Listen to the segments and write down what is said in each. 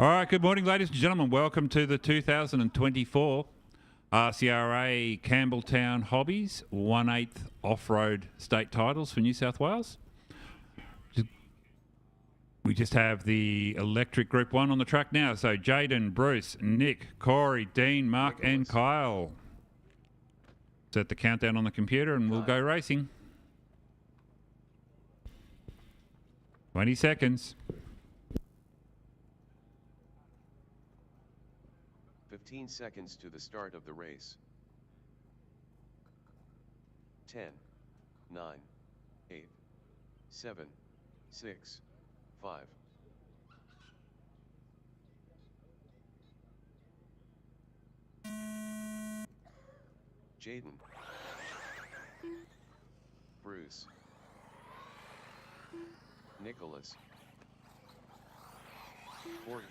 All right, good morning, ladies and gentlemen. Welcome to the 2024 RCRA Campbelltown Hobbies 1/8 off-road state titles for New South Wales. We just have the electric Group 1 on the track now. So Jaden, Bruce, Nick, Corey, Dean, Mark and Kyle. Set the countdown on the computer and we'll go racing. 20 seconds. 15 seconds to the start of the race. 10, 9, 8, 7, 6, 5. Jaden, Bruce, Nicholas, Corey,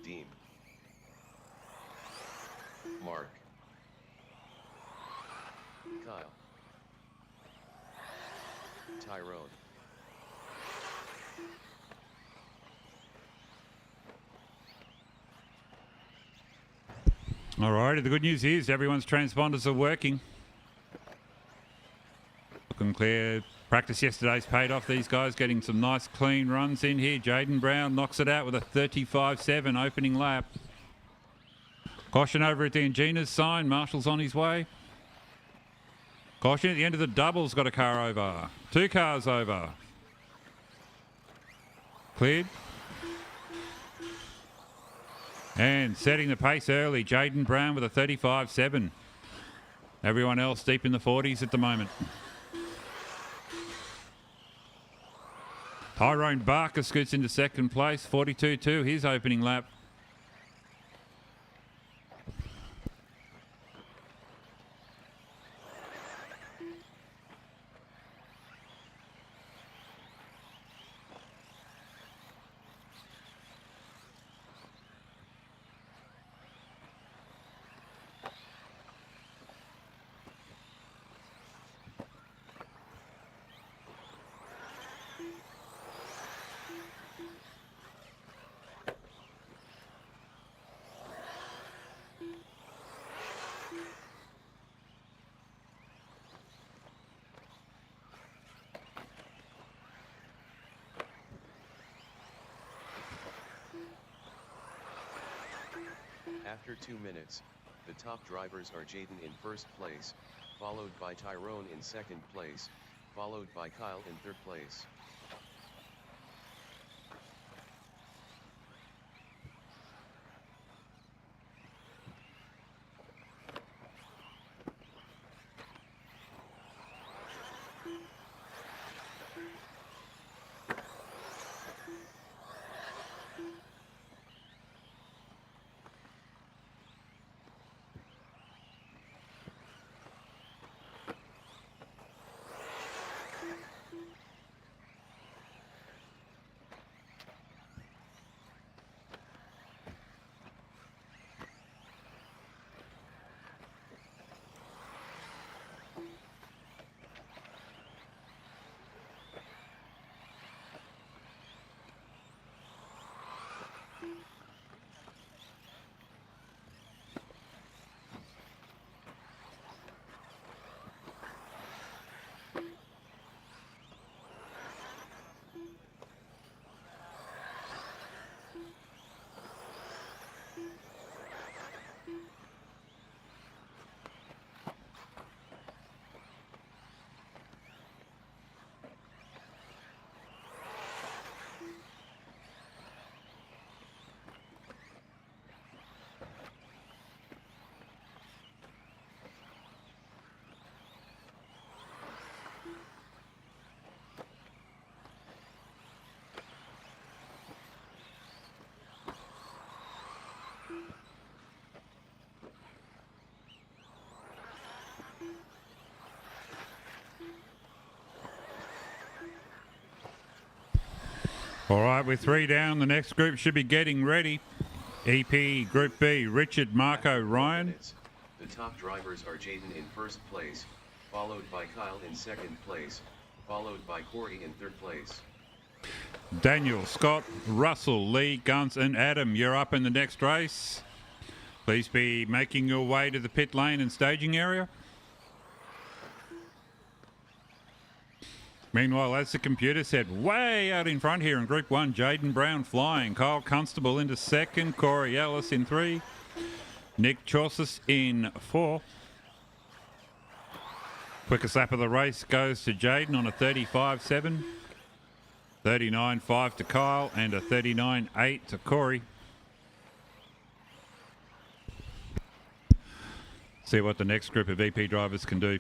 Dean, Mark, Kyle, Tyrone, All right, the good news is everyone's transponders are working. Looking clear. Practice yesterday's paid off. These guys getting some nice clean runs in here. Jaden Brown knocks it out with a 35.7 opening lap. Caution over at the Angina's sign. Marshall's on his way. Caution at the end of the doubles. Got a car over. 2 cars over. Cleared. And setting the pace early. Jaden Brown with a 35.7. Everyone else deep in the 40s at the moment. Tyrone Barker scoots into second place, 42.2, his opening lap. After 2 minutes, the top drivers are Jaden in first place, followed by Tyrone in second place, followed by Kyle in third place. All right, with 3 down, the next group should be getting ready. EP Group B, Richard, Marco, Ryan. The top drivers are Jaden in first place, followed by Kyle in second place, followed by Corey in third place. Daniel, Scott, Russell, Lee, Guns and Adam, you're up in the next race. Please be making your way to the pit lane and staging area. Meanwhile, as the computer said, way out in front here in Group 1, Jaden Brown flying. Kyle Constable into second. Corey Ellis in 3. Nick Chaucis in 4. Quickest lap of the race goes to Jaden on a 35.7. 39.5 to Kyle and a 39.8 to Corey. See what the next group of EP drivers can do.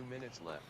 Minutes left.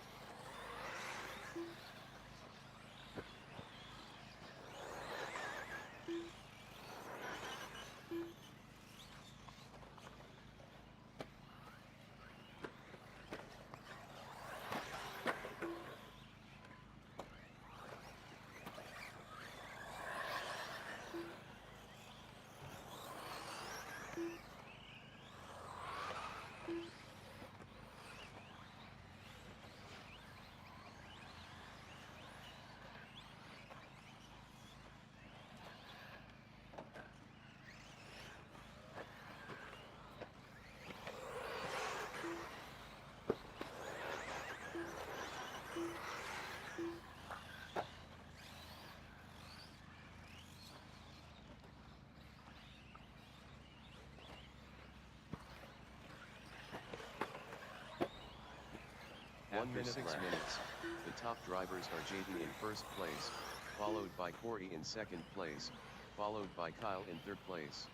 After 6 minutes, the top drivers are Jaden in first place, followed by Corey in second place, followed by Kyle in third place.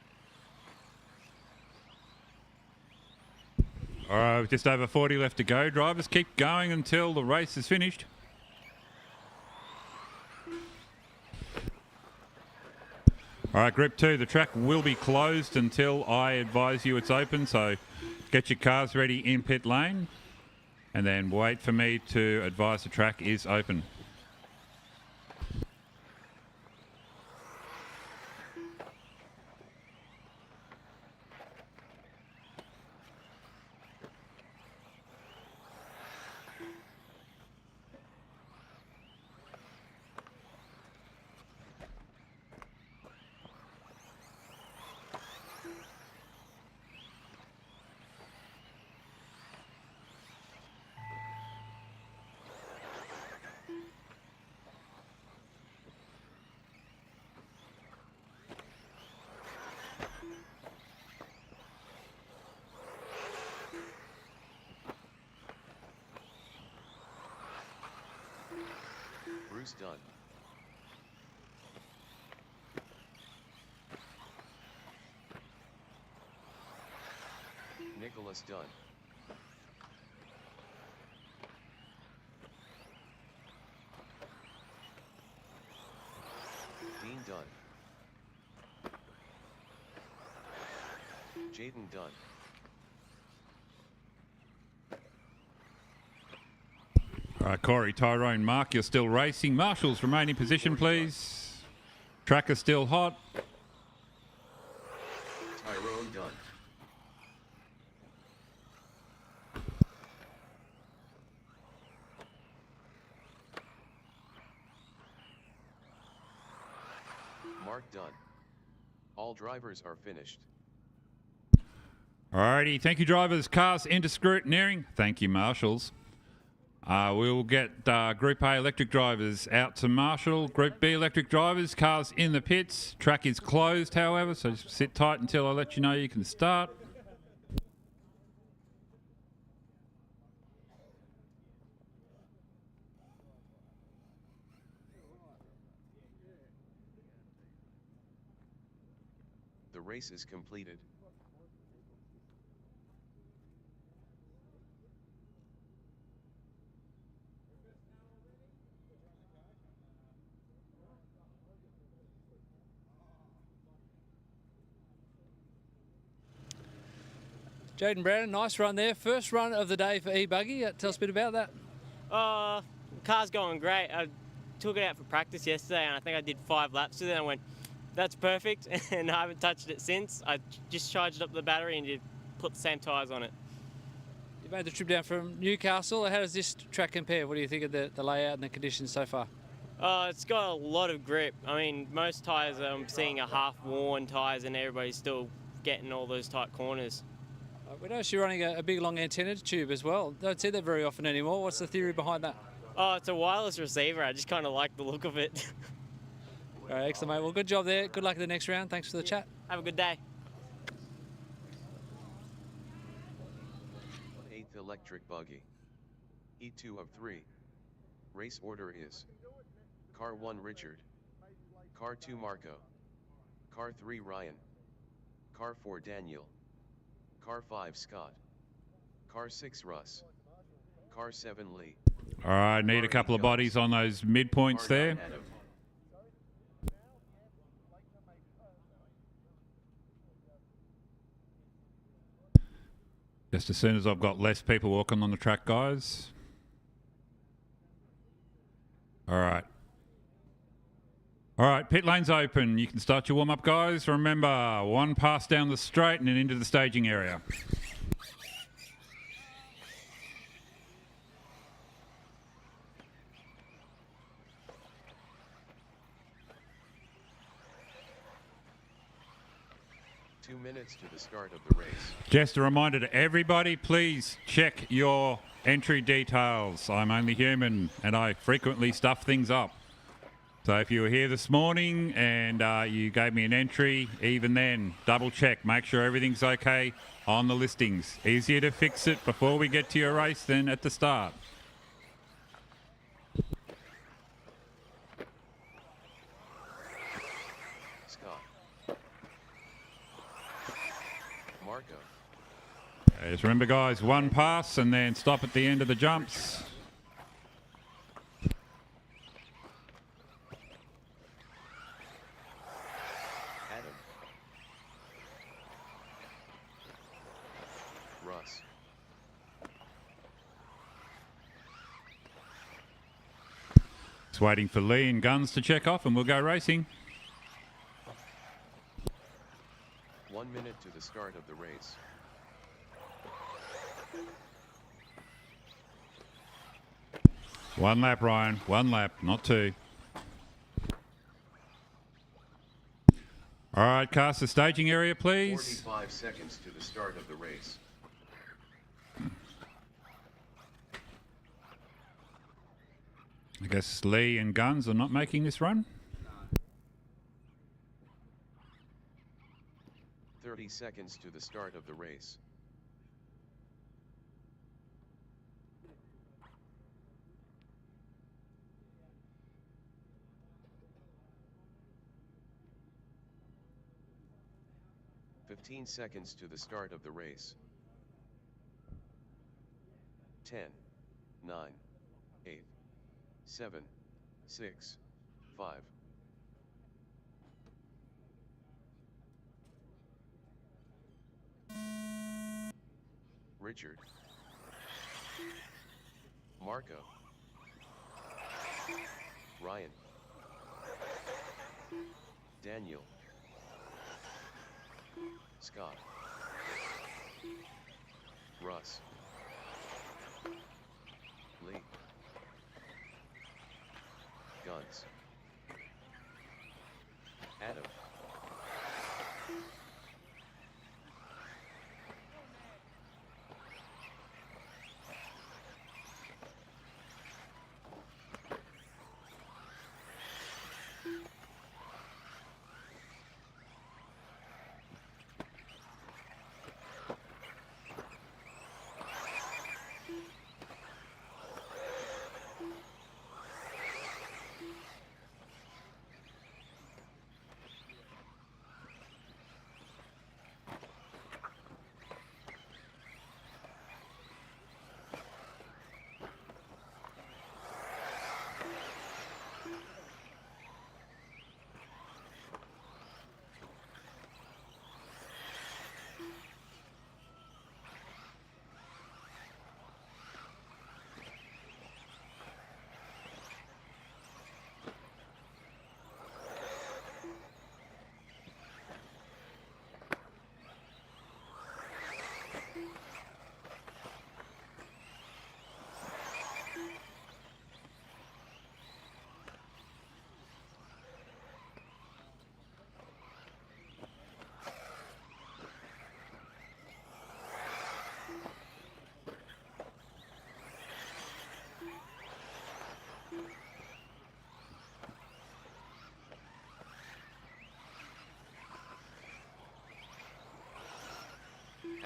All right, just over 40 left to go. Drivers keep going until the race is finished. All right, Group 2, the track will be closed until I advise you it's open, so get your cars ready in pit lane. And then wait for me to advise the track is open. Bruce Dunn. Nicholas Dunn. Dean Dunn. Jaden Dunn. All right, Corey, Tyrone, Mark, you're still racing. Marshall's remain in position, please. Track is still hot. Tyrone Dunn. Mark Dunn. All drivers are finished. All righty, thank you, drivers. Cars into scrutineering. Thank you, Marshals. We'll get Group A electric drivers out to Marshall. Group B electric drivers, cars in the pits. Track is closed, however, so just sit tight until I let you know you can start. The race is completed. Jaden Brown, nice run there. First run of the day for e-buggy. Tell us a bit about that. Car's going great. I took it out for practice yesterday and I think I did 5 laps. So then I went That's perfect, and I haven't touched it since. I just charged up the battery and you put the same tyres on it. You made the trip down from Newcastle. How does this track compare? What do you think of the layout and the conditions so far? It's got a lot of grip. I mean, most tyres I'm seeing are half-worn tyres and everybody's still getting all those tight corners. We noticed you're running a big long antenna tube as well. Don't see that very often anymore. What's the theory behind that? Oh, it's a wireless receiver. I just kind of like the look of it. All right, excellent, mate. Well, good job there. Good luck in the next round. Thanks for the chat. Have a good day. 8th electric buggy. E2 of 3. Race order is: Car 1 Richard, Car 2 Marco, Car 3 Ryan, Car 4 Daniel, Car 5 Scott, Car 6 Russ, Car 7 Lee. All right, need a couple of bodies on those midpoints Car there. 9 Adam. Just as soon as I've got less people walking on the track, guys. All right. All right, pit lane's open. You can start your warm-up, guys. Remember, 1 pass down the straight and then into the staging area. Two minutes to the start of the race. Just a reminder to everybody, please check your entry details. I'm only human and I frequently stuff things up. So if you were here this morning and you gave me an entry, even then, double check, make sure everything's okay on the listings. Easier to fix it before we get to your race than at the start. Scott. Marco. Just remember, guys, 1 pass and then stop at the end of the jumps. Adam. Russ. Just waiting for Lee and Guns to check off and we'll go racing. 1 minute to the start of the race. One lap, Ryan. 1 lap, not 2. All right, cast the staging area, please. 45 seconds to the start of the race. I guess Lee and Guns are not making this run. 30 seconds to the start of the race. "15 seconds to the start of the race. 10, 9, 8, 7, 6, 5. Richard. Marco. Ryan. Daniel. Scott. Russ. Lee. Guns. Adam.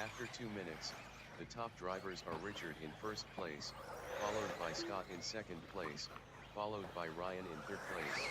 After 2 minutes, the top drivers are Richard in first place, followed by Scott in second place, followed by Ryan in third place.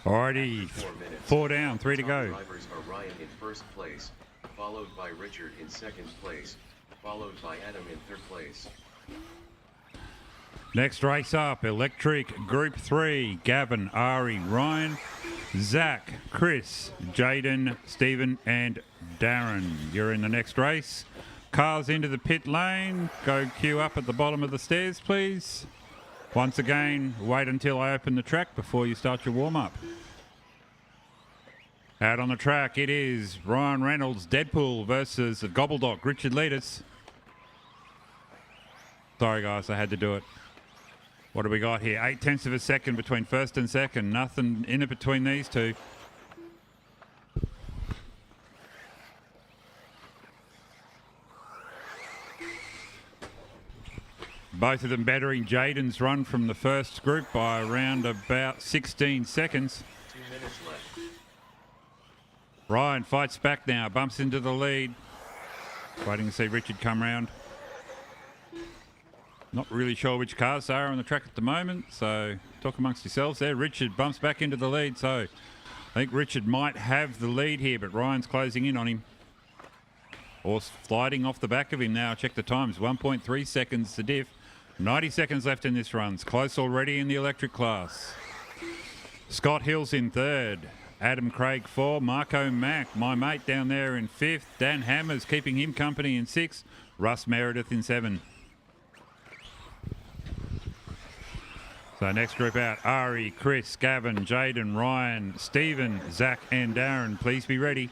Alrighty, 4 down, 3 to go. Drivers are Ryan in first place, followed by Richard in second place, followed by Adam in third place. Next race up, Electric Group 3, Gavin, Ari, Ryan, Zach, Chris, Jaden, Stephen and Darren. You're in the next race. Cars into the pit lane. Go queue up at the bottom of the stairs, please. Once again, wait until I open the track before you start your warm-up. Out on the track, it is Ryan Reynolds, Deadpool versus Gobbledock, Richard Leaders. Sorry, guys, I had to do it. What do we got here? 0.8 of a second between first and second. Nothing in it between these two. Both of them bettering Jaden's run from the first group by around about 16 seconds. 2 minutes left. Ryan fights back now, bumps into the lead. Waiting to see Richard come round. Not really sure which cars are on the track at the moment, so talk amongst yourselves there. Richard bumps back into the lead, so I think Richard might have the lead here, but Ryan's closing in on him. Or sliding off the back of him now. Check the times, 1.3 seconds the diff. 90 seconds left in this run. It's close already in the electric class. Scott Hill's in third. Adam Craig 4. Marco Mack, my mate down there in 5th. Dan Hammers keeping him company in 6th. Russ Meredith in 7. So next group out, Ari, Chris, Gavin, Jaden, Ryan, Stephen, Zach and Darren. Please be ready.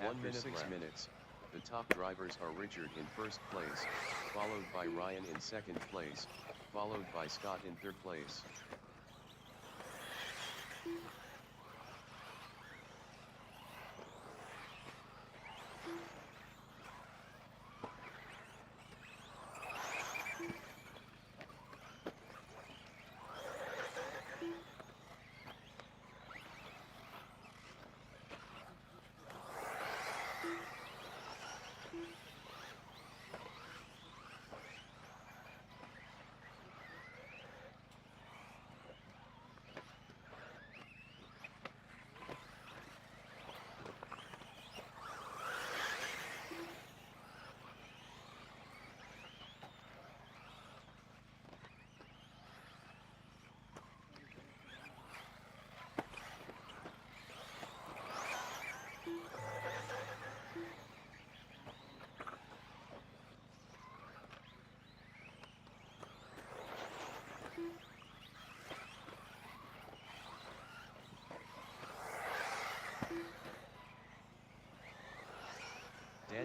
After 6 minutes, the top drivers are Richard in first place, followed by Ryan in second place, followed by Scott in third place.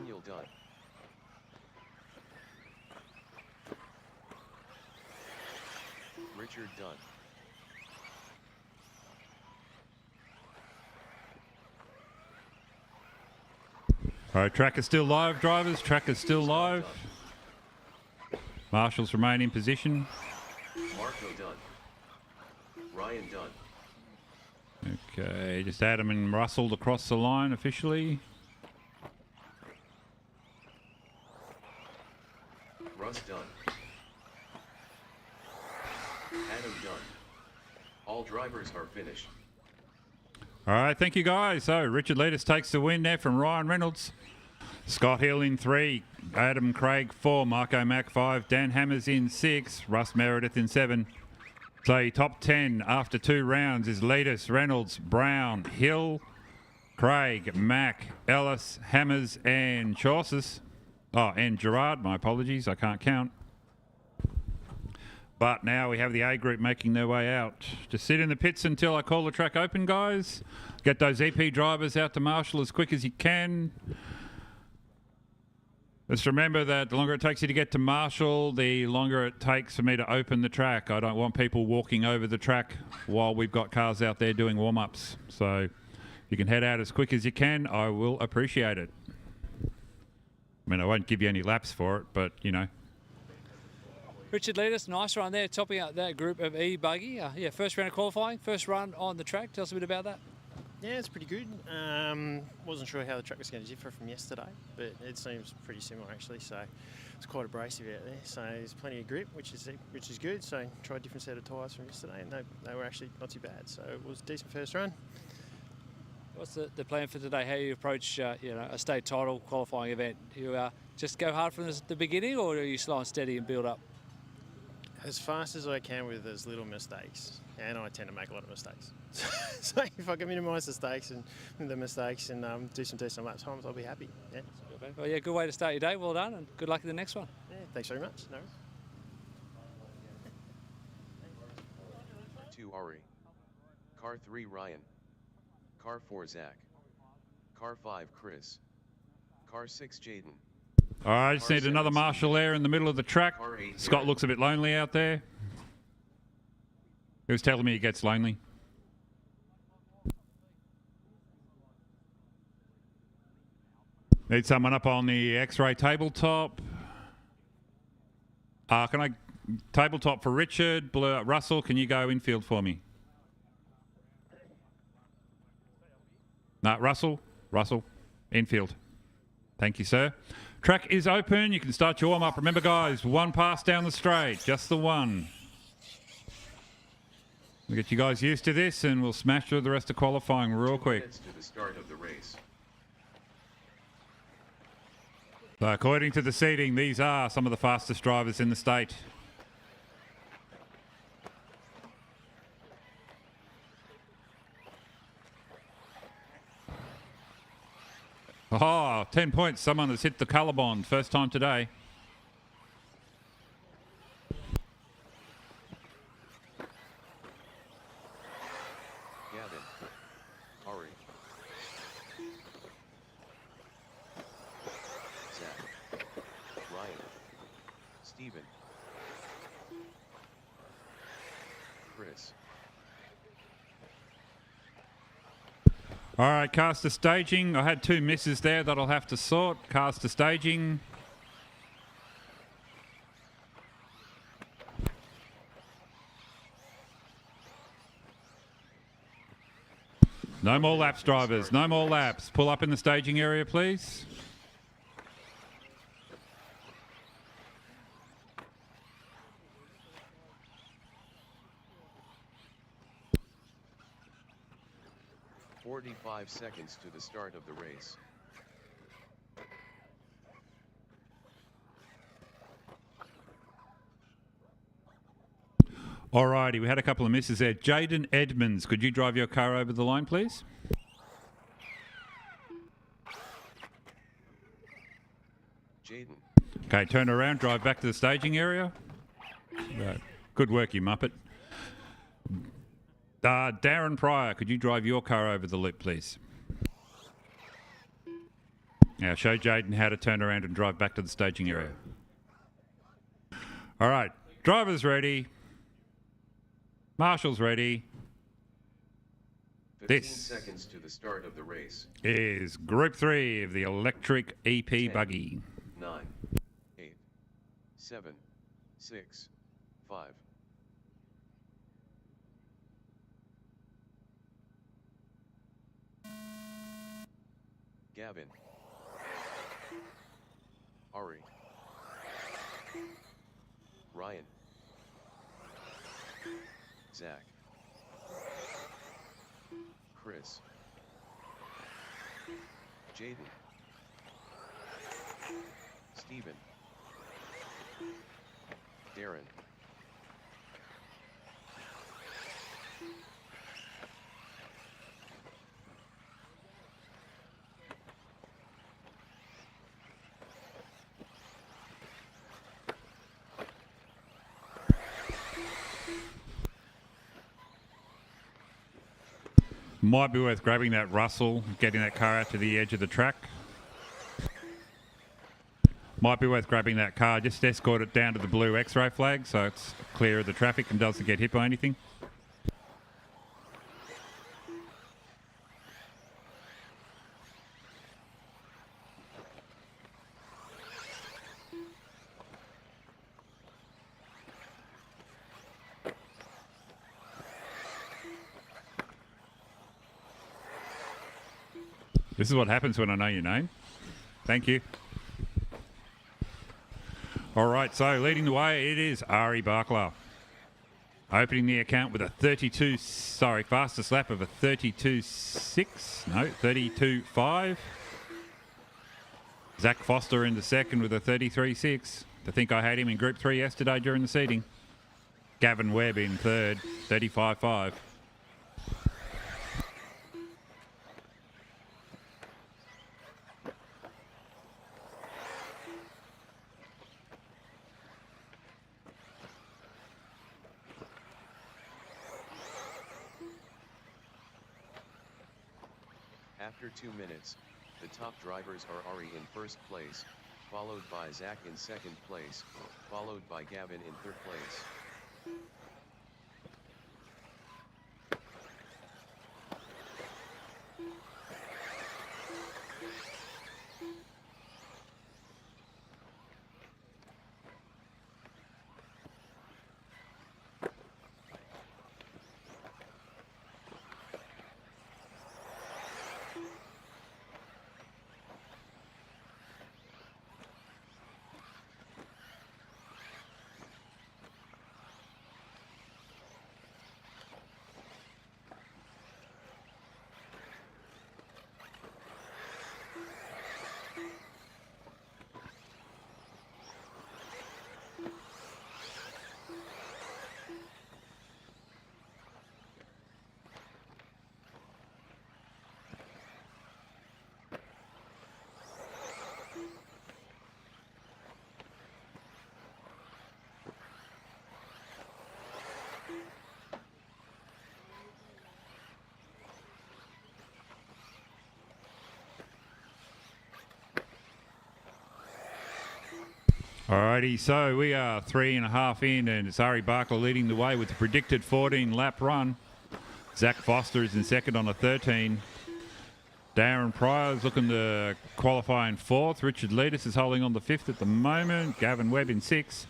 Daniel done. Richard done. All right, track is still live, drivers. Track is still live. Marshals remain in position. Marco done. Ryan done. Okay, just Adam and Russell across the line officially. Russ done. Adam done. All drivers are finished. All right, thank you guys. So Richard Letus takes the win there from Ryan Reynolds. Scott Hill in 3, Adam Craig 4, Marco Mack 5, Dan Hammers in 6, Russ Meredith in 7. So top 10 after 2 rounds is Letus, Reynolds, Brown, Hill, Craig, Mack, Ellis, Hammers and Chaucers. Oh, and Gerard, my apologies, I can't count. But now we have the A group making their way out. Just sit in the pits until I call the track open, guys. Get those EP drivers out to Marshall as quick as you can. Just remember that the longer it takes you to get to Marshall, the longer it takes for me to open the track. I don't want people walking over the track while we've got cars out there doing warm-ups. So if you can head out as quick as you can, I will appreciate it. I mean, I won't give you any laps for it, but, you know. Richard Letus, nice run there, topping out that group of E-buggy. Yeah, first round of qualifying, first run on the track. Tell us a bit about that. Yeah, it's pretty good. Wasn't sure how the track was going to differ from yesterday, but it seems pretty similar actually. So it's quite abrasive out there. So there's plenty of grip, which is good. So tried a different set of tyres from yesterday, and they were actually not too bad. So it was a decent first run. What's the plan for today? How you approach a state title qualifying event? You just go hard from the beginning, or are you slow and steady and build up? As fast as I can with as little mistakes, and I tend to make a lot of mistakes. So if I can minimise the mistakes and do some decent lap times, I'll be happy. Yeah. Well, yeah, good way to start your day. Well done, and good luck in the next one. Yeah, thanks very much. No. 2 Ari. Car 3 Ryan. Car 4 Zach. Car 5 Chris. Car 6 Jaden. All right, just need another Marshall there in the middle of the track. Scott looks a bit lonely out there. He was telling me he gets lonely. Need someone up on the X-ray tabletop. Can I tabletop for Richard? Russell, can you go infield for me? No, Russell, infield. Thank you, sir. Track is open. You can start your warm-up. Remember, guys, 1 pass down the straight. Just the 1. We'll get you guys used to this, and we'll smash through the rest of qualifying real quick. To the start of the race. So according to the seating, these are some of the fastest drivers in the state. Oh, 10 points. Someone has hit the colour bond. First time today. Gavin. Ari. Zach. Ryan. Steven. Chris. All right, cars to staging. I had 2 misses there that I'll have to sort. Cars to staging. No more laps, drivers. No more laps. Pull up in the staging area, please. "45 seconds to the start of the race. Alrighty, we had a couple of misses there. Jaden Edmonds, could you drive your car over the line, please? Jaden. Okay, turn around, drive back to the staging area. Right. Good work, you muppet. Darren Pryor, could you drive your car over the lip, please? Now show Jaden how to turn around and drive back to the staging area. All right, drivers ready. Marshall's ready. 15 This seconds to the start of the race. is Group 3 of the electric EP 10, buggy. 9, 8, 7, 6, 5. Gavin. Ari. Ryan. Zach. Chris. Jaden. Steven. Darren. Might be worth grabbing that Russell, getting that car out to the edge of the track. Might be worth grabbing that car, just escort it down to the blue X-ray flag so it's clear of the traffic and doesn't get hit by anything. This is what happens when I know your name. Thank you. All right, so leading the way, it is Ari Barkler. Opening the account with a fastest lap of a 32.5. Zach Foster in the second with a 33.6. I think I had him in Group 3 yesterday during the seating. Gavin Webb in third, 35.5. After 2 minutes, the top drivers are Ari in first place, followed by Zach in second place, followed by Gavin in third place. Alrighty, so we are 3.5 in, and it's Ari Barkler leading the way with the predicted 14-lap run. Zach Foster is in second on a 13. Darren Pryor's looking to qualify in fourth. Richard Leadus is holding on the fifth at the moment. Gavin Webb in sixth.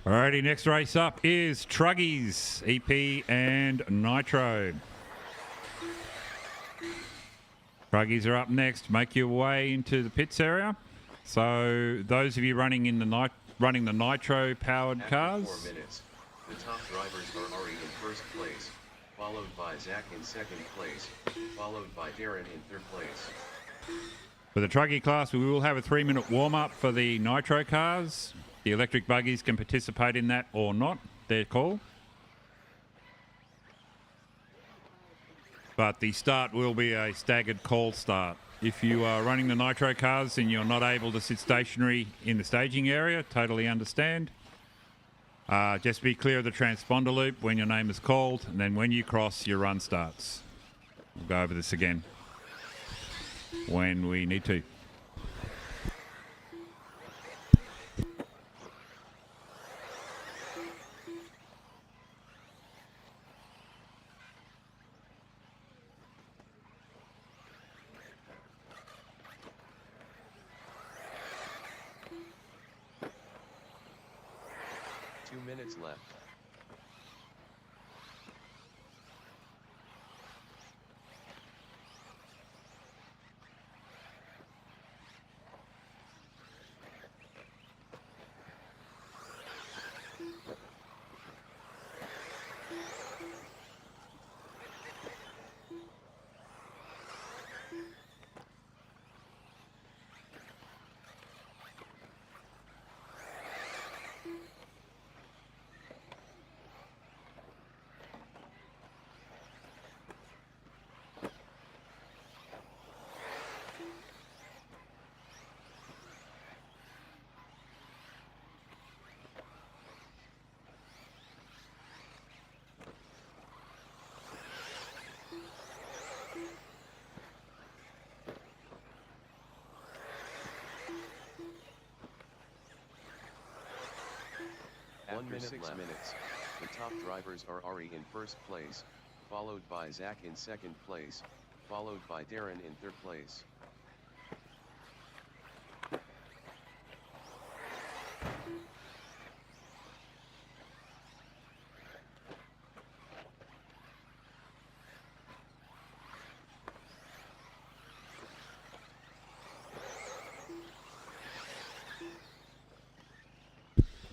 Alrighty, next race up is Truggy's EP and Nitro. Truggies are up next. Make your way into the pits area. So those of you running in the Nitro powered After cars. 4 minutes, the top drivers are Ari in first place, followed by Zach in second place, followed by Darren in third place. For the Truggy class, we will have a 3-minute warm-up for the Nitro cars. The electric buggies can participate in that or not, their call. But the start will be a staggered call start. If you are running the Nitro cars and you're not able to sit stationary in the staging area, totally understand. Just be clear of the transponder loop when your name is called, and then when you cross, your run starts. We'll go over this again when we need to. Minutes left. After 6 minutes, the top drivers are Ari in first place, followed by Zach in second place, followed by Darren in third place.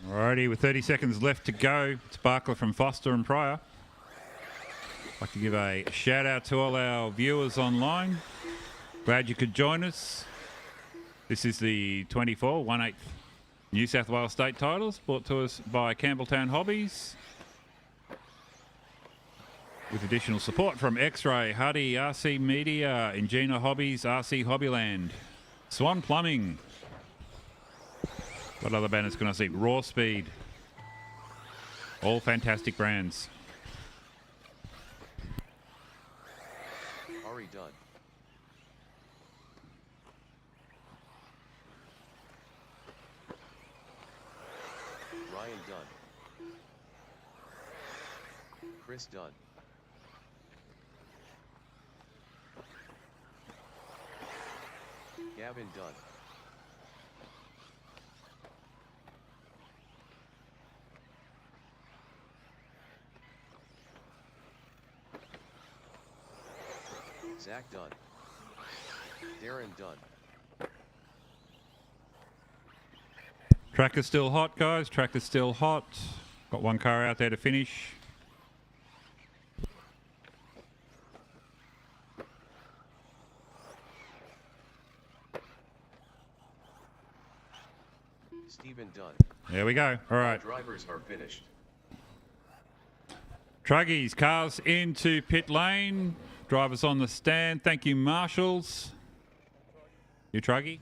Alrighty, with 30 seconds left to go, Sparkler from Foster and Pryor. I'd like to give a shout out to all our viewers online. Glad you could join us. This is the 24 1/8 New South Wales State titles, brought to us by Campbelltown Hobbies, with additional support from X-Ray, Huddy, RC Media, Ingenia Hobbies, RC Hobbyland, Swan Plumbing. What other banners can I see? Raw Speed. All fantastic brands. Ari done. Ryan done. Chris done. Gavin done. Zach done. Darren done. Track is still hot, guys. Track is still hot. Got one car out there to finish. Stephen done. There we go. All right. Drivers are finished. Truggies, cars into pit lane. Drivers on the stand. Thank you, marshals. You Truggy?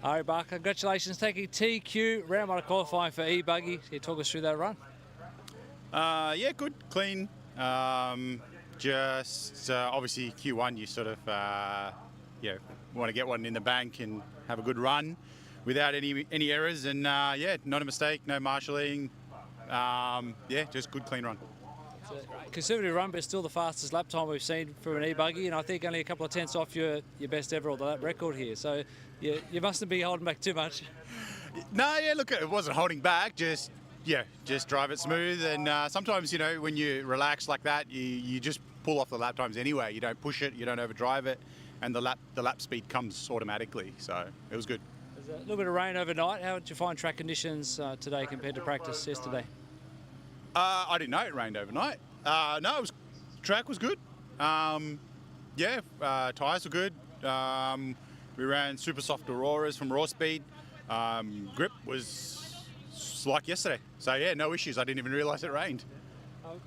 Ari Barker, congratulations taking TQ round one of qualifying for E-Buggy. Can you talk us through that run? Yeah, good, clean. Just obviously Q1, you sort of want to get one in the bank and have a good run without any errors. And yeah, not a mistake, no marshalling. Yeah, just good, clean run. It's a conservative run, but still the fastest lap time we've seen from an E-Buggy, and I think only a couple of tenths off your best ever or the lap record here. So you mustn't be holding back too much. No, yeah, look, it wasn't holding back, just drive it smooth. And sometimes, when you relax like that, you just pull off the lap times anyway. You don't push it, you don't overdrive it, and the lap speed comes automatically. So it was good. There's a little bit of rain overnight. How did you find track conditions today compared to practice yesterday? I didn't know it rained overnight. No, track was good. Tyres were good. We ran super soft Auroras from Raw Speed. Grip was like yesterday. So yeah, no issues. I didn't even realise it rained.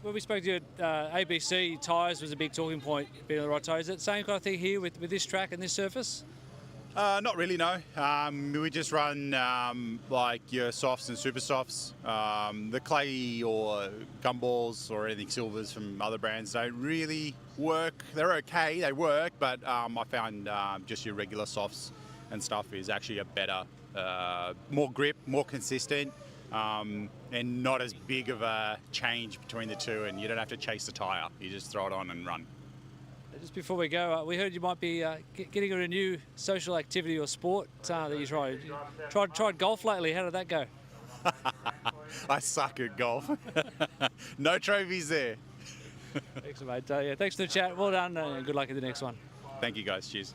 When we spoke to you, ABC tyres was a big talking point, being on the right tyre. Is it the same kind of thing here with this track and this surface? Not really, no. We just run like your softs and super softs. The clay or gumballs or anything silvers from other brands don't really work. They're okay, they work, but I found just your regular softs and stuff is actually a better, more grip, more consistent, and not as big of a change between the two, and you don't have to chase the tyre. You just throw it on and run. Just before we go, we heard you might be getting a new social activity or sport that you tried. Tried golf lately. How did that go? I suck at golf. No trophies there. Excellent, mate. Yeah, thanks for the chat. Well done, and good luck in the next one. Thank you, guys. Cheers.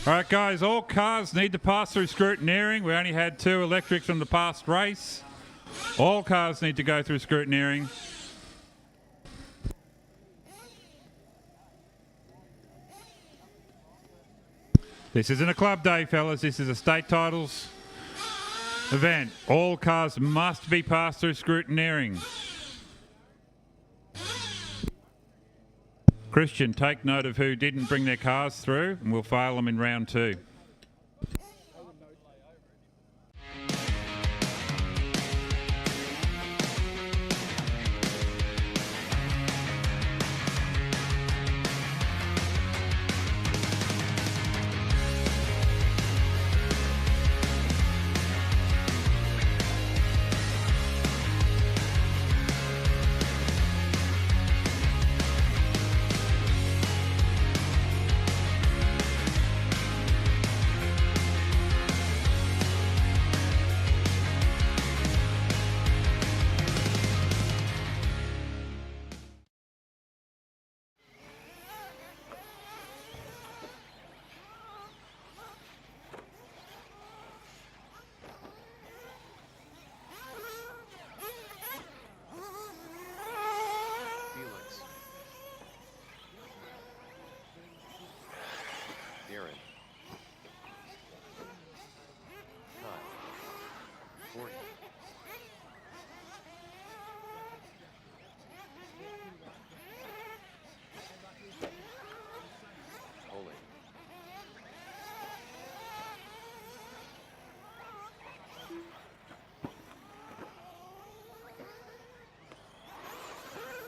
All right, guys, all cars need to pass through scrutineering. We only had 2 electrics from the past race. All cars need to go through scrutineering. This isn't a club day, fellas. This is a state titles event. All cars must be passed through scrutineering. Christian, take note of who didn't bring their cars through, and we'll fail them in round 2. Felix. Darren. Kyle. Courtney. Ole.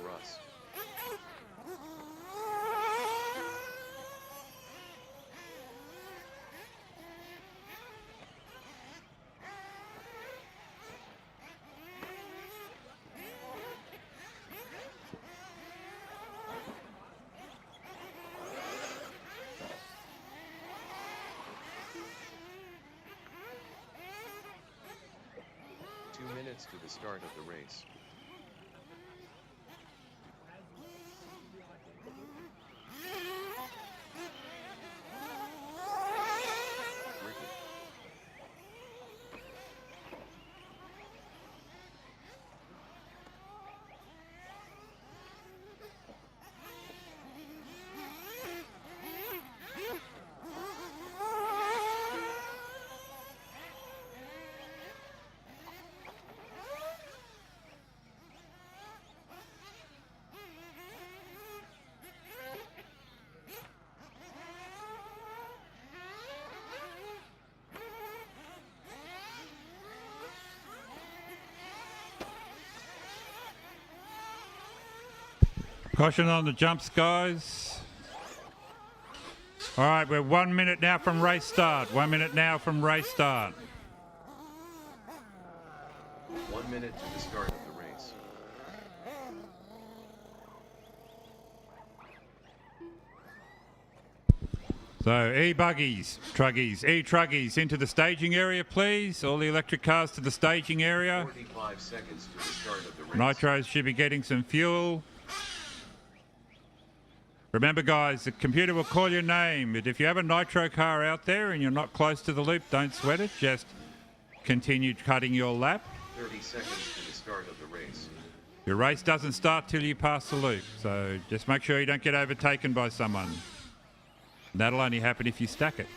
Russ. Two minutes to the start of the race. Ricky. Caution on the jumps, guys. All right, we're 1 minute now from race start. 1 minute now from race start. 1 minute to the start of the race. So e-buggies, truggies, e-truggies into the staging area, please. All the electric cars to the staging area. 45 seconds to the start of the race. Nitros should be getting some fuel. Remember, guys, the computer will call your name, but if you have a Nitro car out there and you're not close to the loop, don't sweat it. Just continue cutting your lap. 30 seconds to the start of the race. Your race doesn't start till you pass the loop, so just make sure you don't get overtaken by someone. That'll only happen if you stack it.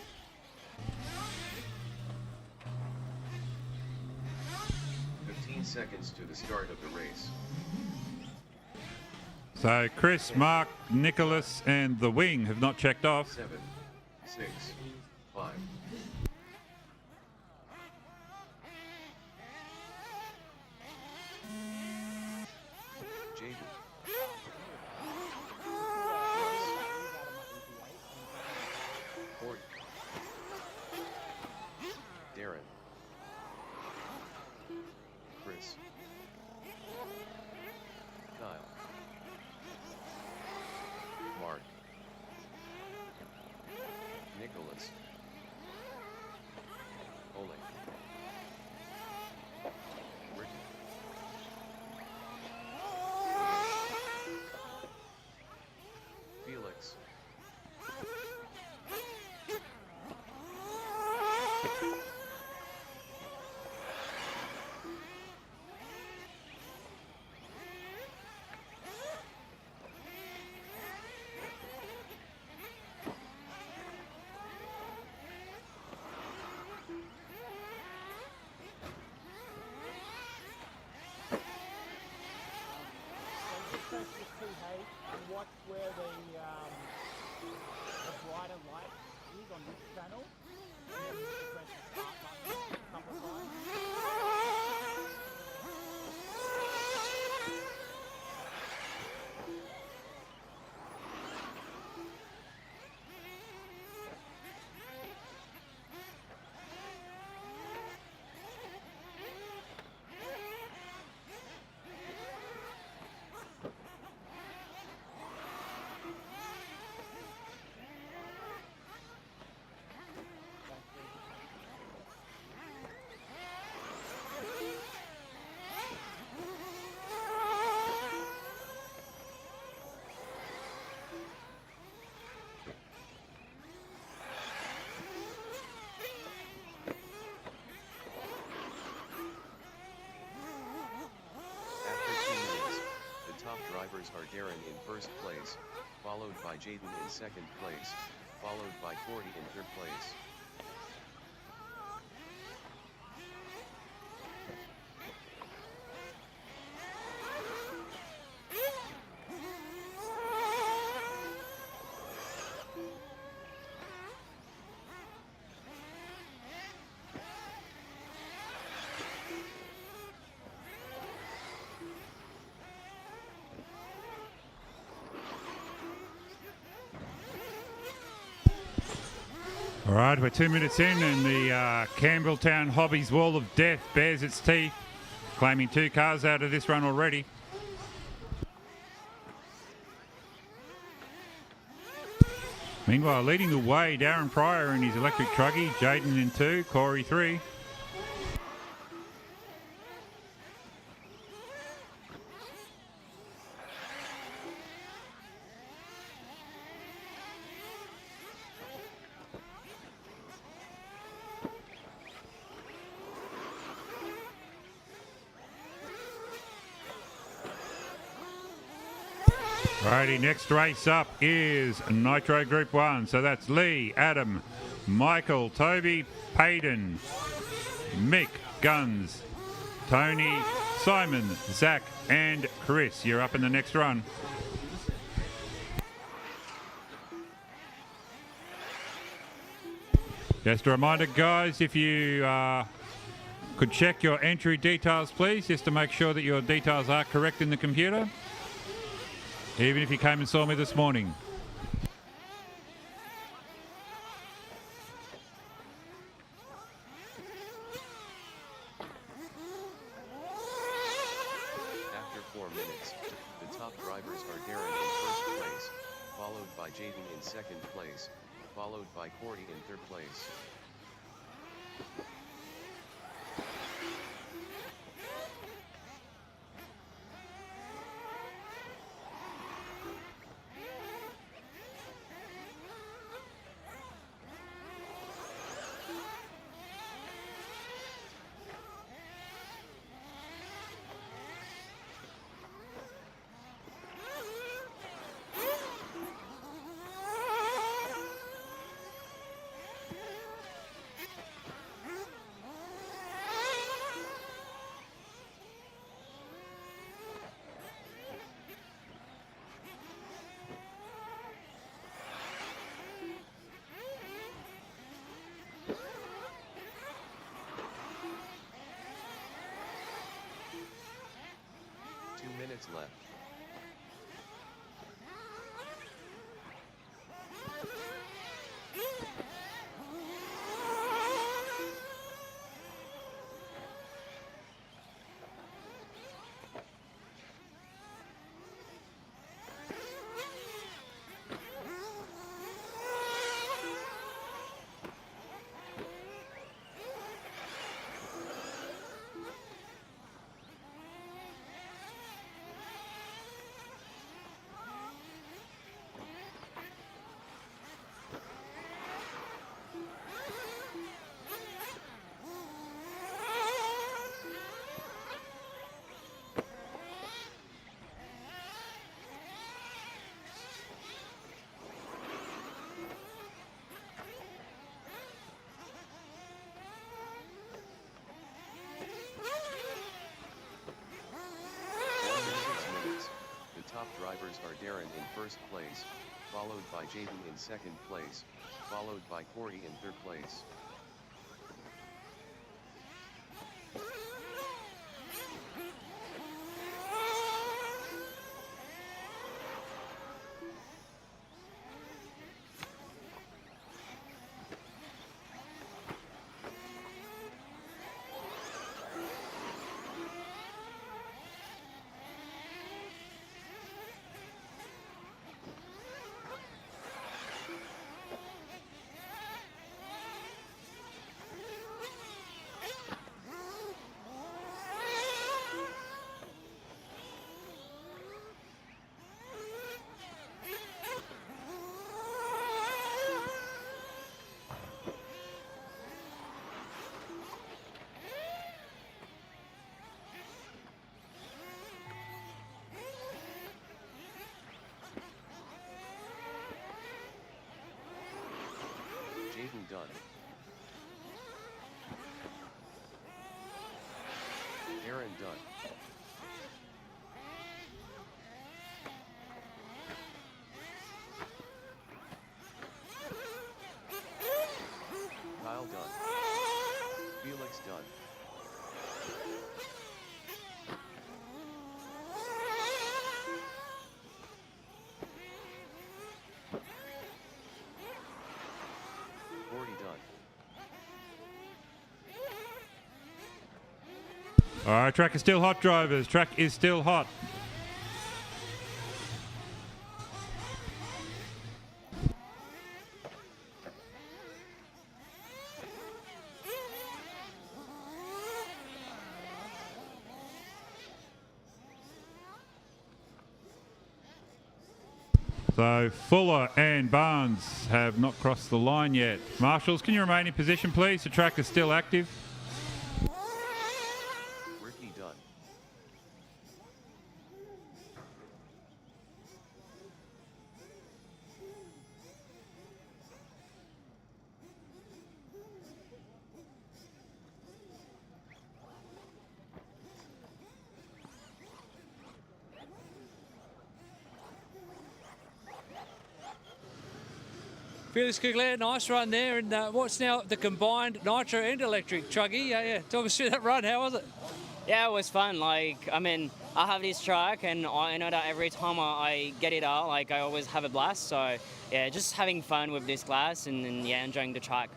15 seconds to the start of the race. So Chris, Mark, Nicholas and the wing have not checked off. 7, 6, 5. Jaden. Court. Darren. Chris. Kyle. Mark. Nicholas. Ole. Ricky. Felix. Watch where the brighter light is on this channel, and then you press the start button a couple of times. Drivers are Darren in first place, followed by Jaden in second place, followed by Corey in third place. All right, we're 2 minutes in and the Campbelltown Hobbies Wall of Death bares its teeth, claiming 2 cars out of this run already. Meanwhile, leading the way, Darren Pryor in his electric Truggy, Jaden in 2, Corey 3. Righty, next race up is Nitro Group 1. So that's Lee, Adam, Michael, Toby, Payton, Mick, Guns, Tony, Simon, Zach and Chris. You're up in the next run. Just a reminder, guys, if you could check your entry details, please, just to make sure that your details are correct in the computer. Even if you came and saw me this morning. After 4 minutes, the top drivers are Darren in first place, followed by Jaden in second place, followed by Corey in third place. minutes left. Top drivers are Darren in first place, followed by Jaden in second place, followed by Corey in third place. Jaden done. Aaron done. Kyle done. Felix done. All right, track is still hot, drivers. Track is still hot. So Fuller and Barnes have not crossed the line yet. Marshals, can you remain in position, please? The track is still active. Ricky done. Felix Kugler, nice run there. And what's now the combined nitro and electric, Truggy? Yeah, talk us through that run. How was it? Yeah, it was fun. Like, I mean, I have this track, and I know that every time I get it out, like, I always have a blast. So, yeah, just having fun with this class and yeah, enjoying the track.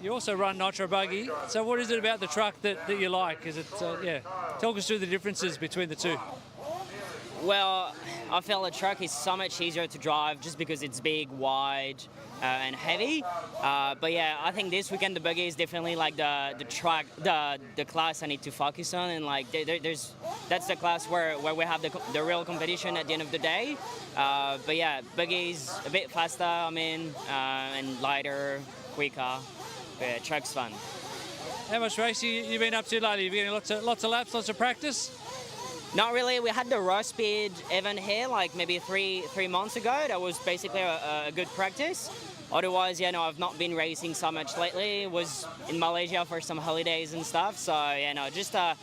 You also run Nitro buggy. So what is it about the truck that you like? Is it, yeah, talk us through the differences between the two. Well, I feel the truck is so much easier to drive just because it's big, wide, and heavy. But yeah, I think this weekend the buggy is definitely like the track, the class I need to focus on, and like that's the class where we have the real competition at the end of the day. But yeah, buggy is a bit faster, I mean, and lighter, quicker. But yeah, truck's fun. How much racing you been up to lately? You've been getting lots of laps, lots of practice? Not really. We had the raw speed event here like maybe three months ago. That was basically a good practice. Otherwise, yeah, no, I've not been racing so much lately. Was in Malaysia for some holidays and stuff. So, yeah, no, just a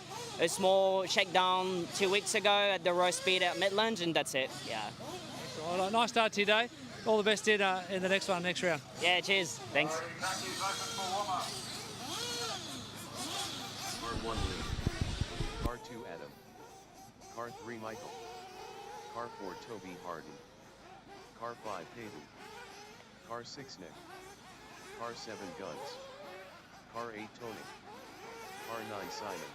small shakedown 2 weeks ago at the raw speed at Midland, and that's it, yeah. Well, nice start to your day. All the best in the next round. Yeah, cheers. Thanks. R1 lead. R2 Adam. Car 3 Michael. Car 4 Toby Harden. Car 5 Peyton. Car 6 Nick. Car 7 Guns. Car 8 Tony. Car 9 Simon.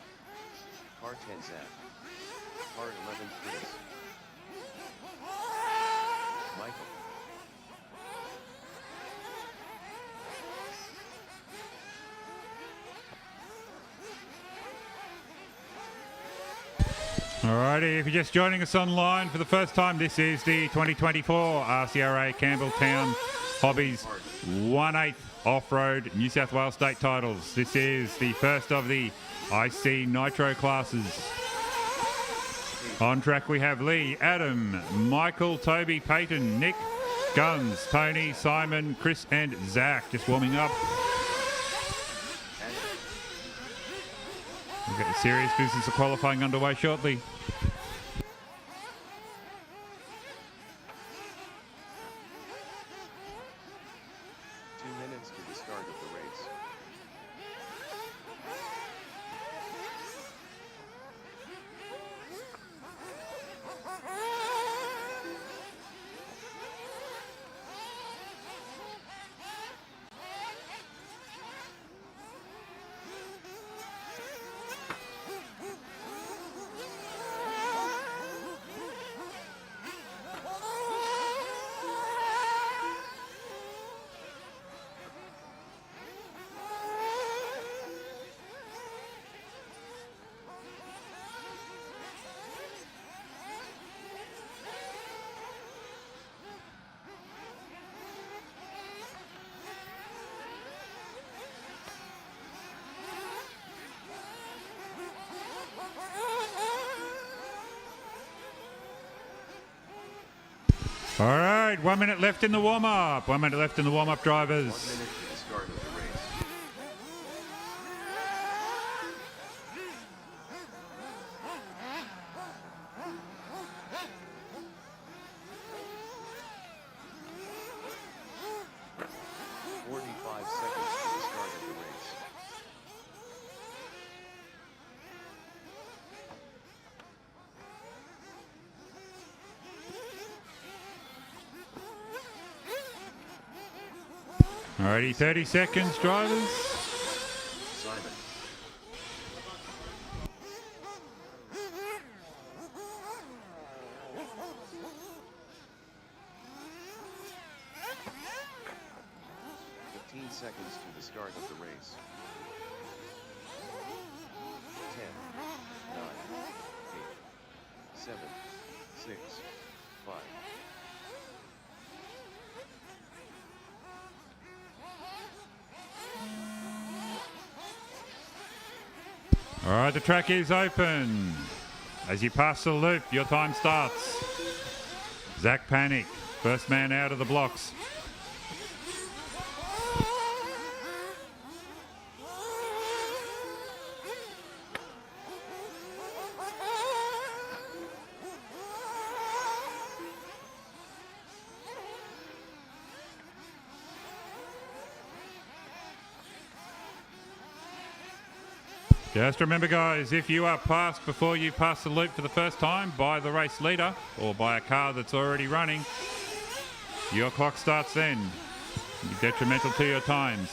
Car 10 Zach. Car 11 Chris. Michael. Alrighty, if you're just joining us online for the first time, this is the 2024 RCRA Campbelltown Hobbies 1/8 Off-Road New South Wales State Titles. This is the first of the IC Nitro classes. On track we have Lee, Adam, Michael, Toby, Peyton, Nick, Guns, Tony, Simon, Chris and Zach just warming up. We'll get the serious business of qualifying underway shortly. 2 minutes to the start of the race. All right, 1 minute left in the warm-up. 1 minute left in the warm-up, drivers. 1 minute to the start of the race. Alrighty, 30 seconds, drivers. Simon. Seconds to the start of the race. 10, 9, 8, 7, 6, 5. All right, the track is open. As you pass the loop, your time starts. Zach Panic, first man out of the blocks. Just remember, guys, if you are passed before you pass the loop for the first time by the race leader or by a car that's already running, your clock starts then. You're detrimental to your times.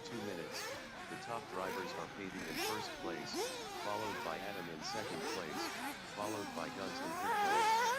2 minutes, the top drivers are paving in first place, followed by Adam in second place, followed by Guns in third place.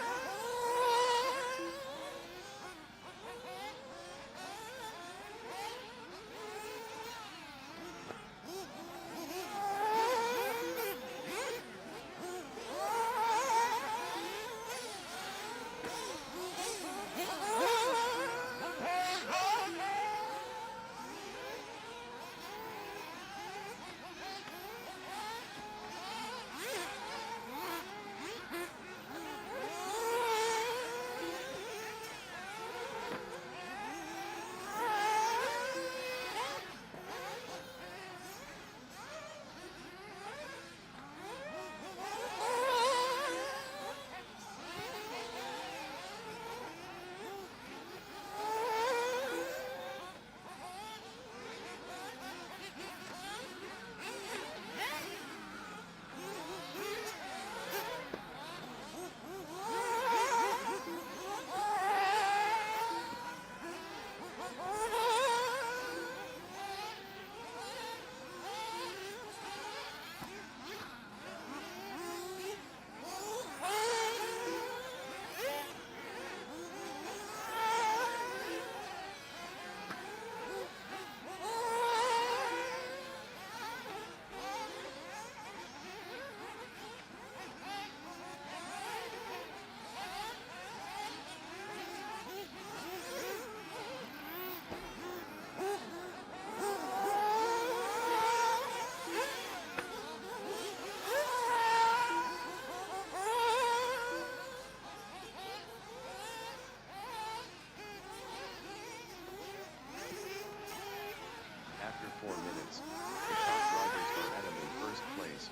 After 4 minutes, the top drivers are Adam in first place,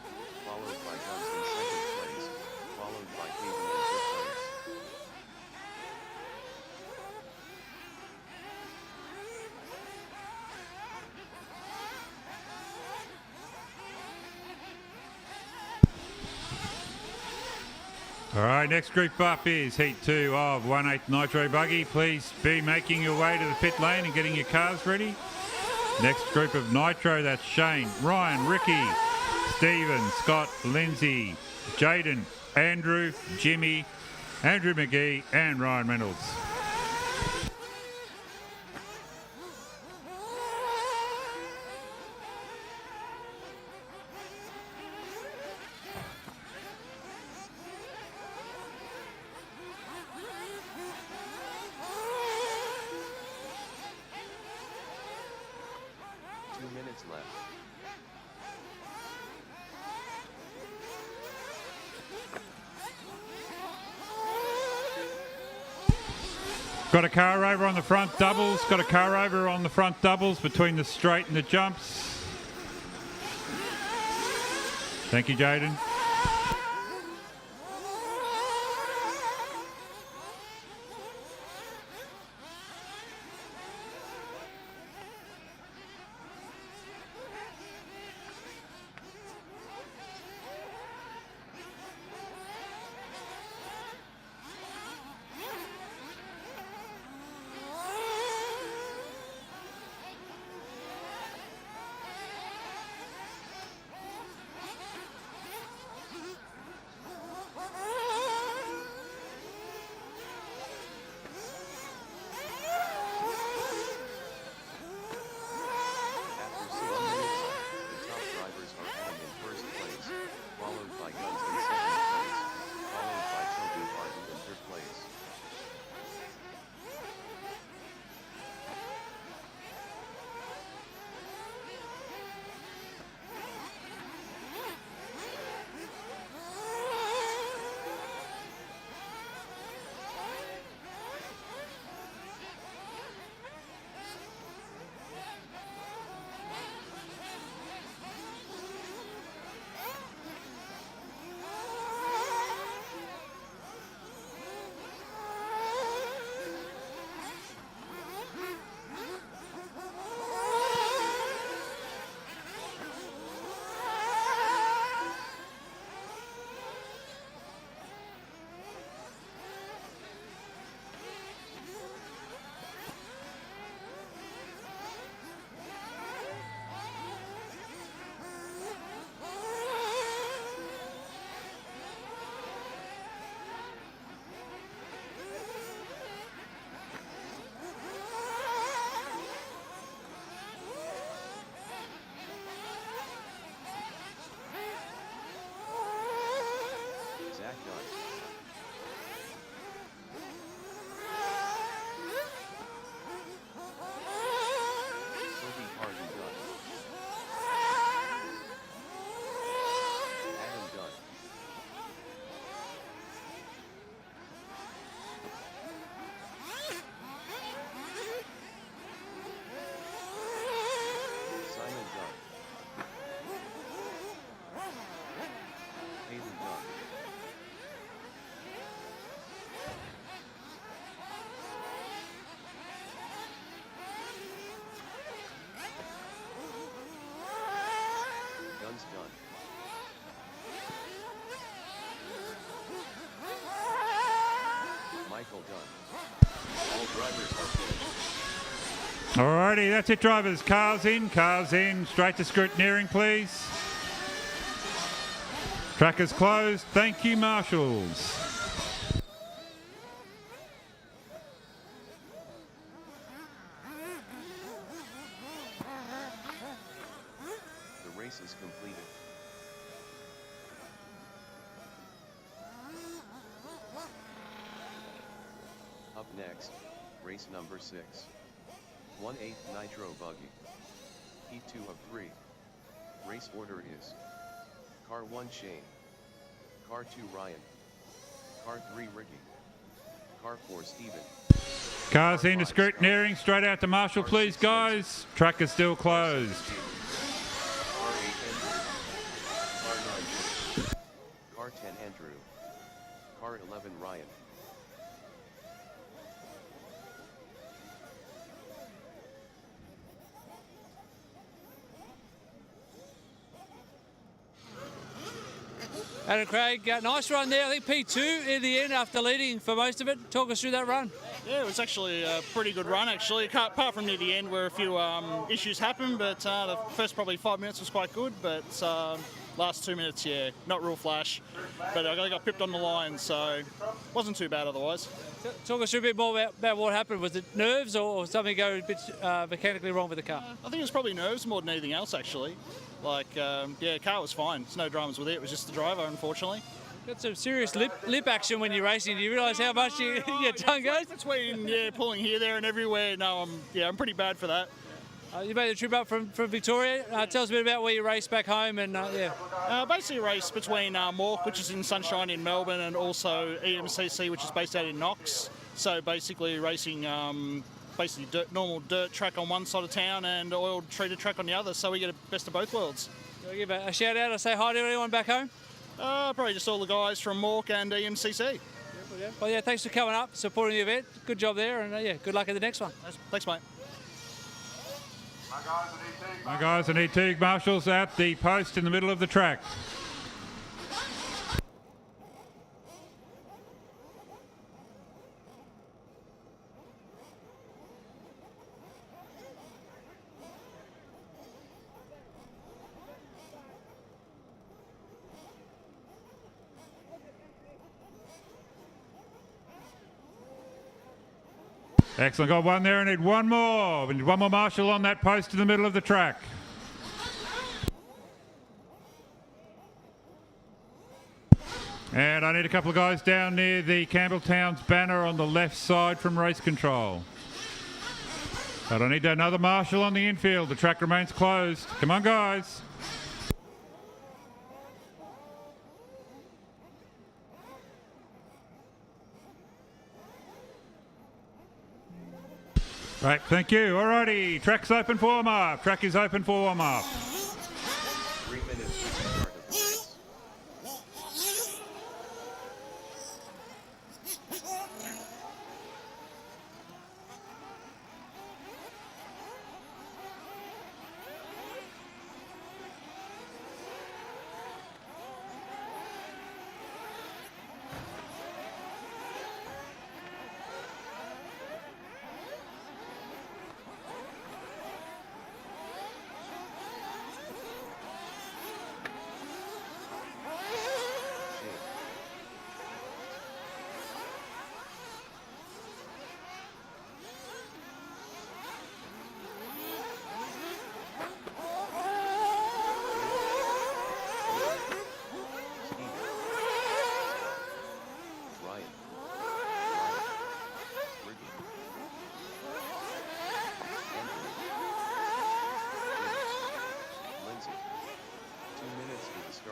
followed by Guns in second place, followed by Gavin in fifth place. All right, next group up is Heat 2 of 1/8 Nitro Buggy. Please be making your way to the pit lane and getting your cars ready. Next group of Nitro, that's Shane, Ryan, Ricky, Stephen, Scott, Lindsay, Jaden, Andrew, Jimmy, Andrew McGee, and Ryan Reynolds. Left. Got a car over on the front doubles. Got a car over on the front doubles between the straight and the jumps. Thank you, Jaden. done. Toby Harden done. Adam done. Simon done. Hayden done. Guns done. Michael done. All drivers are finished. Alrighty, that's it, drivers. Cars in. Straight to scrutineering, please. Track is closed. Thank you, marshals. The race is completed. Up next, race number 6. 1/8 Nitro buggy. Heat 2 of 3. Race order is Car 1 Shane, Car 2 Ryan, Car 3 Ricky, Car 4 Steven. Cars in to scrutineering. Straight out to marshal, please, guys. Track is still closed. Car 8 Andrew, Car 9 Jim, Car 10 Andrew, Car 11 Ryan. Adam Craig, nice run there. I think P2 in the end after leading for most of it. Talk us through that run. Yeah, it was actually a pretty good run, actually. Apart from near the end where a few issues happened, but the first probably 5 minutes was quite good, but last 2 minutes, yeah, not real flash. But I got pipped on the line, so wasn't too bad otherwise. Talk us through a bit more about what happened. Was it nerves or something go a bit mechanically wrong with the car? I think it was probably nerves more than anything else, actually. Like, yeah, the car was fine. There's no dramas with it. It was just the driver, unfortunately. Got some serious lip action when you're racing. Do you realise how much your tongue goes? Between, yeah, pulling here, there and everywhere. No, I'm pretty bad for that. You made the trip up from Victoria. Tell us a bit about where you raced back home and yeah. Basically a race between Mork, which is in Sunshine in Melbourne, and also EMCC, which is based out in Knox. So basically racing normal dirt track on one side of town and oil treated track on the other. So we get a best of both worlds. I'll give a shout out or say hi to anyone back home. Probably just all the guys from Mork and EMCC. Well, yeah, thanks for coming up, supporting the event. Good job there, and yeah, good luck in the next one. Thanks, mate. My guys, I need two marshals at the post in the middle of the track. Excellent, got one there. I need one more. We need one more marshal on that post in the middle of the track. And I need a couple of guys down near the Campbelltown's banner on the left side from race control. But I need another marshal on the infield. The track remains closed. Come on, guys. Right, thank you. Alrighty, track's open for warm-up. Track is open for warm-up. 3 minutes to start of the race.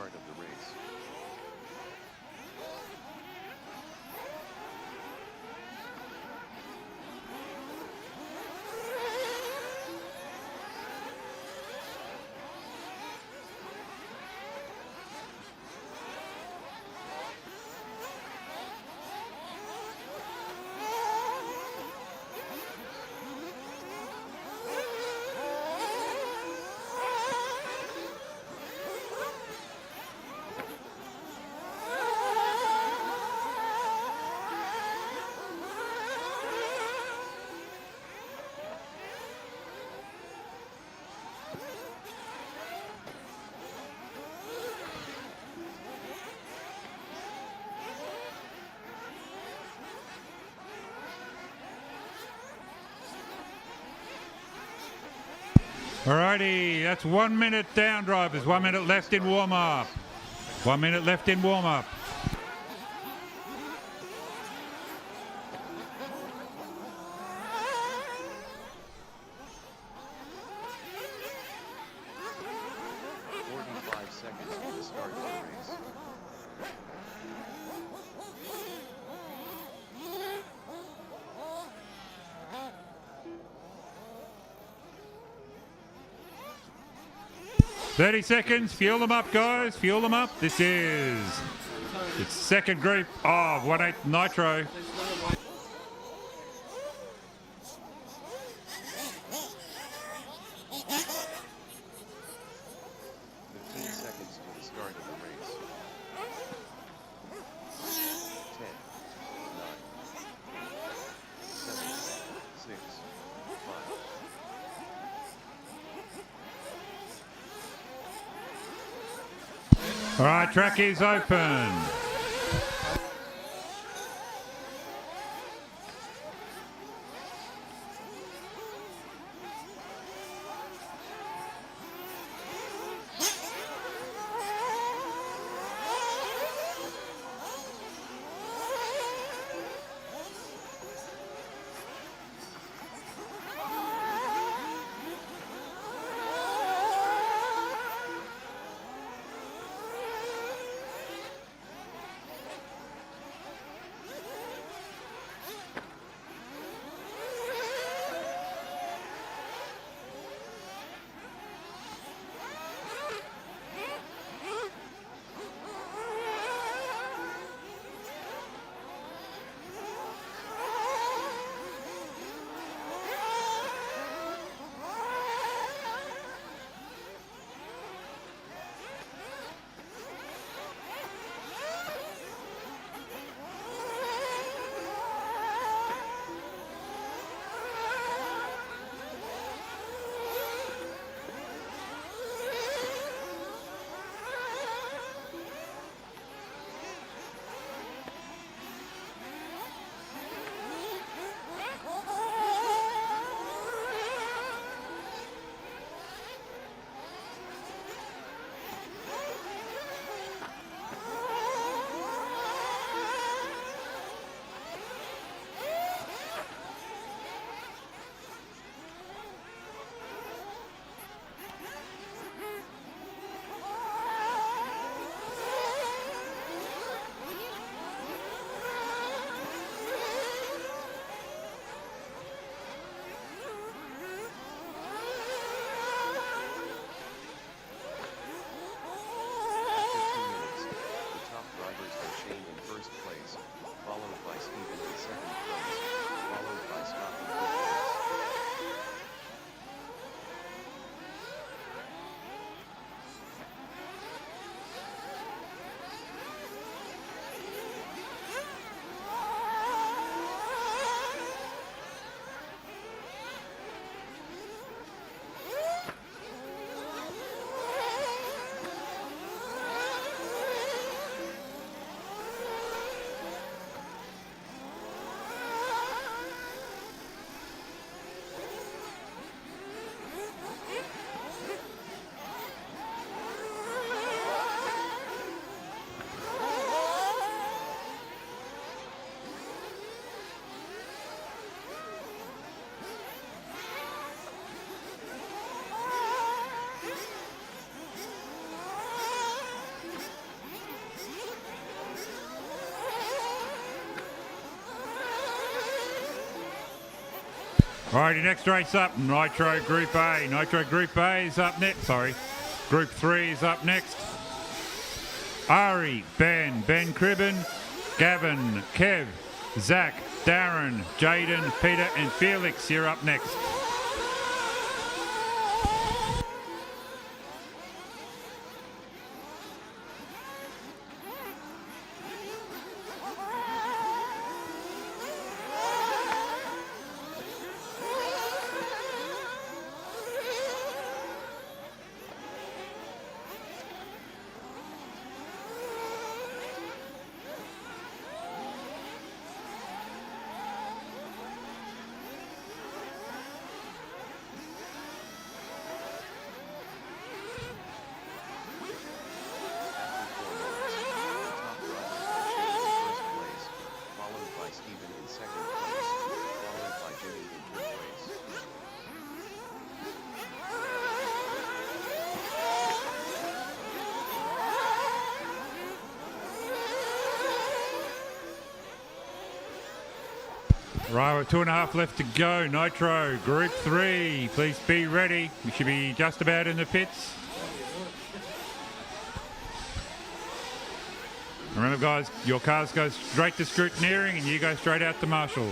start of the race. Alrighty, that's 1 minute down, drivers. 1 minute left in warm-up. 1 minute left in warm-up. Seconds to the start of the race. "30 seconds, fuel them up, guys, fuel them up." This is its second group of 1/8 Nitro. 15 seconds to the start of the race. 10, 9, 7, 6, 5. All right, track is open. Alrighty, next race up, Nitro Group A. Nitro Group A is up next, sorry. Group 3 is up next. Ari, Ben Cribben, Gavin, Kev, Zach, Darren, Jaden, Peter and Felix, you're up next. Right, with 2.5 left to go. Nitro, Group 3. Please be ready. We should be just about in the pits. Remember, guys, your cars go straight to scrutineering and you go straight out to Marshall.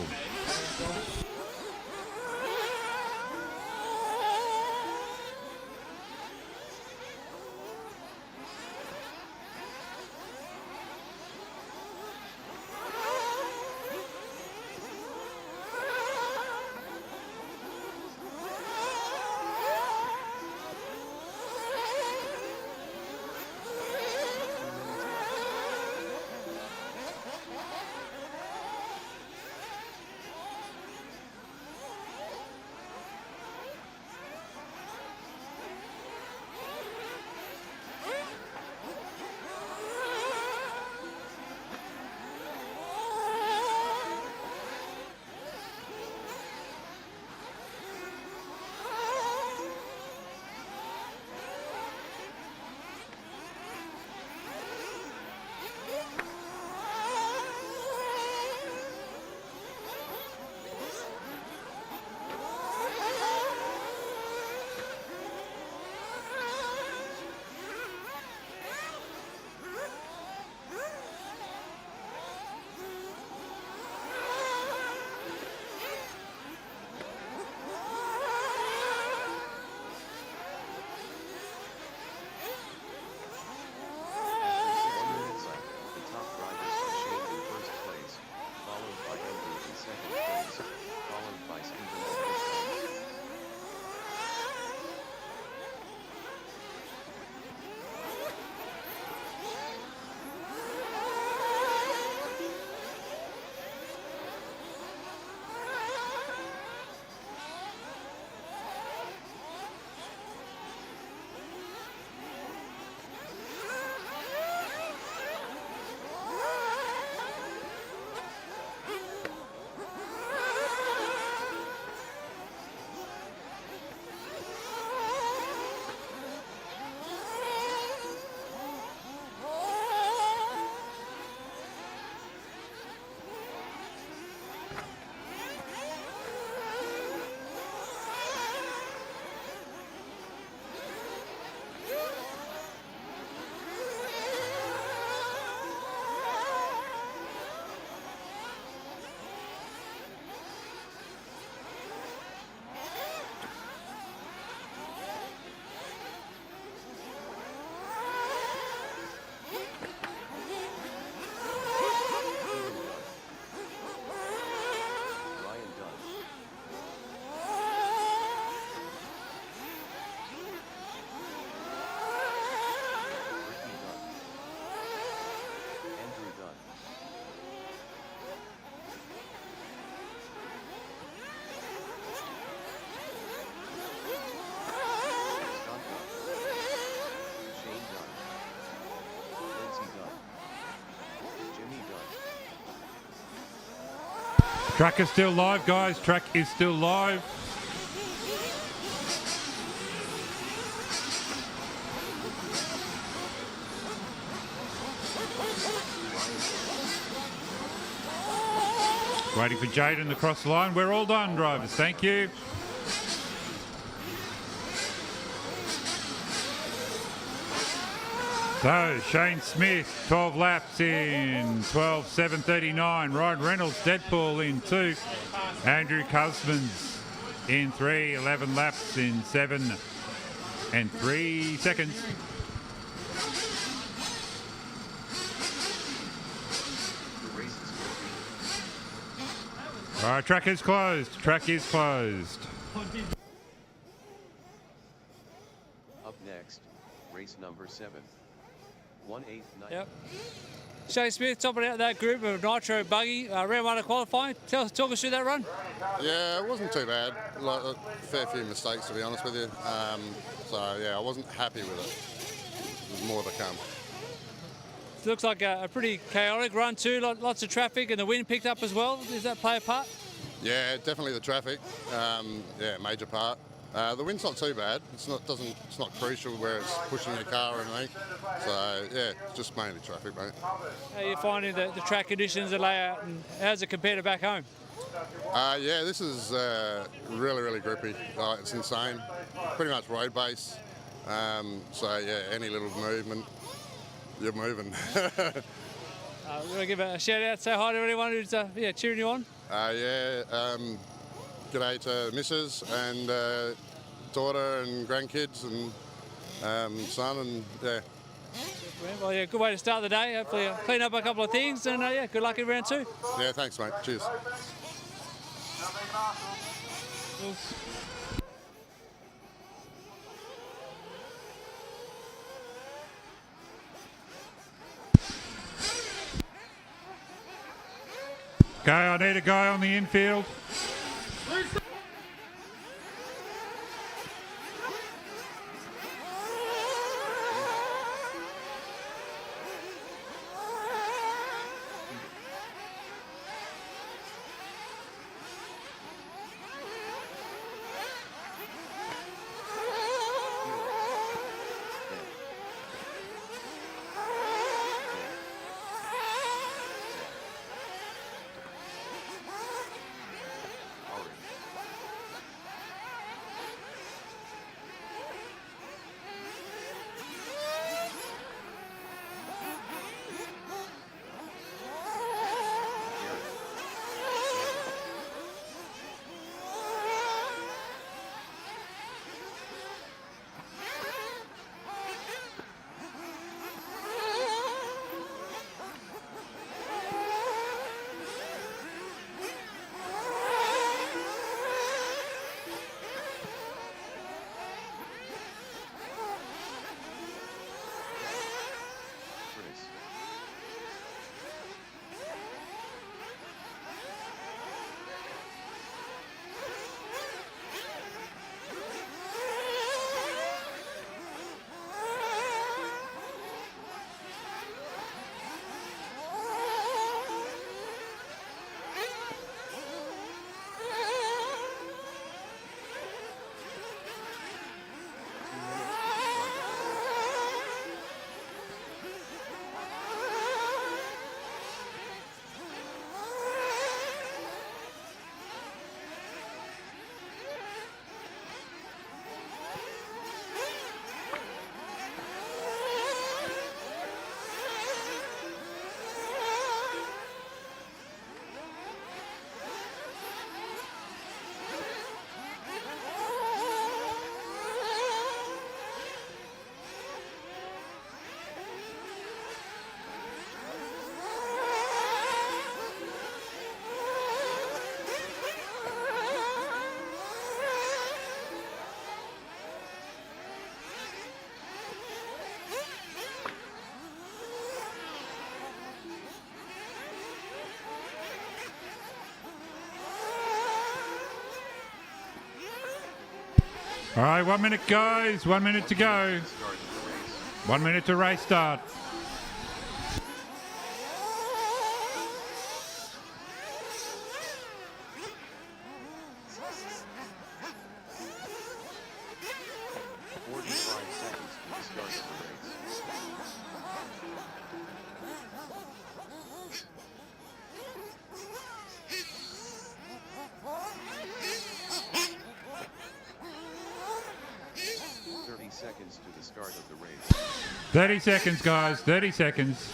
Track is still live, guys. Track is still live. Waiting for Jaden to cross the line. We're all done, drivers. Thank you. So, Shane Smith, 12 laps in 12:7:39. Ryan Reynolds, Deadpool in 2. Andrew Cusmans in 3, 11 laps in 7 and 3 seconds. All right, track is closed. Track is closed. Up next, race number 7. 189. Yep. Shane Smith topping out that group of Nitro buggy, round 1 of qualifying. Talk us through that run. Yeah, it wasn't too bad. Like a fair few mistakes, to be honest with you. So yeah, I wasn't happy with it. There's more to come. It looks like a pretty chaotic run too. Lots of traffic, and the wind picked up as well. Does that play a part? Yeah, definitely the traffic. Yeah, major part. The wind's not too bad. It's not crucial where it's pushing your car or anything. So yeah, it's just mainly traffic, mate. How are you finding the track conditions, the layout, and how's it compare to back home? Yeah, this is really, really grippy. It's insane. Pretty much road base. So yeah, any little movement, you're moving. We're going to give a shout out, say hi to anyone who's cheering you on. G'day to missus and daughter and grandkids and son and yeah. Well, yeah, good way to start the day. Hopefully clean up a couple of things and yeah, good luck in round 2. Yeah, thanks mate. Cheers. Okay, I need a guy on the infield. All right, 1 minute guys, 1 minute to go. 1 minute to race start. 30 seconds, guys. 30 seconds.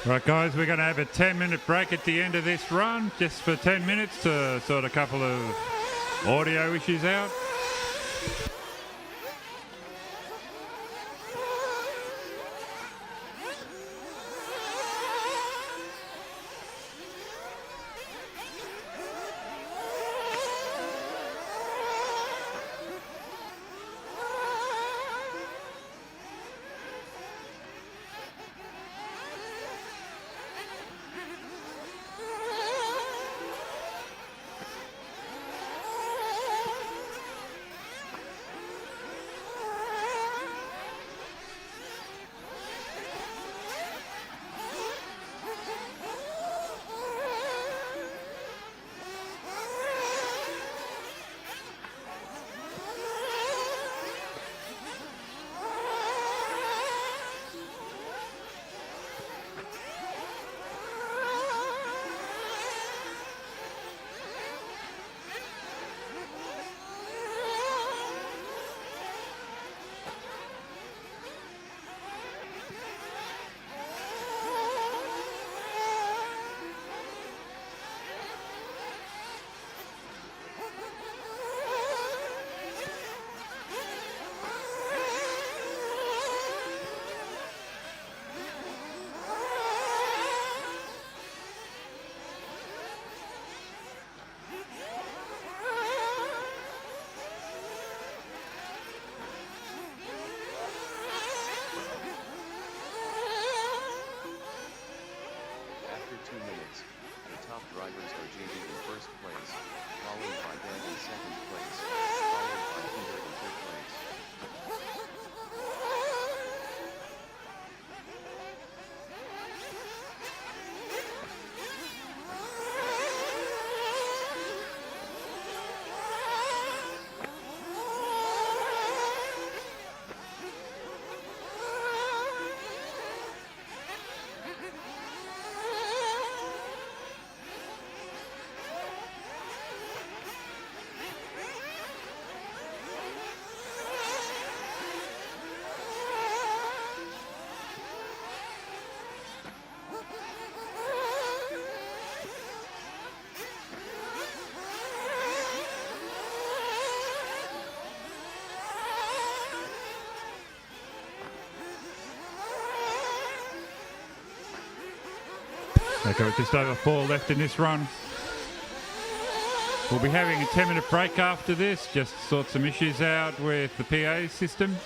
Right, guys, we're going to have a 10-minute break at the end of this run, just for 10 minutes to sort a couple of audio issues out. After 2 minutes, the top drivers are JD in first place, followed by Dan in second place, followed by Peter in third place. Okay, with just over 4 left in this run. We'll be having a 10-minute break after this, just sort some issues out with the PA system.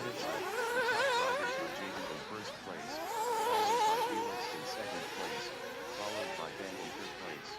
minutes, the top drivers are Jaden in first place, followed by Felix in second place, followed by Ben in third place.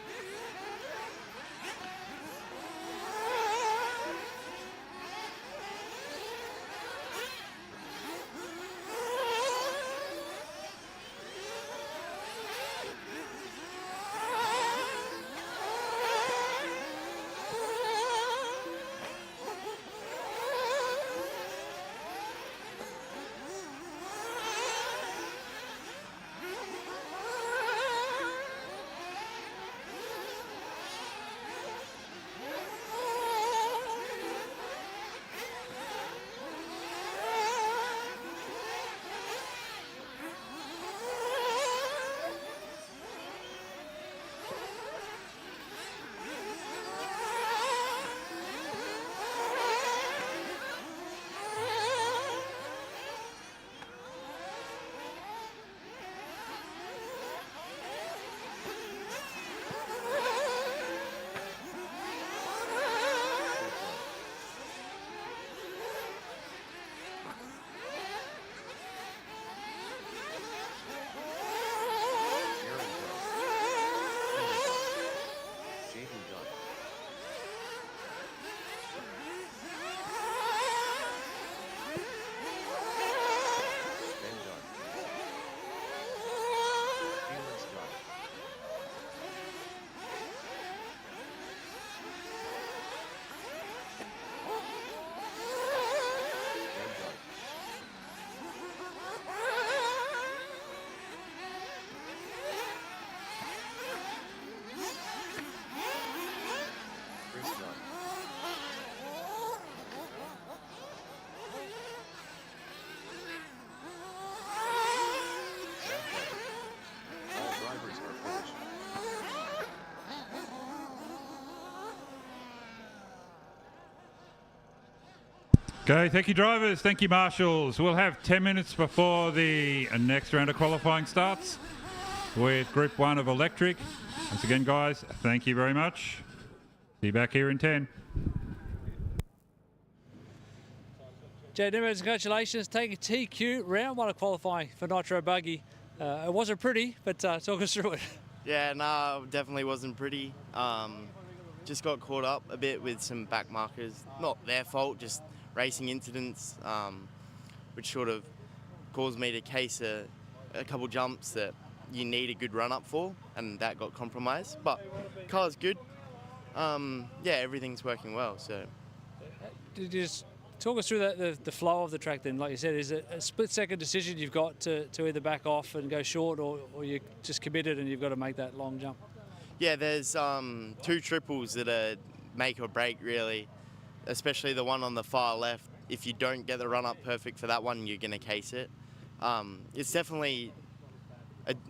Okay, thank you drivers, thank you marshals. We'll have 10 minutes before the next round of qualifying starts with Group 1 of Electric. Once again guys, thank you very much. See you back here in 10. Jay Nimmers, congratulations, taking TQ round 1 of qualifying for Nitro Buggy. It wasn't pretty, but talk us through it. Yeah, no, definitely wasn't pretty. Just got caught up a bit with some back markers. Not their fault, just racing incidents, which sort of caused me to case a couple jumps that you need a good run up for, and that got compromised. But car's good. Yeah, everything's working well. So, Did you just talk us through the flow of the track then? Like you said, is it a split-second decision you've got to either back off and go short, or you're just committed and you've got to make that long jump? yeah, there's 2 triples that are make or break really, especially the one on the far left. If you don't get the run up perfect for that one, you're gonna case it. It's definitely,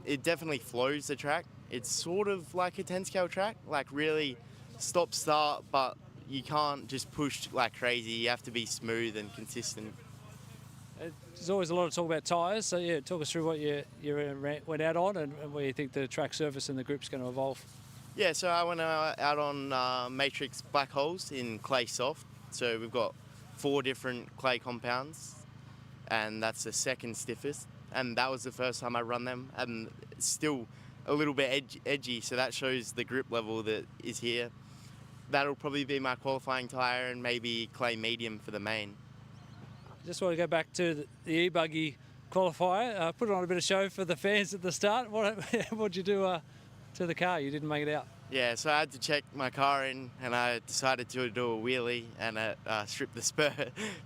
it definitely flows the track. It's sort of like a 10 scale track, like really stop start, but you can't just push like crazy. You have to be smooth and consistent. There's always a lot of talk about tyres, so yeah, talk us through what you went out on and where you think the track surface and the grip's going to evolve. Yeah, so I went out on Matrix Black Holes in clay soft. So we've got 4 different clay compounds, and that's the second stiffest. And that was the first time I run them, and it's still a little bit edgy, so that shows the grip level that is here. That'll probably be my qualifying tyre, and maybe clay medium for the main. Just want to go back to the e-buggy qualifier. Put on a bit of show for the fans at the start. What'd you do to the car? You didn't make it out. Yeah, so I had to check my car in, and I decided to do a wheelie and strip the spur.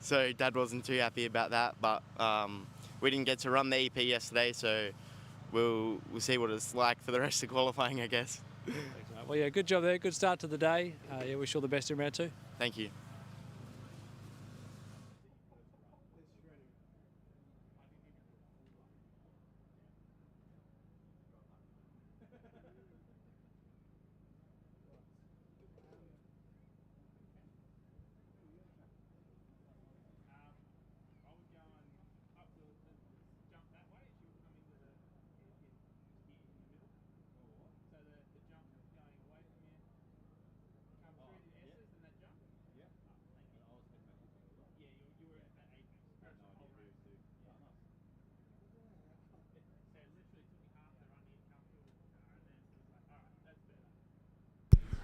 So Dad wasn't too happy about that, but we didn't get to run the EP yesterday, so we'll see what it's like for the rest of qualifying, I guess. Well, yeah, good job there. Good start to the day. Yeah, wish you all the best in round 2. Thank you.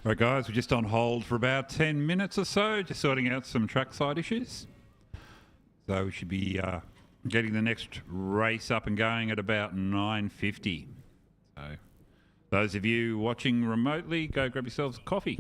Right, guys, we're just on hold for about 10 minutes or so, just sorting out some trackside issues. So we should be getting the next race up and going at about 9:50. So those of you watching remotely, go grab yourselves a coffee.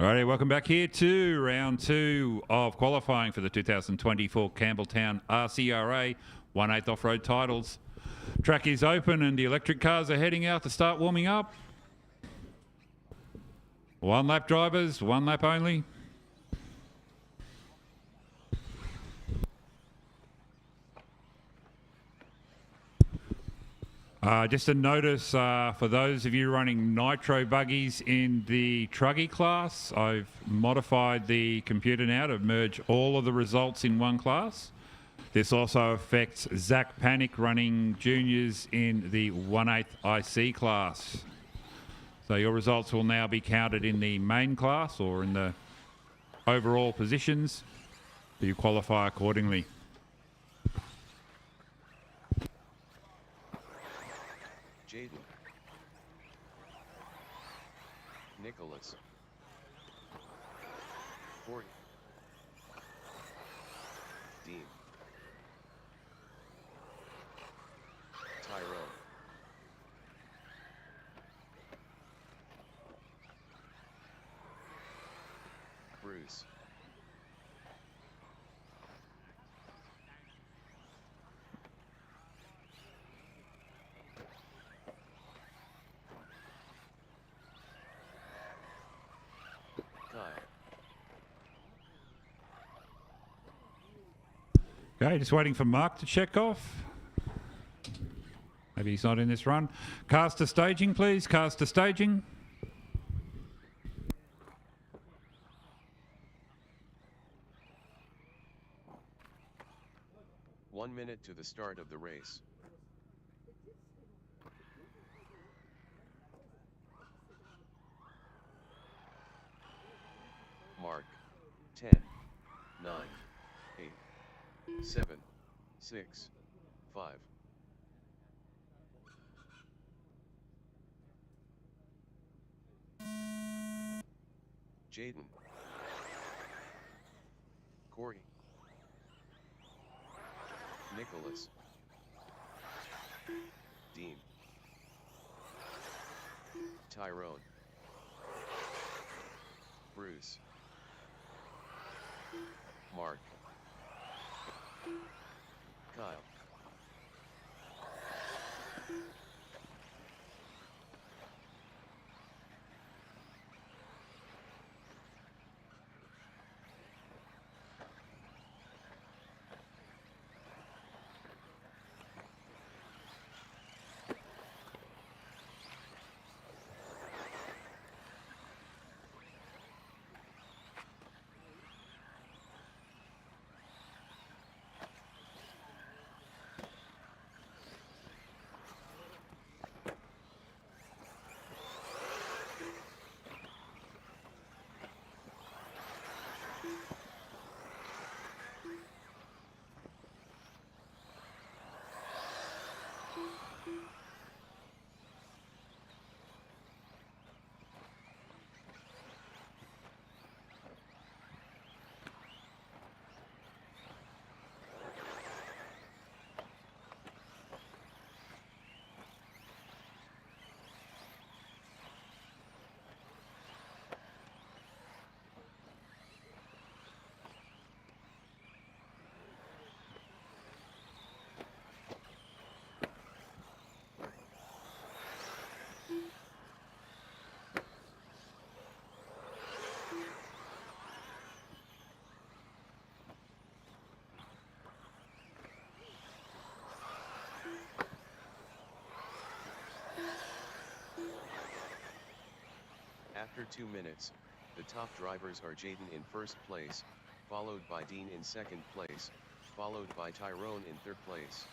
Alrighty, welcome back here to round 2 of qualifying for the 2024 Campbelltown RCRA 1/8 off-road titles. Track is open and the electric cars are heading out to start warming up. 1 lap drivers, 1 lap only. Just a notice for those of you running Nitro buggies in the Truggy class, I've modified the computer now to merge all of the results in one class. This also affects Zach Panic running juniors in the 1/8 IC class. So your results will now be counted in the main class or in the overall positions. So you qualify accordingly. Jaden, Nicholas, Corey, Dean, Tyrone, Bruce, Okay, just waiting for Mark to check off. Maybe he's not in this run. Cars to staging, please. Cars to staging. One minute to the start of the race. Mark, 10, 9, 8, 7, 6, 5. Jaden, Corey, Nicholas, Dean, Tyrone, Bruce, Mark, Kyle, After 2 minutes, the top drivers are Jaden in first place, followed by Dean in second place, followed by Tyrone in third place.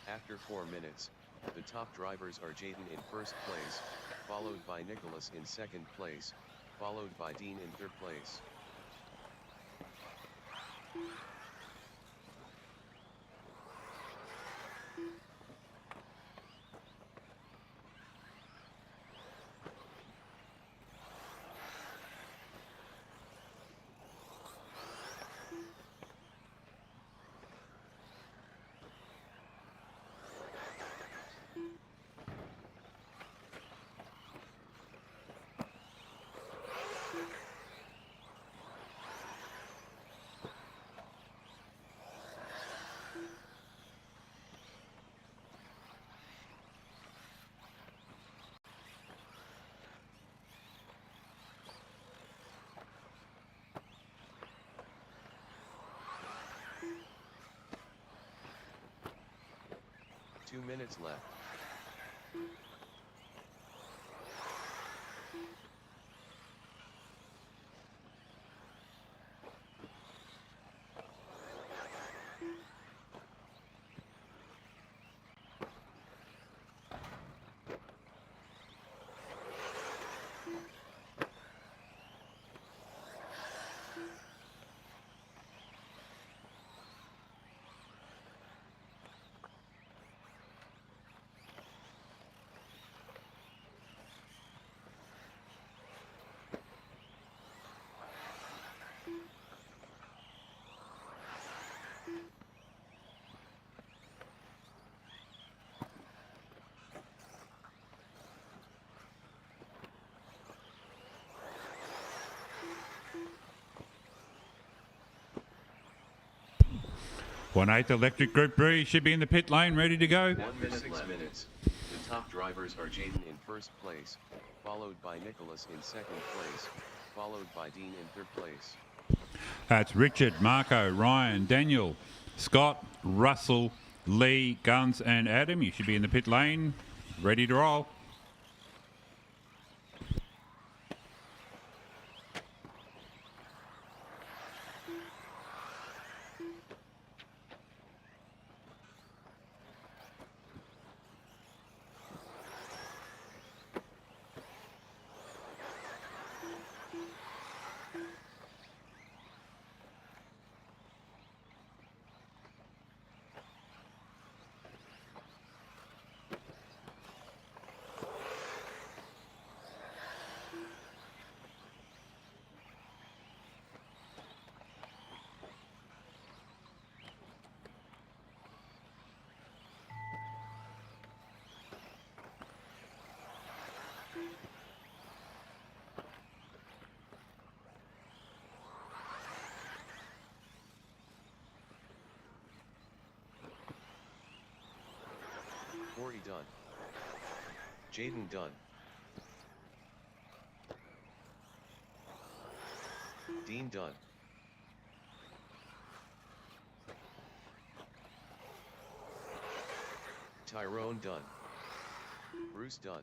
After 4 minutes, the top drivers are Jaden in first place, followed by Nicholas in second place, followed by Dean in third place. Two minutes left. One-eighth Electric Group Breeze should be in the pit lane, ready to go. 1 minute 6 minutes. The top drivers are Jaden in first place, followed by Nicholas in second place, followed by Dean in third place. That's Richard, Marco, Ryan, Daniel, Scott, Russell, Lee, Guns and Adam. You should be in the pit lane, ready to roll. Corey done. Jaden done. Dean done. Tyrone done. Bruce done.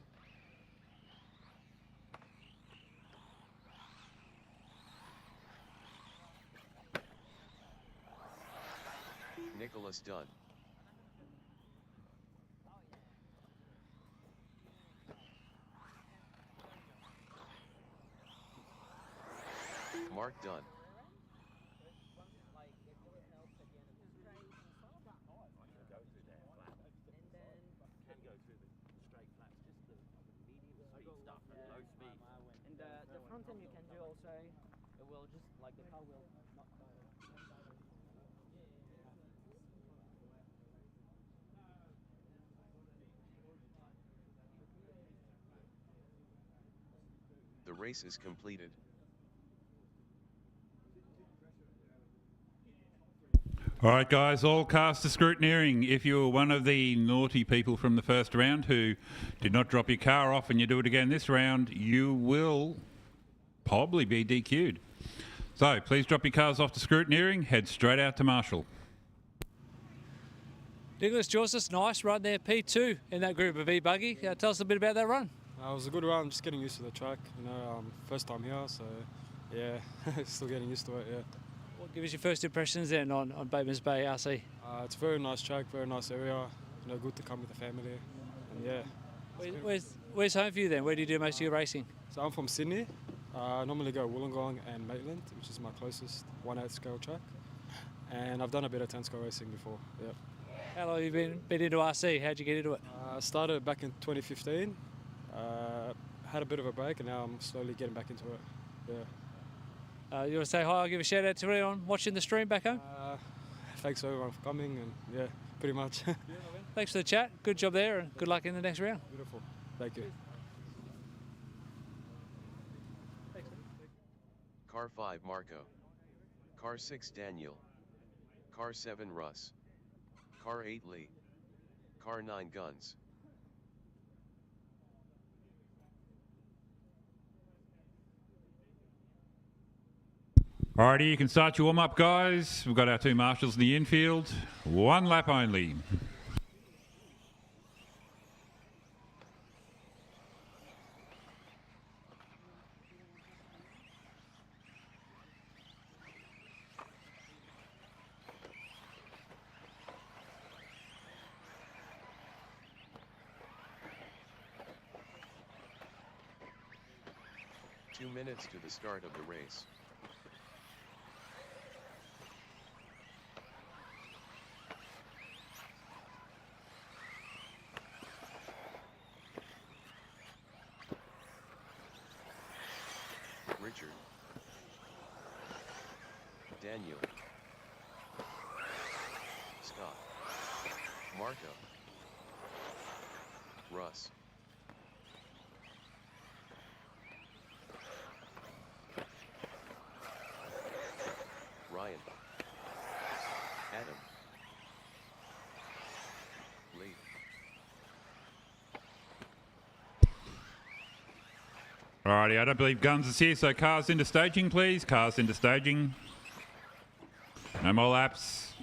Nicholas done. Mark done. And the front end you can do also, it will just like the car will not The race is completed. All right, guys, all cars to scrutineering. If you were one of the naughty people from the first round who did not drop your car off and you do it again this round, you will probably be DQ'd. So please drop your cars off to scrutineering, head straight out to Marshall. Nicholas Joseph, nice run there, P2 in that group of E-Buggy. Tell us a bit about that run. It was a good run, just getting used to the track, you know, first time here, so yeah, still getting used to it, yeah. What gives you first impressions then on Batemans Bay RC? It's a very nice track, very nice area. good to come with the family. And yeah. Where's home for you then? Where do you do most of your racing? So I'm from Sydney. I normally go Wollongong and Maitland, which is my closest 1/8 scale track. And I've done a bit of 10 scale racing before. Yeah. How long have you been into RC? How'd you get into it? I started back in 2015. Had a bit of a break, and now I'm slowly getting back into it. Yeah. You want to say hi? I'll give a shout out to everyone watching the stream back home. Thanks to everyone for coming, and yeah, pretty much. Thanks for the chat. Good job there, and good luck in the next round. Beautiful. Thank you. Car 5 Marco. Car 6 Daniel. Car 7 Russ. Car 8 Lee. Car 9 Guns. Alrighty, you can start your warm-up, guys. We've got our two marshals in the infield. 1 lap only. Two minutes to the start of the race. Richard. Daniel. Scott. Marco. Russ. Ryan. Adam. Lee. Alrighty, I don't believe Guns is here, so cars into staging, please. Cars into staging. No more laps.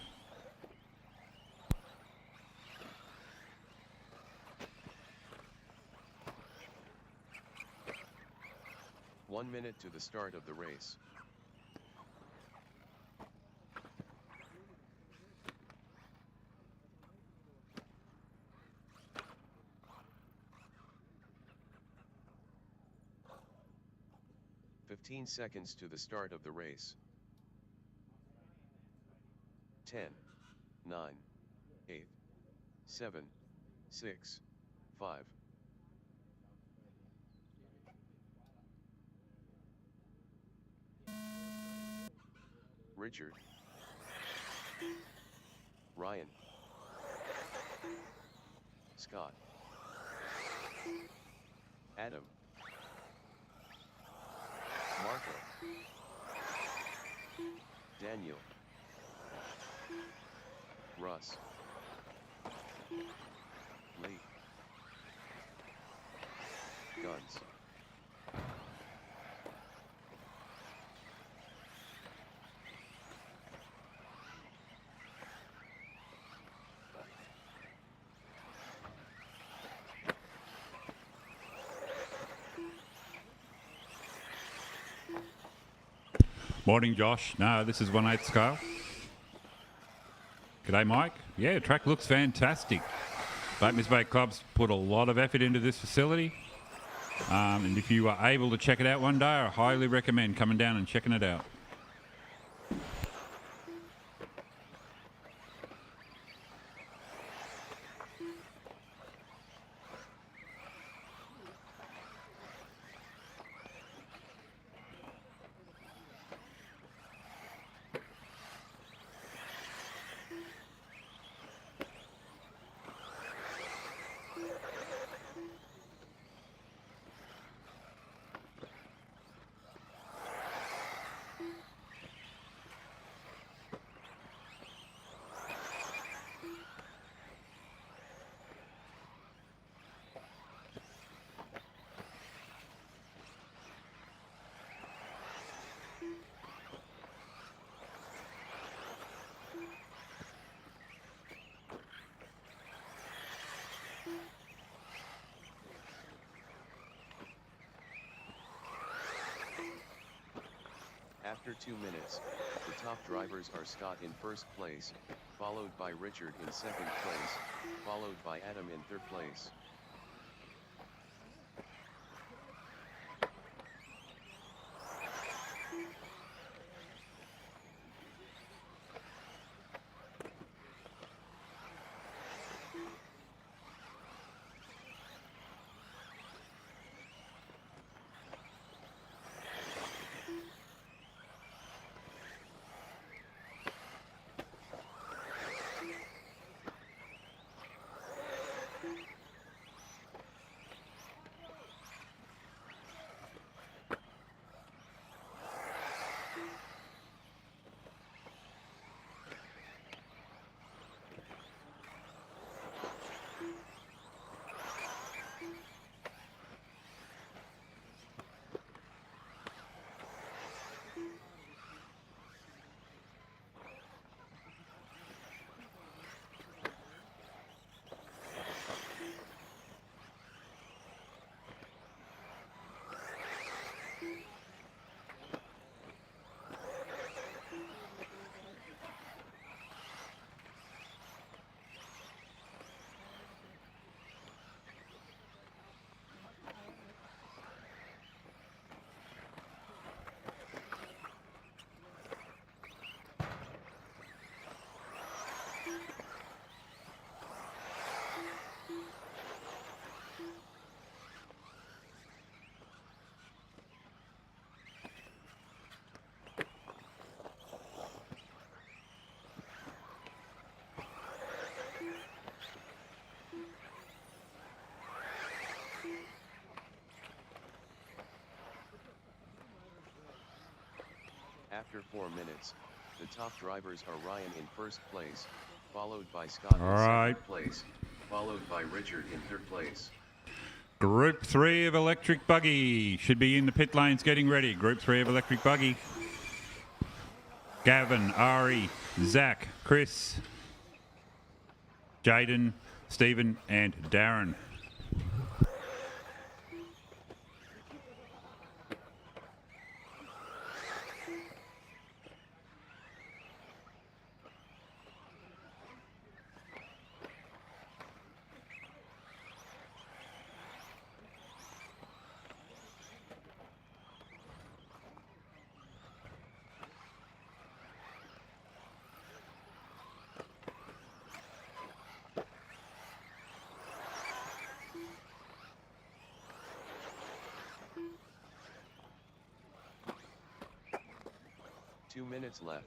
One minute to the start of the race. "15 seconds to the start of the race. 10, 9, 8, 7, 6, 5. Richard. Ryan. Scott. Adam. Marco. Daniel. Russ. Lee. Guns. Morning, Josh. No, this is 1/8 scale. G'day, Mike. Yeah, track looks fantastic. Miss Bay Club's put a lot of effort into this facility. And if you are able to check it out one day, I highly recommend coming down and checking it out. After 2 minutes, the top drivers are Scott in first place, followed by Richard in second place, followed by Adam in third place. After 4 minutes, the top drivers are Ryan in first place, followed by Scott in second place, followed by Richard in third place. Group 3 of electric buggy should be in the pit lanes getting ready. Group 3 of electric buggy. Gavin, Ari, Zach, Chris, Jaden, Stephen and Darren. Two minutes left.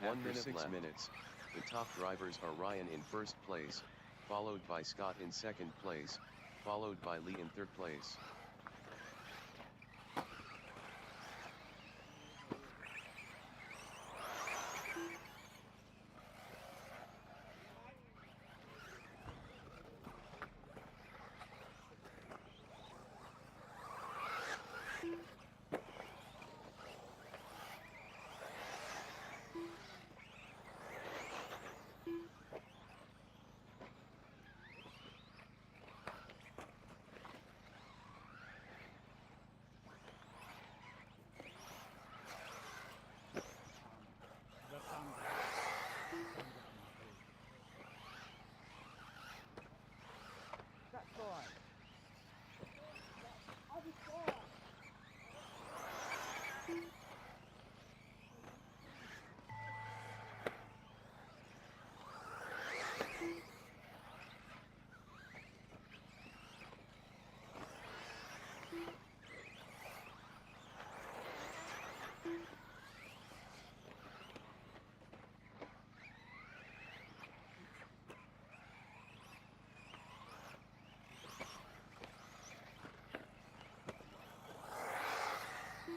After 6 minutes, the top drivers are Ryan in first place, followed by Scott in second place, followed by Lee in third place.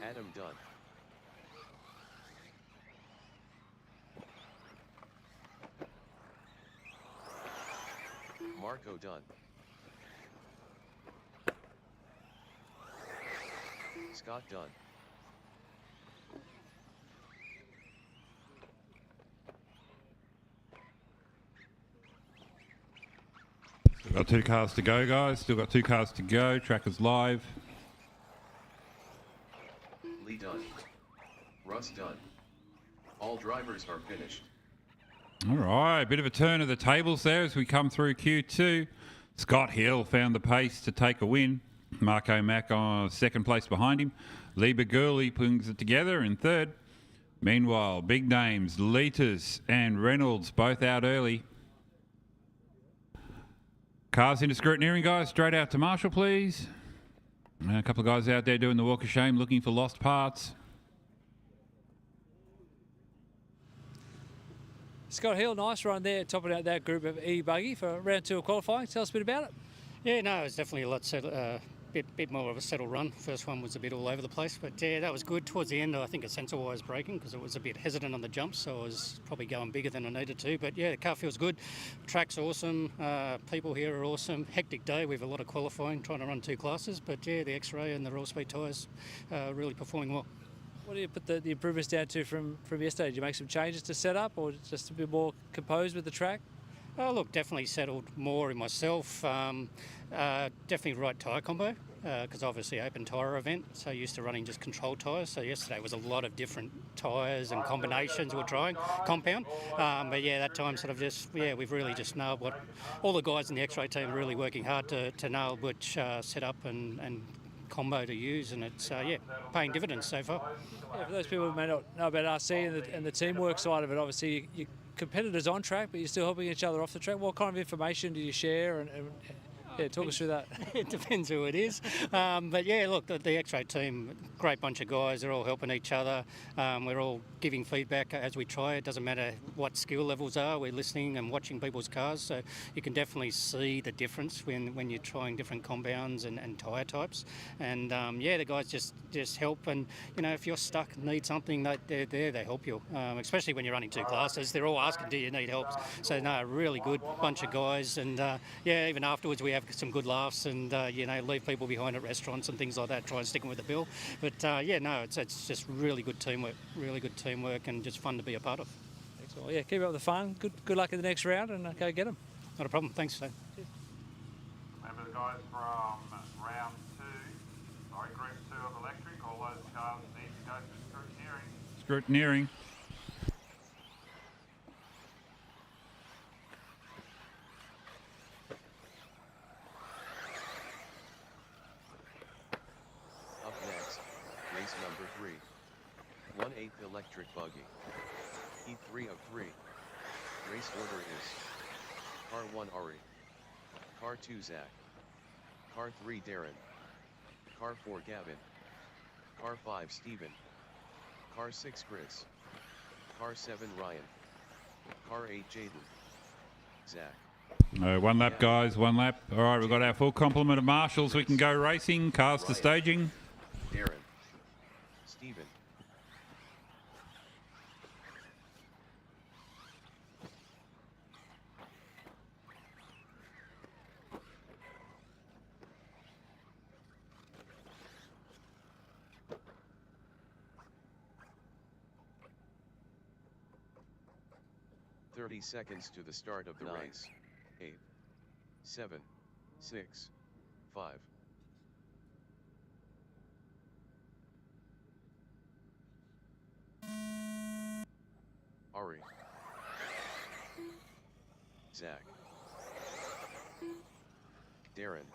Adam done. Marco done. Scott done. Still got 2 cars to go, guys. Still got 2 cars to go. Track is live. Lee done. Russ done. All drivers are finished. All right, bit of a turn of the tables there as we come through Q2. Scott Hill found the pace to take a win. Marco Mack on second place behind him. Lieber Gurley brings it together in third. Meanwhile, big names, Leiters and Reynolds both out early. Cars into scrutineering, guys. Straight out to Marshall, please. A couple of guys out there doing the walk of shame, looking for lost parts. Scott Hill, nice run there, topping out that group of E-buggy for round 2 of qualifying. Tell us a bit about it. Yeah, no, it was definitely a lot bit more of a settled run. First one was a bit all over the place, but yeah, that was good. Towards the end, I think a sensor was braking because it was a bit hesitant on the jumps, so I was probably going bigger than I needed to. But yeah, the car feels good. Track's awesome. People here are awesome. Hectic day. We have a lot of qualifying, trying to run 2 classes, but yeah, the X-Ray and the Royal Speed tyres really performing well. What do you put the improvements down to from yesterday? Did you make some changes to set up or just a bit more composed with the track? Oh, look, definitely settled more in myself. Definitely right tyre combo, because obviously open tyre event, so used to running just controlled tyres. So yesterday was a lot of different tyres and combinations we're trying, compound. But yeah, that time sort of just, yeah, we've really just nailed what all the guys in the X-Ray team are really working hard to nail which setup and combo to use, and it's yeah, paying dividends so far. Yeah, for those people who may not know about RC and the teamwork side of it, obviously you're competitors on track, but you're still helping each other off the track. What kind of information do you share? And yeah, talk us through that. It depends who it is. But yeah, look, the X-Ray team, great bunch of guys. They're all helping each other. We're all giving feedback as we try. It doesn't matter what skill levels are. We're listening and watching people's cars. So you can definitely see the difference when you're trying different compounds and tyre types. And yeah, the guys just help. And, you know, if you're stuck and need something, they're there, they help you. Especially when you're running 2 classes. They're all asking, do you need help? So no, really good bunch of guys. And yeah, even afterwards we have some good laughs and you know, leave people behind at restaurants and things like that, try and stick them with the bill. But yeah, no, it's just really good teamwork and just fun to be a part of. Excellent. Well, yeah, keep up the fun. Good luck in the next round and go get them. Not a problem. Thanks, Shane. Remember the guys from round 2, group 2 of electric, all those cars need to go through scrutineering. Up next, race number 3. 1/8 electric buggy. E3 of 3. Race order is Car 1 Ari. Car 2 Zach. Car 3 Darren. Car 4 Gavin. Car 5 Steven. Car 6 Chris. Car 7 Ryan. Car 8 Jaden. Zach. 1 lap, guys, 1 lap. All right, we've got our full complement of marshals. We can go racing. Cars to staging. Darren. Steven. Seconds to the start of the race. 8, 7, 6, 5. Ari. Zach. Darren.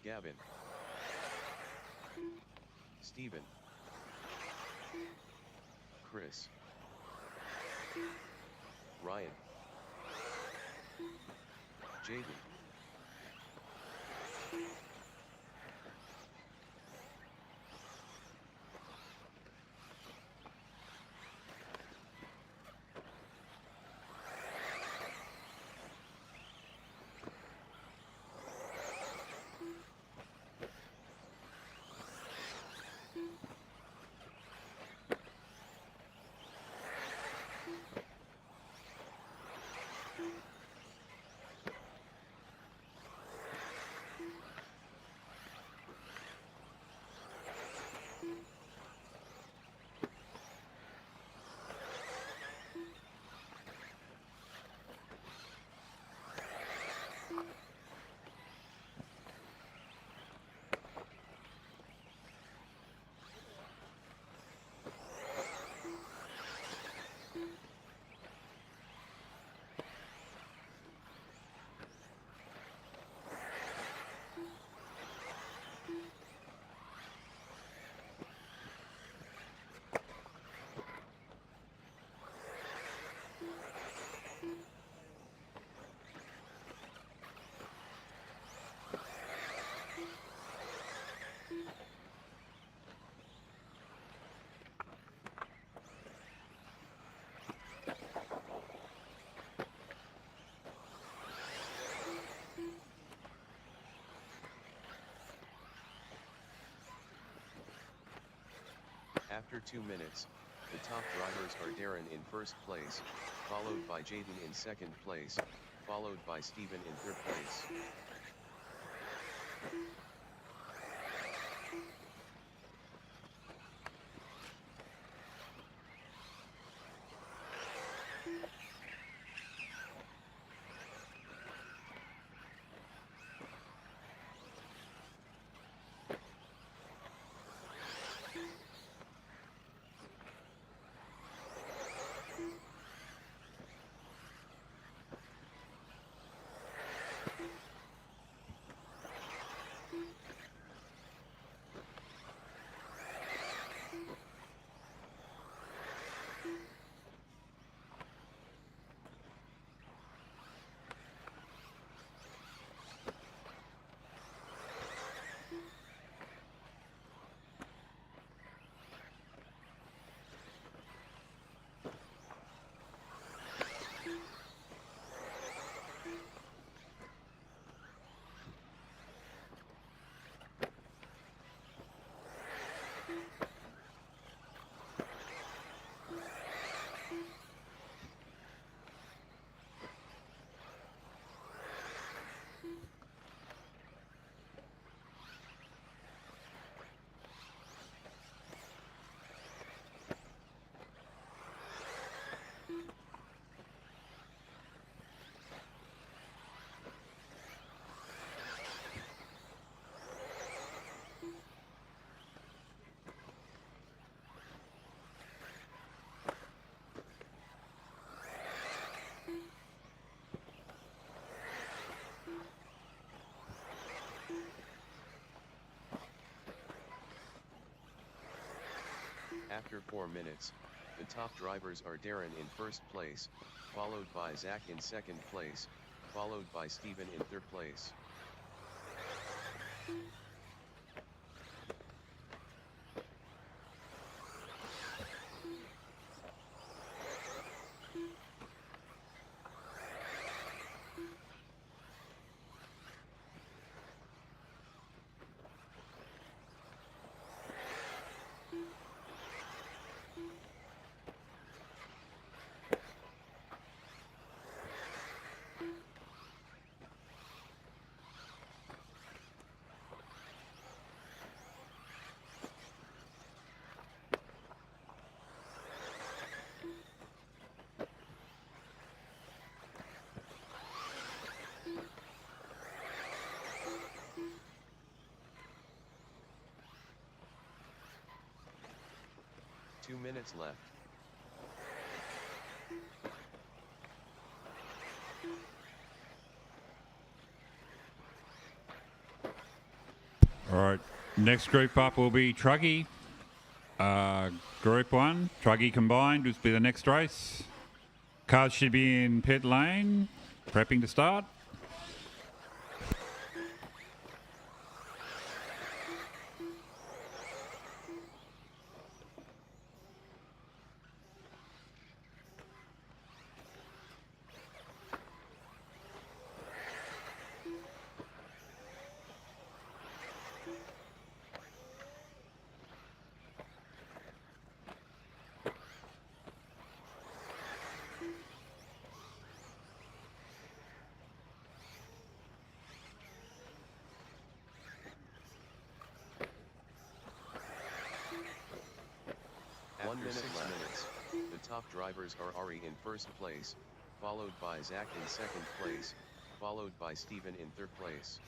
Gavin. Steven. Chris. Ryan. Jaden. After 2 minutes, the top drivers are Darren in first place, followed by Jaden in second place, followed by Stephen in third place. After 4 minutes, the top drivers are Darren in first place, followed by Zach in second place, followed by Stephen in third place. Two minutes left. All right, next group up will be Truggy. Group 1, Truggy combined will be the next race. Cars should be in pit lane, prepping to start. After 6 minutes, the top drivers are Ari in first place, followed by Zach in second place, followed by Stephen in third place.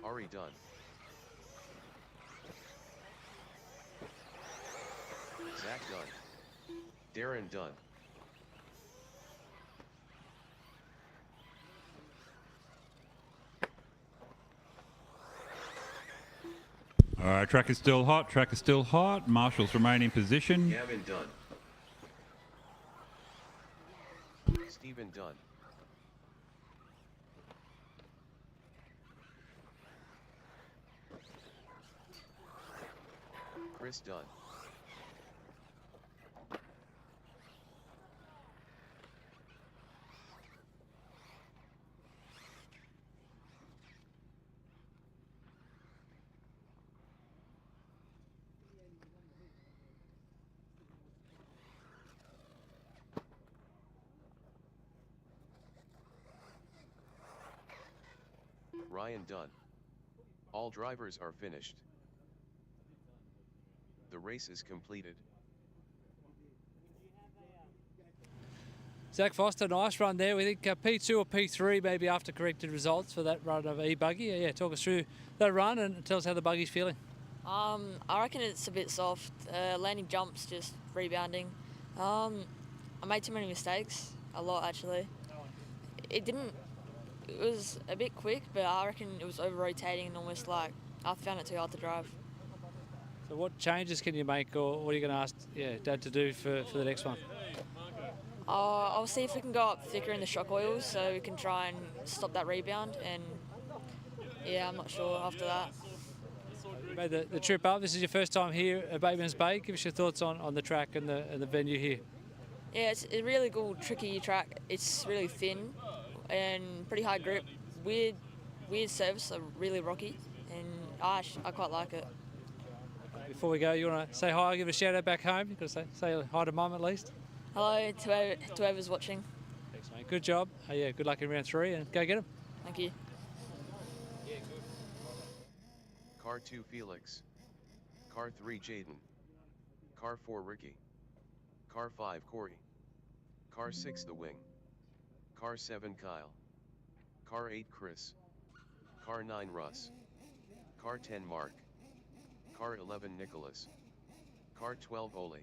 Ari done. Zach done. Darren done. All right, track is still hot. Track is still hot. Marshals remain in position. Gavin done. Stephen done. Chris done. Ryan done. All drivers are finished. The race is completed. Zach Foster, nice run there. We think P2 or P3 maybe after corrected results for that run of e-buggy. Yeah, talk us through that run and tell us how the buggy's feeling. I reckon it's a bit soft. Landing jumps, just rebounding. I made too many mistakes, a lot actually. It was a bit quick, but I reckon it was over-rotating and almost like I found it too hard to drive. So what changes can you make, or what are you going to ask Dad to do for the next one? I'll see if we can go up thicker in the shock oils so we can try and stop that rebound, and yeah, I'm not sure after that. You made the trip up. This is your first time here at Bateman's Bay. Give us your thoughts on the track and the venue here. Yeah, it's a really good, tricky track. It's really thin and pretty high grip. Weird surface, really rocky, and I quite like it. Before we go, you want to say hi, give a shout out back home? You've got to say hi to Mum at least. Hello to whoever's watching. Thanks, mate. Good job. Yeah, good luck in round 3 and go get them. Thank you. Car 2 Felix. Car 3 Jaden. Car 4 Ricky. Car 5 Corey. Car 6 The Wing. Car 7 Kyle. Car 8 Chris. Car 9 Russ. Car 10 Mark. Car 11 Nicholas. Car 12 Ole.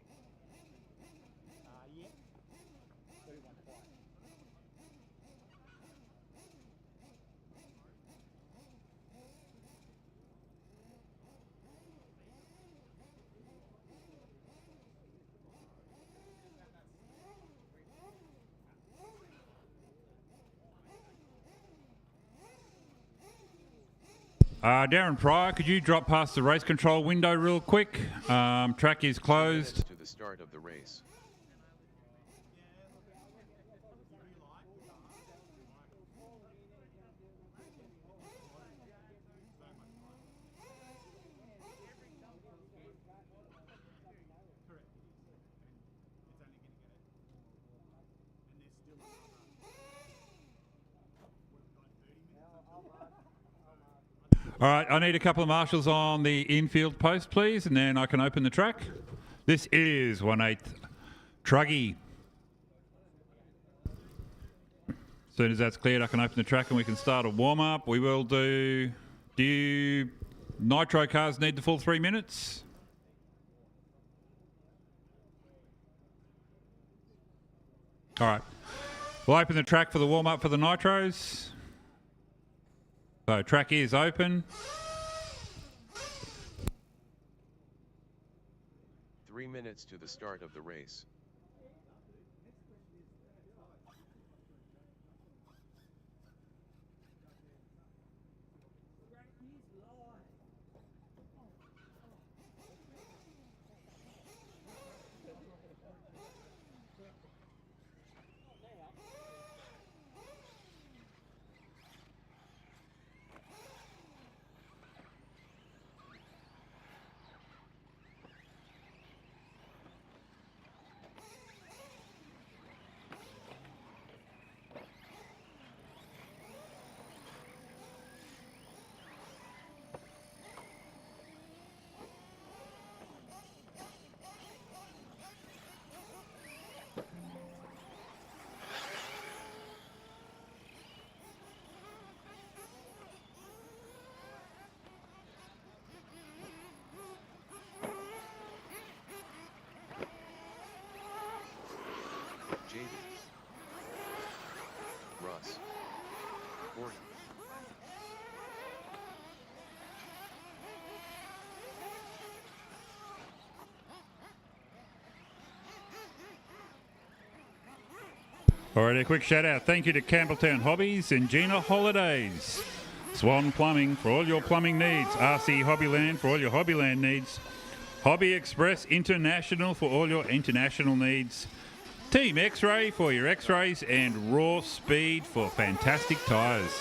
Darren Pryor, could you drop past the race control window real quick? Track is closed. To the start of the race. All right, I need a couple of marshals on the infield post, please, and then I can open the track. This is 1/8 Truggy. As soon as that's cleared, I can open the track and we can start a warm-up. We will do you Nitro cars need the full 3 minutes? All right. We'll open the track for the warm-up for the Nitros. So track is open. 3 minutes to the start of the race. Jaden. Russ. 40. All right, a quick shout out. Thank you to Campbelltown Hobbies and Gina Holidays. Swan Plumbing for all your plumbing needs. RC Hobbyland for all your Hobbyland needs. Hobby Express International for all your international needs. Team X-Ray for your X-rays and Raw Speed for fantastic tyres.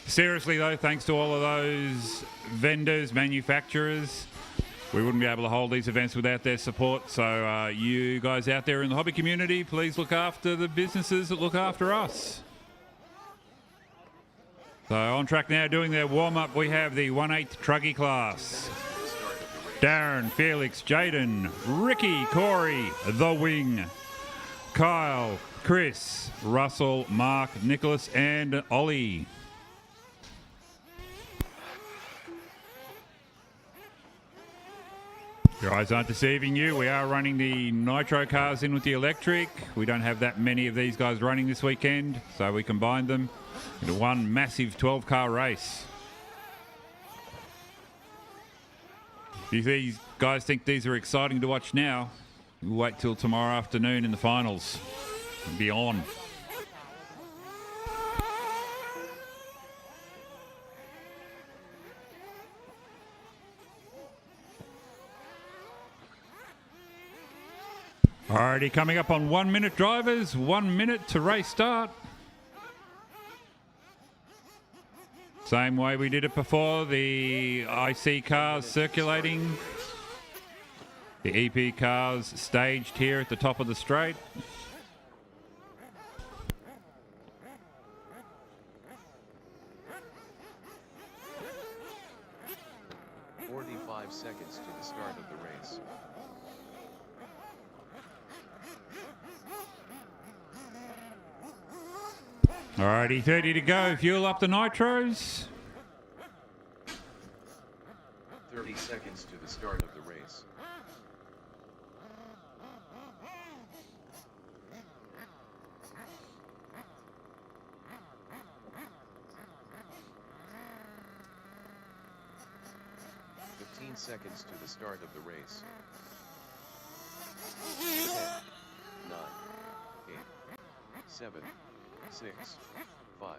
Seriously though, thanks to all of those vendors, manufacturers, we wouldn't be able to hold these events without their support. So you guys out there in the hobby community, please look after the businesses that look after us. So on track now, doing their warm-up, we have the 1/8 Truggy class. Darren, Felix, Jaden, Ricky, Corey, The Wing, Kyle, Chris, Russell, Mark, Nicholas, and Ollie. Your eyes aren't deceiving you. We are running the Nitro cars in with the electric. We don't have that many of these guys running this weekend, so we combined them into one massive 12-car race. If these guys think these are exciting to watch now, we'll wait till tomorrow afternoon in the finals and be on. Alrighty, coming up on 1 minute drivers, 1 minute to race start. Same way we did it before, the IC cars circulating. The EP cars staged here at the top of the straight. Seconds to the start of the race. Alrighty, 30 to go. Fuel up the nitros. 30 seconds to the start of the race. Seconds to the start of the race. 10, 9, 8, 7, 6, 5.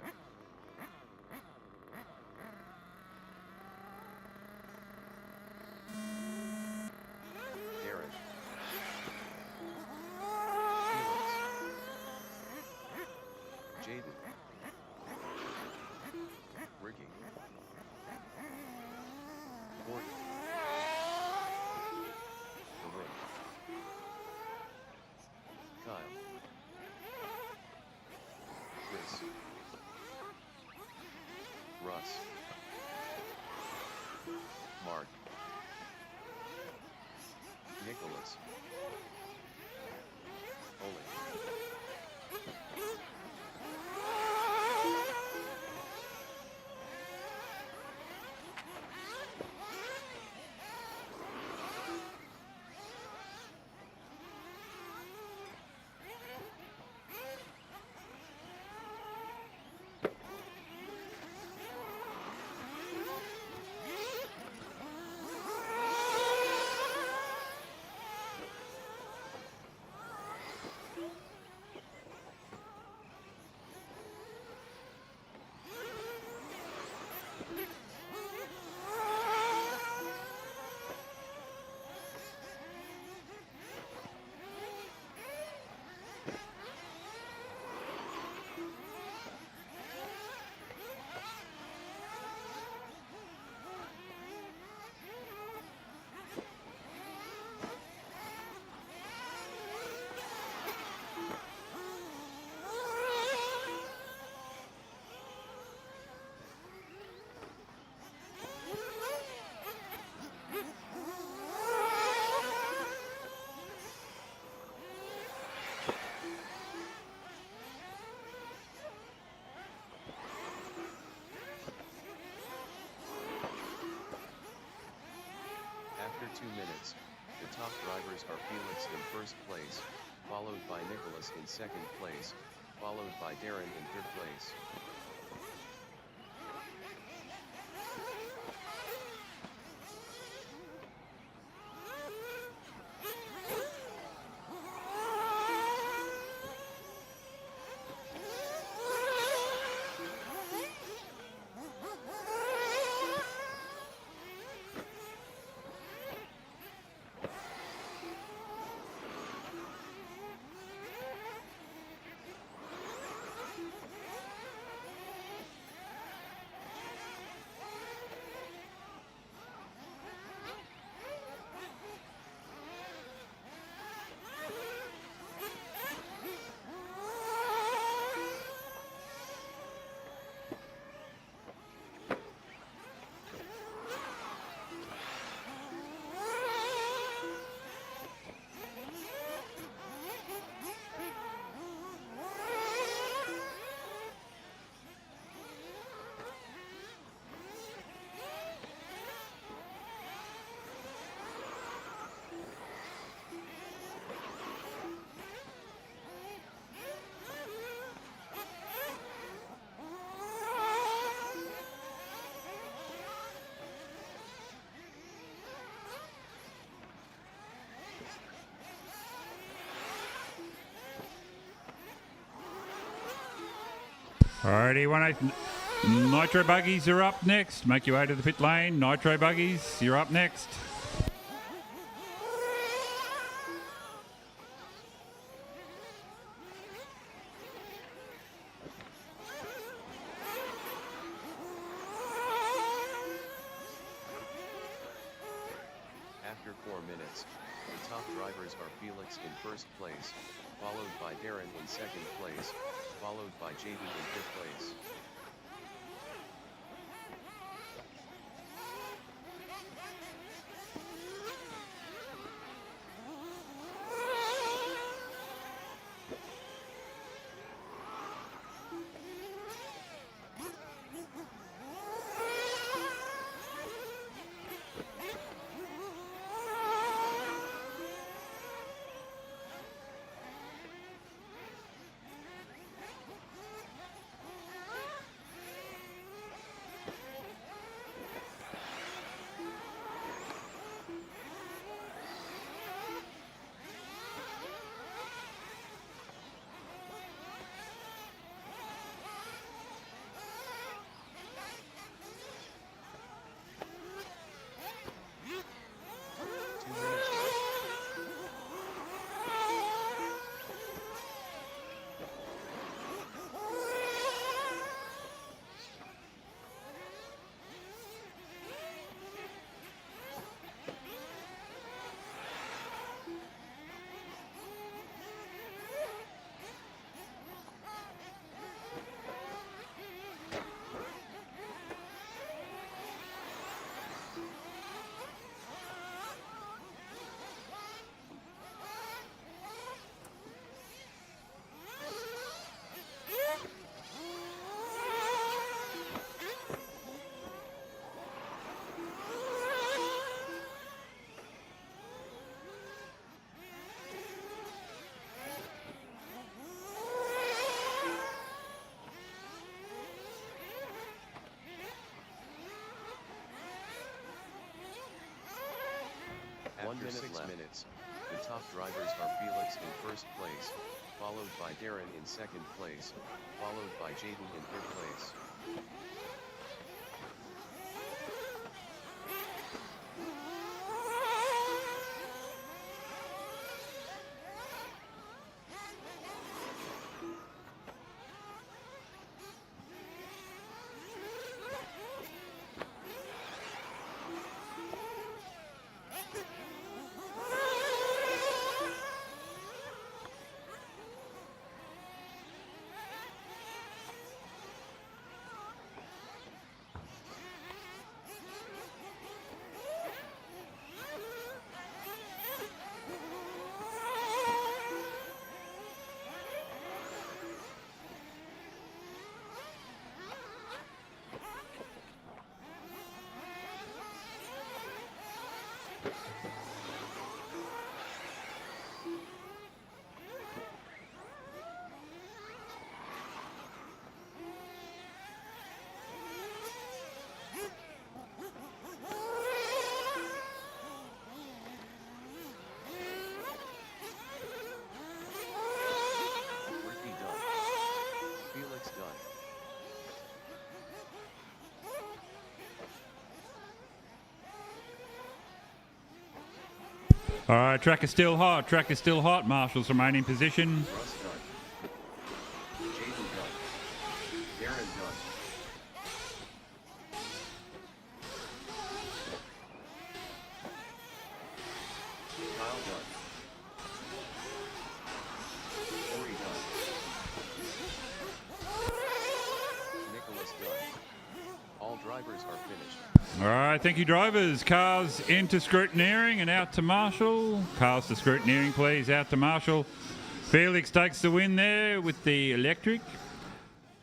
Aaron. Felix. Jaden. Ricky. 40. Kyle. Chris. Russ. Mark. Nicholas. Ollie. After 2 minutes, the top drivers are Felix in first place, followed by Nicholas in second place, followed by Darren in third place. Alrighty, 1/8 Nitro buggies are up next. Make your way to the pit lane. Nitro buggies, you're up next. After 4 minutes, the top drivers are Felix in first place, followed by Darren in second place, followed by Jaden in fifth place. After 6 minutes, the top drivers are Felix in first place, followed by Darren in second place, followed by Jaden in third place. All right, track is still hot. Track is still hot. Marshall's remain in position. Russ Gunn. Jaden Gunn. Darren Gunn. Kyle Gunn. Corey Gunn. Nicholas Gunn. All drivers are finished. All right, thank you, drivers. Cars into scrutineering and out to Marshall. Cars to scrutineering, please. Out to Marshall. Felix takes the win there with the electric.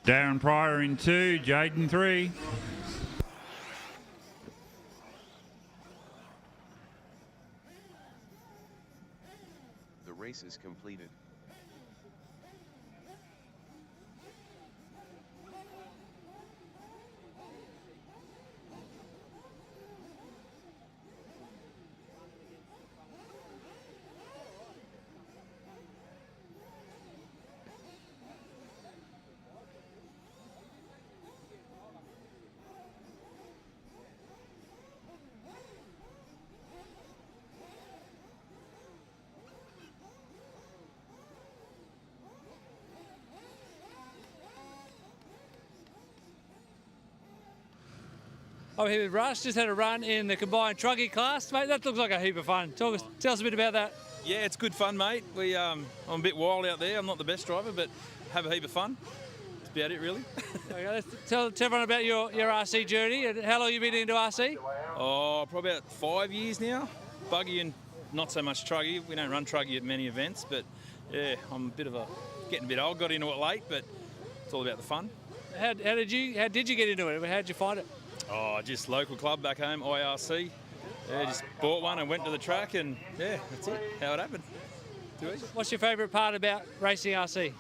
Darren Pryor in 2, Jaden 3. The race is completed. I'm here with Russ. Just had a run in the combined Truggy class, mate. That looks like a heap of fun. Tell us a bit about that. Yeah, it's good fun, mate. I'm a bit wild out there. I'm not the best driver, but have a heap of fun. That's about it, really. Okay, let's tell everyone about your RC journey. And how long have you been into RC? Oh, probably about 5 years now. Buggy and not so much Truggy. We don't run Truggy at many events, but yeah, I'm getting a bit old. Got into it late, but it's all about the fun. How did you get into it? How did you find it? Oh, just local club back home, IRC. Yeah, just bought one and went to the track, and yeah, that's it. How it happened. Too easy. What's your favourite part about racing RC?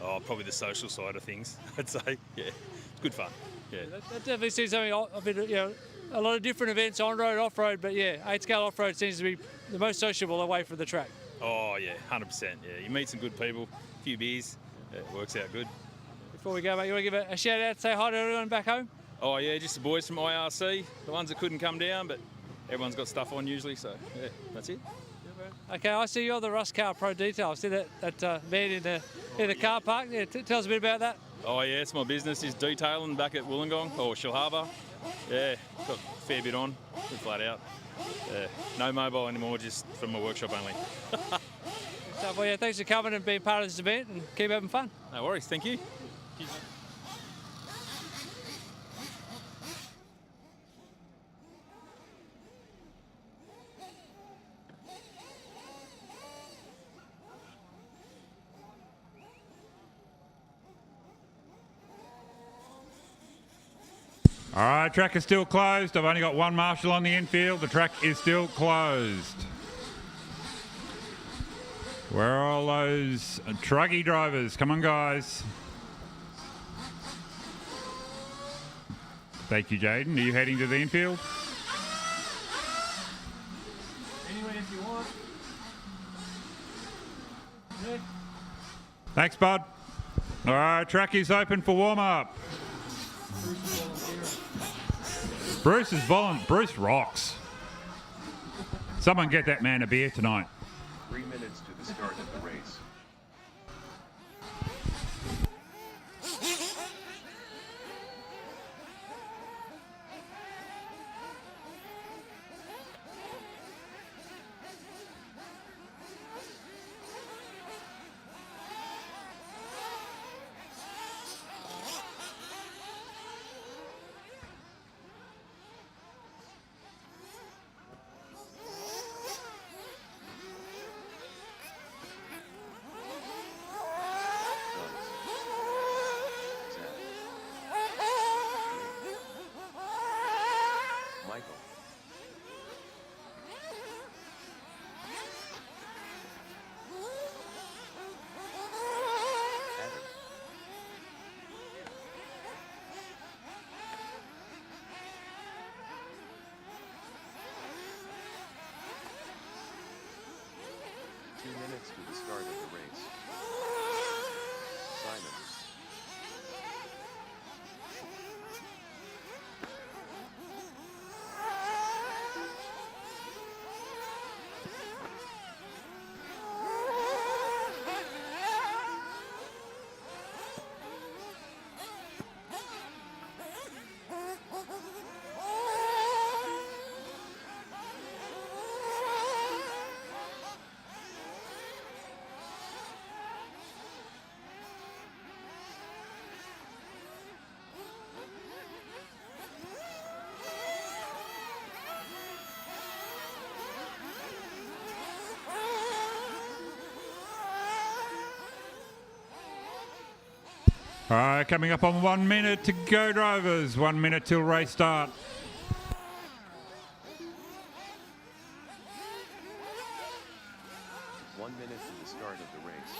Oh, probably the social side of things, I'd say. Yeah, it's good fun. Yeah. That definitely seems something I've been, a lot of different events, on-road, off-road, but yeah, 8-scale off-road seems to be the most sociable away from the track. Oh, yeah, 100%. Yeah, you meet some good people, a few beers, yeah, it works out good. Before we go, mate, you want to give a shout-out, say hi to everyone back home? Oh, yeah, just the boys from IRC, the ones that couldn't come down, but everyone's got stuff on usually, so yeah, that's it. Okay, I see you're the Russ Car Pro Detail. I see that van in the car park. Yeah, tell us a bit about that. Oh, yeah, it's my business, is detailing back at Wollongong, or Shilharbour. Yeah, got a fair bit on, good flat out. Yeah, no mobile anymore, just from my workshop only. So, well, yeah, thanks for coming and being part of this event, and keep having fun. No worries, thank you. All right, track is still closed. I've only got one marshal on the infield. The track is still closed. Where are all those Truggy drivers? Come on, guys. Thank you, Jaden. Are you heading to the infield? Anyway, if you want. Yeah. Thanks, bud. All right, track is open for warm-up. Bruce rocks. Someone get that man a beer tonight. 3 minutes to the start of the race. Michael. Adam. 2 minutes to the start of the race. Simon. All right, coming up on 1 minute to go, drivers. 1 minute till race start. One minute to the start of the race.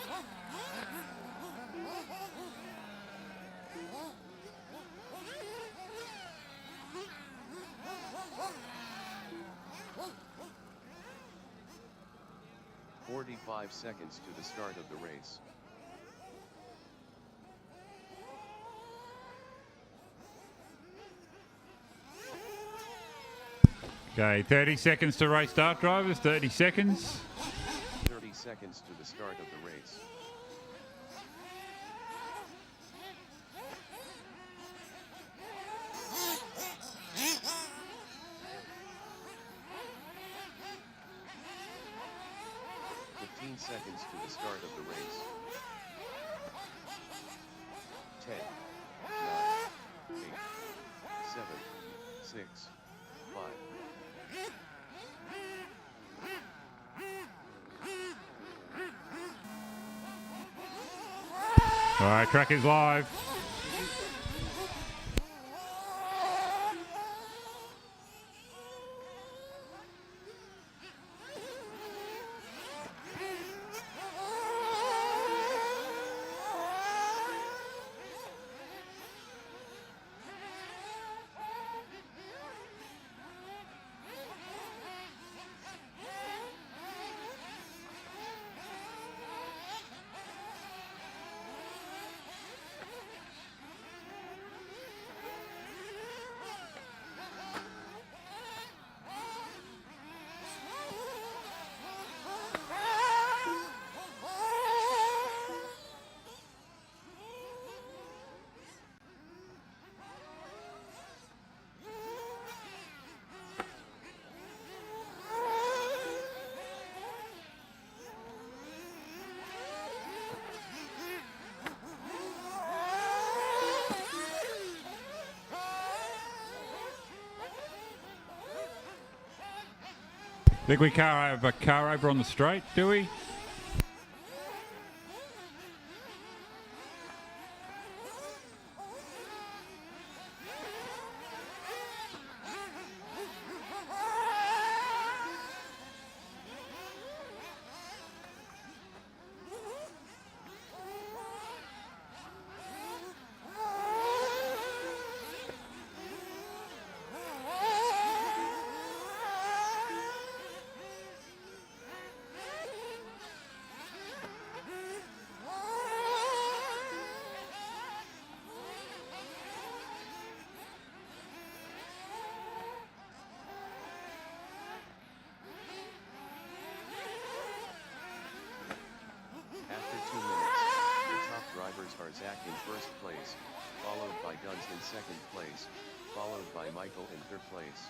"45 seconds to the start of the race. Okay, 30 seconds to race start, drivers. 30 seconds. 30 seconds to the start of the race. Seconds to the start of the race. 10, 9, 8, 7, 6, 5. All right, track is live. Think we can't have a car over on the straight, do we? Zach in first place, followed by Guns in second place, followed by Michael in third place.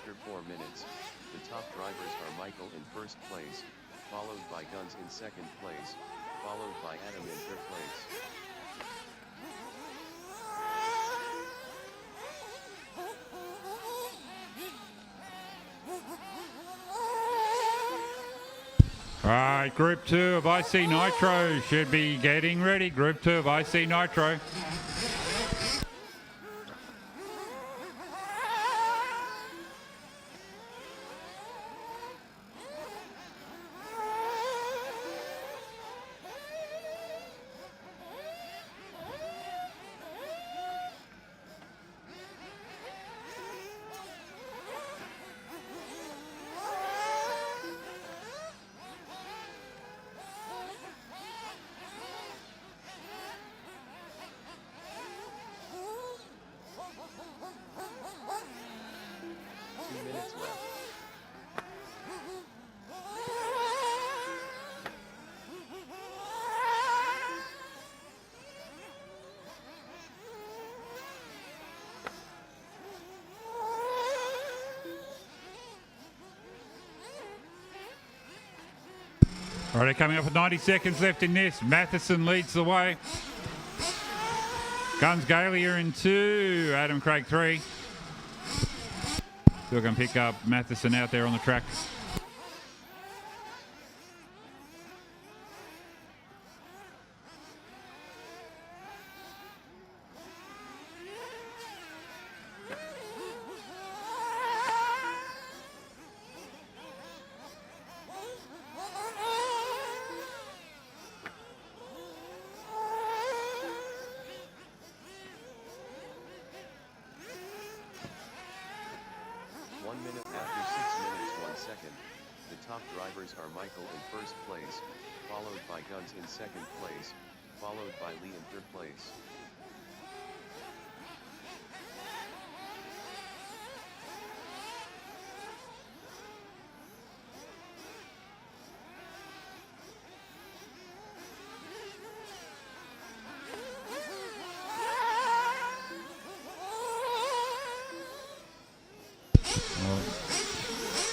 after 4 minutes, the top drivers are Michael in first place, followed by Guns in second place, followed by Adam in third place. All right, Group 2 of IC Nitro should be getting ready. Group 2 of IC Nitro. All right, coming up with 90 seconds left in this. Matheson leads the way. Guns Galia in 2, Adam Craig 3. Still going to pick up Matheson out there on the track. Are Michael in first place, followed by Guns in second place, followed by Lee in third place.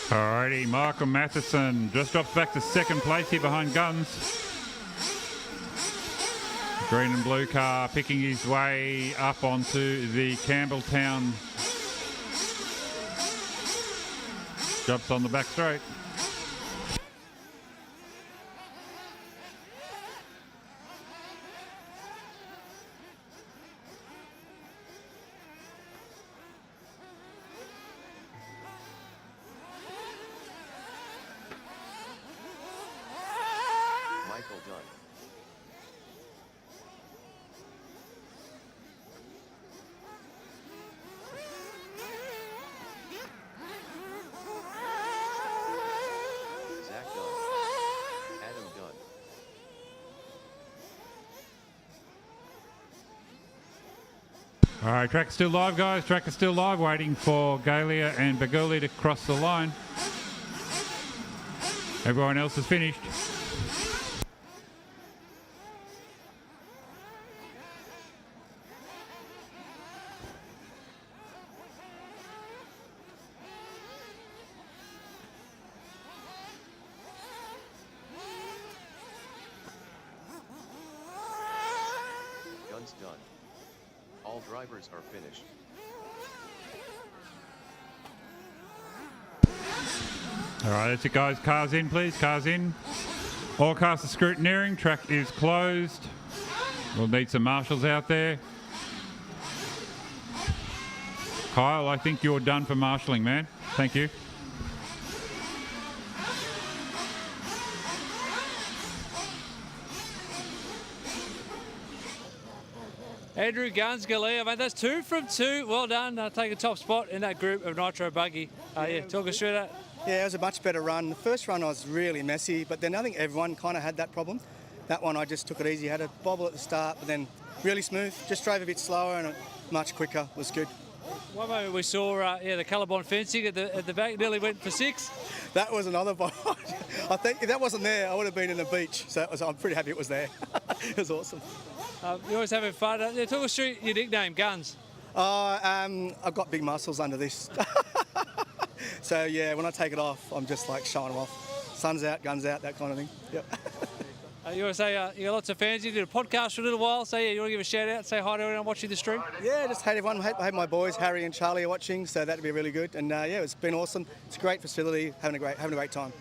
Alrighty, Michael Matheson just drops back to second place here behind Guns. Green and blue car picking his way up onto the Campbelltown. Jumps on the back straight. All right, track's still live, guys. Track is still live, waiting for Galia and Baguli to cross the line. Everyone else is finished. Guns done. All drivers are finished. All right, that's it, guys. Cars in, please. Cars in. All cars are scrutineering. Track is closed. We'll need some marshals out there. Kyle, I think you're done for marshalling, man. Thank you. Andrew Guns, Galia, mate, that's 2 from 2. Well done. Taking top spot in that group of Nitro buggy. Yeah, talk us through that. Yeah, it was a much better run. The first run I was really messy, but then I think everyone kind of had that problem. That one I just took it easy, had a bobble at the start, but then really smooth. Just drove a bit slower and much quicker. Was good. One moment we saw, the Colorbond fencing at the back, nearly went for 6. That was another bite. I think if that wasn't there, I would have been in the beach. So I'm pretty happy it was there. It was awesome. You're always having fun. Talk us through your nickname, Guns. I've got big muscles under this. So yeah, when I take it off, I'm just like showing them off. Sun's out, guns out, that kind of thing. Yep. You want to say you got lots of fans. You did a podcast for a little while. So yeah, you want to give a shout out, say hi to everyone watching the stream. Yeah, just hey everyone. Hey my boys, Harry and Charlie are watching, so that'd be really good. And yeah, it's been awesome. It's a great facility, having a great time.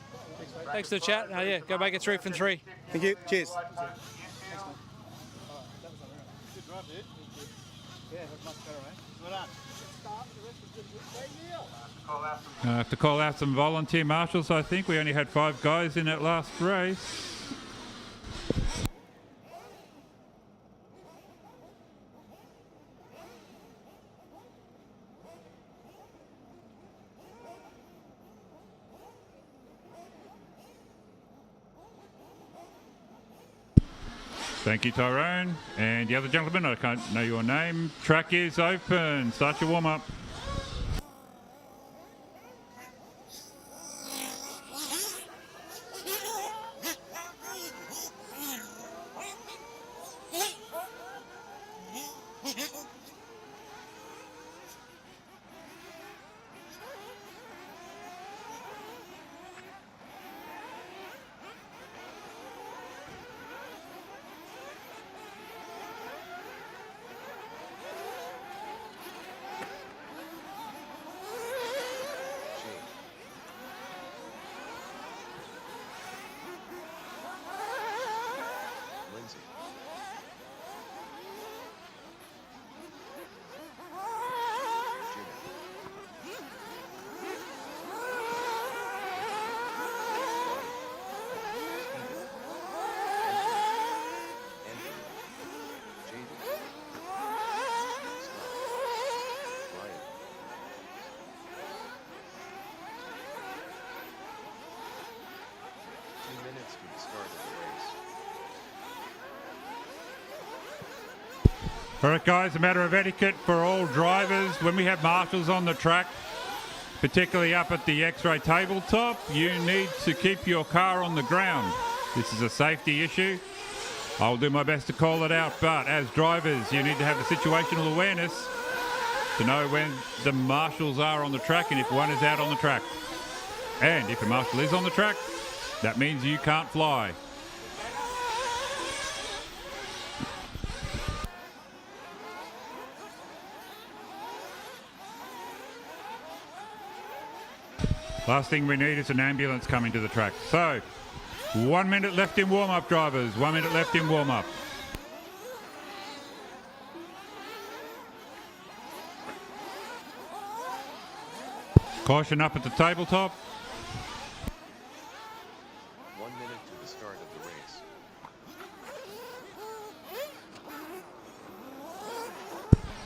Thanks for the chat. Yeah, go make it 3 from 3. Thank you. Cheers. I have to call out some volunteer marshals. I think we only had 5 guys in that last race. Thank you, Tyrone. And the other gentleman, I can't know your name. Track is open. Start your warm-up. All right, guys, a matter of etiquette for all drivers. When we have marshals on the track, particularly up at the X-ray tabletop, you need to keep your car on the ground. This is a safety issue. I'll do my best to call it out, but as drivers, you need to have the situational awareness to know when the marshals are on the track and if one is out on the track. And if a marshal is on the track, that means you can't fly. Last thing we need is an ambulance coming to the track. So, 1 minute left in warm-up, drivers. 1 minute left in warm-up. Caution up at the tabletop. 1 minute to the start of the race.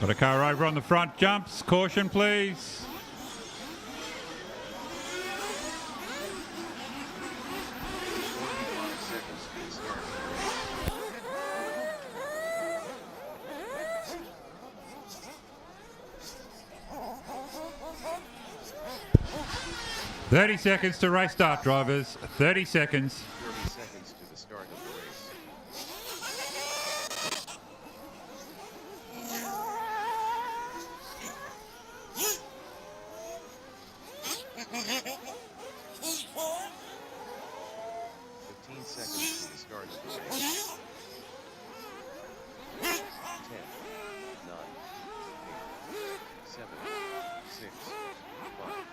Got a car over on the front jumps. Caution, please. "30 seconds to race start, drivers. 30 seconds. 30 seconds to the start of the race. Seconds to the start of the race. 10, 9, 8, 7, 6, 5.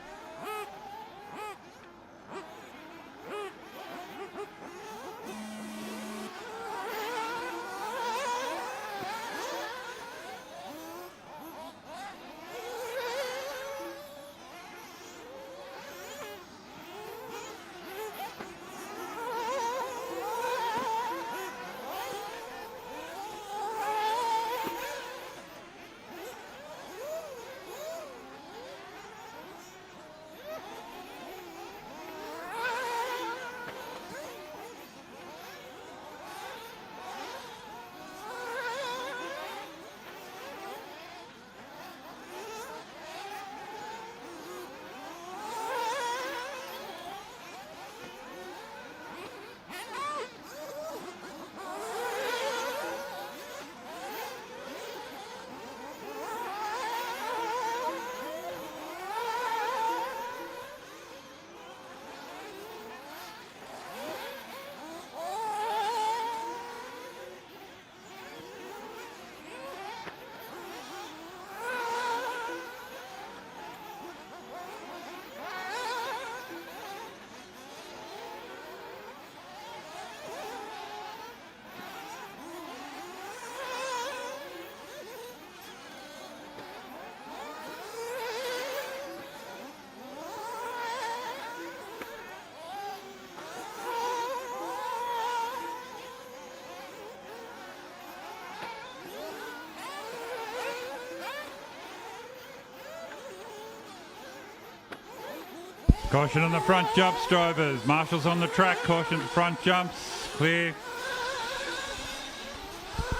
Caution on the front jumps, drivers. Marshall's on the track. Caution to front jumps. Clear.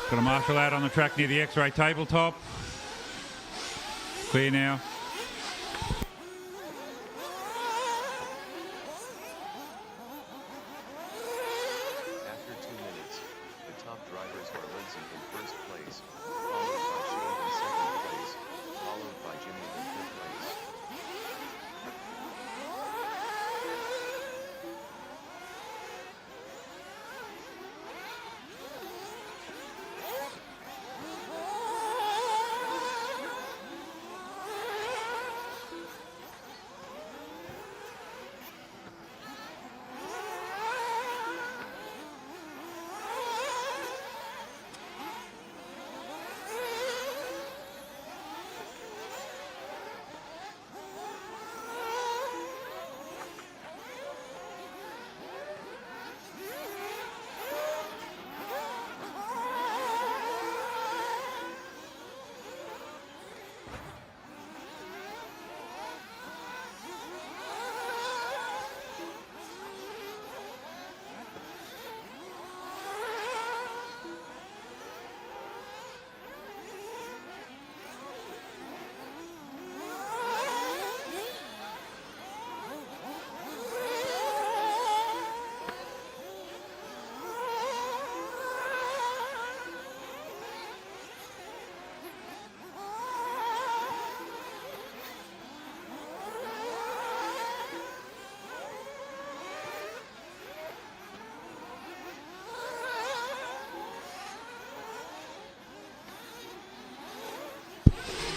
Got a marshal out on the track near the X-ray tabletop. Clear now. After 2 minutes, the top drivers are Lindsay in first place, followed by Shane in second place, followed by Jimmy in fifth place.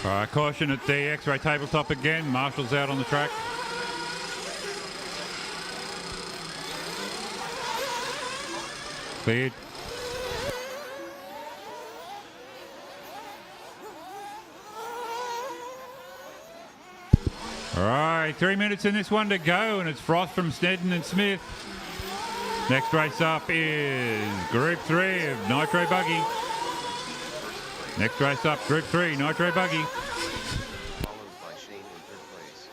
All right, caution at the X-ray tabletop again. Marshall's out on the track. Cleared. All right, 3 minutes in this one to go, and it's Frost from Snedden and Smith. Next race up is Group 3 of Nitro Buggy. Next race up, Group 3, Nitro Buggy. Followed by Shane in third place.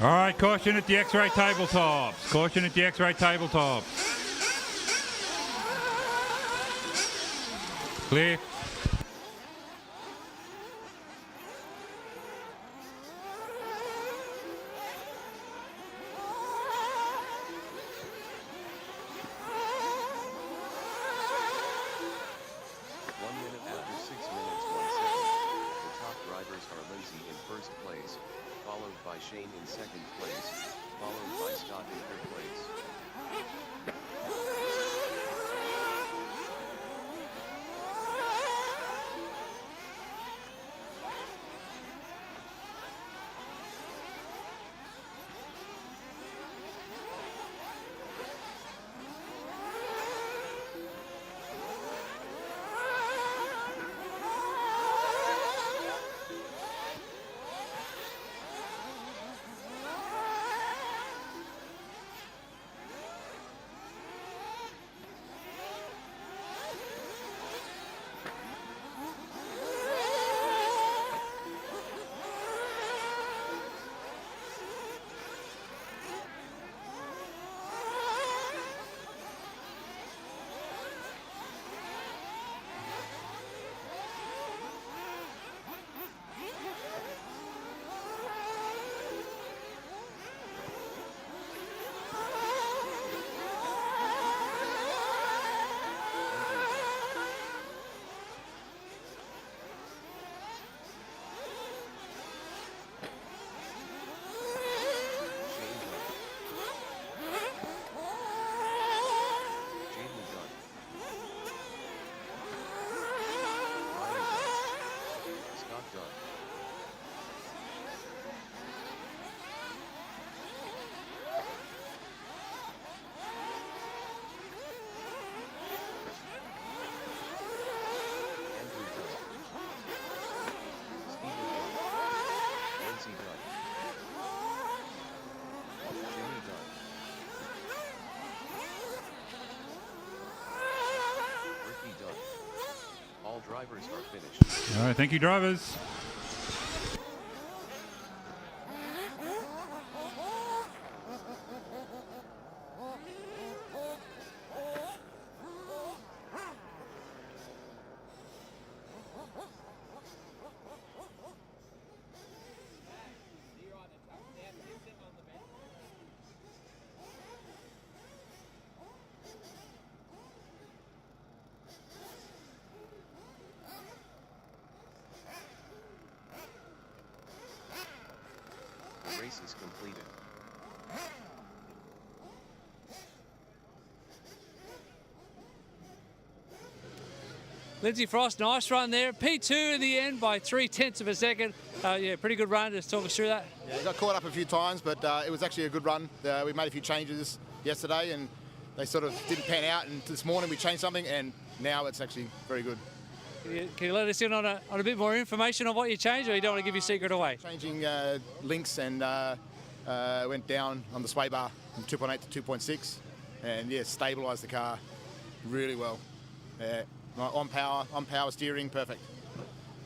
All right, caution at the X-ray tabletops. Caution at the X-ray tabletops. Clear. Shane in second place, followed by Scott in third place. Drivers are finished. All right, thank you, drivers. The race is completed. Lindsay Frost, nice run there. P2 in the end by 0.3 of a second. Yeah, pretty good run. Just talk us through that. Yeah, he got caught up a few times, but it was actually a good run. We made a few changes yesterday, and they sort of didn't pan out. And this morning we changed something, and now it's actually very good. Can you let us in on a bit more information on what you changed, or you don't want to give your secret away? Changing links and went down on the sway bar from 2.8 to 2.6, and yeah, stabilised the car really well. On power steering, perfect.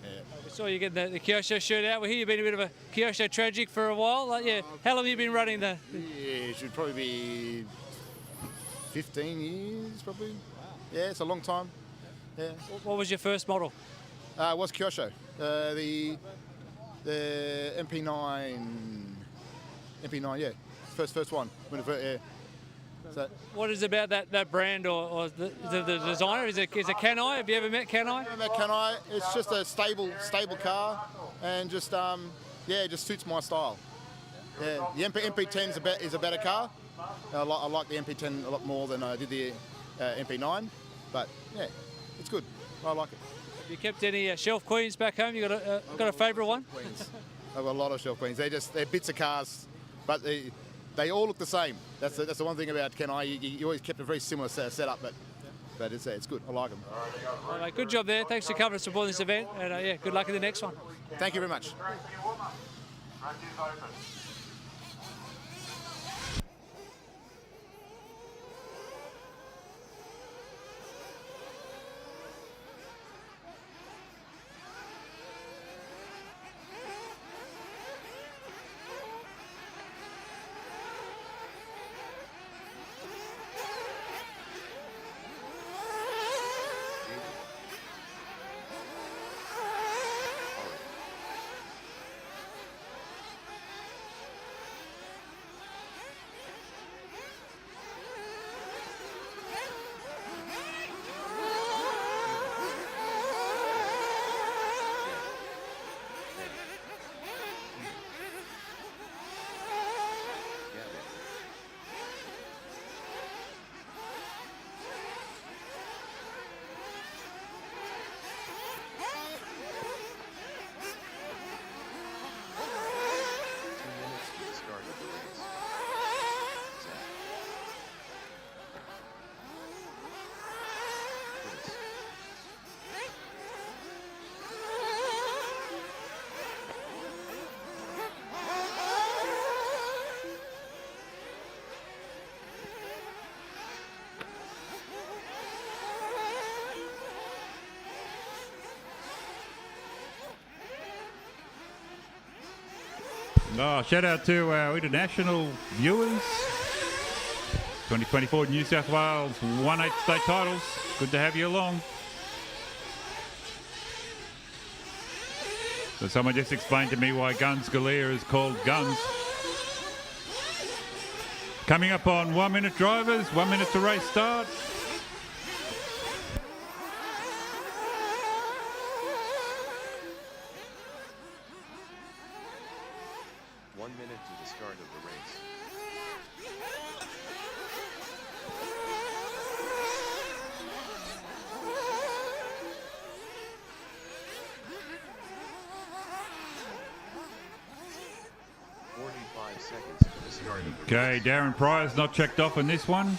Yeah. We saw you getting the Kyosho shirt out. We hear you've been a bit of a Kyosho tragic for a while. Yeah, how long have you been running the? Yeah, it should probably be 15 years, probably. Wow. Yeah, it's a long time. Yeah. What was your first model? It was Kyosho, the MP9. MP9, yeah, first one. Yeah. So, what is it about that brand or the designer? Is it Kanai? Have you ever met Kanai? I've met Kanai. It's just a stable car, and just yeah, it just suits my style. Yeah, the MP10 is a better car. I like the MP10 a lot more than I did the MP9, but yeah, it's good. I like it. Have you kept any shelf queens back home? You got a favourite one? I've got a lot of shelf queens. They're bits of cars, but they all look the same. That's the one thing about Kenai. You always kept a very similar setup, but it's good. I like them. All right, good job there. Thanks for coming and supporting this event, and yeah, good luck in the next one. Thank you very much. Oh, shout out to our international viewers. 2024 New South Wales 1/8 state titles. Good to have you along. So someone just explained to me why Guns Galea is called Guns. Coming up on 1 minute drivers, 1 minute to race start. Okay, Darren Pryor's not checked off on this one.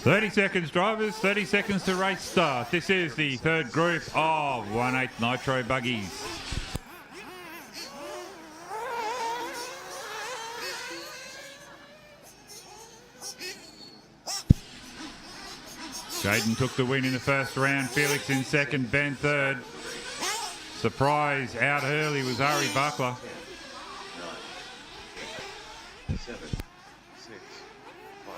"30 seconds, drivers, 30 seconds to race start." This is the third group of 1/8 Nitro buggies. Jaden took the win in the first round. Felix in second, Ben third. Surprise out early was Ari Buckler. 9, 7, 6, 5.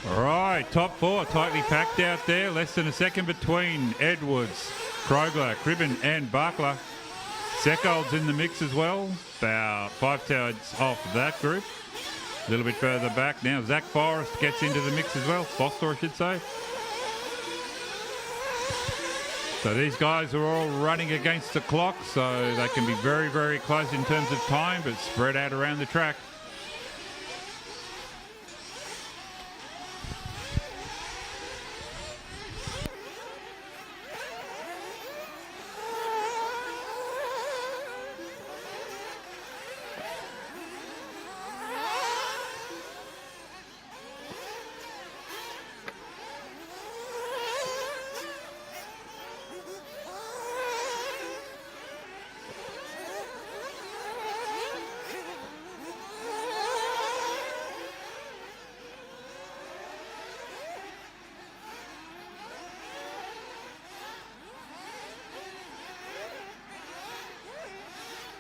All right, top four tightly packed out there. Less than a second between Edwards, Krogler, Cribben and Buckler. Seckold's in the mix as well. About 5 tenths off that group. A little bit further back now. Zach Forrest gets into the mix as well. Foster, I should say. So these guys are all running against the clock, so they can be very, very close in terms of time, but spread out around the track.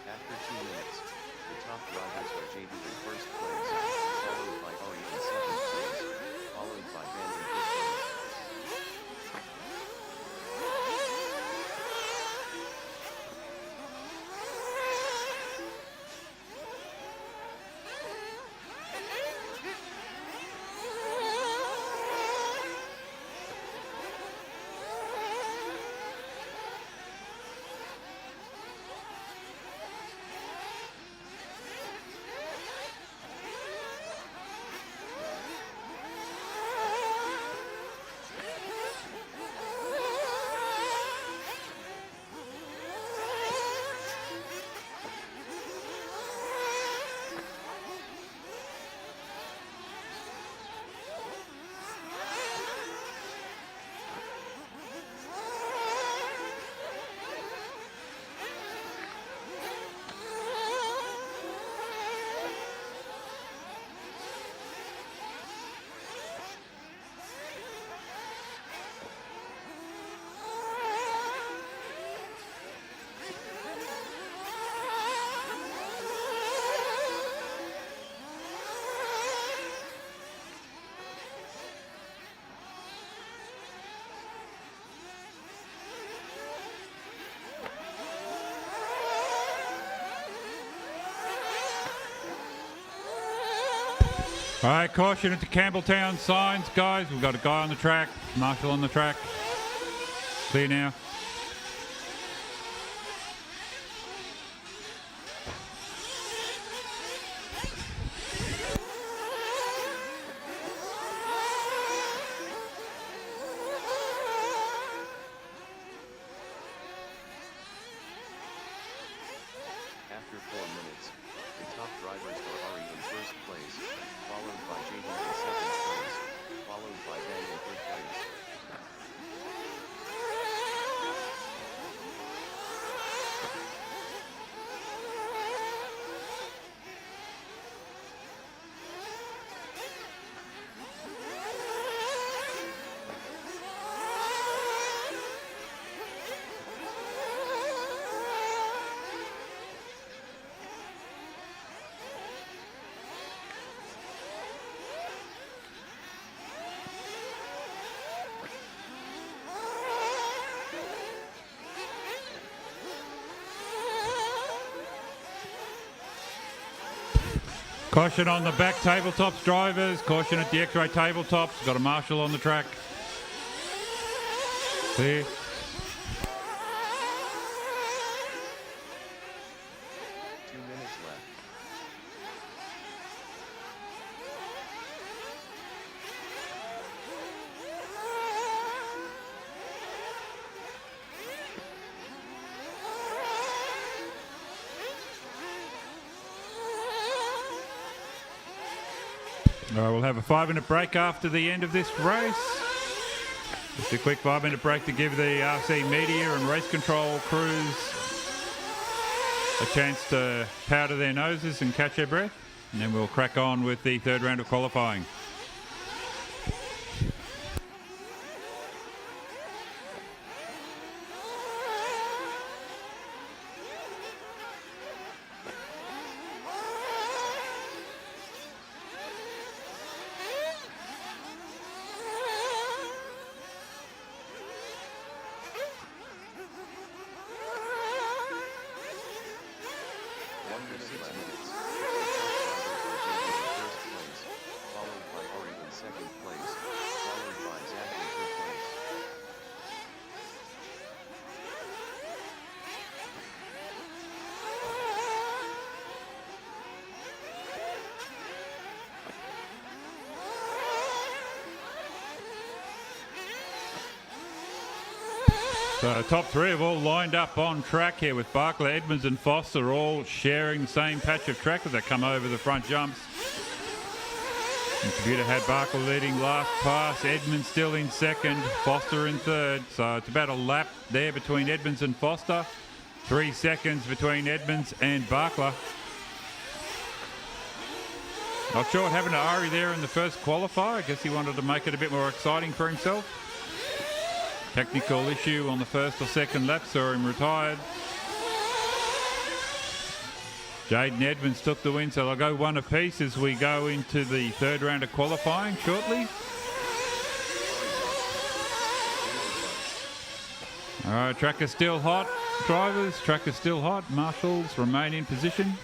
After 2 minutes, the top drivers are JD in first place, followed by Ari in second place, followed by Ben in third place. All right, caution at the Campbelltown signs, guys. We've got a guy on the track, Marshall on the track. Clear now. After 4 minutes, the top drivers are Ari in first place, followed by JD in second place, followed by Ben in third place. Caution on the back tabletops, drivers. Caution at the X-ray tabletops. Got a marshal on the track. Clear. All right, we'll have a 5-minute break after the end of this race. Just a quick 5-minute break to give the RC media and race control crews a chance to powder their noses and catch their breath. And then we'll crack on with the third round of qualifying. So top three have all lined up on track here with Barkler, Edmonds and Foster all sharing the same patch of track as they come over the front jumps. And Computer had Barkler leading last pass, Edmonds still in second, Foster in third. So it's about a lap there between Edmonds and Foster. 3 seconds between Edmonds and Barkler. Not sure what happened to Ari there in the first qualifier. I guess he wanted to make it a bit more exciting for himself. Technical issue on the first or second lap, saw him retired. Jaden Edmonds took the win, so they'll go one apiece as we go into the third round of qualifying shortly. All right, track is still hot, drivers. Track is still hot. Marshals remain in position.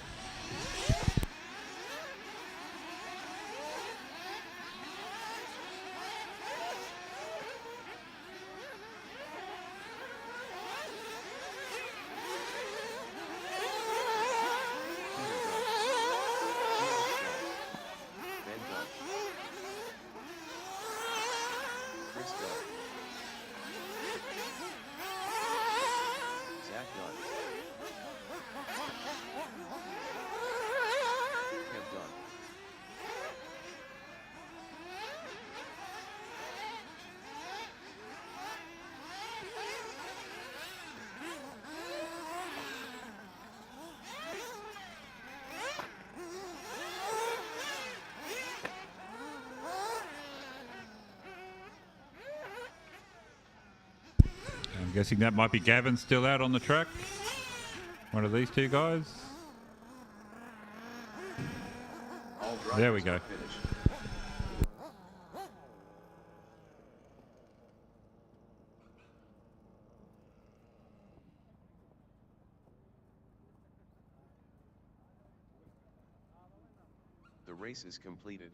I'm guessing that might be Gavin still out on the track. One of these two guys. There we go. The race is completed.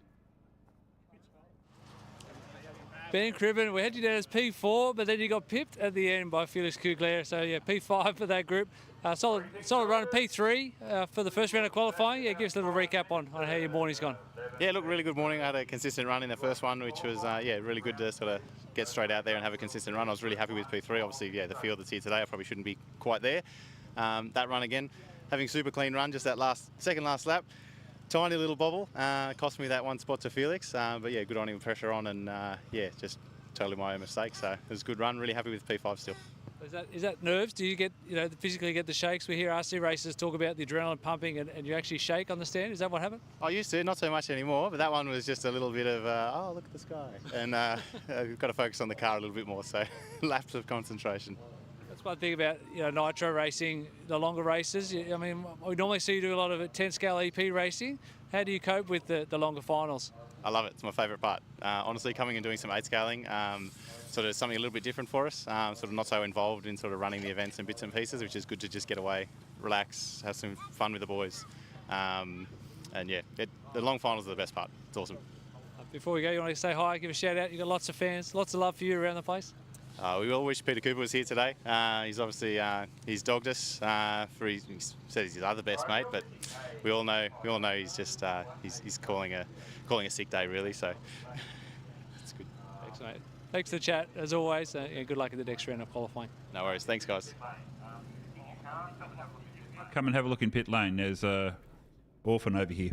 Ben Cribben, we had you down as P4, but then you got pipped at the end by Felix Kugler. So yeah, P5 for that group. Solid run. P3 for the first round of qualifying. Yeah, give us a little recap on how your morning's gone. Yeah, look, really good morning. I had a consistent run in the first one, which was yeah, really good to sort of get straight out there and have a consistent run. I was really happy with P3. Obviously, yeah, the field that's here today, I probably shouldn't be quite there. That run again, having super clean run, just that second last lap. Tiny little bobble, cost me that one spot to Felix, but yeah, good on him, pressure on, and yeah, just totally my own mistake. So it was a good run. Really happy with P5 still. Is that nerves? Do you get physically get the shakes? We hear RC racers talk about the adrenaline pumping, and you actually shake on the stand. Is that what happened? I used to, not so much anymore, but that one was just a little bit of oh, look at the sky, and we've got to focus on the car a little bit more. So laps of concentration. That's one thing about Nitro racing, the longer races. I mean, we normally see you do a lot of 10 scale EP racing. How do you cope with the longer finals? I love it. It's my favourite part. Honestly, coming and doing some 8 scaling, sort of something a little bit different for us. Sort of not so involved in sort of running the events and bits and pieces, which is good to just get away, relax, have some fun with the boys. And yeah, the long finals are the best part. It's awesome. Before we go, you want to say hi, give a shout out? You've got lots of fans, lots of love for you around the place. We all wish Peter Cooper was here today. He's obviously he's dogged us for he said he's his other best mate, but we all know he's just he's calling a sick day really. So it's good. Thanks, mate. Thanks for the chat as always. Good luck at the next round of qualifying. No worries. Thanks, guys. Come and have a look in pit lane. There's a orphan over here.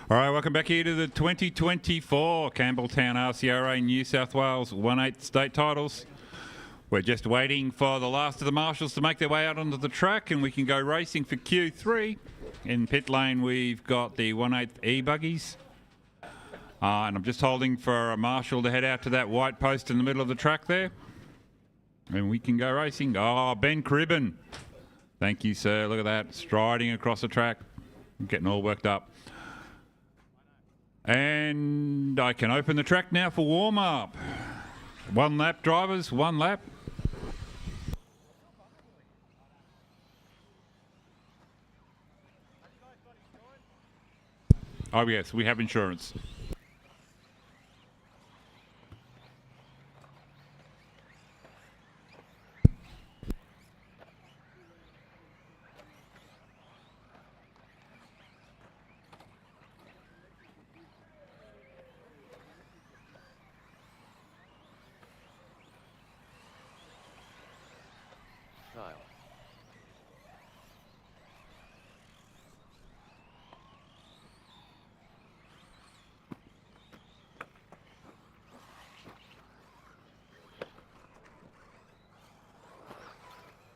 All right, welcome back here to the 2024 Campbelltown RCRA New South Wales 1/8 state titles. We're just waiting for the last of the marshals to make their way out onto the track and we can go racing for Q3. In pit lane, we've got the 1/8 E-buggies. And I'm just holding for a marshal to head out to that white post in the middle of the track there. And we can go racing. Oh, Ben Cribben. Thank you, sir. Look at that. Striding across the track. I'm getting all worked up. And I can open the track now for warm-up. 1 lap, drivers. 1 lap. Oh, yes, we have insurance. Kyle.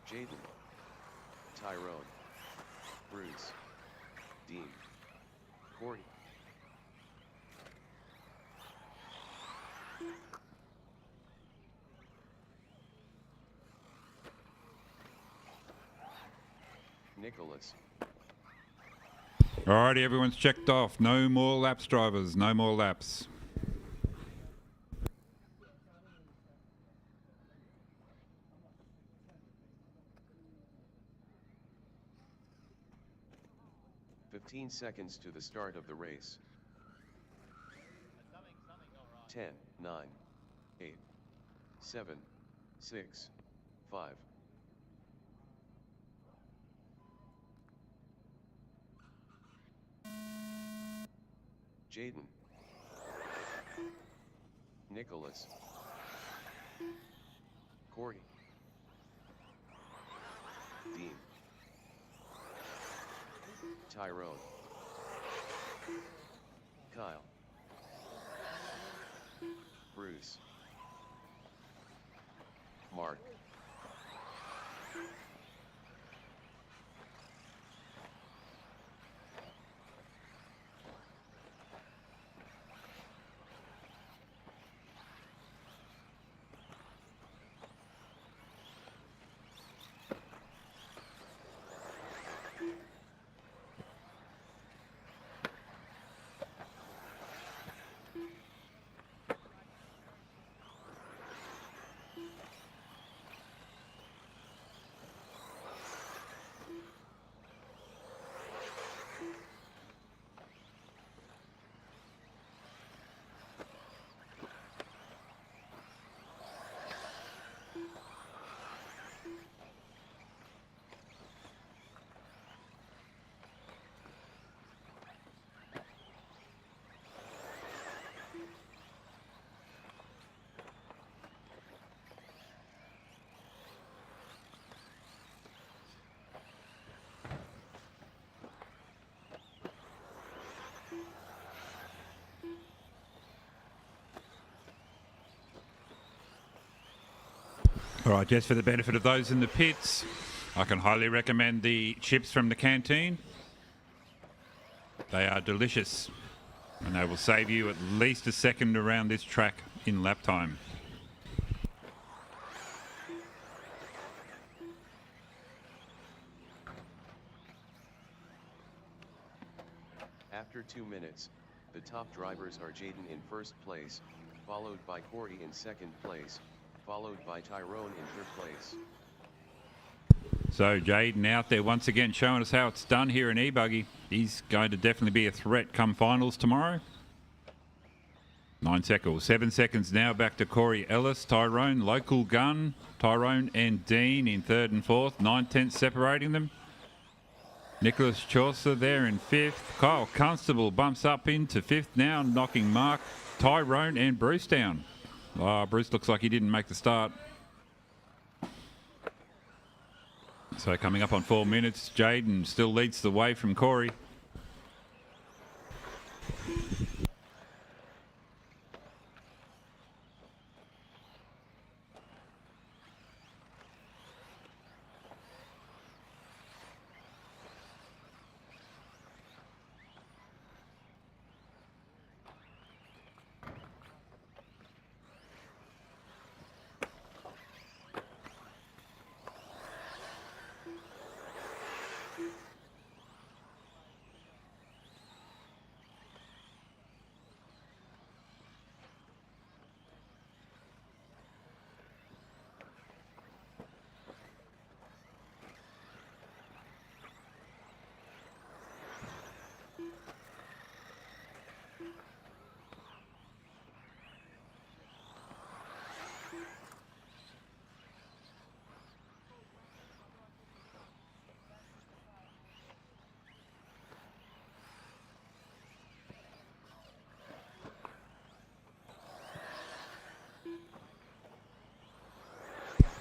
Jaden. Tyrone. Bruce. Dean. Corey. Nicholas. Alrighty, everyone's checked off. No more laps, drivers. No more laps. "15 seconds to the start of the race. 10, 9, 8, 7, 6, 5. Jaden. Nicholas. Corey. Dean. Tyrone. Kyle. Bruce. Mark. All right, just for the benefit of those in the pits, I can highly recommend the chips from the canteen. They are delicious and they will save you at least a second around this track in lap time. After 2 minutes, the top drivers are Jaden in first place, followed by Corey in second place, followed by Tyrone in third place. So Jaden out there once again showing us how it's done here in E-buggy. He's going to definitely be a threat come finals tomorrow. 9 seconds, 7 seconds now back to Corey Ellis, Tyrone, local gun, Tyrone and Dean in third and fourth, 9/10 separating them. Nicholas Chaucer there in fifth. Kyle Constable bumps up into fifth now, knocking Mark, Tyrone and Bruce down. Bruce looks like he didn't make the start. So coming up on 4 minutes, Jaden still leads the way from Corey.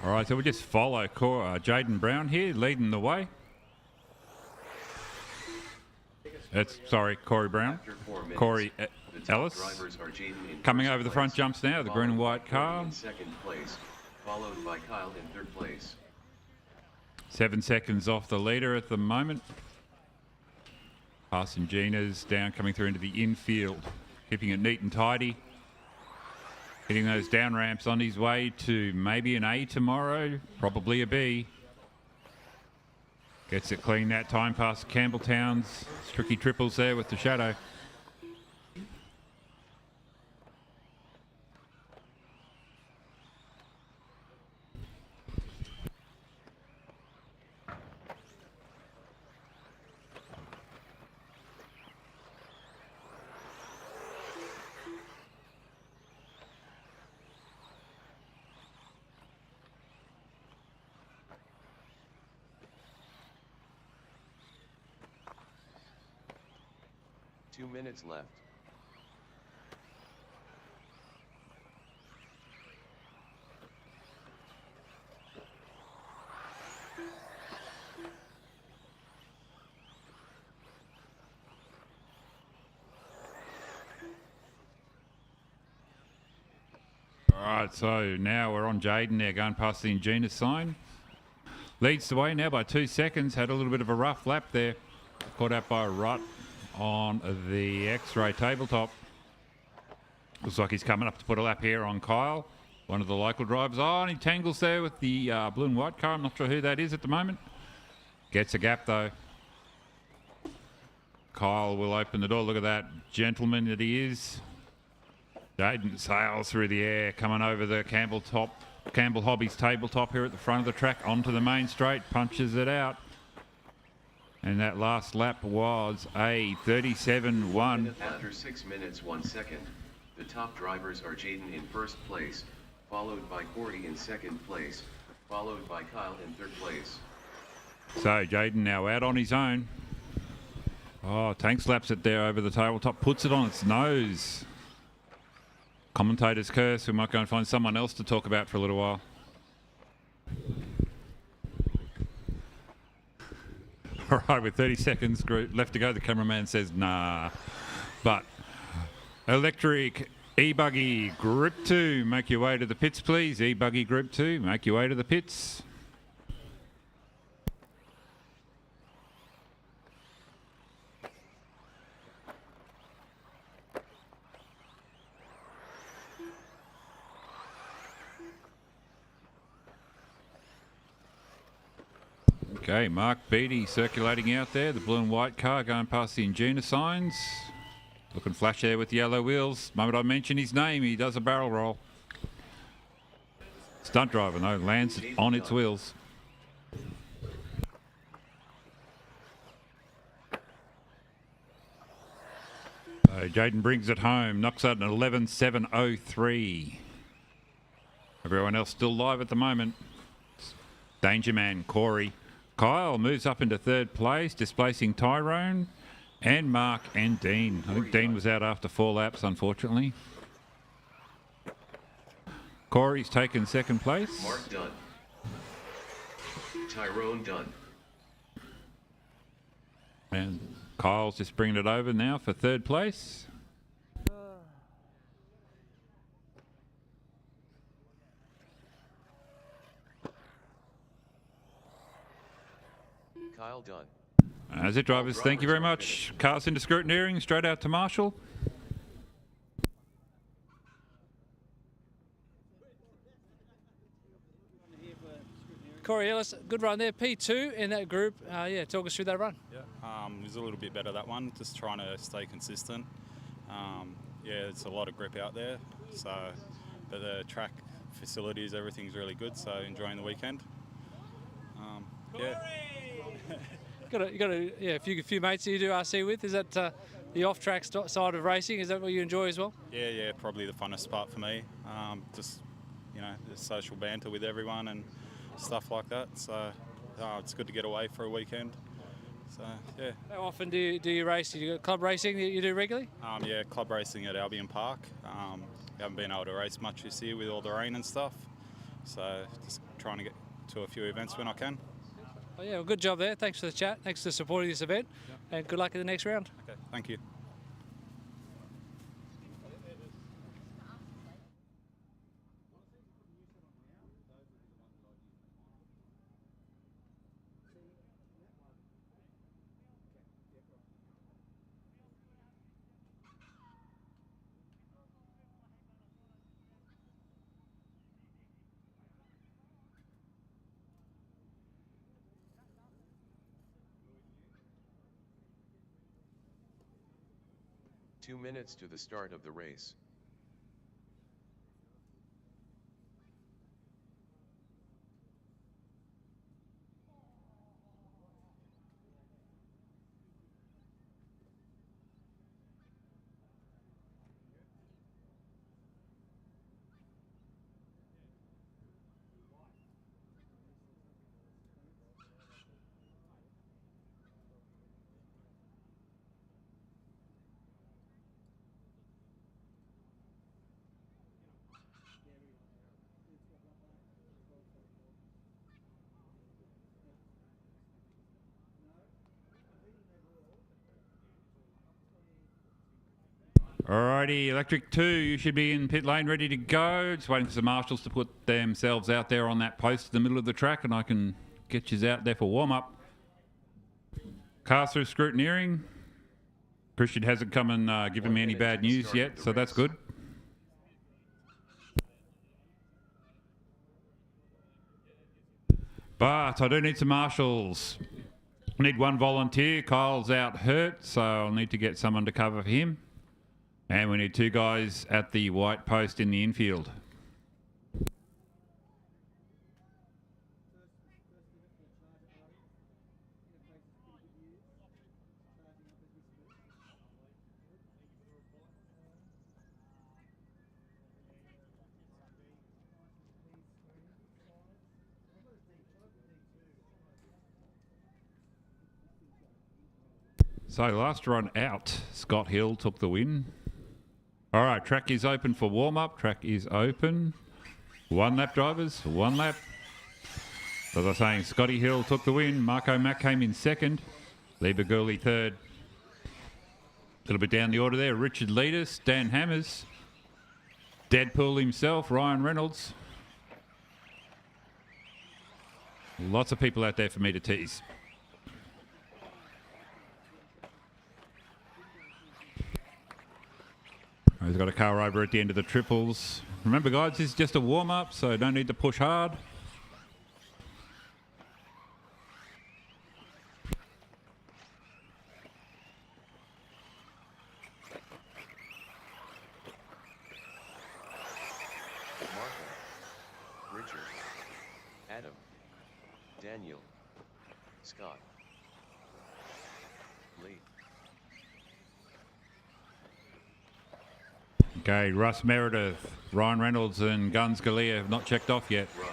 All right, so we'll just follow Jaden Brown here, leading the way. Sorry, Corey Brown. Corey Ellis. Coming over the front jumps now, the green and white car. In second place, followed by Kyle in third place. 7 seconds off the leader at the moment. Passing Gina's down, coming through into the infield. Keeping it neat and tidy. Hitting those down ramps on his way to maybe an A tomorrow, probably a B. Gets it clean that time past Campbelltown's tricky triples there with the shadow. Two minutes left. All right, so now we're on Jaden there, going past the Ingenious sign. Leads the way now by 2 seconds. Had a little bit of a rough lap there. Caught out by a rut on the X-ray tabletop. Looks like he's coming up to put a lap here on Kyle, one of the local drivers. Oh, and he tangles there with the blue and white car. I'm not sure who that is at the moment. Gets a gap though. Kyle will open the door. Look at that gentleman that he is. Jaden sails through the air, coming over the Campbell Hobbies tabletop here at the front of the track, onto the main straight, punches it out. And that last lap was a 37.1. After 6 minutes 1 second, the top drivers are Jaden in first place, followed by Corey in second place, followed by Kyle in third place. So Jaden now out on his own. Oh, tank slaps it there over the tabletop, puts it on its nose. Commentator's curse. We might go and find someone else to talk about for a little while. All right, with 30 seconds left to go, the cameraman says nah. But electric e-buggy Group 2, make your way to the pits, please. E-buggy Group 2, make your way to the pits. Okay, Mark Beattie circulating out there. The blue and white car going past the Ingenious signs. Looking flash there with the yellow wheels. The moment I mention his name, he does a barrel roll. Stunt driver, though, lands on its wheels. So Jaden brings it home, knocks out an 11.703. Everyone else still live at the moment. Danger Man, Corey. Kyle moves up into third place, displacing Tyrone and Mark and Dean. I think Dean was out after 4 laps, unfortunately. Corey's taken second place. Mark done. Tyrone done. And Kyle's just bringing it over now for third place. Kyle done. That's it, drivers. Thank you very much. Cars into scrutineering, straight out to Marshall. Corey Ellis, good run there. P2 in that group. Yeah, talk us through that run. Yeah, it was a little bit better that one. Just trying to stay consistent. Yeah, it's a lot of grip out there. So, but the track facilities, everything's really good. So enjoying the weekend. Yeah. You got a few mates that you do RC with. Is that the off-track side of racing? Is that what you enjoy as well? Yeah, probably the funnest part for me. Just the social banter with everyone and stuff like that. So it's good to get away for a weekend. So yeah. How often do you race? You got club racing that you do regularly? Yeah, club racing at Albion Park. Haven't been able to race much this year with all the rain and stuff. So just trying to get to a few events when I can. Oh, yeah, well, good job there. Thanks for the chat. Thanks for supporting this event. Yeah. And good luck in the next round. Okay, thank you. Two minutes to the start of the race. Alrighty, Electric 2, you should be in pit lane ready to go. Just waiting for the marshals to put themselves out there on that post in the middle of the track and I can get you out there for warm-up. Cars through scrutineering. Christian hasn't come and given me any bad news yet, so that's good. But I do need some marshals. I need one volunteer. Kyle's out hurt, so I'll need to get someone to cover for him. And we need two guys at the white post in the infield. So last run out, Scott Hill took the win. All right, track is open for warm-up. Track is open. 1 lap, drivers, 1 lap. As I was saying, Scotty Hill took the win. Marco Mack came in second. Lieber Gurley third. A little bit down the order there. Richard Leadus, Dan Hammers. Deadpool himself, Ryan Reynolds. Lots of people out there for me to tease. He's got a car over at the end of the triples. Remember, guys, this is just a warm-up, so don't need to push hard. Marco, Richard, Adam, Daniel, Scott, Lee. Okay, Russ Meredith, Ryan Reynolds and Guns Galea have not checked off yet. Russ.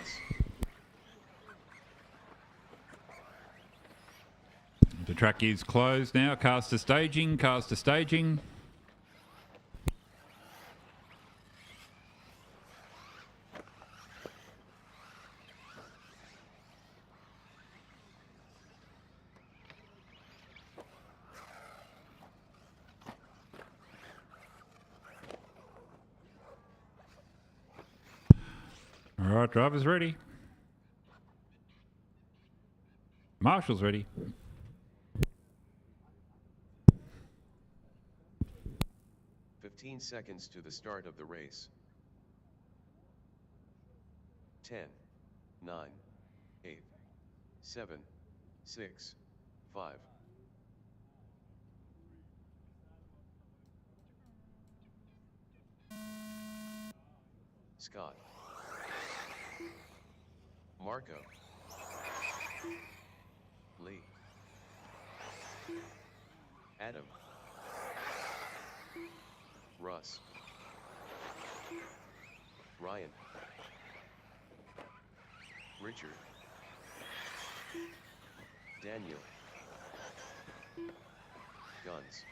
The track is closed now. Cars to staging, cars to staging. All right, drivers ready. Marshall's ready. Seconds to the start of the race. 10, 9, 8, 7, 6, 5. Scott. Marco. Lee. Adam. Russ. Ryan. Richard. Daniel. Guns.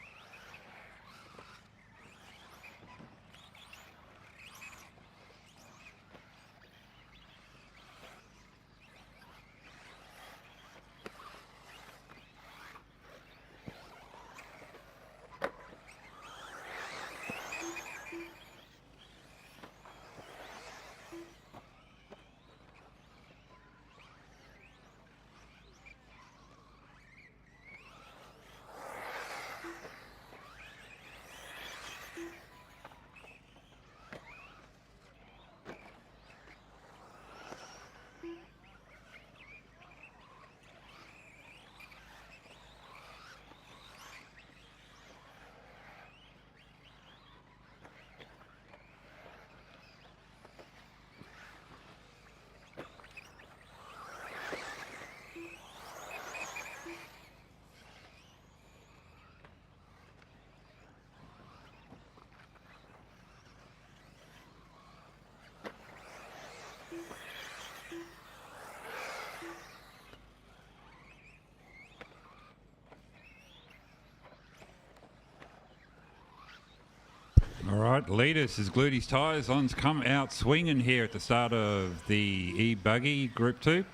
All right, Leaders has glued his tyres on. Come out swinging here at the start of the e-buggy Group 2.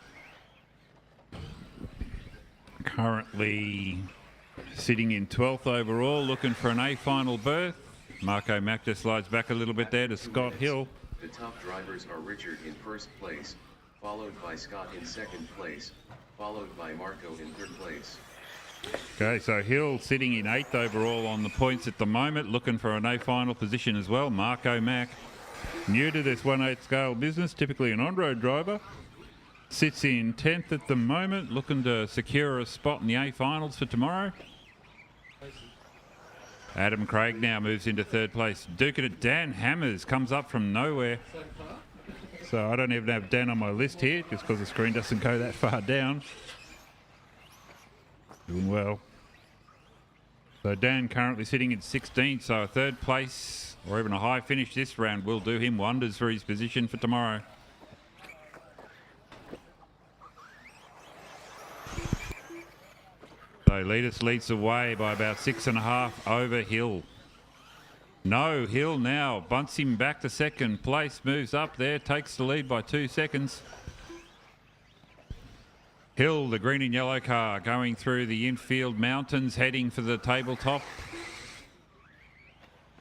Currently sitting in 12th overall, looking for an A final berth. Marco Mack just slides back a little bit there to Scott Hill. The top drivers are Richard in first place, followed by Scott in second place, followed by Marco in third place. Okay, so Hill sitting in 8th overall on the points at the moment, looking for an A final position as well. Marco Mack, new to this 1/8 scale business, typically an on-road driver, sits in 10th at the moment, looking to secure a spot in the A finals for tomorrow. Adam Craig now moves into 3rd place. Duking it, Dan Hammers comes up from nowhere. So I don't even have Dan on my list here, just because the screen doesn't go that far down. Doing well. So Dan currently sitting in 16th, so a 3rd place or even a high finish this round will do him wonders for his position for tomorrow. So Leaders leads the way by about 6.5 over Hill. No, Hill now bunts him back to 2nd place, moves up there, takes the lead by 2 seconds. Hill, the green and yellow car, going through the infield mountains, heading for the tabletop.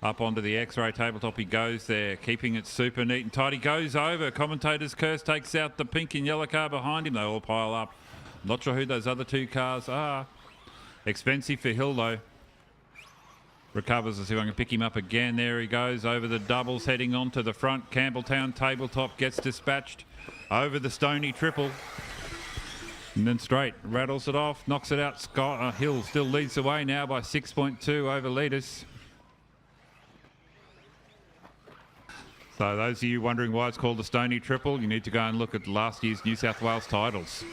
Up onto the X-ray tabletop he goes there, keeping it super neat and tight. He goes over. Commentator's curse takes out the pink and yellow car behind him. They all pile up. Not sure who those other 2 cars are. Expensive for Hill, though. Recovers. Let's see if I can pick him up again. There he goes over the doubles, heading on to the front. Campbelltown tabletop gets dispatched over the Stony triple. And then straight, rattles it off, knocks it out. Scott Hill still leads the way now by 6.2 over Leaders. So those of you wondering why it's called the Stony Triple, you need to go and look at last year's New South Wales titles.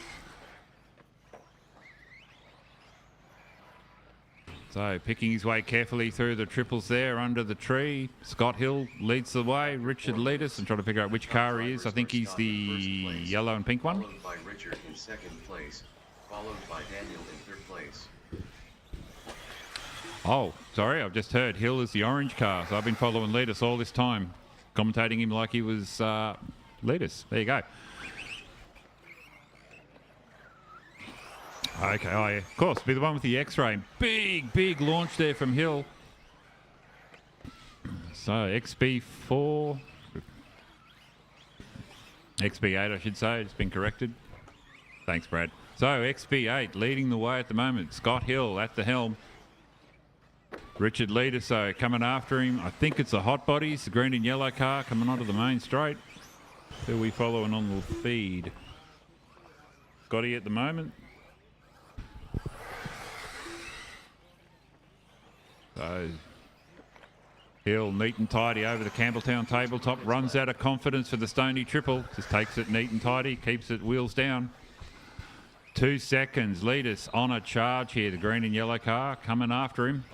So picking his way carefully through the triples there under the tree. Scott Hill leads the way. Richard Leaders. I'm trying to figure out which car he is. I think he's the yellow and pink one. Followed by Richard in 2nd place, followed by Daniel in 3rd place. Oh, sorry, I've just heard Hill is the orange car. So I've been following Leaders all this time, commentating him like he was Leaders. There you go. Okay, oh yeah, of course, be the one with the X-ray. Big launch there from Hill. So XB4. XB8, I should say. It's been corrected. Thanks, Brad. So XB8 leading the way at the moment. Scott Hill at the helm. Richard Leader, coming after him. I think it's the hot bodies, the green and yellow car coming onto the main straight. Who are we following on the feed? Scotty at the moment. So Hill neat and tidy over the Campbelltown tabletop. Runs out of confidence for the Stony triple. Just takes it neat and tidy, keeps it wheels down. 2 seconds. Leaders on a charge here. The green and yellow car coming after him.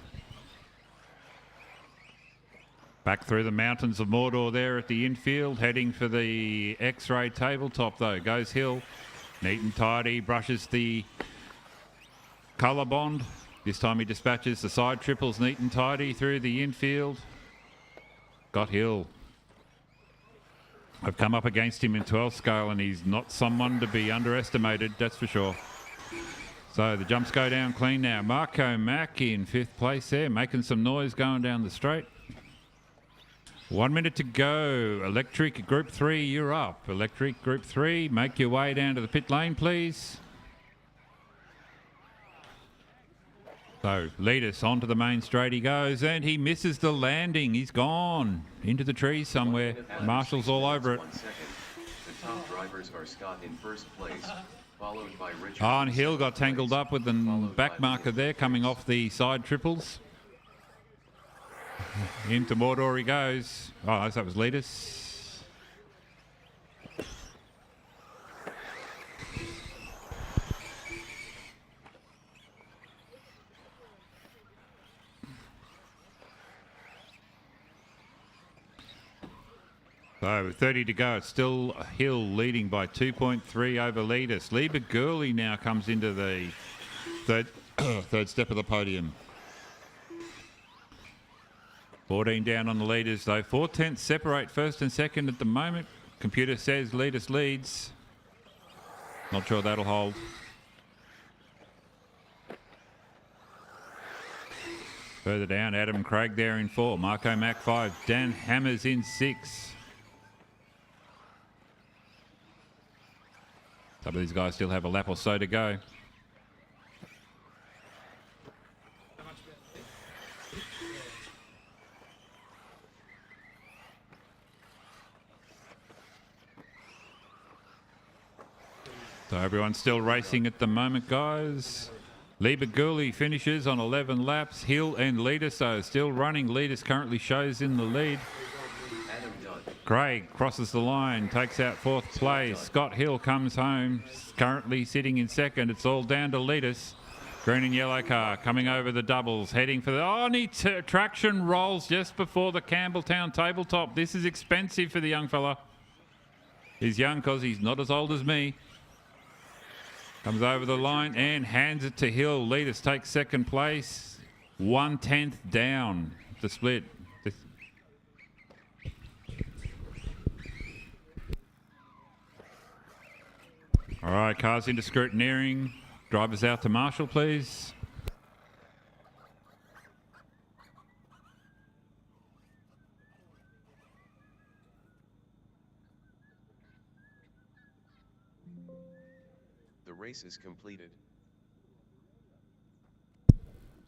Back through the mountains of Mordor there at the infield, heading for the X-ray tabletop though. Goes Hill, neat and tidy, brushes the colour bond. This time he dispatches the side triples neat and tidy through the infield. Got Hill. I've come up against him in 12th scale and he's not someone to be underestimated, that's for sure. So the jumps go down clean now. Marco Mack in 5th place there, making some noise going down the straight. 1 minute to go. Electric Group 3, you're up. Electric Group 3, make your way down to the pit lane, please. So, Leadus onto the main straight he goes, and he misses the landing. He's gone into the trees somewhere. Marshall's all over it. The top drivers are Scott in 1st place, followed by Richard. Oh, and Hill got tangled up with the back marker there, coming off the side triples. Into Mordor he goes. Oh, that was Leadus. So 30 to go. It's still Hill leading by 2.3 over Leadus. Lieber Gurley now comes into the third step of the podium. 14 down on the leaders though. 4/10 separate first and second at the moment. Computer says Leadus leads. Not sure that'll hold. Further down, Adam Craig there in 4. Marco Mack 5. Dan Hammers in 6. Some of these guys still have a lap or so to go. So everyone's still racing at the moment, guys. Lieber Gurley finishes on 11 laps. Hill and Leadus are still running. Leadus currently shows in the lead. Craig crosses the line, takes out 4th place. Scott Hill comes home, currently sitting in 2nd. It's all down to Leadus. Green and yellow car coming over the doubles, heading for the... Oh, neat traction rolls just before the Campbelltown tabletop. This is expensive for the young fella. He's young because he's not as old as me. Comes over the line and hands it to Hill. Leadus takes 2nd place. 1/10 down the split. All right, cars into scrutineering. Drivers out to Marshall, please. The race is completed.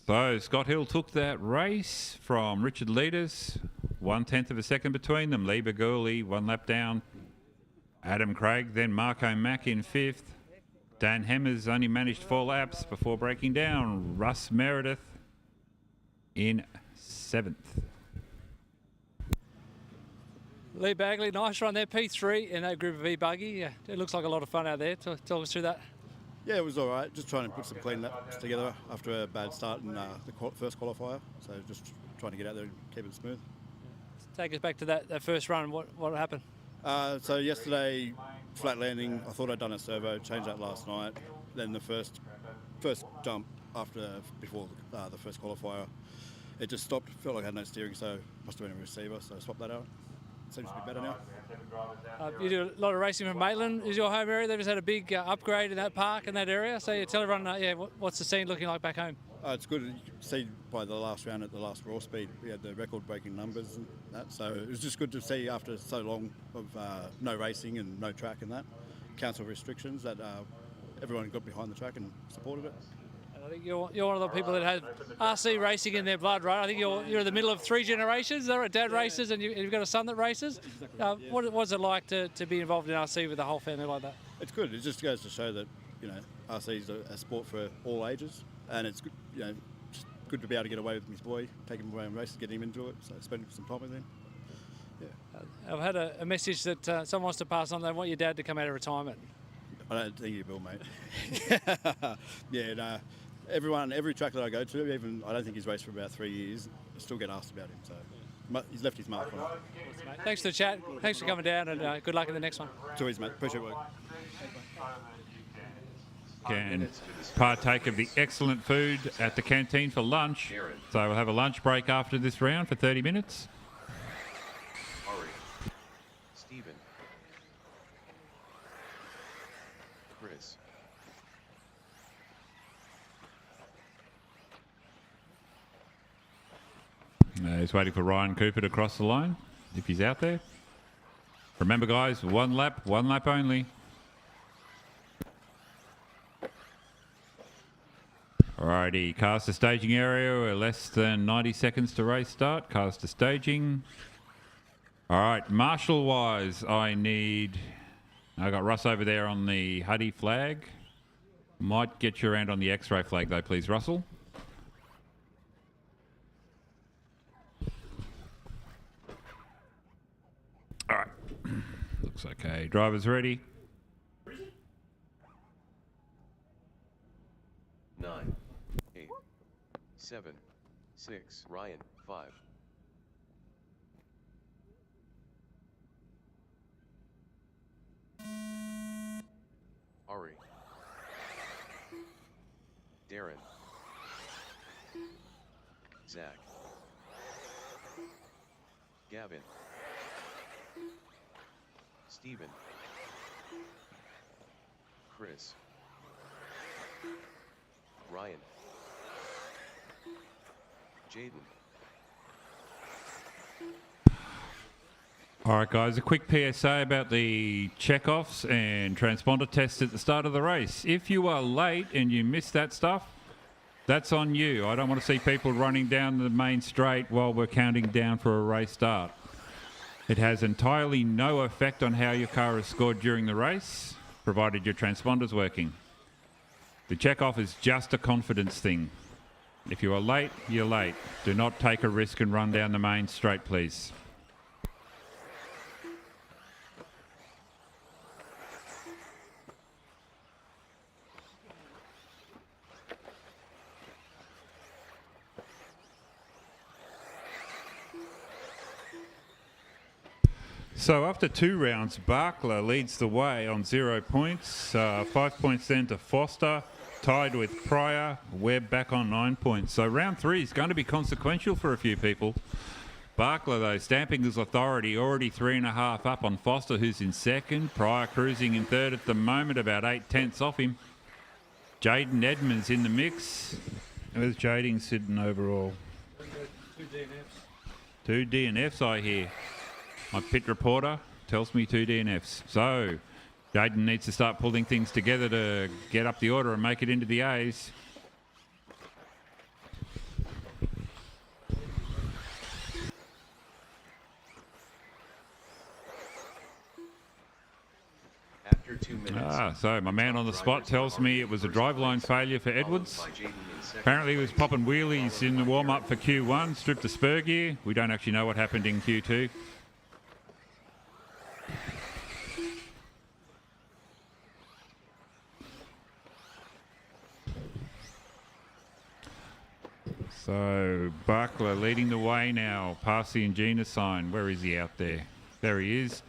So Scott Hill took that race from Richard Leaders. 1/10 of a second between them. Lieber Gurley 1 lap down. Adam Craig, then Marco Mack in 5th. Dan Hammers only managed 4 laps before breaking down. Russ Meredith in 7th. Lee Bagley, nice run there, P3 in that group of buggy. Yeah, it looks like a lot of fun out there. Talk us through that. Yeah, it was all right. Just trying to put some clean laps together after a bad start in the first qualifier. So just trying to get out there and keep it smooth. Take us back to that first run. What happened? So yesterday, flat landing. I thought I'd done a servo. Changed that last night. Then the first jump before the first qualifier, it just stopped. Felt like I had no steering, so must have been a receiver. So I swapped that out. Seems to be better now. You do a lot of racing from Maitland. Is your home area? They've just had a big upgrade in that park in that area. So you tell everyone, what's the scene looking like back home? It's good. You can see by the last round at the last raw speed, we had the record-breaking numbers and that. So it was just good to see after so long of no racing and no track and that, council restrictions, that everyone got behind the track and supported it. And I think you're one of the people that have RC racing in their blood, right? I think you're in the middle of 3 generations. Is that right? Dad races and you've got a son that races. What was it like to be involved in RC with the whole family like that? It's good. It just goes to show that, you know, RC is a sport for all ages, and it's good, you know, just good to be able to get away with my boy, take him away on races, get him into it, so spend some time with him. Yeah. I've had a message that someone wants to pass on. They want your dad to come out of retirement. I don't think he will, mate. Yeah, no. Every track that I go to, even I don't think he's raced for about 3 years, I still get asked about him. So he's left his mark on it. Mate. Thanks for the chat. Thanks for coming down, and good luck in the next one. Too easy, mate. Appreciate work. Can partake of the excellent food at the canteen for lunch. So we'll have a lunch break after this round for 30 minutes. Ari. Stephen. Chris. He's waiting for Ryan Cooper to cross the line, if he's out there. Remember, guys, one lap only. Alrighty, cars to staging area. We're less than 90 seconds to race start. Cars to staging. Alright, marshal-wise, I got Russ over there on the Huddy flag. Might get you around on the X-ray flag though, please, Russell. Alright, looks okay. Drivers ready. 9, 8, 7, 6, Ryan, 5. Ari. Darren. Zach. Gavin. Stephen. Chris. Ryan. Jaden. All right, guys, a quick PSA about the check-offs and transponder tests at the start of the race. If you are late and you miss that stuff, that's on you. I don't want to see people running down the main straight while we're counting down for a race start. It has entirely no effect on how your car is scored during the race, provided your transponder's working. The check-off is just a confidence thing. If you are late, you're late. Do not take a risk and run down the main straight, please. So after 2 rounds, Barkler leads the way on 0 points. 5 points then to Foster, tied with Pryor. Webb back on 9 points. So round 3 is going to be consequential for a few people. Barkler, though, stamping his authority, already 3.5 up on Foster, who's in second. Pryor cruising in third at the moment, about 8/10 off him. Jaden Edmonds in the mix. Where's Jaden sitting overall? 2 DNFs, I hear. My pit reporter tells me 2 DNFs. So, Jaden needs to start pulling things together to get up the order and make it into the A's. After 2 minutes. So my man on the spot tells me it was a driveline failure for Edwards. Apparently he was popping wheelies in the warm-up for Q1, stripped the spur gear. We don't actually know what happened in Q2. So Barkler leading the way now, past the Ingenia sign. Where is he out there? There he is.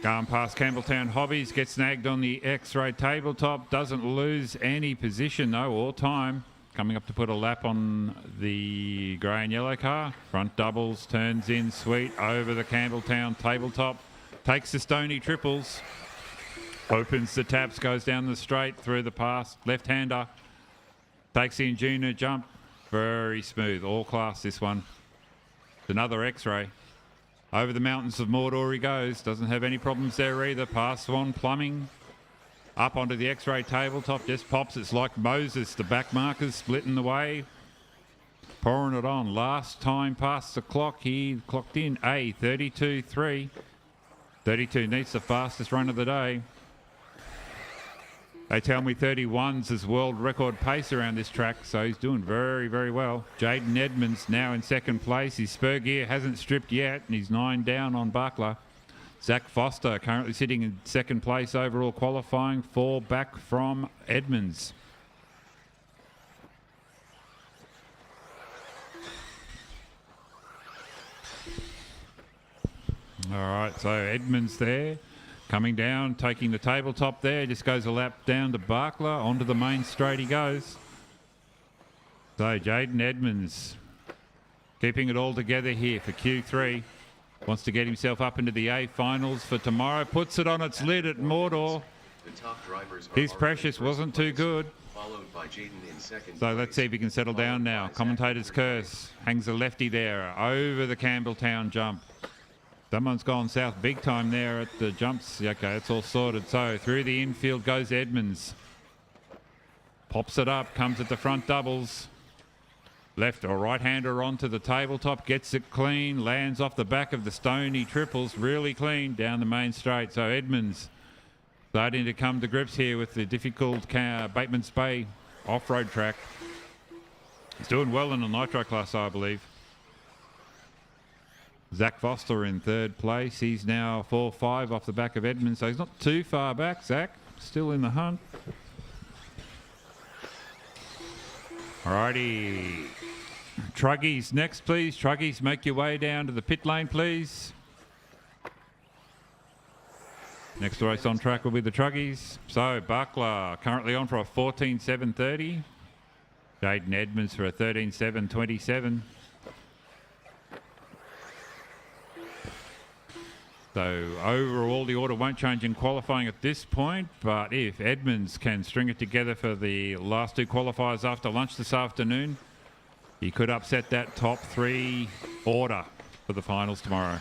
Going past Campbelltown Hobbies, gets snagged on the X-ray tabletop, doesn't lose any position though, or time. Coming up to put a lap on the grey and yellow car. Front doubles, turns in, sweet, over the Campbelltown tabletop. Takes the Stony triples. Opens the taps, goes down the straight, through the pass. Left-hander. Takes the Ingenia jump. Very smooth. All class, this one. Another X-ray. Over the mountains of Mordor he goes. Doesn't have any problems there either. Past Swan plumbing. Up onto the X-ray tabletop. Just pops. It's like Moses. The back markers splitting the way. Pouring it on. Last time past the clock. He clocked in a 32.3. 32 needs the fastest run of the day. They tell me 31's his world record pace around this track, so he's doing very, very well. Jaden Edmonds now in second place. His spur gear hasn't stripped yet, and he's 9 down on Buckler. Zach Foster currently sitting in second place overall qualifying, 4 back from Edmonds. All right, so Edmonds there. Coming down, taking the tabletop there, just goes a lap down to Barkler, onto the main straight he goes. So Jaden Edmonds keeping it all together here for Q3. Wants to get himself up into the A finals for tomorrow. Puts it on its lid at Mordor. The top drivers are His Precious wasn't too good. Followed by Jaden in second So let's see if he can settle down now. Commentator's curse. Hangs a lefty there over the Campbelltown jump. Someone's gone south big time there at the jumps. Okay, it's all sorted. So through the infield goes Edmonds. Pops it up, comes at the front doubles. Left or right-hander onto the tabletop, gets it clean, lands off the back of the stony triples, really clean down the main straight. So Edmonds starting to come to grips here with the difficult Bateman's Bay off-road track. He's doing well in the Nitro class, I believe. Zach Foster in third place. He's now 4-5 off the back of Edmonds, so he's not too far back. Zach still in the hunt. Alrighty. Truggies next, please. Truggies, make your way down to the pit lane, please. Next race on track will be the Truggies. So Buckler currently on for a 14.730. Jaden Edmonds for a 13.727. So overall, the order won't change in qualifying at this point, but if Edmonds can string it together for the last 2 qualifiers after lunch this afternoon, he could upset that top 3 order for the finals tomorrow.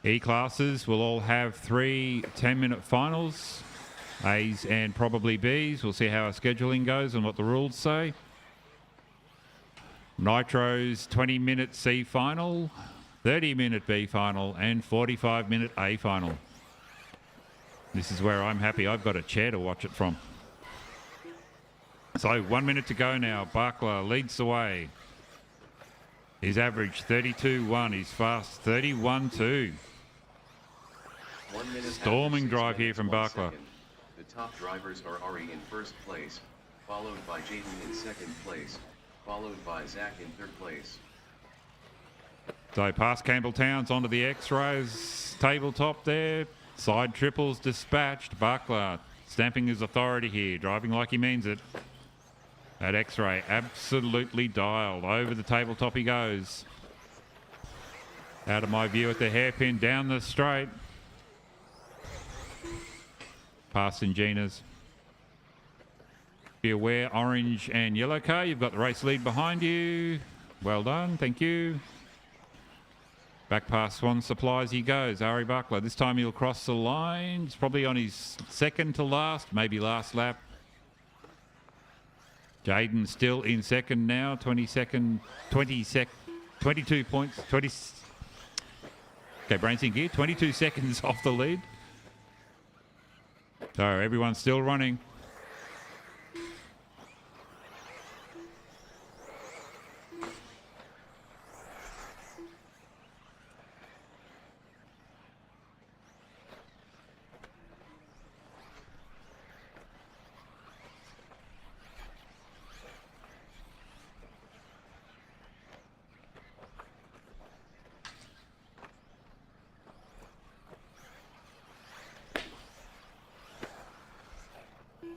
E-classes will all have 3 10-minute finals, A's and probably B's. We'll see how our scheduling goes and what the rules say. Nitro's 20-minute C final, 30-minute B final and 45-minute A final. This is where I'm happy I've got a chair to watch it from. So 1 minute to go now. Buckler leads the way. His average 32.1. He's fast 31.2. 1 minute. Storming drive here from Buckler. The top drivers are Ari in first place, followed by Jaden in second place, followed by Zach in third place. So past Campbelltown's onto the X-rays tabletop there. Side triples dispatched. Buckler stamping his authority here, driving like he means it. That X-ray absolutely dialed. Over the tabletop he goes. Out of my view at the hairpin, down the straight. Past Ingenias. Be aware, orange and yellow car. You've got the race lead behind you. Well done, thank you. Back past Swan Supplies he goes, Ari Buckler. This time he'll cross the line. It's probably on his second to last, maybe last lap. Jaden still in second now, 22 points, 20. Okay, brains in gear, 22 seconds off the lead. So everyone's still running.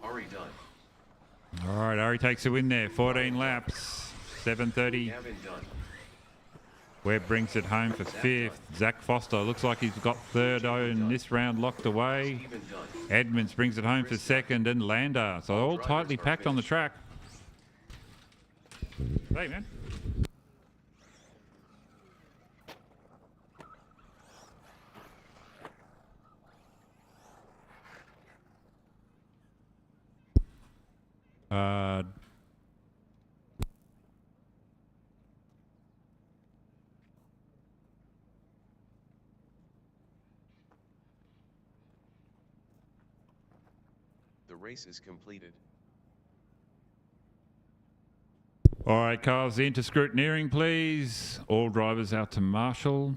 Ari done. All right, Ari takes a win there. 14 laps, 7:30. Gavin done. Webb brings it home for 5th. Zach Foster looks like he's got 3rd in this round locked away. Edmonds brings it home for 2nd, and Lander. So all tightly packed on the track. Hey, man. The race is completed. All right, cars into scrutineering, please. All drivers out to marshal.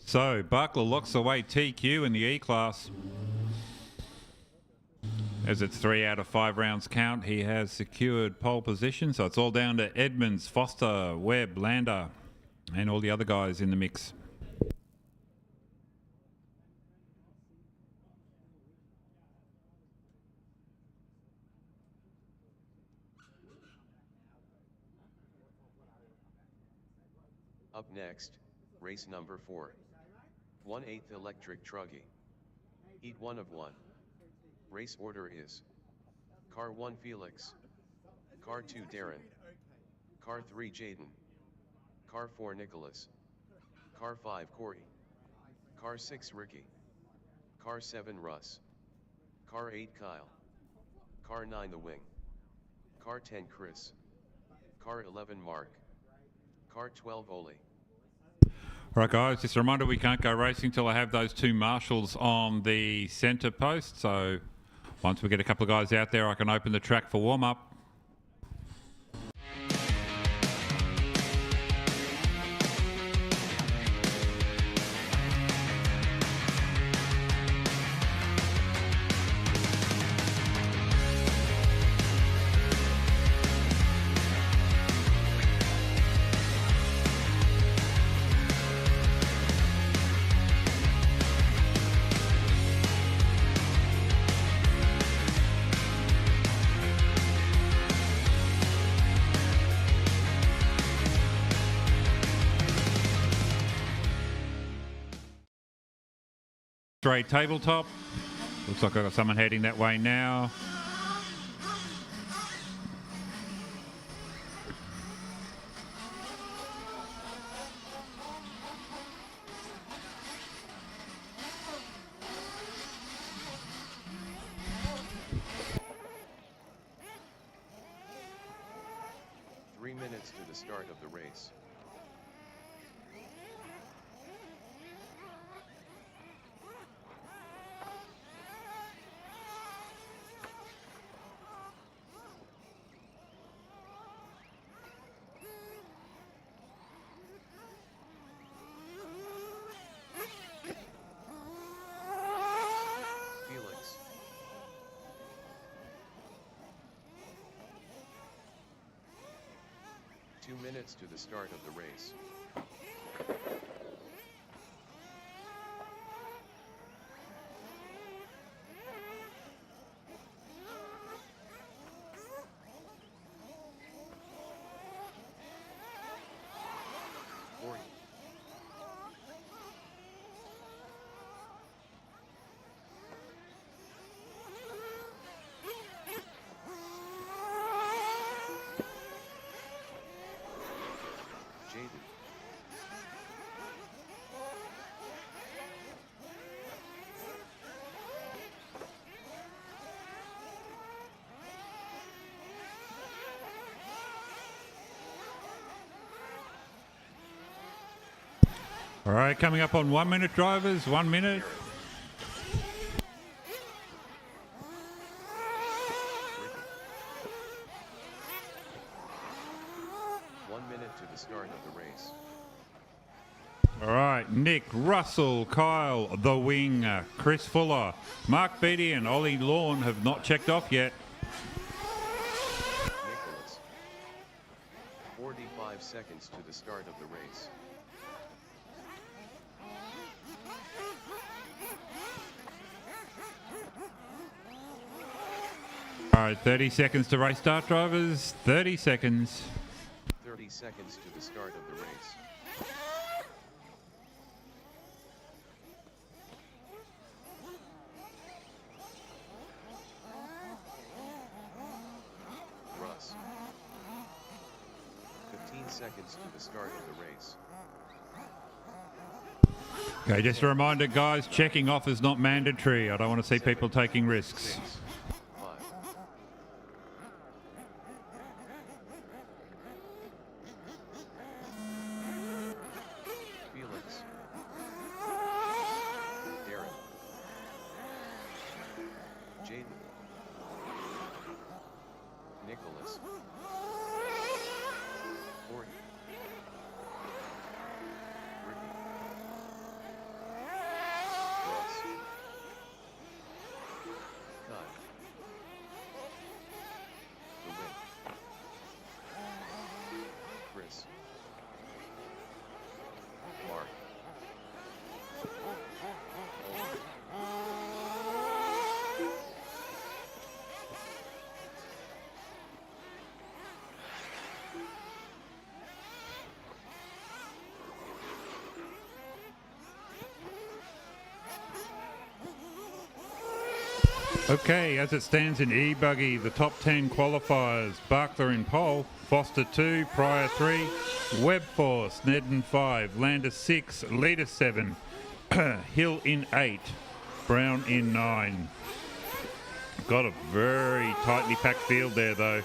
So, Buckler locks away TQ in the E-Class. As it's 3 out of 5 rounds count, he has secured pole position. So it's all down to Edmonds, Foster, Webb, Lander, and all the other guys in the mix. Up next, race number 4. 1/8 electric Truggy. Heat 1 of 1. Race order is Car 1 Felix, Car 2 Darren, Car 3 Jaden, Car 4 Nicholas, Car 5 Corey, Car 6 Ricky, Car 7 Russ, Car 8 Kyle, Car 9 The Wing, Car 10 Chris, Car 11 Mark, Car 12 Oli. All right, guys, just a reminder, we can't go racing till I have those 2 marshals on the centre post. So once we get a couple of guys out there, I can open the track for warm-up. Straight tabletop. Looks like I've got someone heading that way now. Minutes to the start of the race. Felix. Two minutes to the start of the race. All right, coming up on 1 minute drivers, 1 minute. All right, Nick, Russell, Kyle, the wing, Chris Fuller, Mark Beattie and Ollie Lawn have not checked off yet. Nicholas. 45 seconds to the start of the race. All right, 30 seconds to race start, drivers. 30 seconds. 30 seconds to the start of the race. Russ. 15 seconds to the start of the race. Okay, just a reminder, guys, checking off is not mandatory. I don't want to see people taking risks. 5. Felix. Darren. Jaden. Nicholas. Ford. Ricky. Ross. Kyle. DeWitt. Chris. Mark. Okay, as it stands in E-Buggy, the top 10 qualifiers, Barkler in pole, Foster 2, Pryor 3, Webb 4, Snedden 5, Lander 6, Leader 7, Hill in 8, Brown in 9. Got a very tightly packed field there though.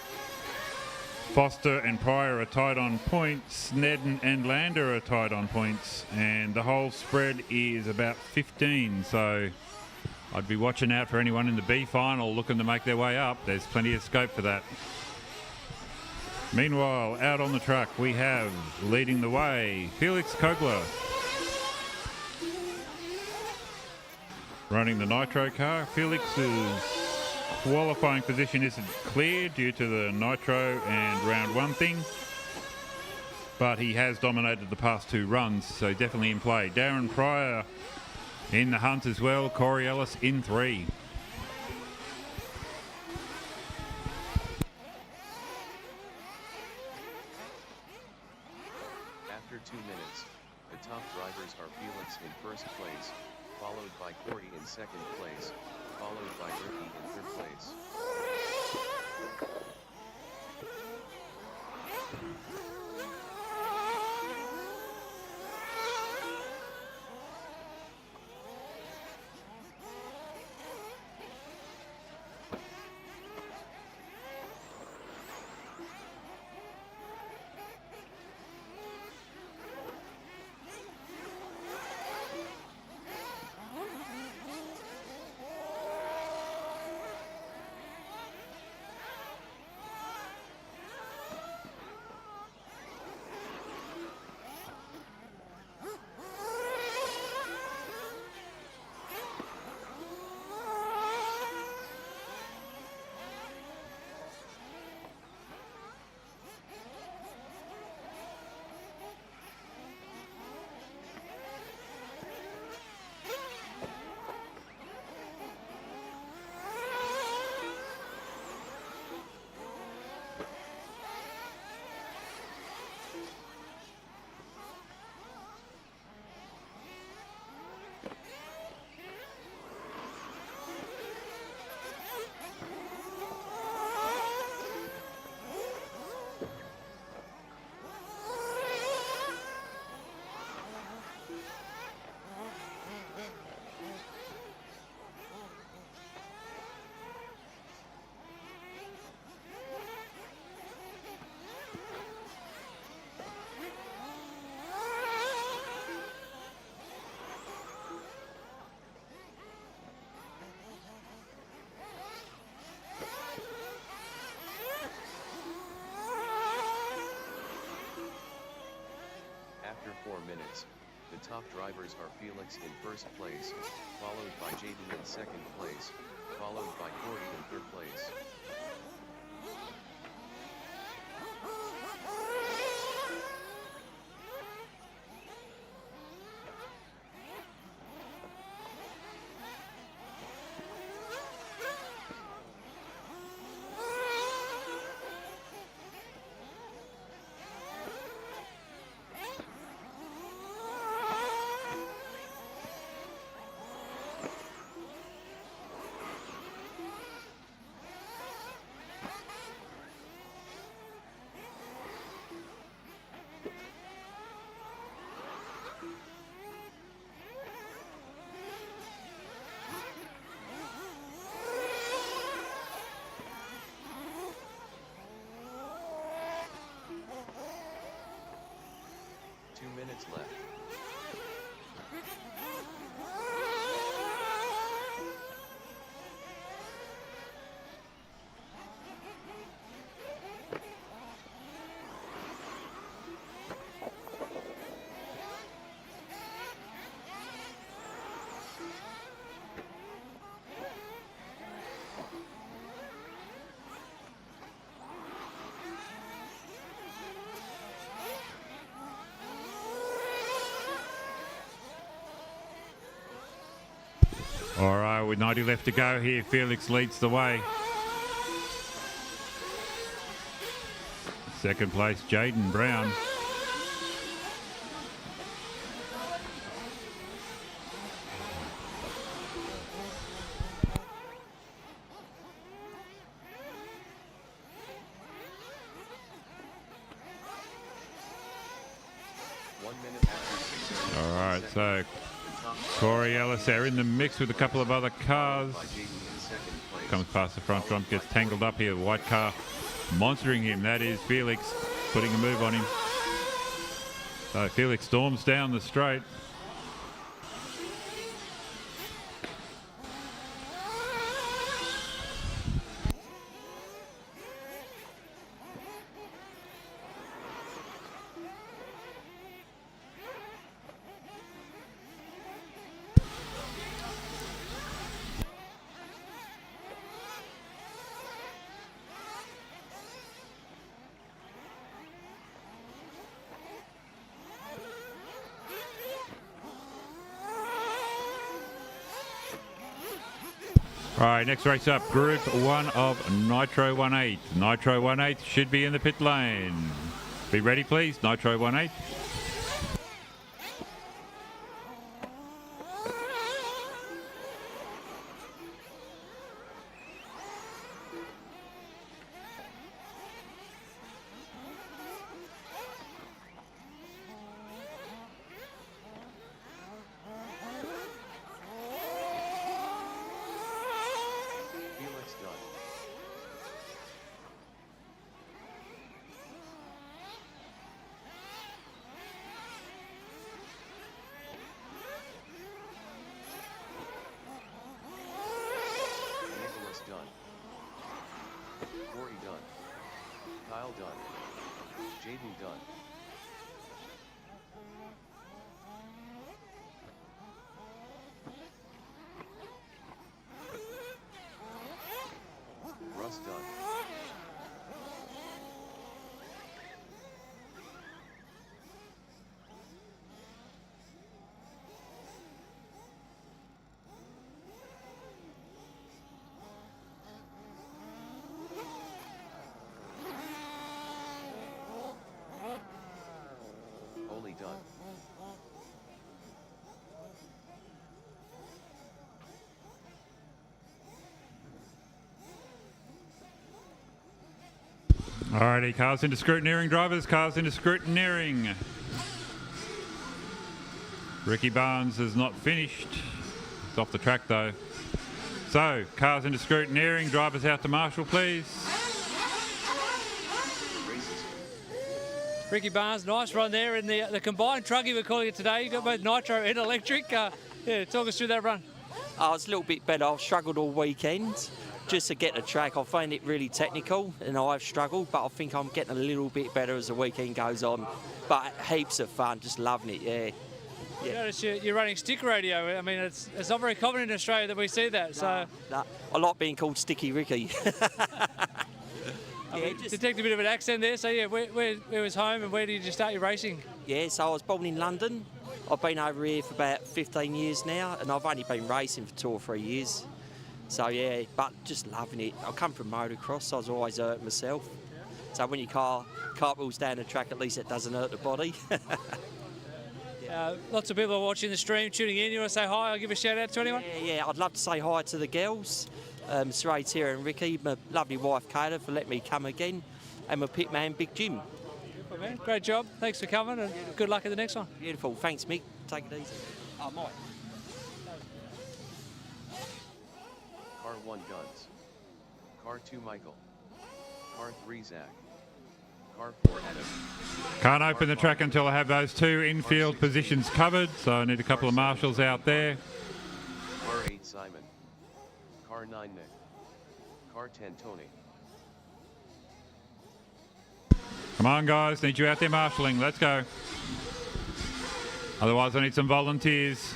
Foster and Pryor are tied on points, Snedden and Lander are tied on points, and the whole spread is about 15, so I'd be watching out for anyone in the B final looking to make their way up. There's plenty of scope for that. Meanwhile, out on the track, we have leading the way Felix Kogler, running the Nitro car. Felix's qualifying position isn't clear due to the Nitro and round 1 thing, but he has dominated the past 2 runs, so definitely in play. Darren Pryor in the hunt as well. Corey Ellis in 3. After 2 minutes, the top drivers are Felix in first place, followed by Corey in second place, followed by Ricky in third place. top drivers are Felix in first place, followed by Jaden in second place, followed by Corey in third place. Minutes left. All right, with 90 left to go here, Felix leads the way. Second place, Jaden Brown. All right, so Corey Ellis there in the mix with a couple of other cars. Comes past the front jump, gets tangled up here. White car monstering him. That is Felix putting a move on him. So Felix storms down the straight. All right, next race up, Group 1 of Nitro 18. Nitro 18 should be in the pit lane. Be ready, please. Nitro 18. Jaden done. Russ done. Only done. Alrighty, cars into scrutineering, drivers, cars into scrutineering. Ricky Barnes is not finished. It's off the track though. So, cars into scrutineering, drivers out to marshal, please. Ricky Barnes, nice run there in the combined Truggy, we're calling it today. You got both nitro and electric. Yeah, talk us through that run. Oh, it's a little bit better. I've struggled all weekend just to get the track. I find it really technical and I've struggled, but I think I'm getting a little bit better as the weekend goes on. But heaps of fun, just loving it, yeah. You notice you're running stick radio. I mean, it's not very common in Australia that we see that. So No, I like being called Sticky Ricky. I mean, detect a bit of an accent there. So yeah, where was home and where did you start your racing? Yeah, so I was born in London. I've been over here for about 15 years now, and I've only been racing for 2 or 3 years. So yeah, but just loving it. I come from motocross, so I was always hurt myself. So when your car cartwheels down the track, at least it doesn't hurt the body. Lots of people are watching the stream, tuning in. You want to say hi? I'll give a shout out to anyone. Yeah, I'd love to say hi to the girls, Saray, Tara and Ricky, my lovely wife Kata for letting me come again, and my pit man Big Jim. Beautiful, man. Great job. Thanks for coming and good luck at the next one. Beautiful. Thanks, Mick. Take it easy. Oh, Mike. Car 1 Guns. Car 2 Michael. Car 3 Zach. Car 4 Adam. Can't open the track until I have those 2 infield positions covered, so I need a couple of marshals out there. Car 8 Simon. Car 9 Nick. Car 10 Tony. Come on, guys, need you out there marshalling. Let's go. Otherwise, I need some volunteers.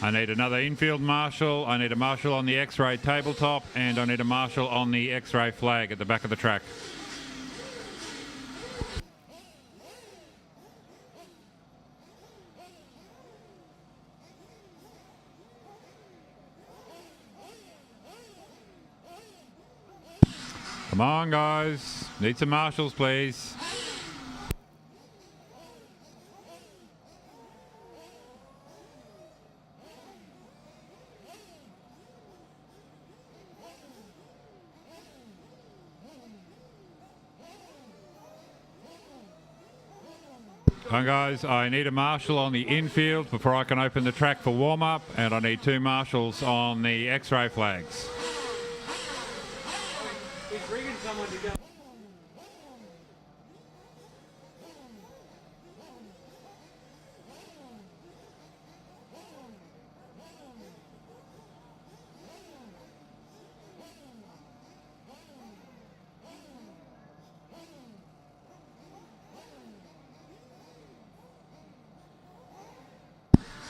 I need another infield marshal. I need a marshal on the X-ray tabletop, and I need a marshal on the X-ray flag at the back of the track. Come on, guys. Need some marshals, please. Come on, guys. I need a marshal on the infield before I can open the track for warm-up, and I need 2 marshals on the X-ray flags. He's bringing someone to go.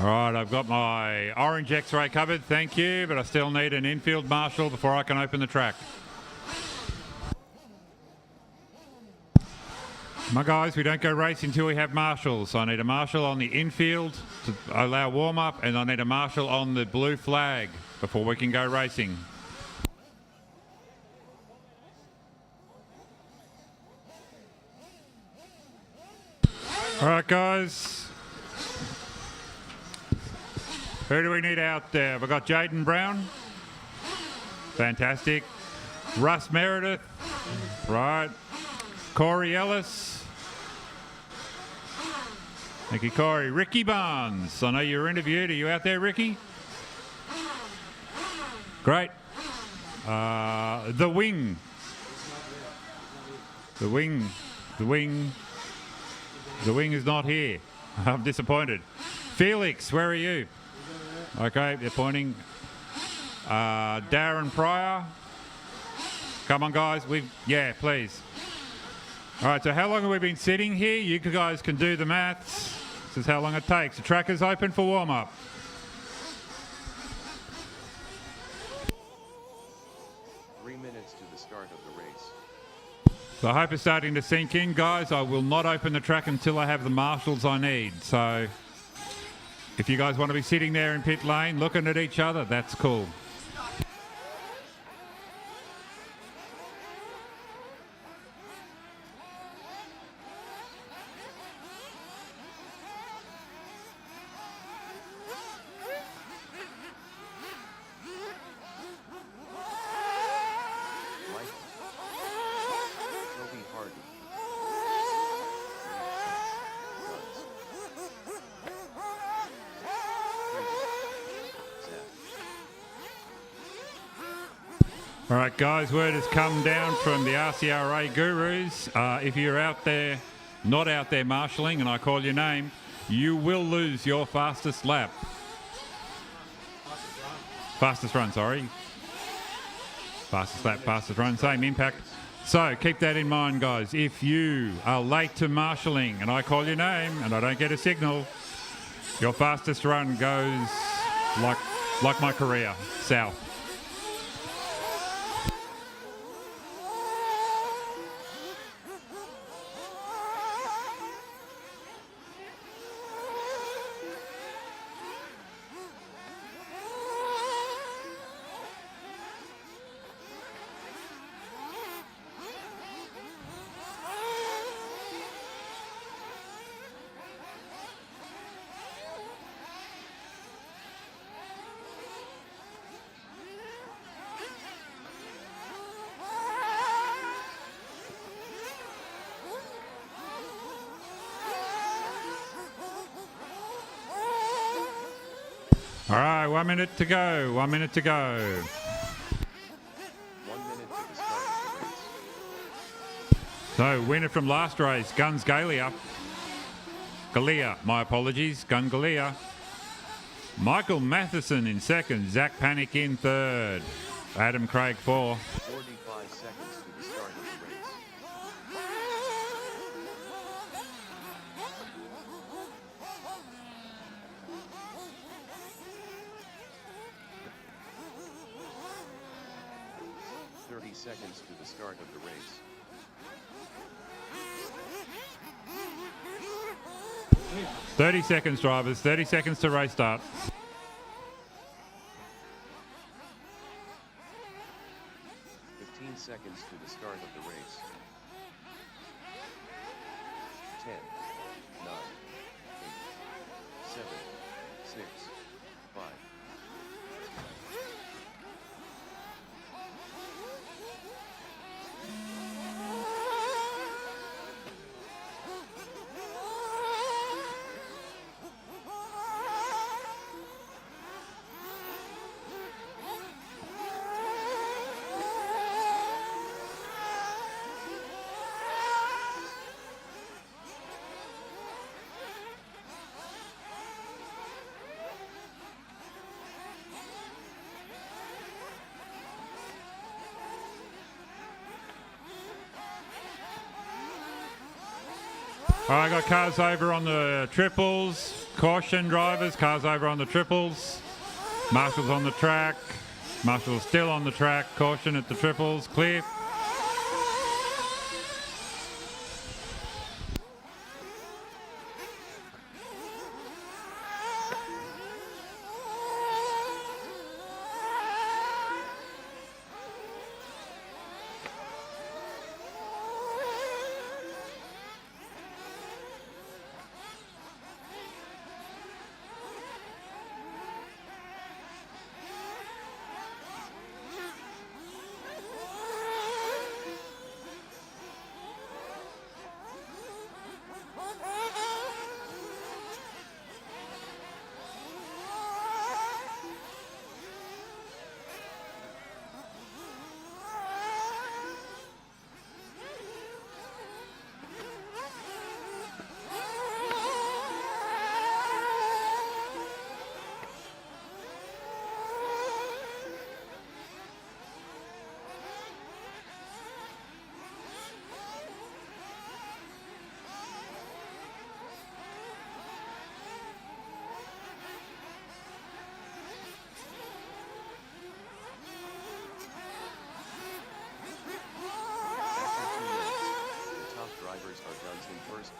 All right, I've got my orange X-ray covered, thank you, but I still need an infield marshal before I can open the track. My guys, we don't go racing until we have marshals. I need a marshal on the infield to allow warm-up, and I need a marshal on the blue flag before we can go racing. All right, guys. Who do we need out there? We've got Jaden Brown. Fantastic. Russ Meredith. Right. Corey Ellis. Thank you, Corey. Ricky Barnes. I know you were interviewed. Are you out there, Ricky? Great. The Wing. The Wing. The Wing. The Wing is not here. I'm disappointed. Felix, where are you? Okay, they're pointing. Darren Pryor. Come on, guys. Yeah, please. All right, so how long have we been sitting here? You guys can do the maths. This is how long it takes. The track is open for warm-up. To the start of the race. So I hope it's starting to sink in, guys. I will not open the track until I have the marshals I need. So if you guys want to be sitting there in pit lane looking at each other, that's cool. All right, guys, word has come down from the RCRA gurus. If you're out there, not out there marshalling, and I call your name, you will lose your fastest lap. Fastest run, sorry. Fastest lap, fastest run, same impact. So keep that in mind, guys. If you are late to marshalling and I call your name and I don't get a signal, your fastest run goes like my career, south. All right, 1 minute to go. 1 minute to go. 1 minute to the start of the race. So, winner from last race, Guns Galea. My apologies, Gun Galea. Michael Matheson in second, Zach Panic in third, Adam Craig 4. 45 seconds to the start of the race. 30 seconds to the start of the race. 30 seconds, drivers. 30 seconds to race start. 15 seconds to the start of the race. 10, 9, 8, 7, 6, 5. All right, got cars over on the triples. Caution, drivers. Cars over on the triples. Marshall's on the track. Marshall's still on the track. Caution at the triples. Clear.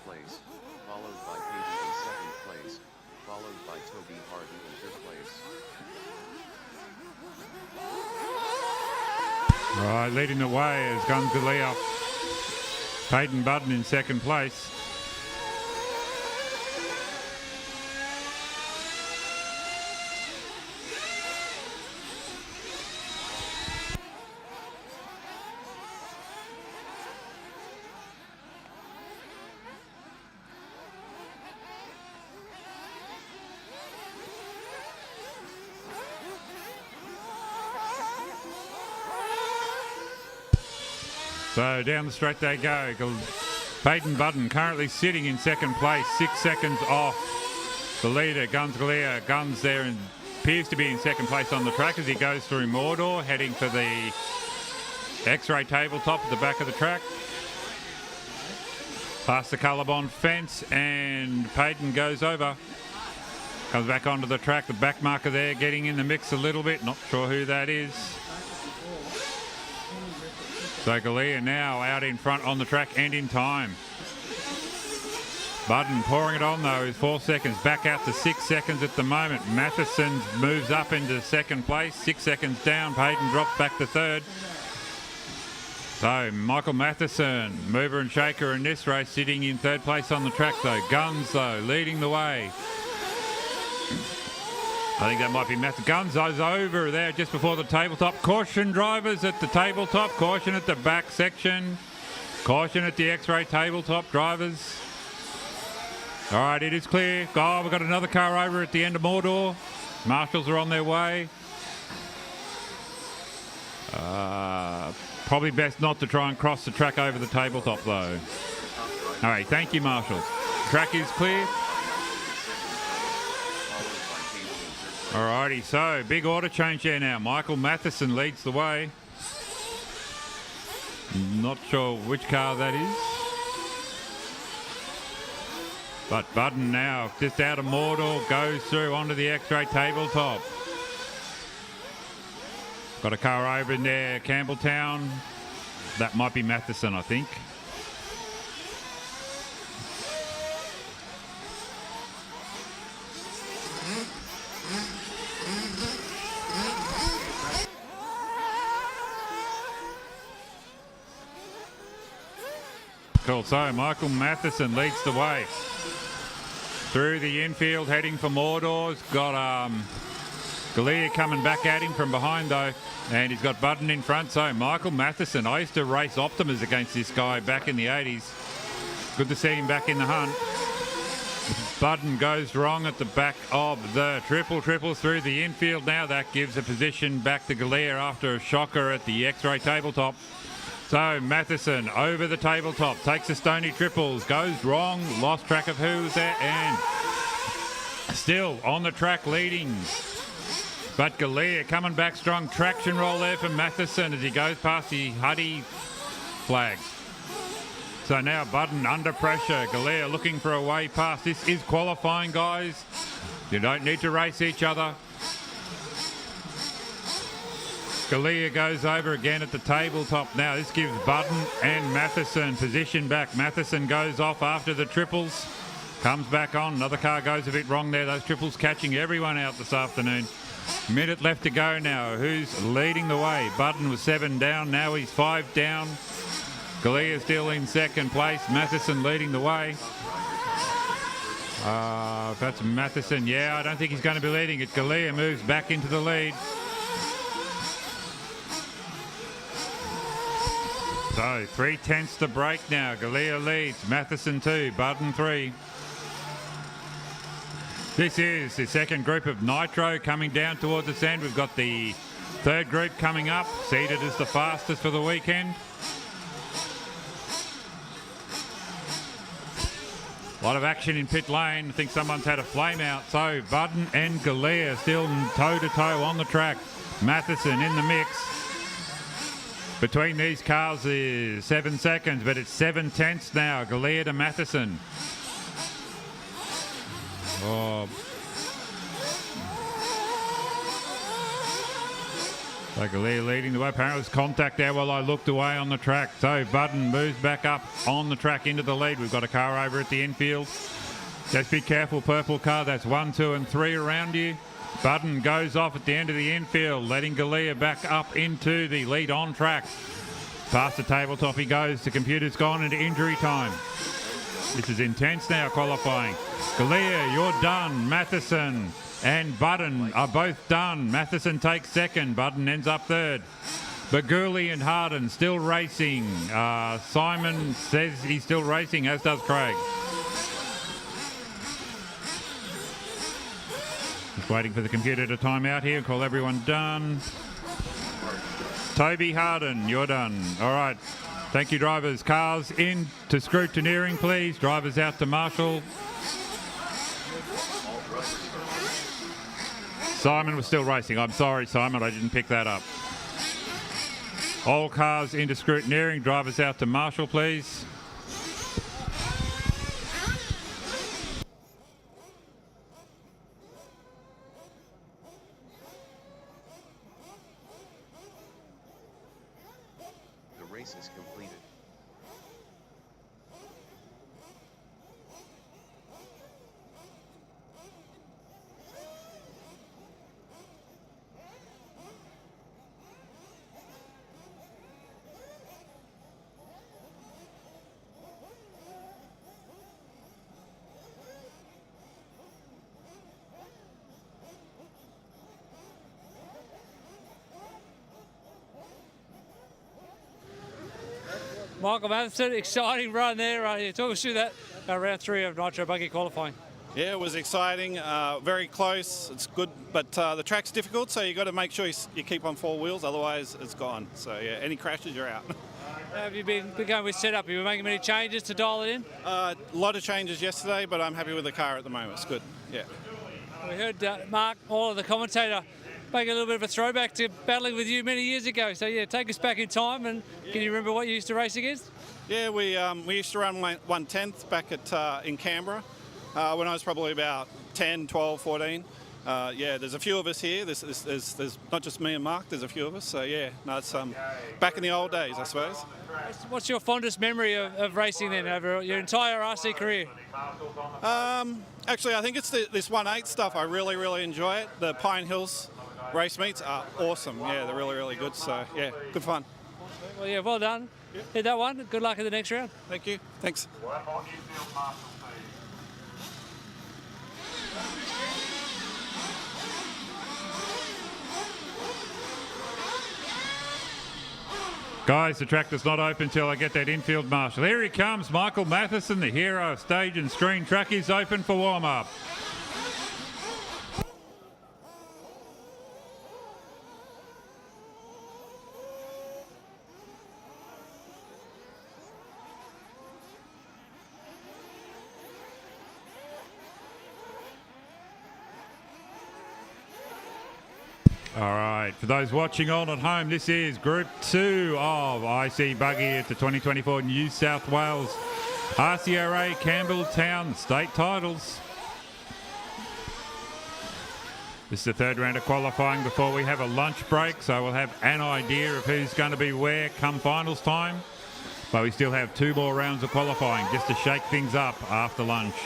Place, followed by Katie in second place, followed by Toby Harden in third place. All right, leading the way is Guns Galea. Peyton Budden in second place. So down the straight they go. Peyton Budden currently sitting in second place, 6 seconds off the leader, Guns Galea. Guns there and appears to be in second place on the track as he goes through Mordor, heading for the X-ray tabletop at the back of the track. Past the Colorbond fence, and Payton goes over. Comes back onto the track. The back marker there getting in the mix a little bit. Not sure who that is. So Galea now out in front on the track and in time. Budden pouring it on though is 4 seconds. Back out to 6 seconds at the moment. Matheson moves up into second place. 6 seconds down. Payton drops back to third. So Michael Matheson, mover and shaker in this race, sitting in third place on the track though. Guns though, leading the way. I think that might be Guns over there just before the tabletop. Caution drivers at the tabletop. Caution at the back section. Caution at the X-ray tabletop drivers. All right, it is clear. Oh, we've got another car over at the end of Mordor. Marshals are on their way. Probably best not to try and cross the track over the tabletop though. All right, thank you, Marshals. Track is clear. Alrighty, so big order change there now. Michael Matheson leads the way. Not sure which car that is. But Budden now just out of Mordor, goes through onto the X-ray tabletop. Got a car over in there, Campbelltown. That might be Matheson, I think. Cool, so Michael Matheson leads the way. Through the infield, heading for Mordor's. Got Galea coming back at him from behind though. And he's got Budden in front, so Michael Matheson. I used to race Optimas against this guy back in the 80s. Good to see him back in the hunt. Budden goes wrong at the back of the triples through the infield now. That gives a position back to Galea after a shocker at the X-ray tabletop. So Matheson over the tabletop, takes the Stony triples, goes wrong, lost track of who was there, and still on the track leading. But Galea coming back strong, traction roll there for Matheson as he goes past the Huddy flag. So now Budden under pressure, Galea looking for a way past. This is qualifying, guys. You don't need to race each other. Galea goes over again at the tabletop now. This gives Budden and Matheson position back. Matheson goes off after the triples. Comes back on. Another car goes a bit wrong there. Those triples catching everyone out this afternoon. Minute left to go now. Who's leading the way? Budden was 7 down. Now he's 5 down. Galea still in second place. Matheson leading the way. If that's Matheson, yeah, I don't think he's going to be leading it. Galea moves back into the lead. So 3/10 to break now. Galea leads. Matheson 2, Budden 3. This is the second group of Nitro coming down towards its end. We've got the third group coming up, seeded as the fastest for the weekend. A lot of action in pit lane. I think someone's had a flame out. So Budden and Galea still toe-to-toe on the track. Matheson in the mix. Between these cars is 7 seconds, but it's 7/10 now. Galea to Matheson. Oh. So Galea leading the way. Apparently there's contact there while I looked away on the track. So Budden moves back up on the track into the lead. We've got a car over at the infield. Just be careful, purple car. That's 1, 2 and 3 around you. Budden goes off at the end of the infield, letting Galea back up into the lead on track. Past the tabletop he goes. The computer's gone into injury time. This is intense now, qualifying. Galea, you're done. Matheson and Budden are both done. Matheson takes second. Budden ends up third. Baguli and Harden still racing. Simon says he's still racing, as does Craig. Just waiting for the computer to time out here. Call everyone done. Toby, Harden, you're done. All right. Thank you, drivers. Cars in to Scrutineering, please. Drivers out to Marshall. Simon was still racing. I'm sorry, Simon, I didn't pick that up. All cars into scrutineering. Drivers out to Marshall, please. The race is completed. Michael Matheson, exciting run there. Yeah, talk us through that round 3 of Nitro buggy qualifying. Yeah, it was exciting, very close, it's good, but the track's difficult, so you've got to make sure you keep on 4 wheels, otherwise it's gone. So yeah, any crashes, you're out. Have you been going with setup? Have you been making many changes to dial it in? A lot of changes yesterday, but I'm happy with the car at the moment, it's good, yeah. We heard Mark, the commentator, make a little bit of a throwback to battling with you many years ago. So yeah, take us back in time, and can you remember what you used to race against? Yeah, we used to run 1/10 back in Canberra when I was probably about 10, 12, 14. Yeah, there's a few of us here. There's not just me and Mark, there's a few of us. So yeah, no, it's back in the old days, I suppose. What's your fondest memory of racing then over your entire RC career? Actually, I think it's this 1/8 stuff. I really enjoy it. The Pine Hills race meets are awesome. Yeah, they're really good. So yeah, good fun. Well, yeah, well done. Hit that one. Good luck in the next round. Thank you. Thanks. Guys, the track does not open until I get that infield marshal. Here he comes, Michael Matheson, the hero of stage and screen. Track is open for warm-up. All right, for those watching on at home, this is Group 2 of IC Buggy at the 2024 New South Wales RCRA Campbelltown State Titles. This is the third round of qualifying before we have a lunch break, so we'll have an idea of who's going to be where come finals time. But we still have 2 more rounds of qualifying just to shake things up after lunch.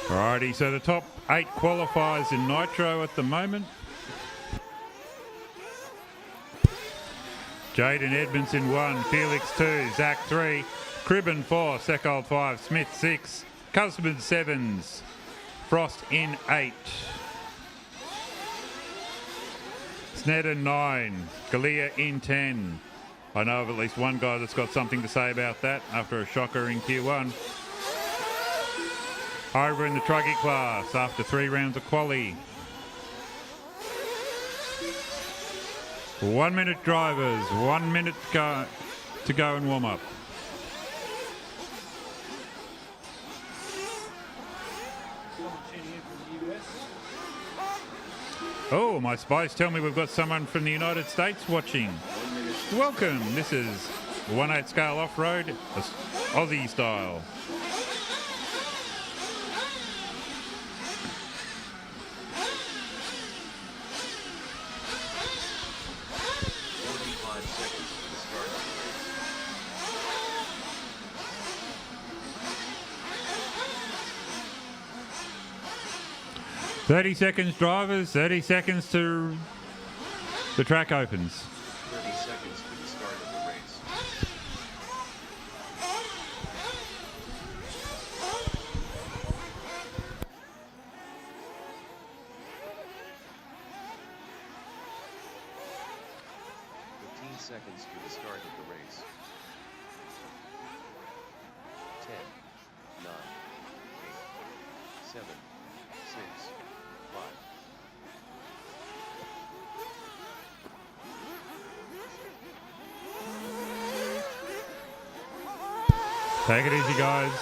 Alrighty, so the top 8 qualifiers in Nitro at the moment. Jaden Edmondson 1, Felix 2, Zach 3, Cribben 4, Seckold 5, Smith 6, Cusman 7s, Frost in 8. Sneddon 9, Galea in 10. I know of at least one guy that's got something to say about that after a shocker in Q1. Over in the Truggy class after 3 rounds of quali. 1 minute drivers, 1 minute to go and warm up. Oh, my spies tell me we've got someone from the United States watching. Welcome, this is 1/8 scale off-road, Aussie style. – 30 seconds, drivers. 30 seconds to the track opens. 30 seconds to the start of the race. seconds to the start of the race. 10, 9, 8, 7, 6, 5. Take it easy, guys.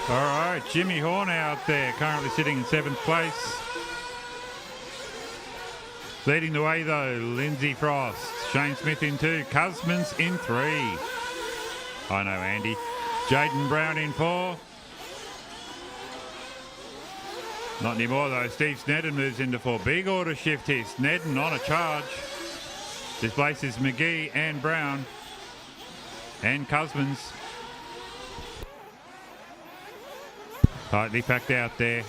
All right, Jimmy Horn out there, currently sitting in 7th place. Leading the way though, Lindsay Frost, Shane Smith in 2, Cusmans in 3. I know, Andy. Jaden Brown in 4. Not anymore though, Steve Snedden moves into 4. Big order shift here, Snedden on a charge. Displaces McGee and Brown and Cusmans. Tightly packed out there.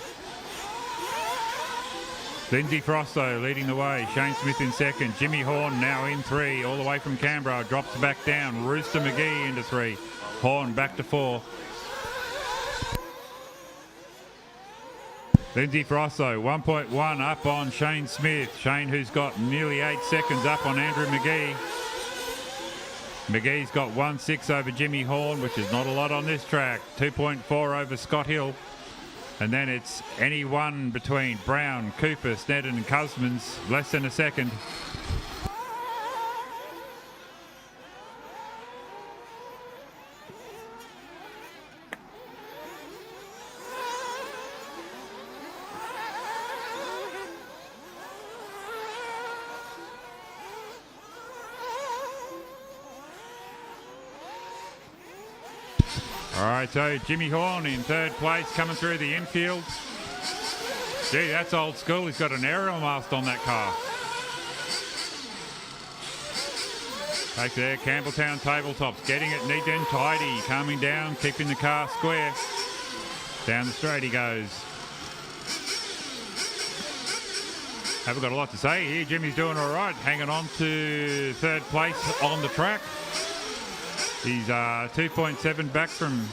Lindsay Frost though leading the way. Shane Smith in 2nd. Jimmy Horn now in 3. All the way from Canberra. Drops back down. Rooster McGee into 3. Horn back to 4. Lindsay Frost though 1.1 up on Shane Smith. Shane who's got nearly 8 seconds up on Andrew McGee. McGee's got 1.6 over Jimmy Horn, which is not a lot on this track. 2.4 over Scott Hill. And then it's any one between Brown, Cooper, Snedden and Cusmans. Less than a second. All right, so Jimmy Horn in 3rd place, coming through the infield. Gee, that's old school. He's got an aerial mast on that car. Take there, Campbelltown tabletops, getting it neat and tidy, calming down, keeping the car square. Down the straight he goes. Haven't got a lot to say here. Jimmy's doing all right, hanging on to 3rd place on the track. He's 2.7 back from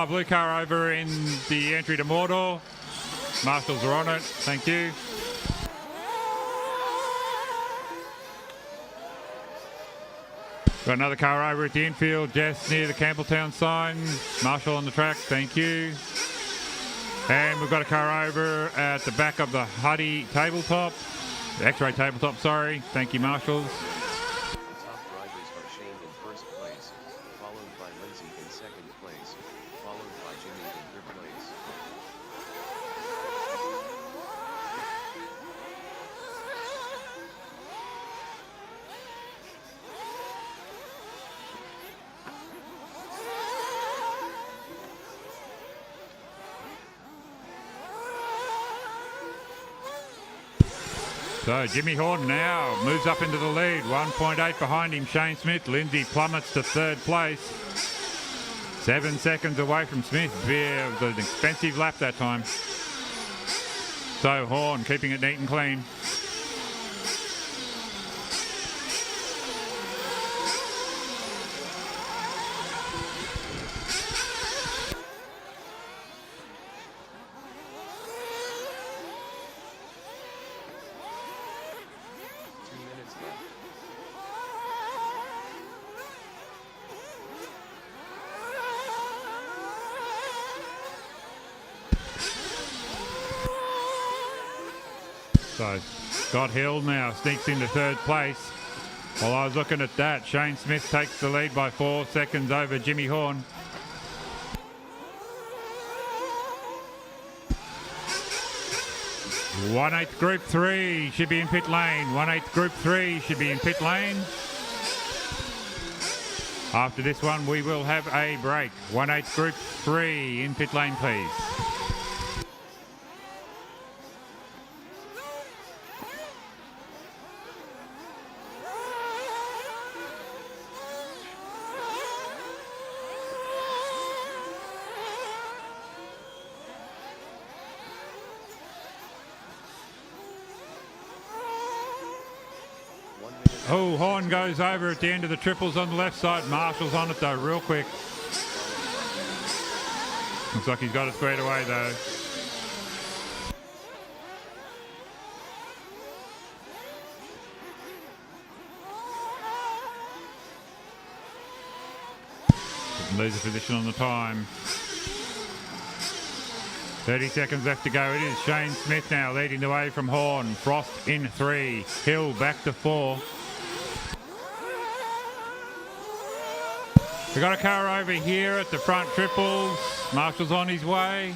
blue car over in the entry to Mordor. Marshals are on it. Thank you. Got another car over at the infield, just near the Campbelltown sign. Marshall on the track, thank you. And we've got a car over at the back of the Huddy tabletop. The X-ray tabletop, sorry. Thank you, Marshals. The top drivers are Shane in 1st place, followed by Lindsay in 2nd place, followed by Jimmy in 3rd place. So Jimmy Horn now moves up into the lead. 1.8 behind him, Shane Smith. Lindsay plummets to 3rd place. 7 seconds away from Smith. Yeah, it was an expensive lap that time. So Horn keeping it neat and clean. So Scott Hill now sneaks into third place. While I was looking at that, Shane Smith takes the lead by 4 seconds over Jimmy Horn. One-eighth Group 3 should be in pit lane. One-eighth Group 3 should be in pit lane. After this one, we will have a break. 1/8 Group 3 in pit lane, please. Oh, Horn goes over at the end of the triples on the left side. Marshall's on it though, real quick. Looks like he's got it squared away though. Lose a position on the time. 30 seconds left to go. It is Shane Smith now leading the way from Horn. Frost in 3. Hill back to 4. We've got a car over here at the front triples. Marshall's on his way.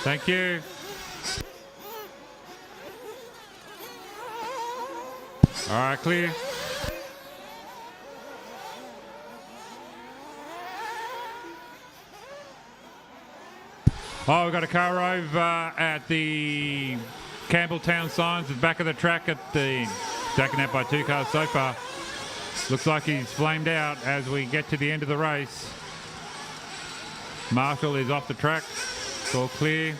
Thank you. All right, clear. Oh, we've got a car over at the Campbelltown signs at the back of the track at the stacking out by 2 cars so far. Looks like he's flamed out as we get to the end of the race. Marshall is off the track. It's all clear.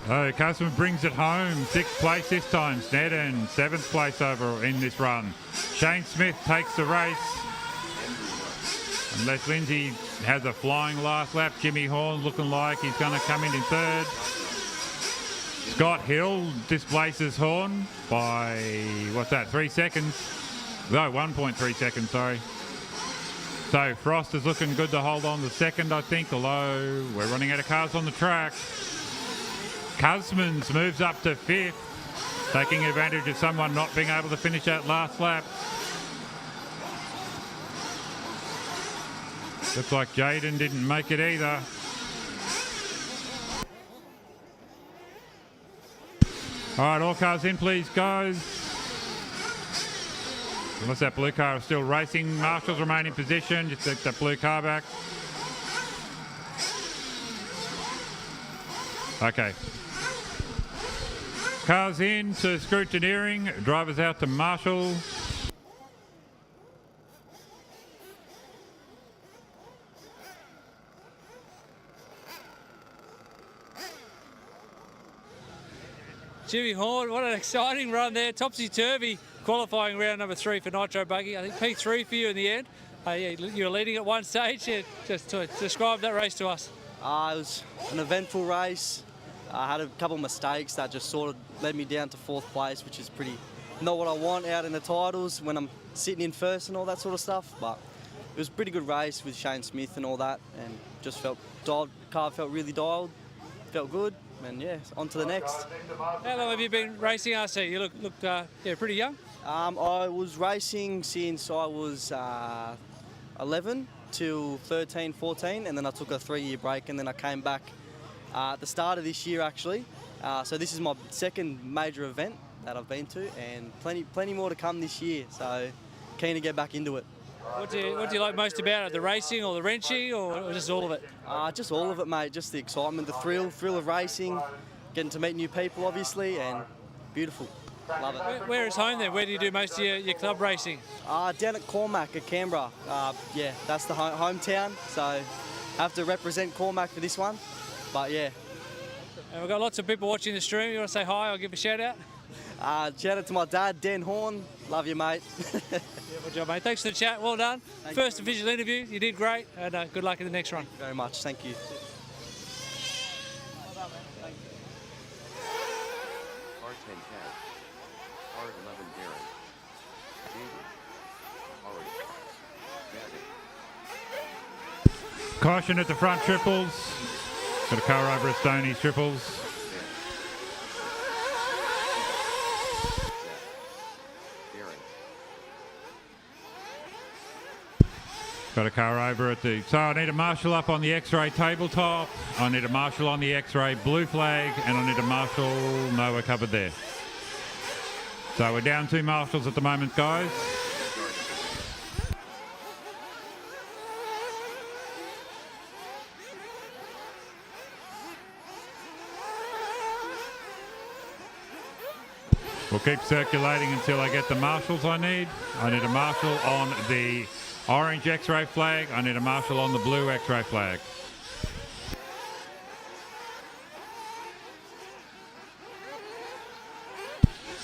Oh, Customer brings it home. 6th place this time. Sneddon, 7th place over in this run. Shane Smith takes the race. Unless Lindsay has a flying last lap, Jimmy Horn's looking like he's going to come in third. Scott Hill displaces Horn by, what's that, 3 seconds? No, 1.3 seconds, sorry. So Frost is looking good to hold on to second, I think, although we're running out of cars on the track. Cusmans moves up to 5th, taking advantage of someone not being able to finish that last lap. Looks like Jaden didn't make it either. All right, all cars in, please, guys. Unless that blue car is still racing. Marshall's remain in position. Just take that blue car back. Okay. Cars in to Scrutineering. Drivers out to Marshall. Jimmy Horn, what an exciting run there. Topsy-turvy qualifying round number 3 for Nitro Buggy. I think P3 for you in the end. You were leading at one stage. Just to describe that race to us. It was an eventful race. I had a couple of mistakes that just sort of led me down to 4th place, which is pretty not what I want out in the titles when I'm sitting in first and all that sort of stuff. But it was a pretty good race with Shane Smith and all that, and just felt dialed. Car felt really dialed, felt good. And yeah, on to the next. How long have you been racing RC? You look pretty young. I was racing since I was 11 till 13, 14, and then I took a 3-year break, and then I came back at the start of this year actually. So this is my second major event that I've been to, and plenty more to come this year. So keen to get back into it. What do you like most about it? The racing or the wrenching or just all of it? Just all of it, mate. Just the excitement, the thrill of racing, getting to meet new people, obviously, and beautiful. Love it. Where is home then? Where do you do most of your club racing? Down at Cormac at Canberra. Yeah, that's the hometown. So have to represent Cormac for this one. But yeah. And we've got lots of people watching the stream. You want to say hi or give a shout out? Shout out to my dad, Dan Horn. Love you, mate. Yeah, good job, mate. Thanks for the chat. Well done. First official interview. You did great. And good luck in the next run. Thank you very much. Thank you. R10 Cat. R11 Darren. Caution at the front triples. Got a car over at Stoney's triples. Got a car over at the... So I need a marshal up on the X-ray tabletop. I need a marshal on the X-ray blue flag. And I need a marshal... No, we're covered there. So we're down 2 marshals at the moment, guys. We'll keep circulating until I get the marshals I need. I need a marshal on the orange X-ray flag. I need a marshal on the blue X-ray flag.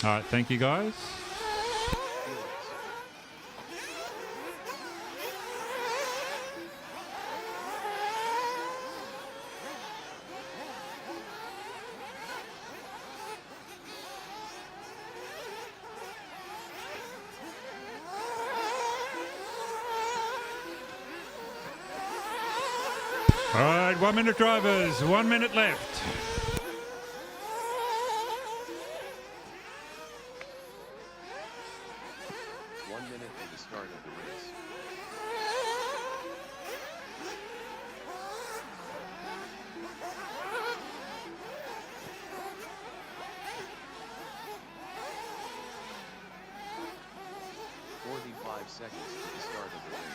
All right, thank you guys. All right, 1 minute drivers, 1 minute left. Seconds to the start of the race.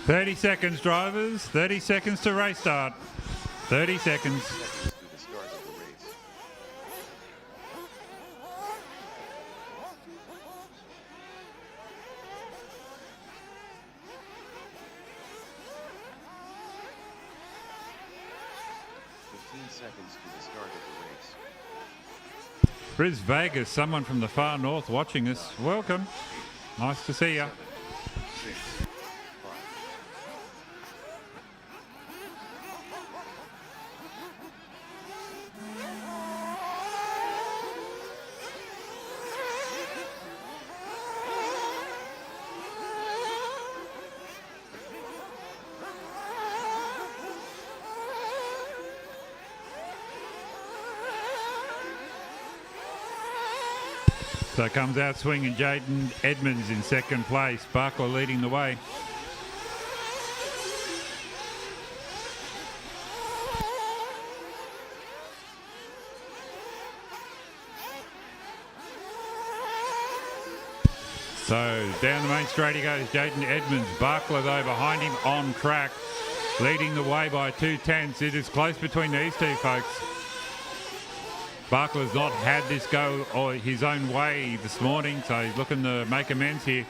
30 seconds, drivers. 30 seconds to race start. 30 seconds. Bris Vegas, someone from the far north watching us. Welcome. Nice to see you. So comes out swinging Jaden Edmonds in second place. Barkler leading the way. So down the main straight he goes, Jaden Edmonds. Barkler though behind him on track, leading the way by 2/10. It is close between these two folks. Barkler's not had this go or his own way this morning, so he's looking to make amends here.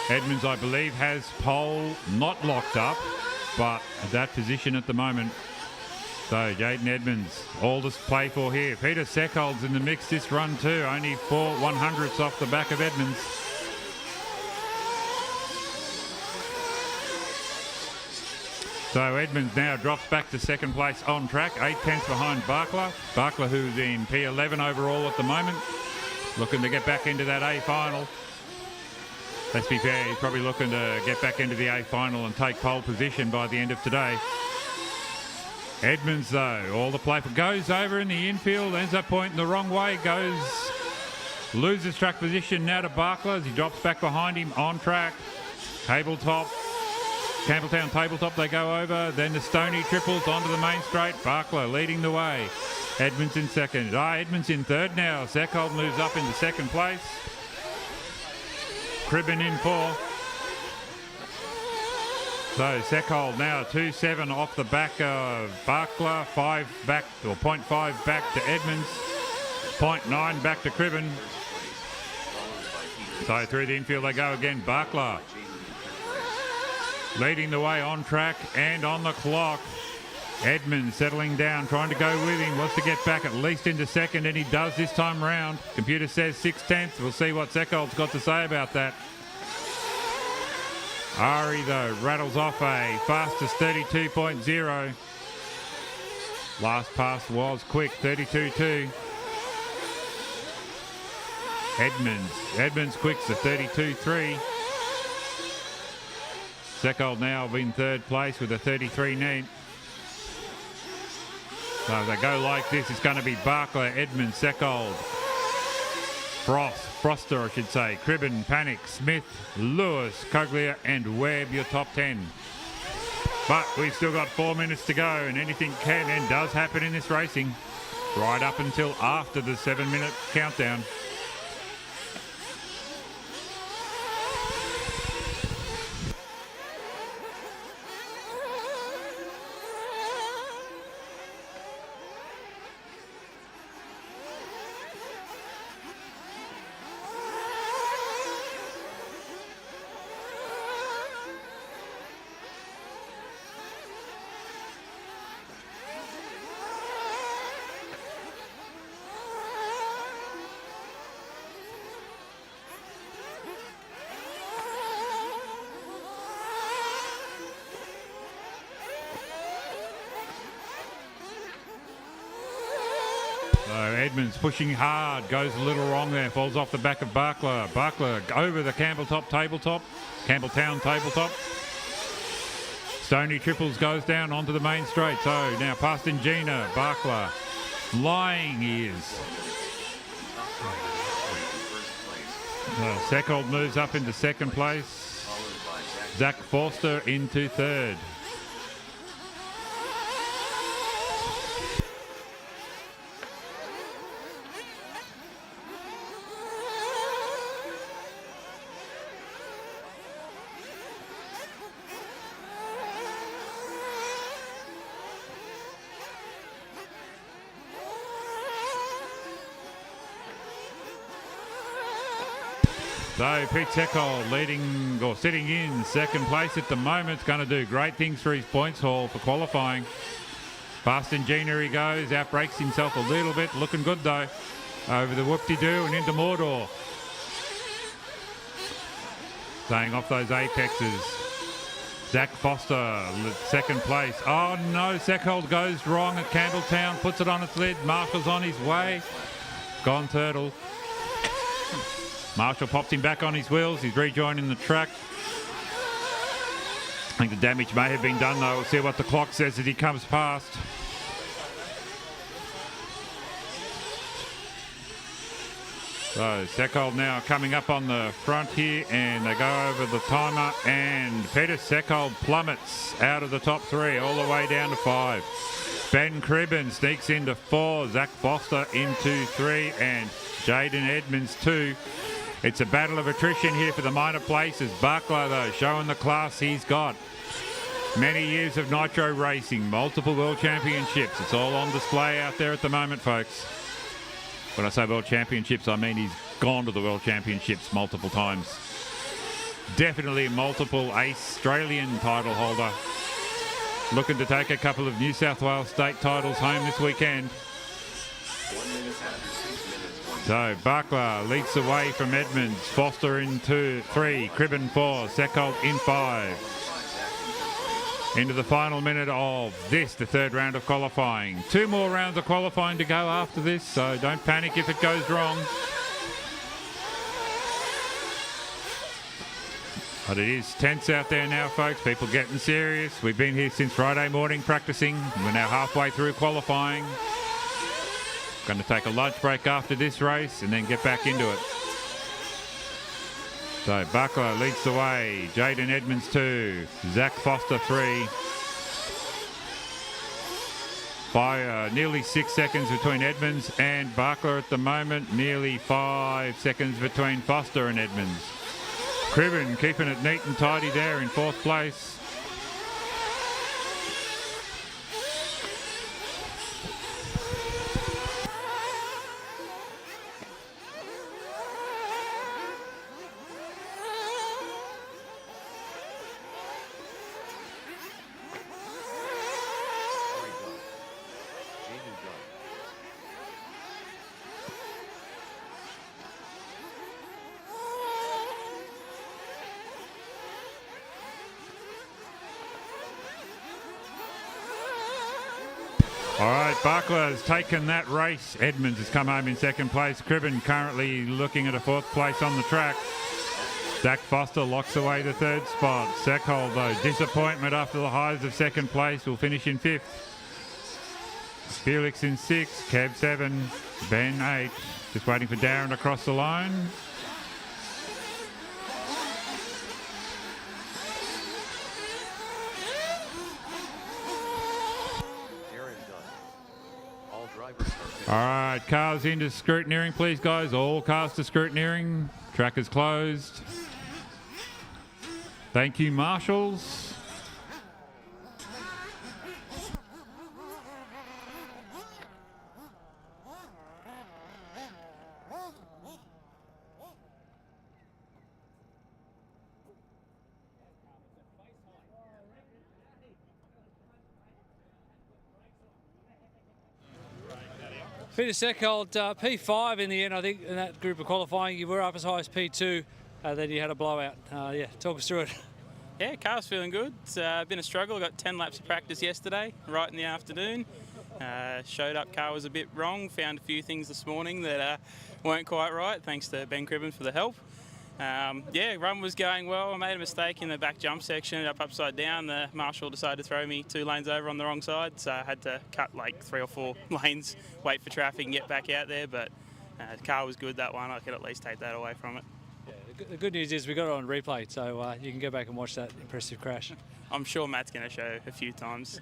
Edmonds, I believe, has pole not locked up, but that position at the moment. So Jaden Edmonds, all to play for here. Peter Seckhold's in the mix this run too, only 4 100ths off the back of Edmonds. So Edmonds now drops back to second place on track, 8/10 behind Barkler. Barkler, who's in P11 overall at the moment, looking to get back into that A final. Let's be fair, he's probably looking to get back into the A final and take pole position by the end of today. Edmonds, though, all the play for goes over in the infield, ends up pointing the wrong way, loses track position now to Barkler as he drops back behind him on track. Tabletop. Campbelltown tabletop they go over, then the Stony triples onto the main straight. Barkler leading the way. Edmonds in second. Edmonds in third now. Seckhold moves up into second place. Cribben in 4. So Seckhold now 2.7 off the back of Barkler, 5 back, or 0.5 back to Edmonds, 0.9 back to Cribben. So through the infield they go again. Barkler leading the way on track and on the clock. Edmonds settling down, trying to go with him, wants to get back at least into second, and he does this time round. Computer says 6/10. We'll see what Seckhold's got to say about that. Ari, though, rattles off a fastest 32.0. Last pass was quick, 32-2. Edmonds quicks the 32-3. Seckold now in third place with a 33 neat. So if they go like this, it's going to be Barkler, Edmonds, Seckold, Froster, I should say, Cribben, Panic, Smith, Lewis, Coglia, and Webb, your top 10. But we've still got 4 minutes to go, and anything can and does happen in this racing, right up until after the 7-minute countdown. Edmonds pushing hard, goes a little wrong there, falls off the back of Barkler. Barkler over the Campbelltown tabletop. Stony Triples goes down onto the main straight. So now past Ingina, Barkler. Flying he is. Seckold moves up into second place. Zach Forster into third. So Pete Seckold leading or sitting in second place at the moment. Going to do great things for his points haul for qualifying. Past Ingina he goes, outbreaks himself a little bit, looking good though. Over the whoop-de-doo and into Mordor. Staying off those apexes. Zach Foster, second place. Oh no, Seckold goes wrong at Campbelltown, puts it on its lid. Marshall's on his way. Gone Turtle. Marshall pops him back on his wheels. He's rejoining the track. I think the damage may have been done though. We'll see what the clock says as he comes past. So Seckold now coming up on the front here, and they go over the timer, and Peter Seckold plummets out of the top 3 all the way down to 5. Ben Cribben sneaks into 4, Zach Foster into 3, and Jaden Edmonds 2. It's a battle of attrition here for the minor places. Barkler, though, showing the class he's got. Many years of Nitro racing, multiple world championships. It's all on display out there at the moment, folks. When I say world championships, I mean he's gone to the world championships multiple times. Definitely multiple Australian title holder. Looking to take a couple of New South Wales state titles home this weekend. So Barkler leads the way from Edmonds. Foster in 3, Cribben 4, Seckold in 5. Into the final minute of this, the third round of qualifying. 2 more rounds of qualifying to go after this, so don't panic if it goes wrong. But it is tense out there now, folks. People getting serious. We've been here since Friday morning practicing. We're now halfway through qualifying. Going to take a lunch break after this race and then get back into it. So Barkler leads the way. Jaden Edmonds 2. Zach Foster 3. By nearly 6 seconds between Edmonds and Barkler at the moment. Nearly 5 seconds between Foster and Edmonds. Cribben keeping it neat and tidy there in 4th place. All right, Buckler's taken that race. Edmonds has come home in second place. Cribben currently looking at a fourth place on the track. Zach Foster locks away the third spot. Seckhold, though, disappointment after the highs of second place, will finish in fifth. Felix in sixth, Kev 7, Ben 8. Just waiting for Darren to cross the line. All right, cars into scrutineering, please, guys. All cars to scrutineering. Track is closed. Thank you, marshals. Peter Seckhold, P5 in the end, I think, in that group of qualifying. You were up as high as P2, then you had a blowout. Yeah, talk us through it. Yeah, car's feeling good. It's been a struggle. I got 10 laps of practice yesterday, right in the afternoon. Showed up, car was a bit wrong. Found a few things this morning that weren't quite right, thanks to Ben Cribben for the help. Yeah, run was going well. I made a mistake in the back jump section, ended up upside down. The marshal decided to throw me 2 lanes over on the wrong side, so I had to cut like 3 or 4 lanes, wait for traffic and get back out there. But the car was good, that one. I could at least take that away from it. Yeah, the good news is we got it on replay, so you can go back and watch that impressive crash. I'm sure Matt's going to show a few times.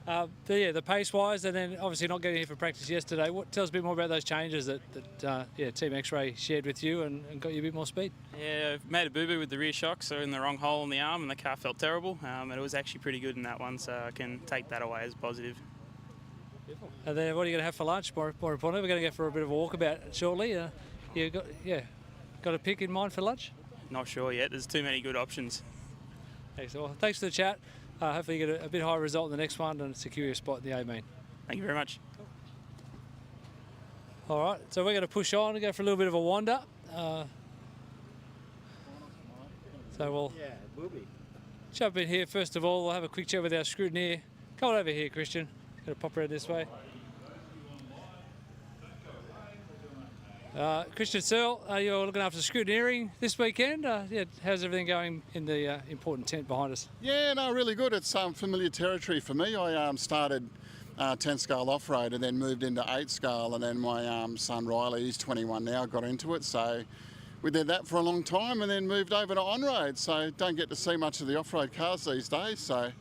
Yeah, the pace-wise, and then obviously not getting here for practice yesterday. Tell us a bit more about those changes that yeah, Team X-Ray shared with you and got you a bit more speed. Yeah, I've made a boo-boo with the rear shocks, so in the wrong hole in the arm, and the car felt terrible. And it was actually pretty good in that one, so I can take that away as positive. And then what are you going to have for lunch? More importantly, we're going to go for a bit of a walkabout shortly. You got a pick in mind for lunch? Not sure yet. There's too many good options. Excellent. Well, thanks for the chat. Hopefully you get a bit higher result in the next one and secure your spot in the A-main. Thank you very much. All right, so we're going to push on and go for a little bit of a wander. So we'll jump in here first of all. We'll have a quick chat with our scrutineer. Come on over here, Christian. Going to pop around this way. Christian Searle, you're looking after scrutineering this weekend. Yeah, how's everything going in the important tent behind us? Yeah, no, really good. It's familiar territory for me. I started 10 scale off-road and then moved into 8 scale, and then my son Riley, he's 21 now, got into it. So we did that for a long time and then moved over to on-road. So don't get to see much of the off-road cars these days. So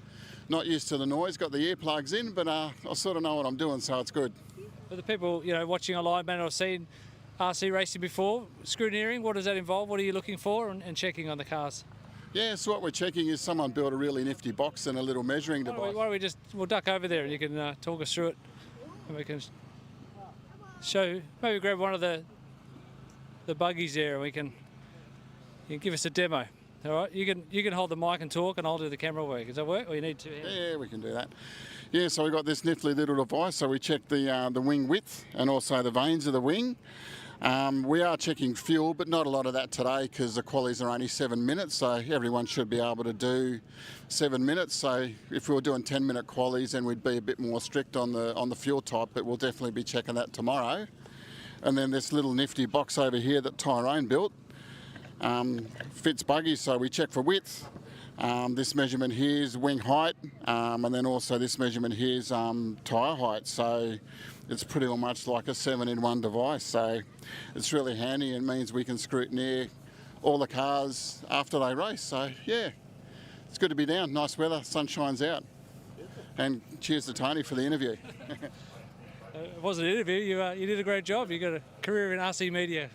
not used to the noise, got the earplugs in, but I sort of know what I'm doing, so it's good. For the people watching online may not have seen RC racing before, scrutineering, what does that involve? What are you looking for and checking on the cars? Yeah, so what we're checking is someone built a really nifty box and a little measuring device. Why don't we'll duck over there and you can talk us through it, and we can show, maybe grab one of the buggies there and you can give us a demo. All right, you can hold the mic and talk and I'll do the camera work. Does that work, or you need to? Yeah, we can do that. Yeah, so we've got this nifty little device, so we check the wing width and also the vanes of the wing. We are checking fuel, but not a lot of that today because the qualies are only 7 minutes, so everyone should be able to do 7 minutes. So if we were doing 10-minute qualies, then we'd be a bit more strict on the fuel type, but we'll definitely be checking that tomorrow. And then this little nifty box over here that Tyrone built fits buggies, so we check for width. This measurement here is wing height, and then also this measurement here is tyre height. So it's pretty much like a 7-in-1 device. So it's really handy and means we can scrutineer all the cars after they race. So yeah, it's good to be down. Nice weather, sun shines out. And cheers to Tony for the interview. It wasn't an interview, you did a great job. You got a career in RC media.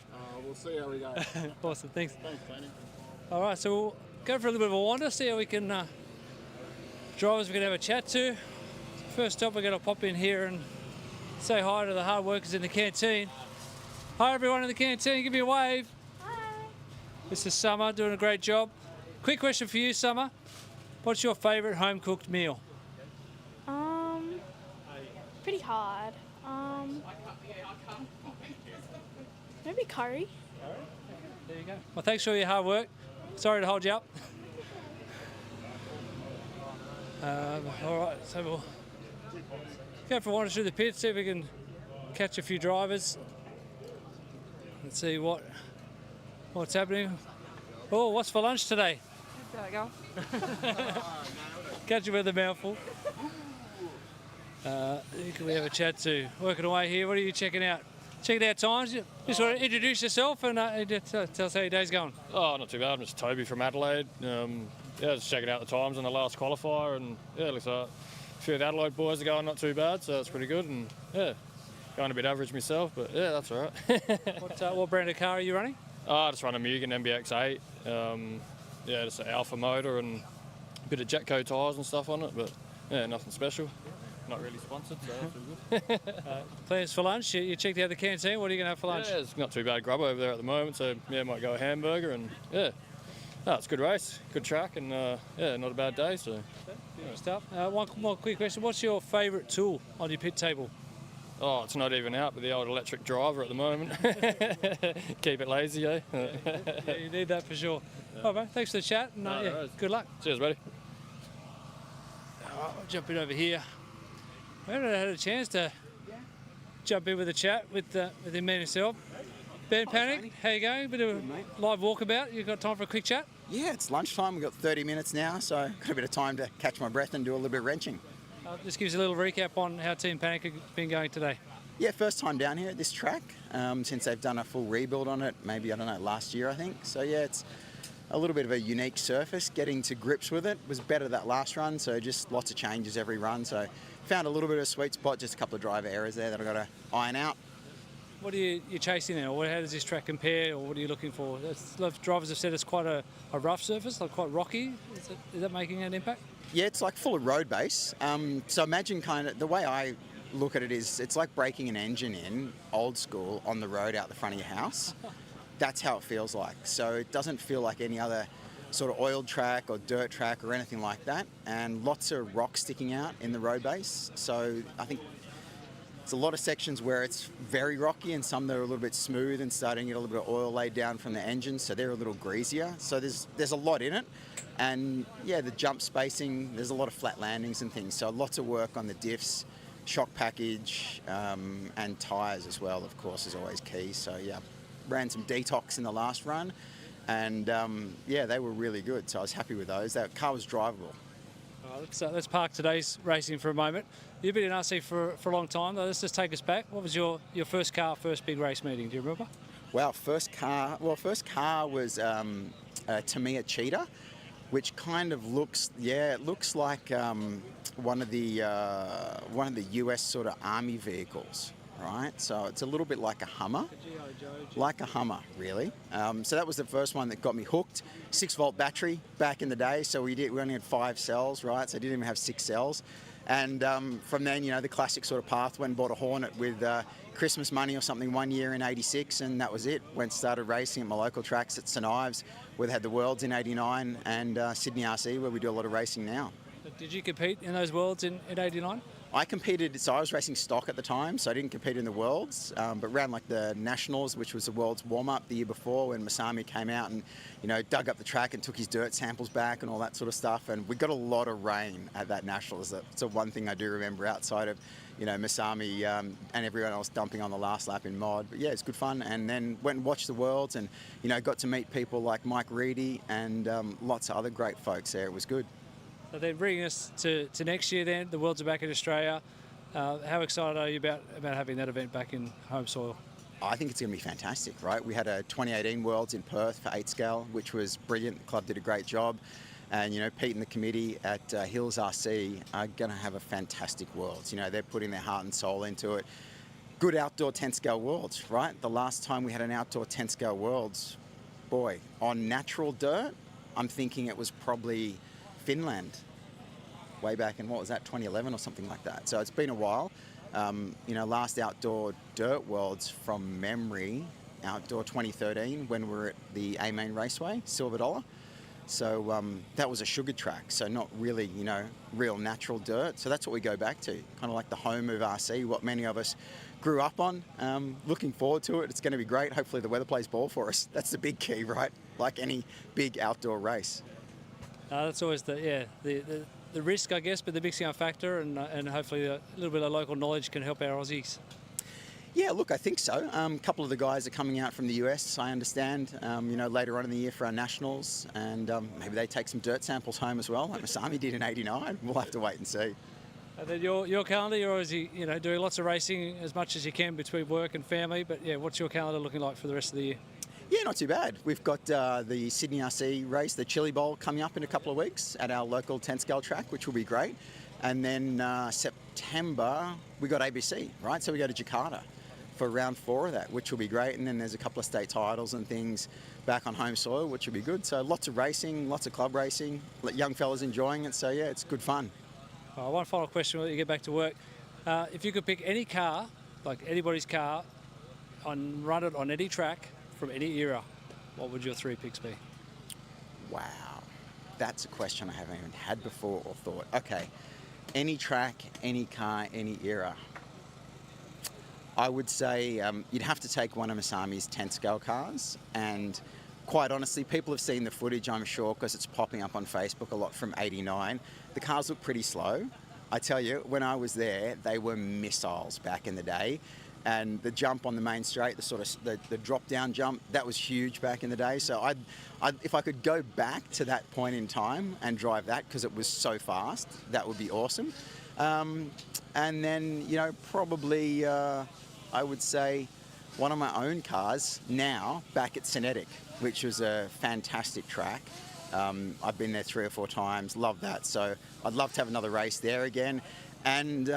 We'll see how we go. Awesome, thanks. Thanks, Tony. All right, so we'll go for a little bit of a wander, see how we can, drivers we can have a chat to. First up, we're going to pop in here and say hi to the hard workers in the canteen. Hi everyone in the canteen, give me a wave. Hi. This is Summer, doing a great job. Quick question for you, Summer. What's your favourite home-cooked meal? Pretty hard. Maybe curry. There you go. Well, thanks for your hard work. Sorry to hold you up. All right, so we'll go for a wander through the pit, see if we can catch a few drivers. Let's see what's happening. Oh, what's for lunch today? There we go. Catch you with a mouthful. Who can we have a chat to? Working away here. What are you checking out? Checking out times. Just want to introduce yourself and tell us how your day's going. Oh, not too bad. I'm just Toby from Adelaide. Just checking out the times on the last qualifier, and it looks like a few of the Adelaide boys are going not too bad, so that's pretty good. And going a bit average myself, but that's all right. What brand of car are you running? I just run a Mugen MBX8. Just an Alpha motor and a bit of Jetco tyres and stuff on it, but nothing special. Not really sponsored, so that's all good. Plans for lunch? You checked out the canteen. What are you going to have for lunch? Yeah, it's not too bad grub over there at the moment, so might go a hamburger and it's a good race, good track, and not a bad day. So Good stuff. One more quick question. What's your favourite tool on your pit table? Oh, it's not even out, but the old electric driver at the moment. Keep it lazy, eh? Yeah, you need that for sure. All right, mate. Thanks for the chat, and good luck. Cheers, buddy. I'll jump in over here. I haven't had a chance to jump in with a chat with him and himself. Ben Panic, how you going? Bit of a live walkabout. You got time for a quick chat? Yeah, it's lunchtime. We've got 30 minutes now, so got a bit of time to catch my breath and do a little bit of wrenching. Just give us a little recap on how Team Panic have been going today. Yeah, first time down here at this track since they've done a full rebuild on it, maybe, last year, I think. So, yeah, it's a little bit of a unique surface. Getting to grips with it was better that last run, so just lots of changes every run. So, found a little bit of a sweet spot, just a couple of driver errors there that I've got to iron out. What are you chasing now? How does this track compare, or what are you looking for? A lot of drivers have said it's quite a rough surface, like quite rocky. Is that making an impact? Yeah, it's like full of road base. So imagine the way I look at it is it's like breaking an engine in, old school, on the road out the front of your house. That's how it feels like. So it doesn't feel like any other sort of oiled track or dirt track or anything like that. And lots of rock sticking out in the road base. So I think it's a lot of sections where it's very rocky and some that are a little bit smooth and starting to get a little bit of oil laid down from the engine, so they're a little greasier. So there's a lot in it. And yeah, the jump spacing, there's a lot of flat landings and things. So lots of work on the diffs, shock package, and tyres as well, of course, is always key. So yeah, ran some detox in the last run, and they were really good. So I was happy with those. That car was drivable. Let's park today's racing for a moment. You've been in RC for a long time. Let's just take us back. What was your first car, first big race meeting? Do you remember? Wow, first car was Tamiya Cheetah, which kind of looks like one of the US sort of army vehicles, right? So it's a little bit like a Hummer, really. So that was the first one that got me hooked. 6-volt battery back in the day, so we only had 5 cells, right? So I didn't even have 6 cells. And from then, the classic sort of path, went and bought a Hornet with Christmas money or something one year in '86, and that was it. Started racing at my local tracks at St Ives, where they had the Worlds in '89, and Sydney RC, where we do a lot of racing now. Did you compete in those Worlds in '89? I competed, so I was racing stock at the time, so I didn't compete in the Worlds, but ran like the Nationals, which was the World's warm-up the year before when Masami came out and, dug up the track and took his dirt samples back and all that sort of stuff. And we got a lot of rain at that Nationals. That's the one thing I do remember outside of, Masami and everyone else dumping on the last lap in mod. But yeah, it's good fun. And then went and watched the Worlds and, got to meet people like Mike Reedy and lots of other great folks there. It was good. So then bringing us to next year then, the Worlds are back in Australia. How excited are you about having that event back in home soil? I think it's going to be fantastic, right? We had a 2018 Worlds in Perth for 8 scale, which was brilliant. The club did a great job. And, Pete and the committee at Hills RC are going to have a fantastic Worlds. They're putting their heart and soul into it. Good outdoor 10 scale Worlds, right? The last time we had an outdoor 10 scale Worlds, boy, on natural dirt, I'm thinking it was probably Finland, way back in, 2011 or something like that. So it's been a while. Last outdoor dirt Worlds from memory, outdoor 2013, when we were at the A-Main Raceway, Silver Dollar. So that was a sugar track, so not really, real natural dirt. So that's what we go back to, kind of like the home of RC, what many of us grew up on. Looking forward to it. It's going to be great. Hopefully the weather plays ball for us. That's the big key, right? Like any big outdoor race. That's always the the risk, I guess, but the mixing up factor, and hopefully a little bit of local knowledge can help our Aussies. Yeah, look, I think so. A couple of the guys are coming out from the US, I understand, later on in the year for our nationals, and maybe they take some dirt samples home as well, like Masami did in '89. We'll have to wait and see. And then your calendar, you're obviously, doing lots of racing as much as you can between work and family, but yeah, what's your calendar looking like for the rest of the year? Yeah, not too bad. We've got the Sydney RC race, the Chili Bowl, coming up in a couple of weeks at our local 10-scale track, which will be great. And then September, we got ABC, right? So we go to Jakarta for round 4 of that, which will be great. And then there's a couple of state titles and things back on home soil, which will be good. So lots of racing, lots of club racing, young fellas enjoying it. So yeah, it's good fun. One final question before you get back to work. If you could pick any car, like anybody's car, run it on any track from any era, what would your 3 picks be? Wow, that's a question I haven't even had before or thought. Okay, any track, any car, any era. I would say you'd have to take one of Masami's 10-scale cars, and quite honestly, people have seen the footage, I'm sure, because it's popping up on Facebook a lot from '89. The cars look pretty slow. I tell you, when I was there, they were missiles back in the day. And the jump on the main straight, the drop-down jump, that was huge back in the day. So if I could go back to that point in time and drive that, because it was so fast, that would be awesome. And then, probably I would say one of my own cars now back at Cinetic, which was a fantastic track. I've been there 3 or 4 times, love that. So I'd love to have another race there again. And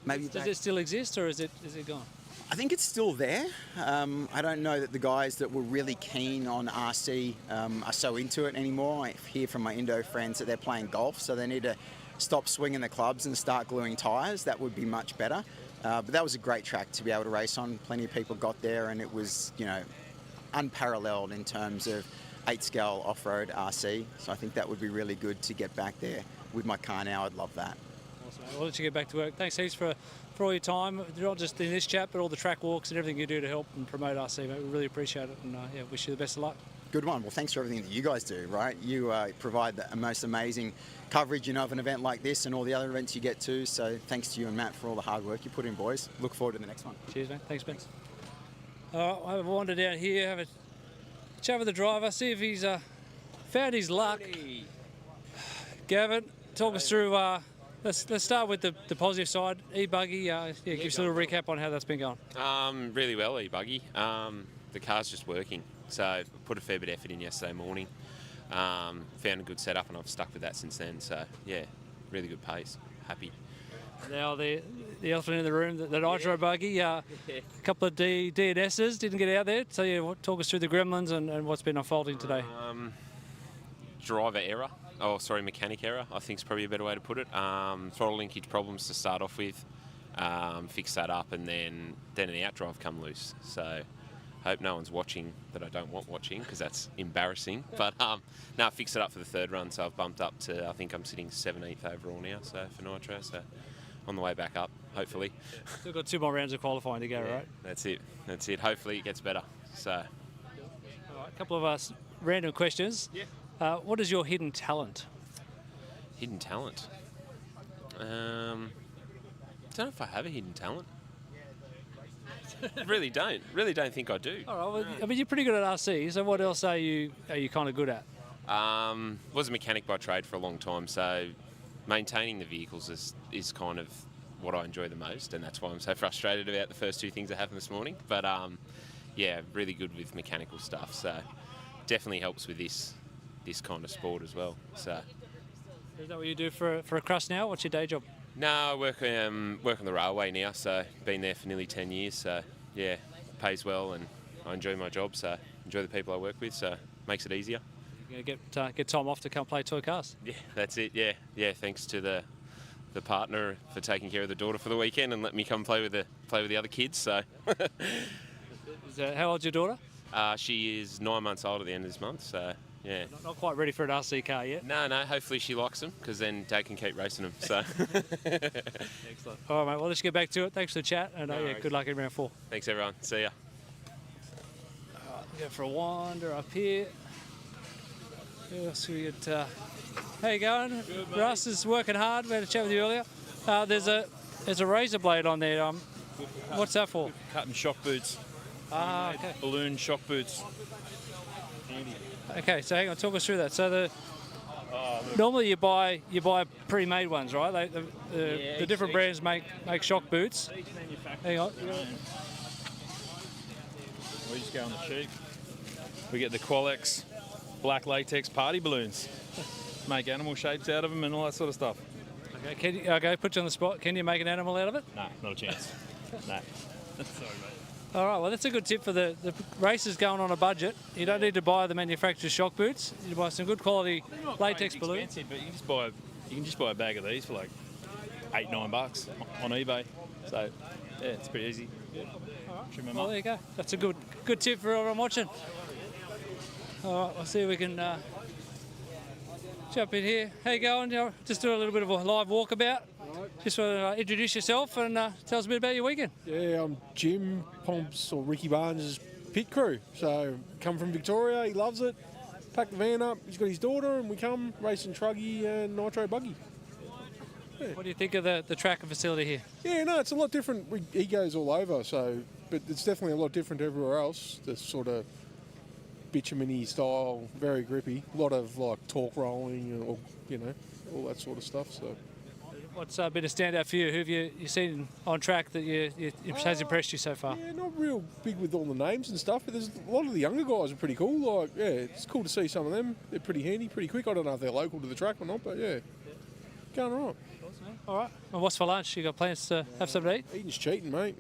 maybe does it still exist, or is it gone? I think it's still there. I don't know that the guys that were really keen on RC are so into it anymore. I hear from my Indo friends that they're playing golf, so they need to stop swinging the clubs and start gluing tyres. That would be much better. But that was a great track to be able to race on. Plenty of people got there, and it was, unparalleled in terms of 8-scale off-road RC. So I think that would be really good to get back there with my car now. I'd love that. Awesome. I'll let you get back to work. Thanks heaps for all your time, not just in this chat, but all the track walks and everything you do to help and promote RC, mate. We really appreciate it, and wish you the best of luck. Good one. Well, thanks for everything that you guys do, right? You provide the most amazing coverage, of an event like this and all the other events you get to. So thanks to you and Matt for all the hard work you put in, boys. Look forward to the next one. Cheers, mate. Thanks, Ben. All right, I'll have a wander down here, have a chat with the driver, see if he's found his luck. Gavin, talk us through. Let's start with the positive side. E-buggy, give us a little recap on how that's been going. Really well, e-buggy. The car's just working. So I put a fair bit of effort in yesterday morning. Found a good setup, and I've stuck with that since then. So yeah, really good pace. Happy. Now the elephant in the room, the Nitro buggy. A couple of DNSs didn't get out there. So yeah, talk us through the gremlins and what's been unfolding today. Driver error. Mechanic error, I think is probably a better way to put it. Throttle linkage problems to start off with, fix that up, and then an outdrive come loose. So hope no one's watching that I don't want watching, because that's embarrassing. But no, fix it up for the 3rd run, so I've bumped up to, I think I'm sitting 17th overall now, so for Nitro, so on the way back up, hopefully. Still got 2 more rounds of qualifying to go, right? That's it. Hopefully it gets better. So. All right, a couple of us random questions. Yeah. What is your hidden talent? Hidden talent? I don't know if I have a hidden talent. Really don't think I do. All right, well, you're pretty good at RC, so what else are you kind of good at? Was a mechanic by trade for a long time, so maintaining the vehicles is kind of what I enjoy the most, and that's why I'm so frustrated about the first 2 things that happened this morning. But yeah, really good with mechanical stuff, so definitely helps with this kind of sport as well. So is that what you do for a crust now? What's your day job? No, I work on the railway now, so been there for nearly 10 years. So yeah, pays well, and I enjoy my job. So enjoy the people I work with. So makes it easier. You're gonna get time off to come play toy cars. Yeah, that's it. Yeah. Thanks to the partner for taking care of the daughter for the weekend and let me come play with the other kids. So how old's your daughter? She is 9 months old at the end of this month. So. Yeah. Not quite ready for an RC car yet? No. Hopefully she likes them, because then Dad can keep racing them. So. Excellent. All right, mate. Well, let's get back to it. Thanks for the chat, and good luck in round 4. Thanks, everyone. See ya. Go for a wander up here. Who else we get? How you going? Russ is working hard. We had a chat with you earlier. There's a razor blade on there. What's that for? Cutting shock boots. Ah, okay. Balloon shock boots. Okay, so hang on, talk us through that. So normally you buy pre-made ones, right? The different brands make shock boots. Hang on. We just go on the cheap. We get the Qualex black latex party balloons. Make animal shapes out of them and all that sort of stuff. Okay, put you on the spot. Can you make an animal out of it? No, not a chance. No. Sorry, mate. All right, well, that's a good tip for the racers going on a budget. You don't need to buy the manufacturer's shock boots. You buy some good quality latex balloons. But you can just buy a bag of these for like $8-9 on eBay. So yeah, it's pretty easy. Yeah. Well, there you go. That's a good tip for everyone watching. All right, we'll see if we can jump in here. How you going? Just do a little bit of a live walkabout. Just want to introduce yourself and tell us a bit about your weekend. Yeah, I'm Jim Pomps or Ricky Barnes' pit crew. So come from Victoria, he loves it. Pack the van up, he's got his daughter, and we come racing Truggy and Nitro buggy. Yeah. What do you think of the track and facility here? Yeah, no, it's a lot different. He goes all over, but it's definitely a lot different to everywhere else. The sort of bitumen-y style, very grippy. A lot of like torque rolling, or all that sort of stuff. So. What's been a standout for you? Who have you seen on track that has impressed you so far? Yeah, not real big with all the names and stuff, but there's a lot of the younger guys are pretty cool. Like, yeah, it's cool to see some of them. They're pretty handy, pretty quick. I don't know if they're local to the track or not, but yeah, going all right. All right. And what's for lunch? You got plans to have something to eat? Eating's cheating, mate.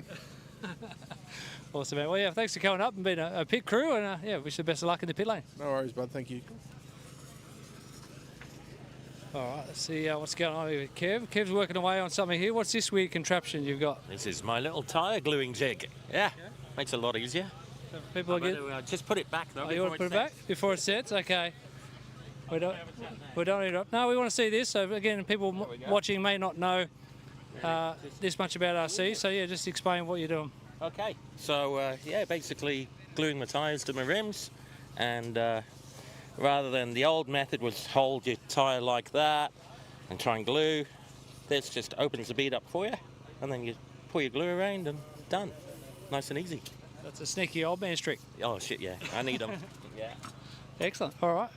Awesome, man. Well, yeah, thanks for coming up and being a pit crew, and wish you the best of luck in the pit lane. No worries, bud. Thank you. All right, let's see what's going on here with Kev. Kev's working away on something here. What's this weird contraption you've got? This is my little tyre gluing jig. Yeah, makes it a lot easier. So people get. Just put it back though. You want to put it back before it sets? Okay. We don't need it. No, we want to see this. So again, people watching may not know this much about RC. So yeah, just explain what you're doing. Okay. So yeah, basically gluing the tyres to my rims, and rather than the old method was hold your tyre like that and try and glue, this just opens the bead up for you, and then you pull your glue around and done. Nice and easy. That's a sneaky old man's trick. Oh shit, yeah, I need them. Yeah. Excellent. All right.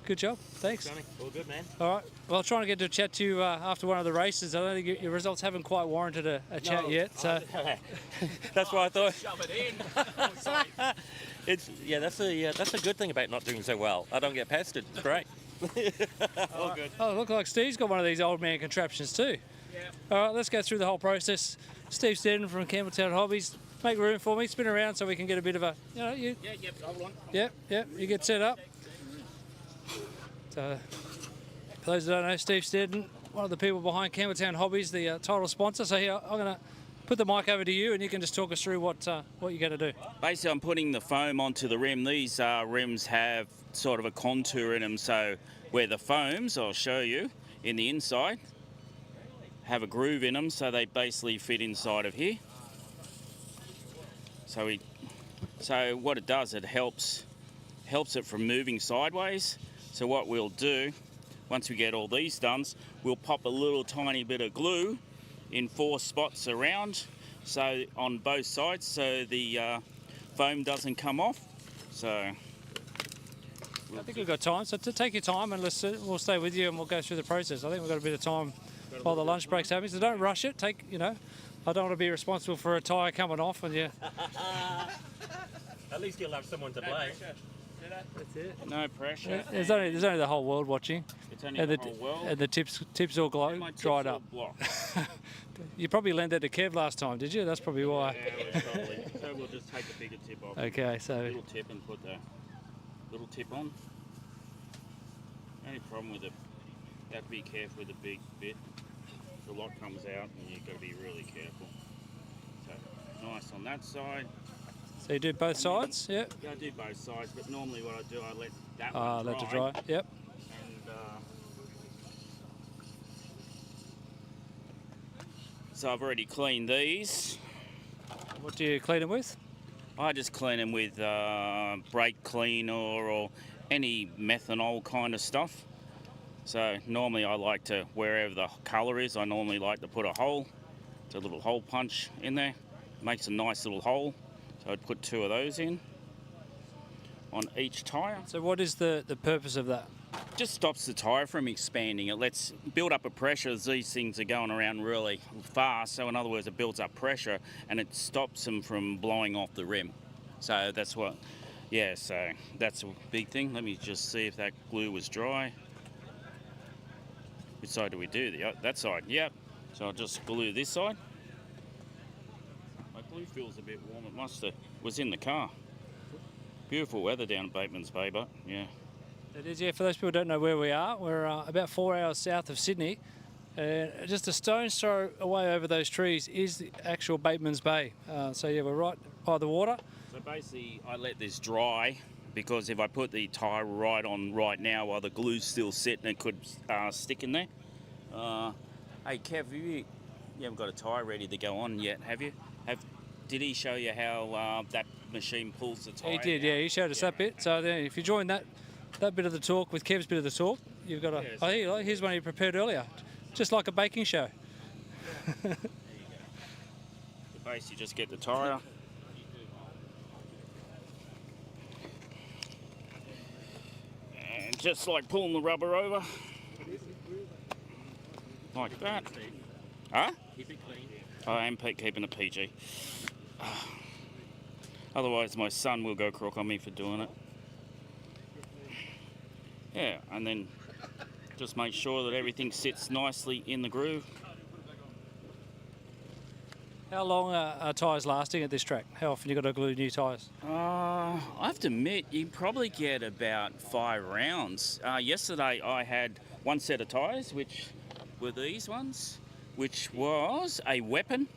Good job. Thanks. Johnny, all good, man. All right. Well, I'll try and get to chat to you after one of the races. I don't think your results haven't quite warranted a chat yet. So that's why I thought. Shove it in. That's a good thing about not doing so well. I don't get pestered. It's great. All good. Oh, look like Steve's got one of these old man contraptions too. Yeah. All right. Let's go through the whole process. Steve Steadden from Campbelltown Hobbies. Make room for me. Spin around so we can get a bit of a. Yep. Hold on. Yep. You get set up. So, for those that don't know, Steve Steadden, one of the people behind Campbelltown Hobbies, the title sponsor. So here, I'm going to put the mic over to you, and you can just talk us through what you're going to do. Basically, I'm putting the foam onto the rim. These rims have sort of a contour in them, so where the foams, I'll show you, in the inside, have a groove in them, so they basically fit inside of here. So what it does, it helps it from moving sideways. So what we'll do, once we get all these done, we'll pop a little tiny bit of glue in 4 spots around, so on both sides, so the foam doesn't come off. So I think we've got time, so take your time and we'll stay with you and we'll go through the process. I think we've got a bit of time while the lunch break's happening, so don't rush it. I don't want to be responsible for a tyre coming off and you. At least you'll have someone to blame. That's it. No pressure. There's only the whole world watching. It's only the whole world. And the tips all dried up. You probably lent that to Kev last time, did you? That's probably why. Yeah, probably. So we'll just take the bigger tip off. Okay, so. Little tip and put the little tip on. Only problem with it, you have to be careful with the big bit. The lot comes out and you've got to be really careful. So nice on that side. So you do both sides? Yep. Yeah, I do both sides, but normally what I do, I let that one dry. Let it dry, yep. And so I've already cleaned these. What do you clean them with? I just clean them with brake cleaner or any methanol kind of stuff. So normally I like to, wherever the colour is, I normally like to put a hole. It's a little hole punch in there. Makes a nice little hole. So I'd put 2 of those in on each tyre. So what is the purpose of that? Just stops the tyre from expanding. It lets build up a pressure as these things are going around really fast. So in other words, it builds up pressure and it stops them from blowing off the rim. So that's what, yeah, so that's a big thing. Let me just see if that glue was dry. Which side do we do? That side, yep. So I'll just glue this side. My glue feels a bit warm. It was in the car. Beautiful weather down at Bateman's Bay, but yeah. It is, yeah. For those people who don't know where we are, we're about 4 hours south of Sydney. Just a stone's throw away over those trees is the actual Bateman's Bay. So yeah, we're right by the water. So basically, I let this dry because if I put the tyre right on right now while the glue's still sitting, it could stick in there. Hey Kev, you haven't got a tyre ready to go on yet, have you? Did he show you how that machine pulls the tyre? He did, yeah. He showed us that bit. So then, if you join that bit of the talk with Kev's bit of the talk, you've got a. Oh, here's one he prepared earlier, just like a baking show. The base, you just get the tyre. And just like pulling the rubber over. Like that. Huh? Keep it clean. I am keeping it PG. Otherwise my son will go crook on me for doing it. Yeah, and then just make sure that everything sits nicely in the groove. How long are tyres lasting at this track? How often you got to glue new tyres? I have to admit, you probably get about 5 rounds. Yesterday I had one set of tyres, which were these ones, which was a weapon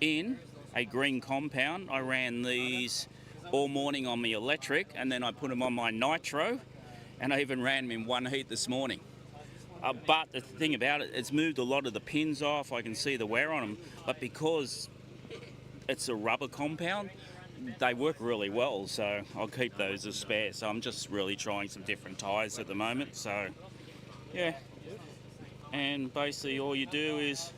in a green compound. I ran these all morning on the electric, and then I put them on my Nitro, and I even ran them in one heat this morning. But the thing about it, it's moved a lot of the pins off. I can see the wear on them, but because it's a rubber compound, they work really well, so I'll keep those as spare. So I'm just really trying some different tyres at the moment, so yeah. And basically all you do is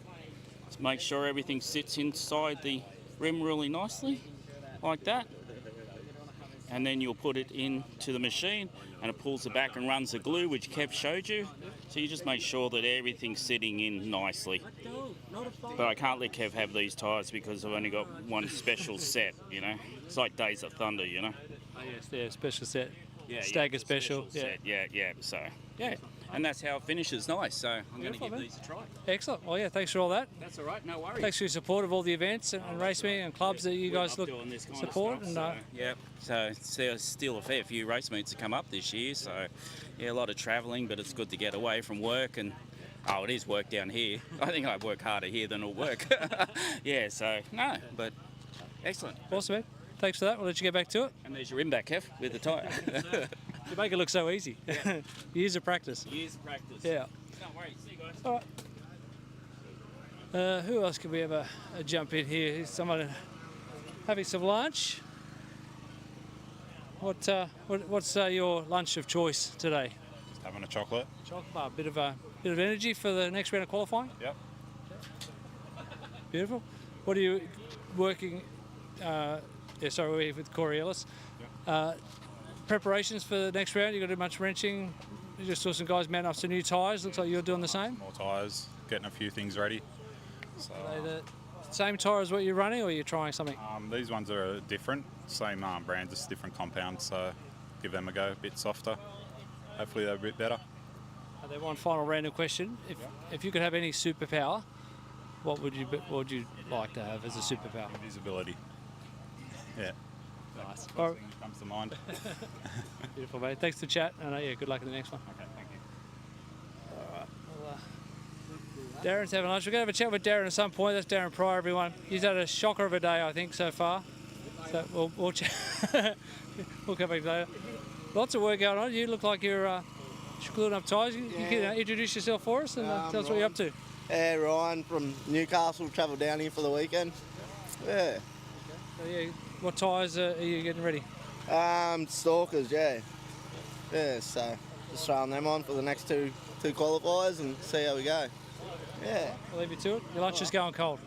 make sure everything sits inside the rim really nicely, like that. And then you'll put it into the machine and it pulls it back and runs the glue, which Kev showed you. So you just make sure that everything's sitting in nicely. But I can't let Kev have these tyres because I've only got one special set, you know. It's like Days of Thunder, you know. Oh yes, yeah, special set. Yeah, Stagger special. Set. Yeah. So yeah, and that's how it finishes nice. So I'm going to give these a try. Excellent. Well, yeah, thanks for all that. That's all right. No worries. Thanks for your support of all the events and race meeting and clubs that you guys look support. So there's still a fair few race meets to come up this year. So yeah, a lot of travelling, but it's good to get away from work and. Oh, it is work down here. I think I work harder here than at work. Yeah, so no, but excellent. Awesome, man. Thanks for that. We'll let you get back to it. And there's your rim back, Kev, with the tyre. You make it look so easy. Yeah. Years of practice. Years of practice. Yeah. Don't worry. See you guys. All right. Who else can we have a jump in here? Is someone having some lunch? What's your lunch of choice today? Just having a chocolate. Chocolate, a bit of energy for the next round of qualifying. Yep. Beautiful. What are you working? We're with Corey Ellis. Yep. Preparations for the next round. You got to do much wrenching. You just saw some guys mount up some new tyres. Looks like you're doing the same. More tyres, getting a few things ready. So, are they the same tyre as what you're running, or are you trying something? These ones are different. Same brand, just different compounds. So give them a go. A bit softer. Hopefully they're a bit better. Then one final random question: if you could have any superpower, what would you like to have as a superpower? Invisibility. Yeah. Nice. That's the first thing that comes to mind. Beautiful, mate. Thanks for the chat, and good luck in the next one. Okay, thank you. All right. Well, Darren's having lunch. We're going to have a chat with Darren at some point. That's Darren Pryor, everyone. He's had a shocker of a day, I think, so far. So we'll chat. We'll come back later. Lots of work going on. You look like you're gluing up tyres. You can introduce yourself for us and tell us what you're up to. Yeah, Ryan from Newcastle. Travelled down here for the weekend. Yeah. So, what tyres are you getting ready? Stalkers, yeah. Yeah, so just throwing them on for the next two qualifiers and see how we go. Yeah. I'll leave you to it. Your lunch is going cold.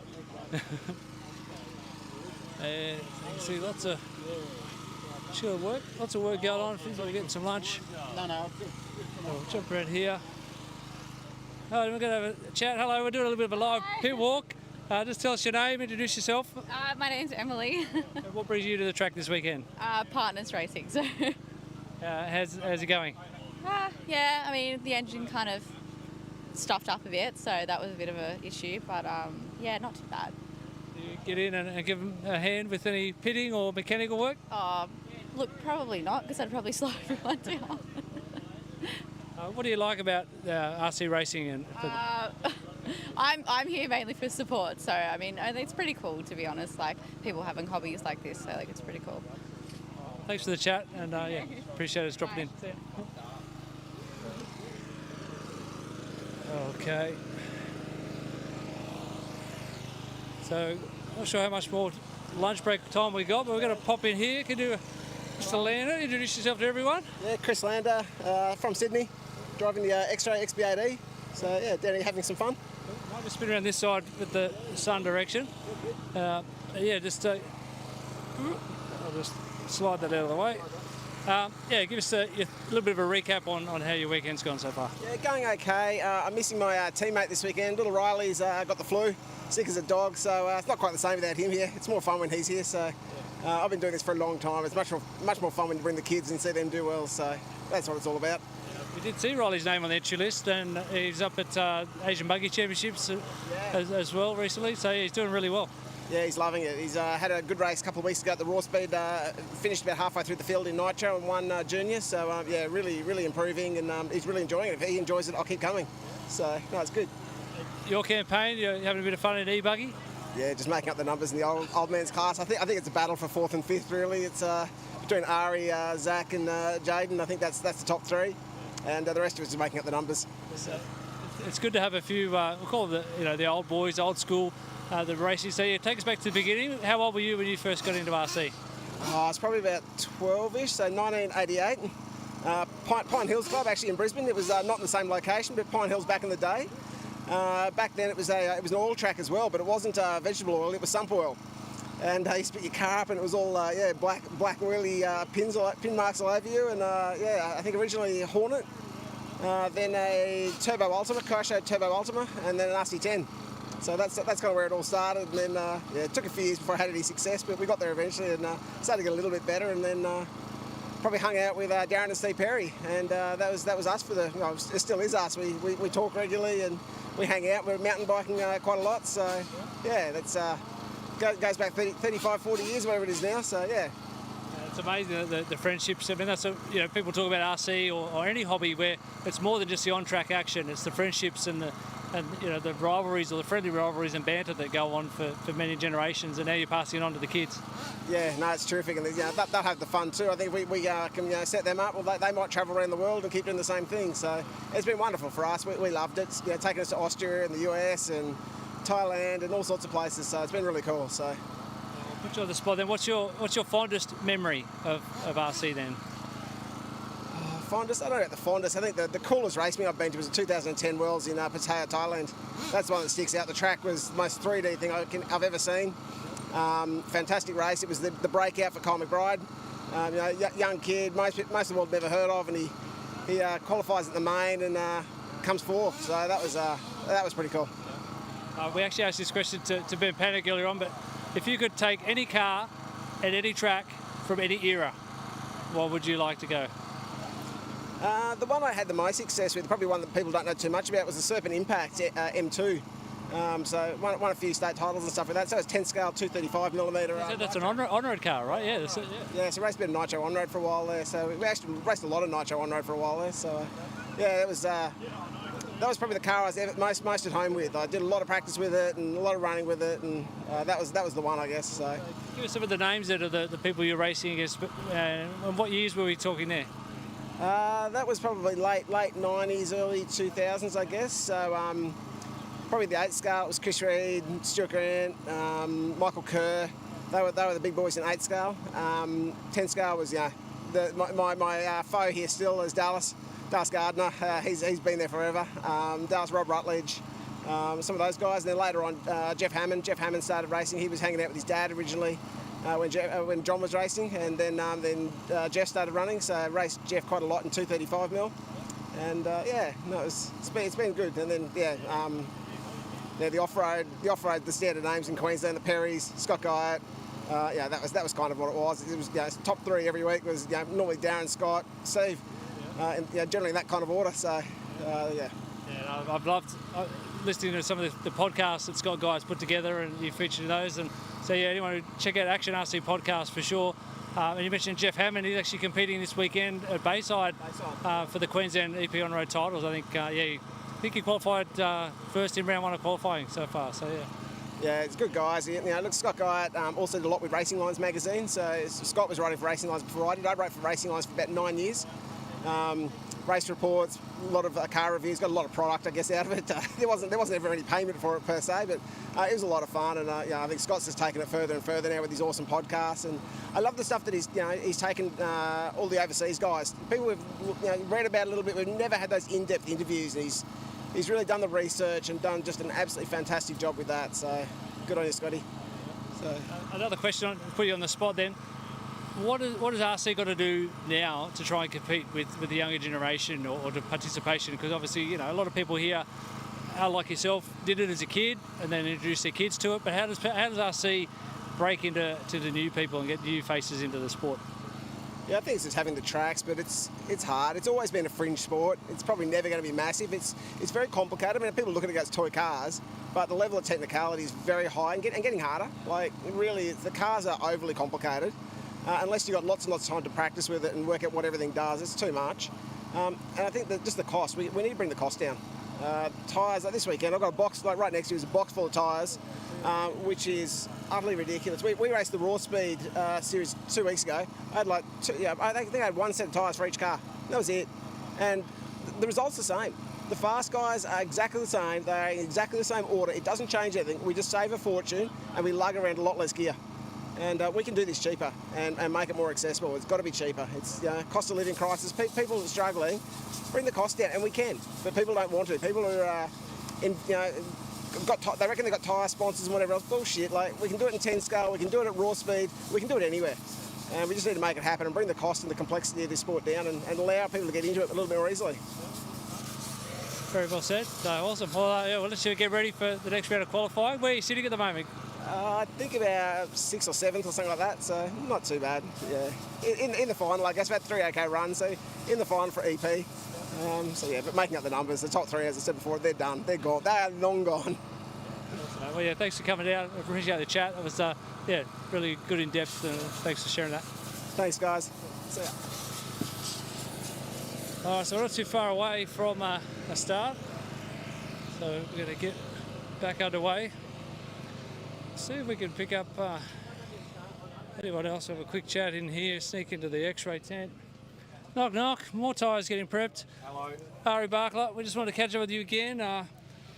And you can see lots of work going on. We're getting some lunch. No. We'll jump around here. Oh, we're going to have a chat. Hello, we're doing a little bit of a live pit walk. Just tell us your name, introduce yourself. My name's Emily. And what brings you to the track this weekend? Partners racing. So. How's it going? Yeah, I mean the engine kind of stuffed up a bit, so that was a bit of an issue. But yeah, not too bad. Do you get in and give them a hand with any pitting or mechanical work? Look, probably not, because I'd probably slow everyone down. What do you like about RC racing? And I'm here mainly for support, so I mean it's pretty cool, to be honest. Like people having hobbies like this, so like it's pretty cool. Thanks for the chat, and yeah, appreciate us dropping in. Okay. So, not sure how much more lunch break time we got, but we're going to pop in here. Can you, Mr. Lander, introduce yourself to everyone? Yeah, Chris Lander from Sydney, driving the X-Ray XB8E. So yeah, down here having some fun. Might just spin around this side with the sun direction. Yeah, just I'll just slide that out of the way. Yeah, give us a little bit of a recap on how your weekend's gone so far. Yeah, going okay. I'm missing my teammate this weekend. Little Riley's got the flu, sick as a dog, so it's not quite the same without him here. It's more fun when he's here, so I've been doing this for a long time. It's much more fun when you bring the kids and see them do well, so that's what it's all about. We did see Riley's name on the entry list, and he's up at Asian Buggy Championships as well recently, so yeah, he's doing really well. Yeah, he's loving it. He's had a good race a couple of weeks ago at the Raw Speed, finished about halfway through the field in Nitro and won junior, so yeah, really improving, and he's really enjoying it. If he enjoys it, I'll keep coming. So, no, it's good. Your campaign, you're having a bit of fun in e-buggy? Yeah, just making up the numbers in the old man's class. I think it's a battle for 4th and 5th, really. It's between Ari, Zach and Jaden. I think that's the top three, and the rest of us are making up the numbers. It's good to have a few, we'll call them the old boys, old school, the racing. So yeah, take us back to the beginning. How old were you when you first got into RC? I was probably about 12-ish, so 1988. Pine Hills Club, actually in Brisbane. It was not in the same location, but Pine Hills back in the day. Back then it was an oil track as well, but it wasn't vegetable oil, it was sump oil. And you split your car up and it was all black oily pin marks all over you. And yeah, I think originally a Hornet, then a Turbo Ultima, Kaisho Turbo Ultima, and then an RC10. So that's kind of where it all started, and then yeah, it took a few years before I had any success, but we got there eventually and started to get a little bit better, and then probably hung out with Darren and Steve Perry, and that was us for the, it still is us. We talk regularly and we hang out. We're mountain biking quite a lot, so yeah, that's goes back 35, 40 years, whatever it is now. So yeah. It's amazing the friendships. I mean, that's people talk about RC or any hobby where it's more than just the on-track action. It's the friendships and the rivalries or the friendly rivalries and banter that go on for many generations, and now you're passing it on to the kids. Yeah, no, it's terrific, and they'll have the fun too. I think we can set them up. Well, they might travel around the world and keep doing the same thing. So it's been wonderful for us. We loved it. Taking us to Austria and the US and Thailand and all sorts of places. So it's been really cool. So. Put you on the spot then. What's your fondest memory of RC then? Fondest? I don't know about the fondest. I think the coolest race meet I've been to was the 2010 Worlds in Pattaya, Thailand. That's the one that sticks out. The track was the most 3D thing I've ever seen. Fantastic race. It was the breakout for Kyle McBride. Young kid, most of the world never heard of, and he qualifies at the main and comes fourth. So that was pretty cool. We actually asked this question to Ben Panic earlier on, but if you could take any car at any track from any era, what would you like to go? The one I had the most success with, probably one that people don't know too much about, was the Serpent Impact M2. So won a few state titles and stuff like that. So it's 10 scale, 235mm. That's an on-road car, right? Yeah. Yeah, so raced a bit of Nitro on-road for a while there. So we actually raced a lot of Nitro on-road for a while there. So yeah, that was probably the car I was most at home with. I did a lot of practice with it and a lot of running with it, and that was the one, I guess. So give us some of the names that are the people you're racing against. And what years were we talking there? That was probably late 90s, early 2000s, I guess. So probably the 8 scale, it was Chris Reed, Stuart Grant, Michael Kerr. They were the big boys in 8 scale. 10 scale was my foe here still is Dallas Gardner. He's been there forever. Rob Rutledge, some of those guys. And then later on, Jeff Hammond. Jeff Hammond started racing. He was hanging out with his dad originally when John was racing, and then Jeff started running. So I raced Jeff quite a lot in 235 mil, and it's been good. And then the off-road, the standard names in Queensland, the Perrys, Scott Guyot. That was kind of what it was. It was top three every week. It was normally Darren, Scott, Steve, and generally in that kind of order. So Yeah, I've loved listening to some of the podcasts that Scott Guyot's put together, and you featured in those. And so anyone who check out Action RC podcast for sure. And you mentioned Jeff Hammond. He's actually competing this weekend at Bayside for the Queensland EP on road titles. I think he qualified first in round one of qualifying so far. So yeah, it's good guys. Look, Scott Guyot also did a lot with Racing Lines magazine. So Scott was writing for Racing Lines before I did. I wrote for Racing Lines for about 9 years. Race reports, a lot of car reviews, got a lot of product, I guess, out of it. There wasn't ever any payment for it per se, but it was a lot of fun. And I think Scott's just taken it further and further now with his awesome podcasts. And I love the stuff that he's taken all the overseas guys. People we've read about a little bit. We've never had those in-depth interviews. And he's really done the research and done just an absolutely fantastic job with that. So good on you, Scotty. So another question, put you on the spot then. What has RC got to do now to try and compete with the younger generation or to participation? Because obviously, a lot of people here, like yourself, did it as a kid and then introduced their kids to it. But how does RC break into the new people and get new faces into the sport? Yeah, I think it's just having the tracks, but it's hard. It's always been a fringe sport. It's probably never going to be massive. It's very complicated. I mean, people look at it as toy cars, but the level of technicality is very high and getting harder. Like, really, the cars are overly complicated. Unless you've got lots and lots of time to practice with it and work out what everything does, it's too much. And I think that just the cost, we need to bring the cost down. Tyres, like this weekend, I've got a box, like right next to me is a box full of tyres, which is utterly ridiculous. We raced the Raw Speed series 2 weeks ago. I had I think I had one set of tyres for each car. That was it. And the result's the same. The fast guys are exactly the same. They're in exactly the same order. It doesn't change anything. We just save a fortune and we lug around a lot less gear. And we can do this cheaper and make it more accessible. It's got to be cheaper. It's cost of living crisis. People are struggling. Bring the cost down, and we can. But people don't want to. People who are, they reckon they've got tyre sponsors and whatever else. Bullshit. Like, we can do it in 10 scale. We can do it at raw speed. We can do it anywhere. And we just need to make it happen and bring the cost and the complexity of this sport down and allow people to get into it a little bit more easily. Very well said. So awesome. Well, let's get ready for the next round of qualifying. Where are you sitting at the moment? I think about 6th or 7th or something like that, so not too bad. Yeah, in the final, I guess about 3 OK runs. So in the final for EP. But making up the numbers, the top 3, as I said before, they're done. They're gone. They are long gone. Well, yeah, thanks for coming down. I appreciate the chat. It was really good in depth. Thanks for sharing that. Thanks, guys. See ya. All right, so we're not too far away from a start, so we're going to get back underway. See if we can pick up anyone else. Have a quick chat in here, sneak into the X-ray tent. Knock, knock. More tyres getting prepped. Hello. Ari Barkler, we just want to catch up with you again.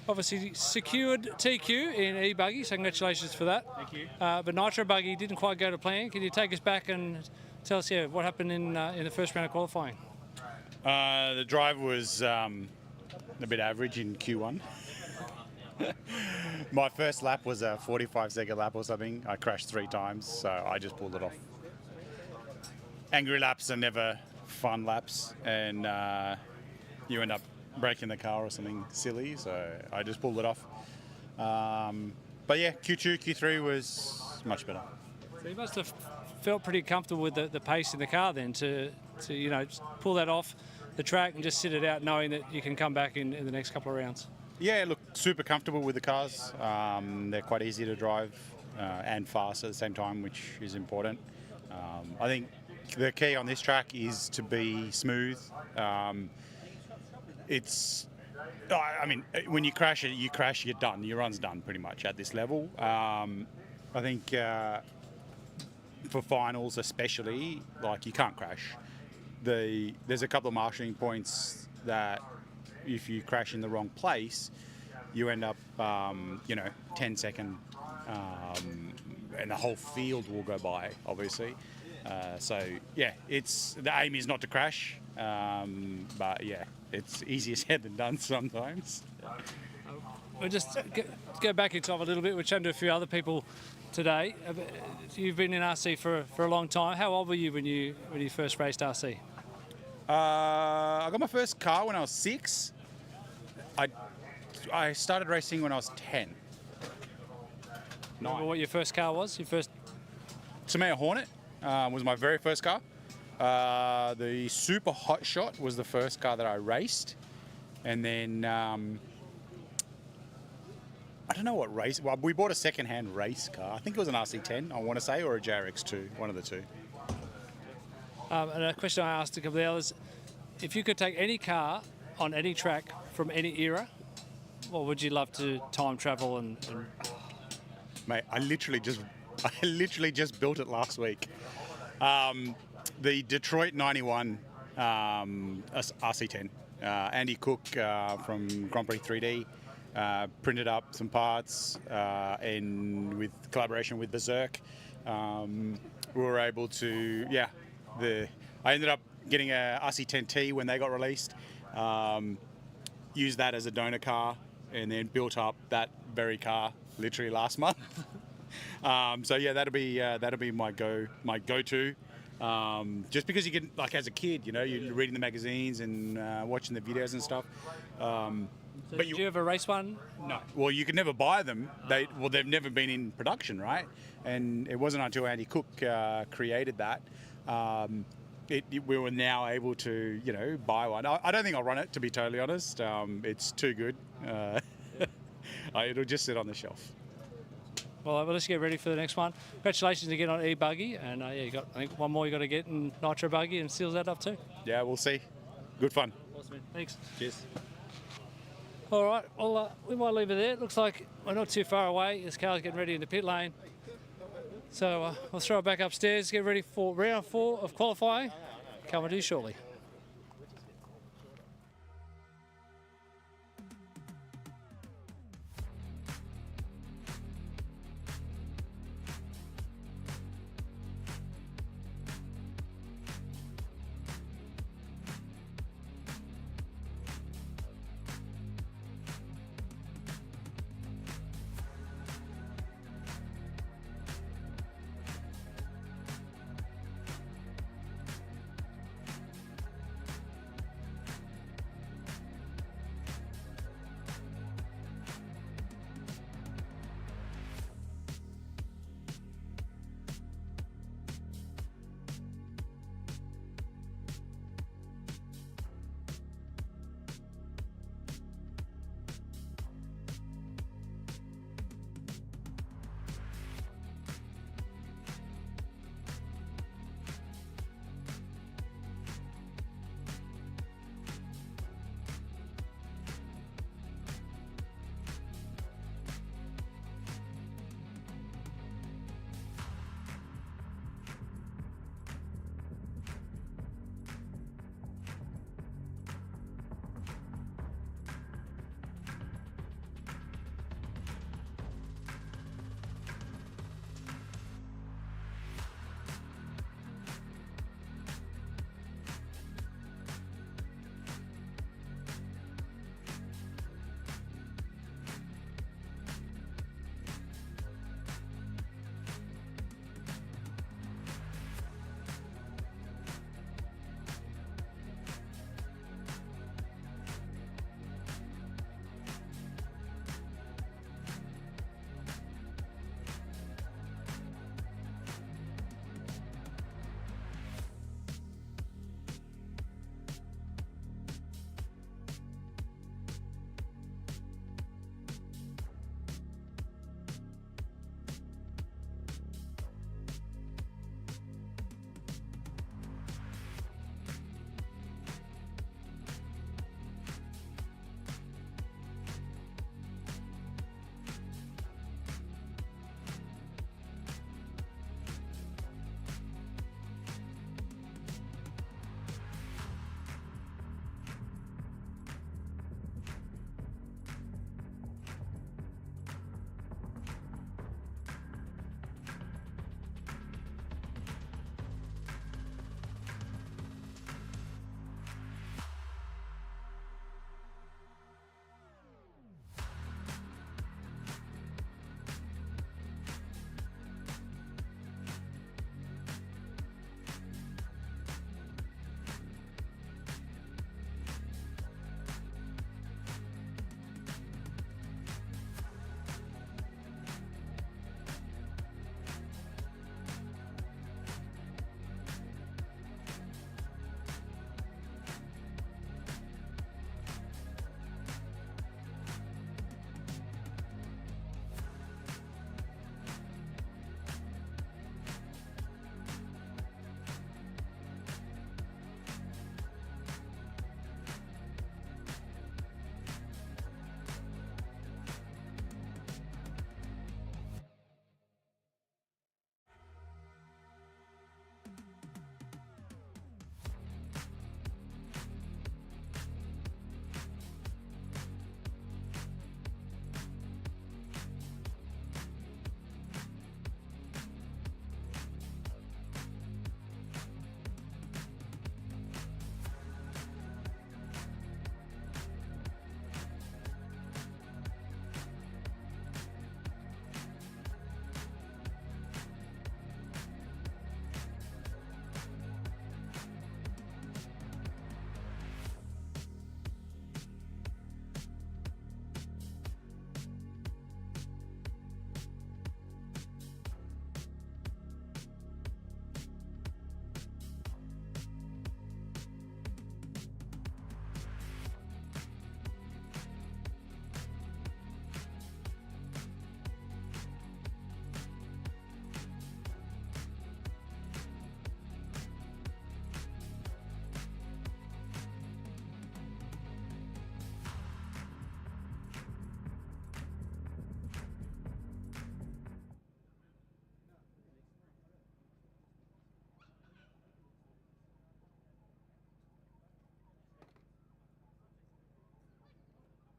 Obviously secured TQ in e-buggy, so congratulations for that. Thank you. But Nitro buggy didn't quite go to plan. Can you take us back and tell us what happened in the first round of qualifying? The drive was a bit average in Q1. My first lap was a 45-second lap or something. I crashed 3 times, so I just pulled it off. Angry laps are never fun laps, and you end up breaking the car or something silly, so I just pulled it off. But yeah, Q2, Q3 was much better. So you must have felt pretty comfortable with the pace in the car then to pull that off the track and just sit it out knowing that you can come back in the next couple of rounds. Yeah, look, super comfortable with the cars. They're quite easy to drive and fast at the same time, which is important. I think the key on this track is to be smooth. When you crash it, you're done. Your run's done pretty much at this level. I think for finals especially, like, you can't crash. There's a couple of marshalling points that if you crash in the wrong place, you end up, 10 second, and the whole field will go by, obviously. So yeah, the aim is not to crash, but yeah, it's easier said than done sometimes. We'll just go back in time a little bit. We're chatting to a few other people today. You've been in RC for a long time. How old were you when you first raced RC? I got my first car when I was 6. I started racing when I was 10. Remember what your first car was? Your first? Tomato Hornet was my very first car. The Super Hot Shot was the first car that I raced, and then I don't know what race. Well, we bought a second-hand race car. I think it was an RC10, I want to say, or a JRX2, one of the two. And a question I asked a couple of the others: if you could take any car on any track from any era, what would you love to time travel and... Mate, I literally just built it last week. The Detroit 91 RC10. Andy Cook from Grand Prix 3D printed up some parts, and with collaboration with Berserk, we were able to, I ended up getting a RC10T when they got released, used that as a donor car, and then built up that very car literally last month. So yeah, that'll be my go-to. Just because you can, like, as a kid, you know, you're reading the magazines and watching the videos and stuff. But did you ever race one? No. Well, you could never buy them. They've never been in production, right? And it wasn't until Andy Cook created that. We were now able to, you know, buy one. I don't think I'll run it, to be totally honest. It's too good. It'll just sit on the shelf. Well, let's get ready for the next one. Congratulations again on e-buggy, and you got, I think, one more you got to get in Nitro buggy, and seals that up too. Yeah, we'll see. Good fun. Awesome, thanks. Cheers. All right, well, we might leave it there. It looks like we're not too far away. This car's getting ready in the pit lane. So I'll throw it back upstairs, get ready for round 4 of qualifying. Coming to you shortly.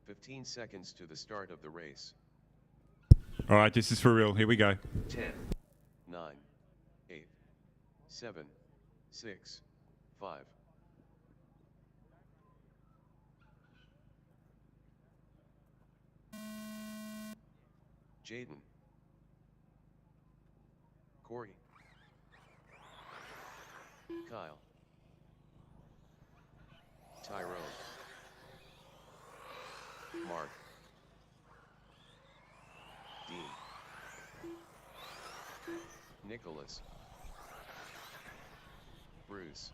15 seconds to the start of the race. All right, this is for real. Here we go. 10, 9, 8, 7, 6, 5. Jaden. Corey. Kyle. Tyrone. Mark. Dean. Nicholas. Bruce.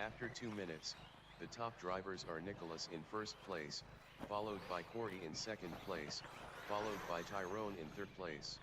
After 2 minutes, the top drivers are Nicholas in first place, followed by Corey in second place, followed by Tyrone in third place.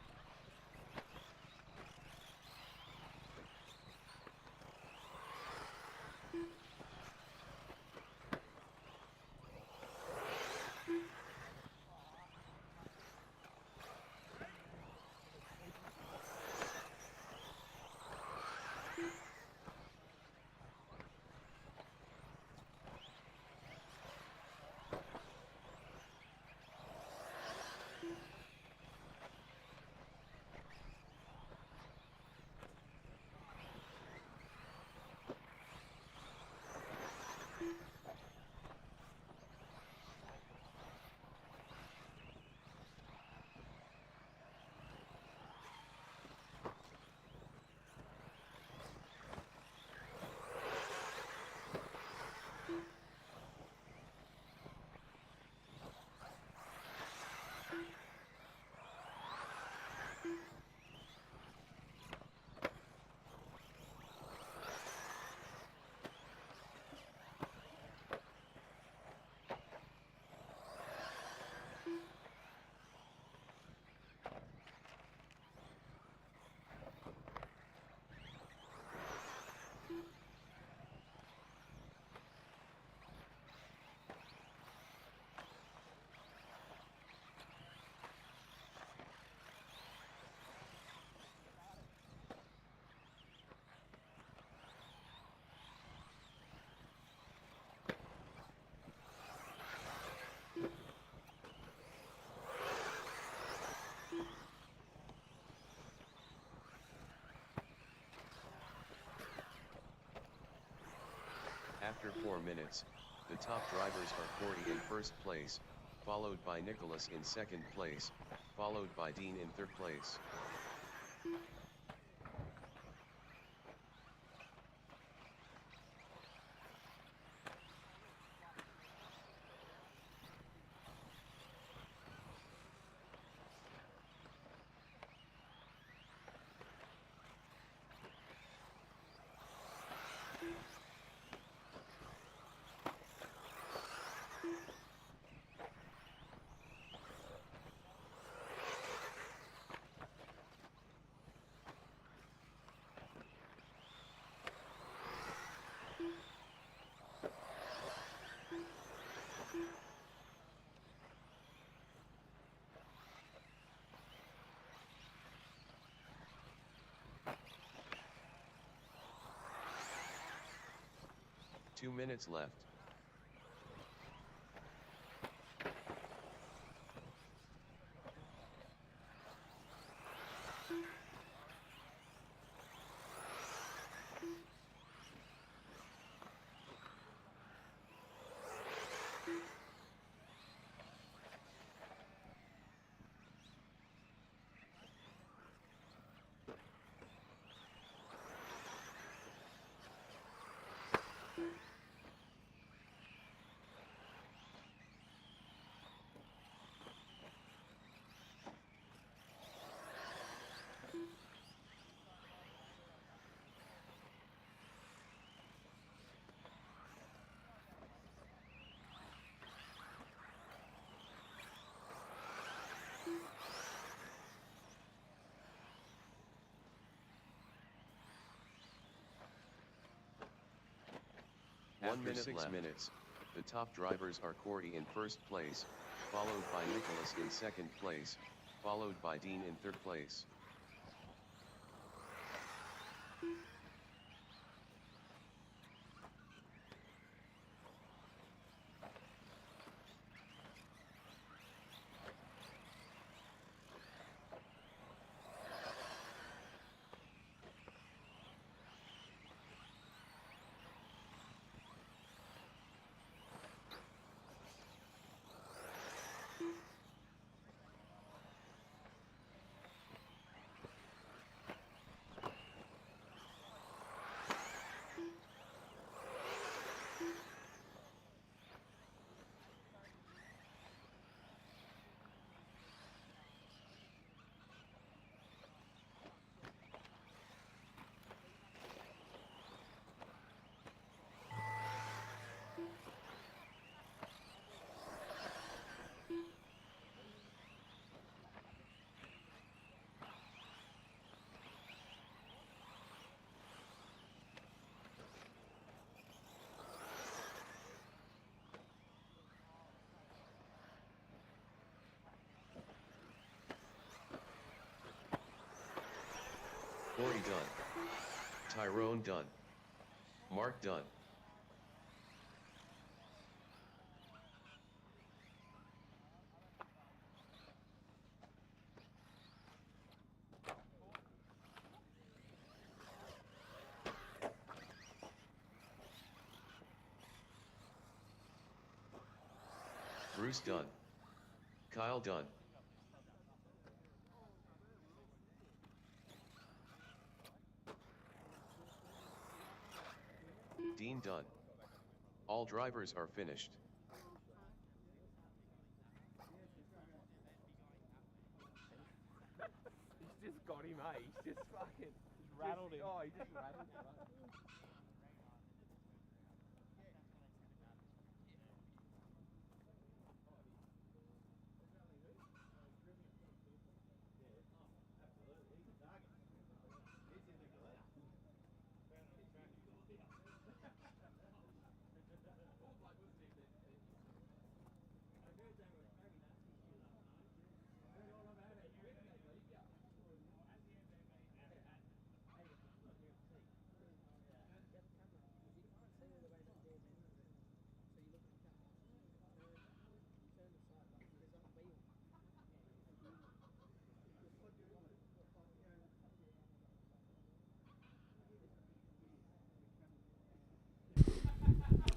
After 4 minutes, the top drivers are Corey in first place, followed by Nicholas in second place, followed by Dean in third place. 2 minutes left. After 6 minutes, the top drivers are Corey in first place, followed by Nicholas in second place, followed by Dean in third place. Corey done. Tyrone done. Mark done. Bruce done. Kyle done. Dean done. All drivers are finished. He's just got him, eh? He's just fucking rattled him. Oh, he just rattled him.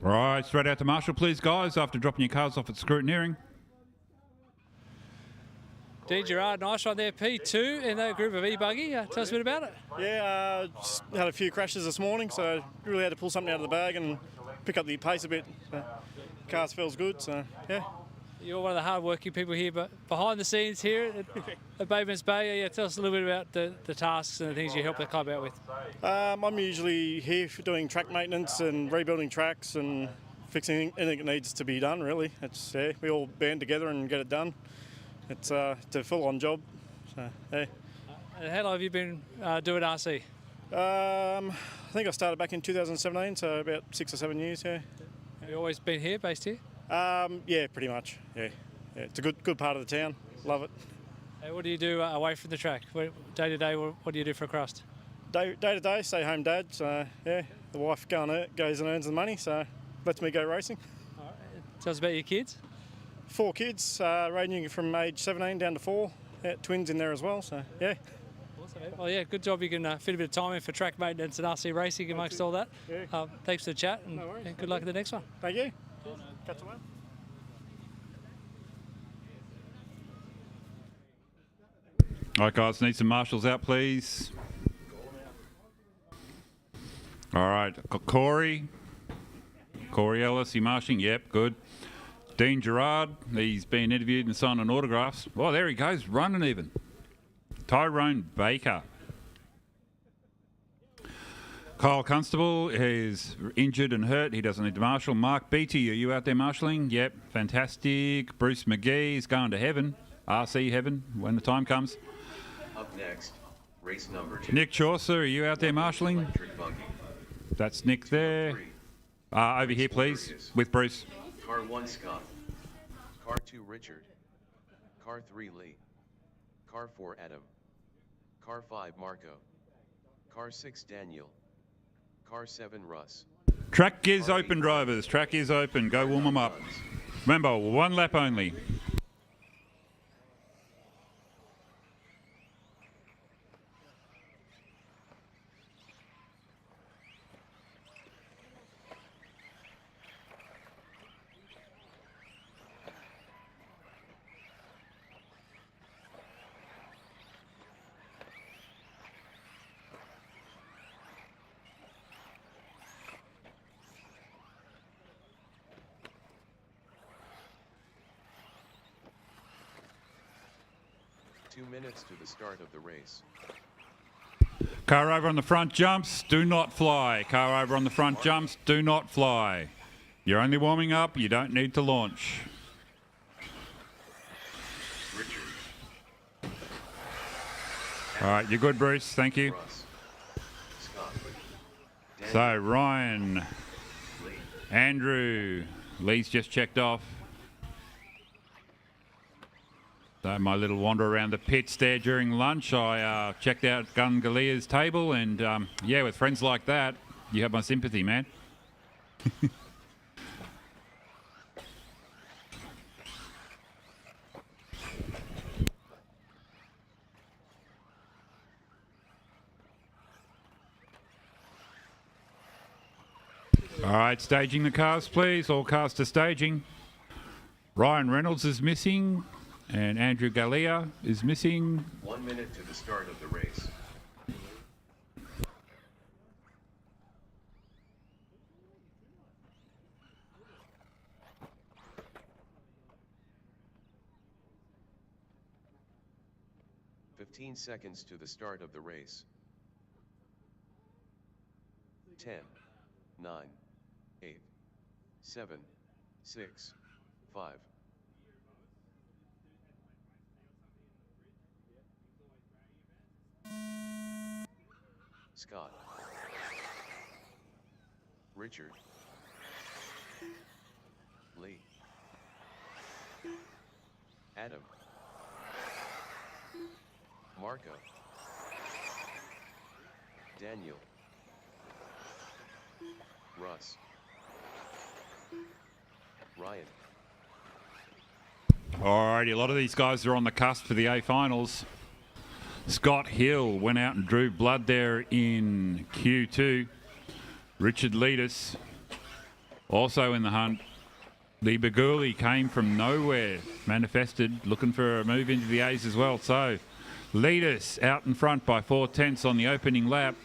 Right, straight out to Marshall, please, guys, after dropping your cars off at Scrutineering. Dean Gerard, nice one there, P2 in that group of e-buggy. Tell us a bit about it. Yeah, just had a few crashes this morning, so really had to pull something out of the bag and pick up the pace a bit. So, cars feels good, so yeah. You're one of the hard-working people here, but behind the scenes here at Batemans Bay, yeah, tell us a little bit about the tasks and the things you help the club out with. I'm usually here for doing track maintenance and rebuilding tracks and fixing anything that needs to be done, really. It's we all band together and get it done. It's a full-on job, so yeah. And how long have you been doing RC? I think I started back in 2017, so about 6 or 7 years, yeah. Have you always been here, based here? Yeah, pretty much. Yeah, it's a good part of the town. Love it. Hey, what do you do away from the track? Day to day, what do you do for a crust? Day to day, stay home, dad. So yeah, the wife goes and earns the money, so lets me go racing. Tell us about your kids. 4 kids, ranging from age 17 down to 4. Twins in there as well, so yeah. Awesome. Well, yeah, good job. You can fit a bit of time in for track maintenance and RC racing amongst all that. Yeah. Thanks for the chat, and good luck at the next one. Thank you. Catch you later. All right, guys, need some marshals out, please. All right, Corey Ellis, you marshalling? Yep, good. Dean Gerard, he's been interviewed and signing autographs. Oh, there he goes, running even. Tyrone Baker. Kyle Constable is injured and hurt. He doesn't need to marshal. Mark Beattie, are you out there marshalling? Yep, fantastic. Bruce McGee is going to heaven, RC heaven, when the time comes. Up next, race number 2. Nick Chaucer, are you out there marshalling? Electric buggy. That's Nick there. Over here, please, with Bruce. Car 1 Scott. Car 2 Richard. Car 3 Lee. Car 4 Adam. Car 5 Marco. Car 6 Daniel. Car 7 Russ. Track is open, drivers. Track is open. Go warm them up. Remember, 1 lap only. Minutes to the start of the race. Car over on the front jumps, do not fly. Car over on the front jumps, do not fly. You're only warming up, you don't need to launch. Richard. All right, you're good, Bruce. Thank you. Russ. Scott. So, Ryan, Lee. Andrew, Lee's just checked off. So my little wander around the pits there during lunch, I checked out Gun Galia's table, and yeah, with friends like that, you have my sympathy, man. All right, staging the cars, please. All cars to staging. Ryan Reynolds is missing. And Andrew Galea is missing. 1 minute to the start of the race. "15 seconds to the start of the race. 10, 9, 8, 7, 6, 5. Scott. Richard. Lee. Adam. Marco. Daniel. Russ. Ryan. Alrighty, a lot of these guys are on the cusp for the A finals. Scott Hill went out and drew blood there in Q2. Richard Leadus also in the hunt. Lee Baguli came from nowhere, manifested, looking for a move into the A's as well. So Leadus out in front by 4/10 on the opening lap.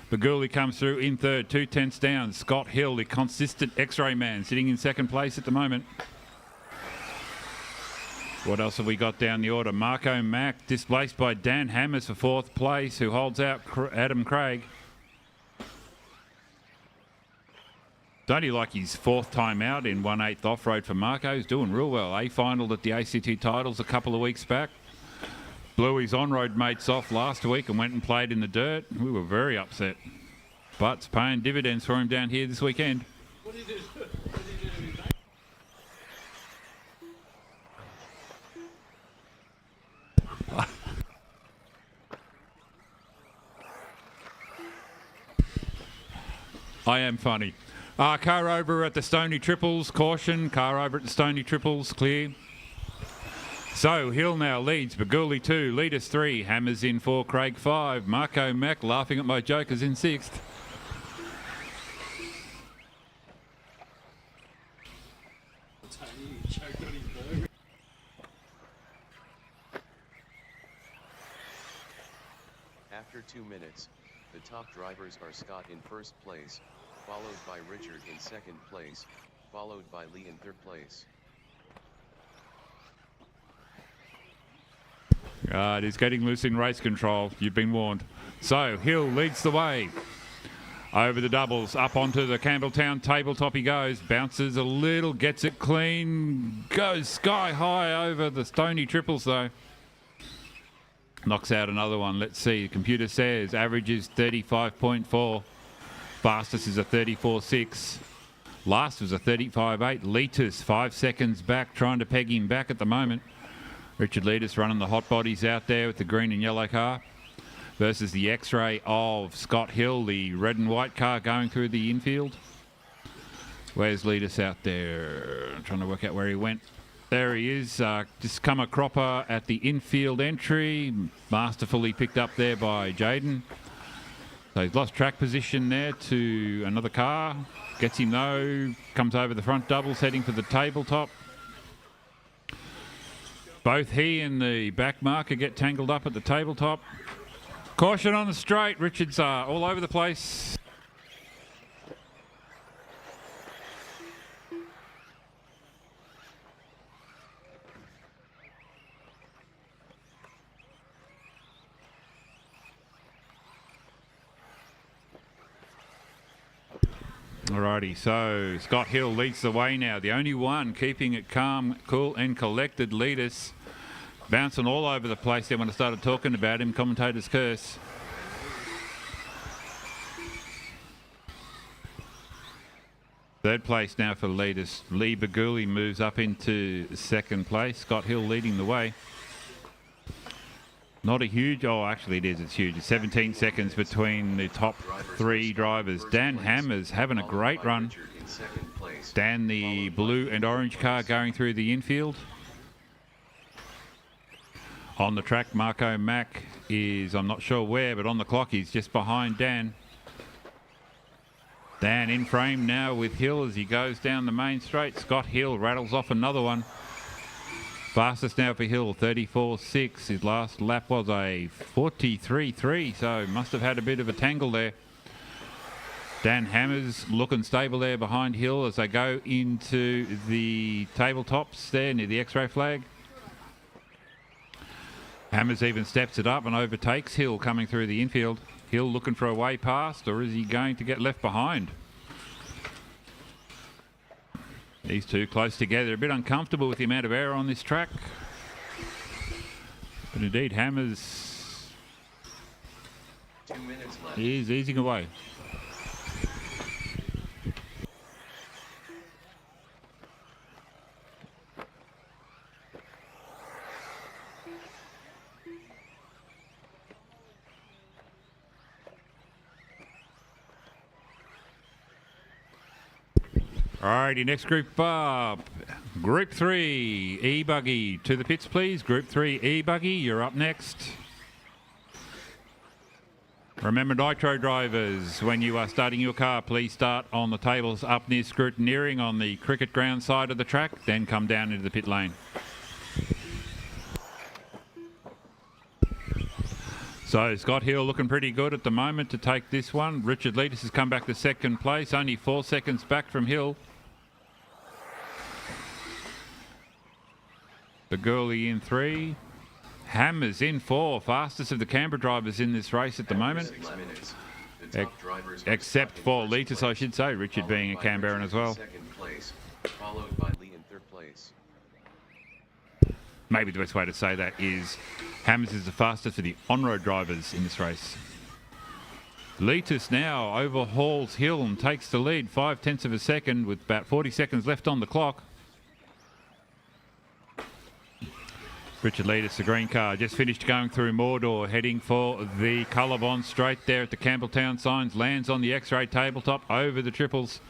Baguli comes through in third, 2/10 down. Scott Hill, the consistent X-ray man, sitting in second place at the moment. What else have we got down the order? Marco Mack displaced by Dan Hammers for 4th place, who holds out Adam Craig. Don't he like his 4th time out in 1/8 off-road for Marco? He's doing real well. A final at the ACT titles a couple of weeks back. Blew his on-road mates off last week and went and played in the dirt. We were very upset. But it's paying dividends for him down here this weekend. What did he do? I am funny. Car over at the Stony Triples. Caution. Car over at the Stony Triples. Clear. So Hill now leads. Baguli 2. Leaders 3. Hammers in 4. Craig 5. Marco Mack laughing at my jokers in 6th. After 2 minutes, the top drivers are Scott in first place, followed by Richard in second place, followed by Lee in third place. It is getting loose in race control. You've been warned. So Hill leads the way. Over the doubles, up onto the Campbelltown tabletop he goes. Bounces a little, gets it clean. Goes sky high over the Stony Triples though. Knocks out another one. Let's see. The computer says average is 35.4. Fastest is a 34.6. Last was a 35.8. Letus 5 seconds back, trying to peg him back at the moment. Richard Letus running the hot bodies out there with the green and yellow car versus the X-ray of Scott Hill, the red and white car going through the infield. Where's Letus out there? I'm trying to work out where he went. There he is, just come a cropper at the infield entry, masterfully picked up there by Jaden. So he's lost track position there to another car, gets him though, comes over the front doubles, heading for the tabletop. Both he and the back marker get tangled up at the tabletop. Caution on the straight, Richards are all over the place. Alrighty, so Scott Hill leads the way now. The only one keeping it calm, cool and collected. Leaders bouncing all over the place there when I started talking about him. Commentator's curse. Third place now for leaders. Lee Baguli moves up into second place. Scott Hill leading the way. Not a huge, oh actually it is, it's huge. It's 17 seconds between the top 3 drivers. Dan Hammers having a great run. Dan, the blue and orange car going through the infield. On the track, Marco Mack is, I'm not sure where, but on the clock he's just behind Dan. Dan in frame now with Hill as he goes down the main straight. Scott Hill rattles off another one. Fastest now for Hill, 34.6. His last lap was a 43.3, so must have had a bit of a tangle there. Dan Hammers looking stable there behind Hill as they go into the tabletops there near the X-ray flag. Hammers even steps it up and overtakes Hill coming through the infield. Hill looking for a way past, or is he going to get left behind? These two close together, a bit uncomfortable with the amount of air on this track. But indeed, Hammers 2 minutes left. is easing away. Alrighty, next group up. Group 3, E-Buggy. To the pits, please. Group 3, E-Buggy, you're up next. Remember, Nitro drivers, when you are starting your car, please start on the tables up near Scrutineering on the cricket ground side of the track, then come down into the pit lane. So Scott Hill looking pretty good at the moment to take this one. Richard Letus has come back to second place, only 4 seconds back from Hill. The Gurley in 3. Hammers in 4. Fastest of the Canberra drivers in this race at the moment. 6 minutes. The top drivers are Except for Letus, I should say. Richard being a Canberran as well. Second place, followed by Lee in third place. Maybe the best way to say that is Hammers is the fastest for the on-road drivers in this race. Letus now overhauls Hill and takes the lead 0.5 of a second with about 40 seconds left on the clock. Richard Leadus, the green car, just finished going through Mordor, heading for the Colorbond straight there at the Campbelltown signs. Lands on the X-ray tabletop over the triples.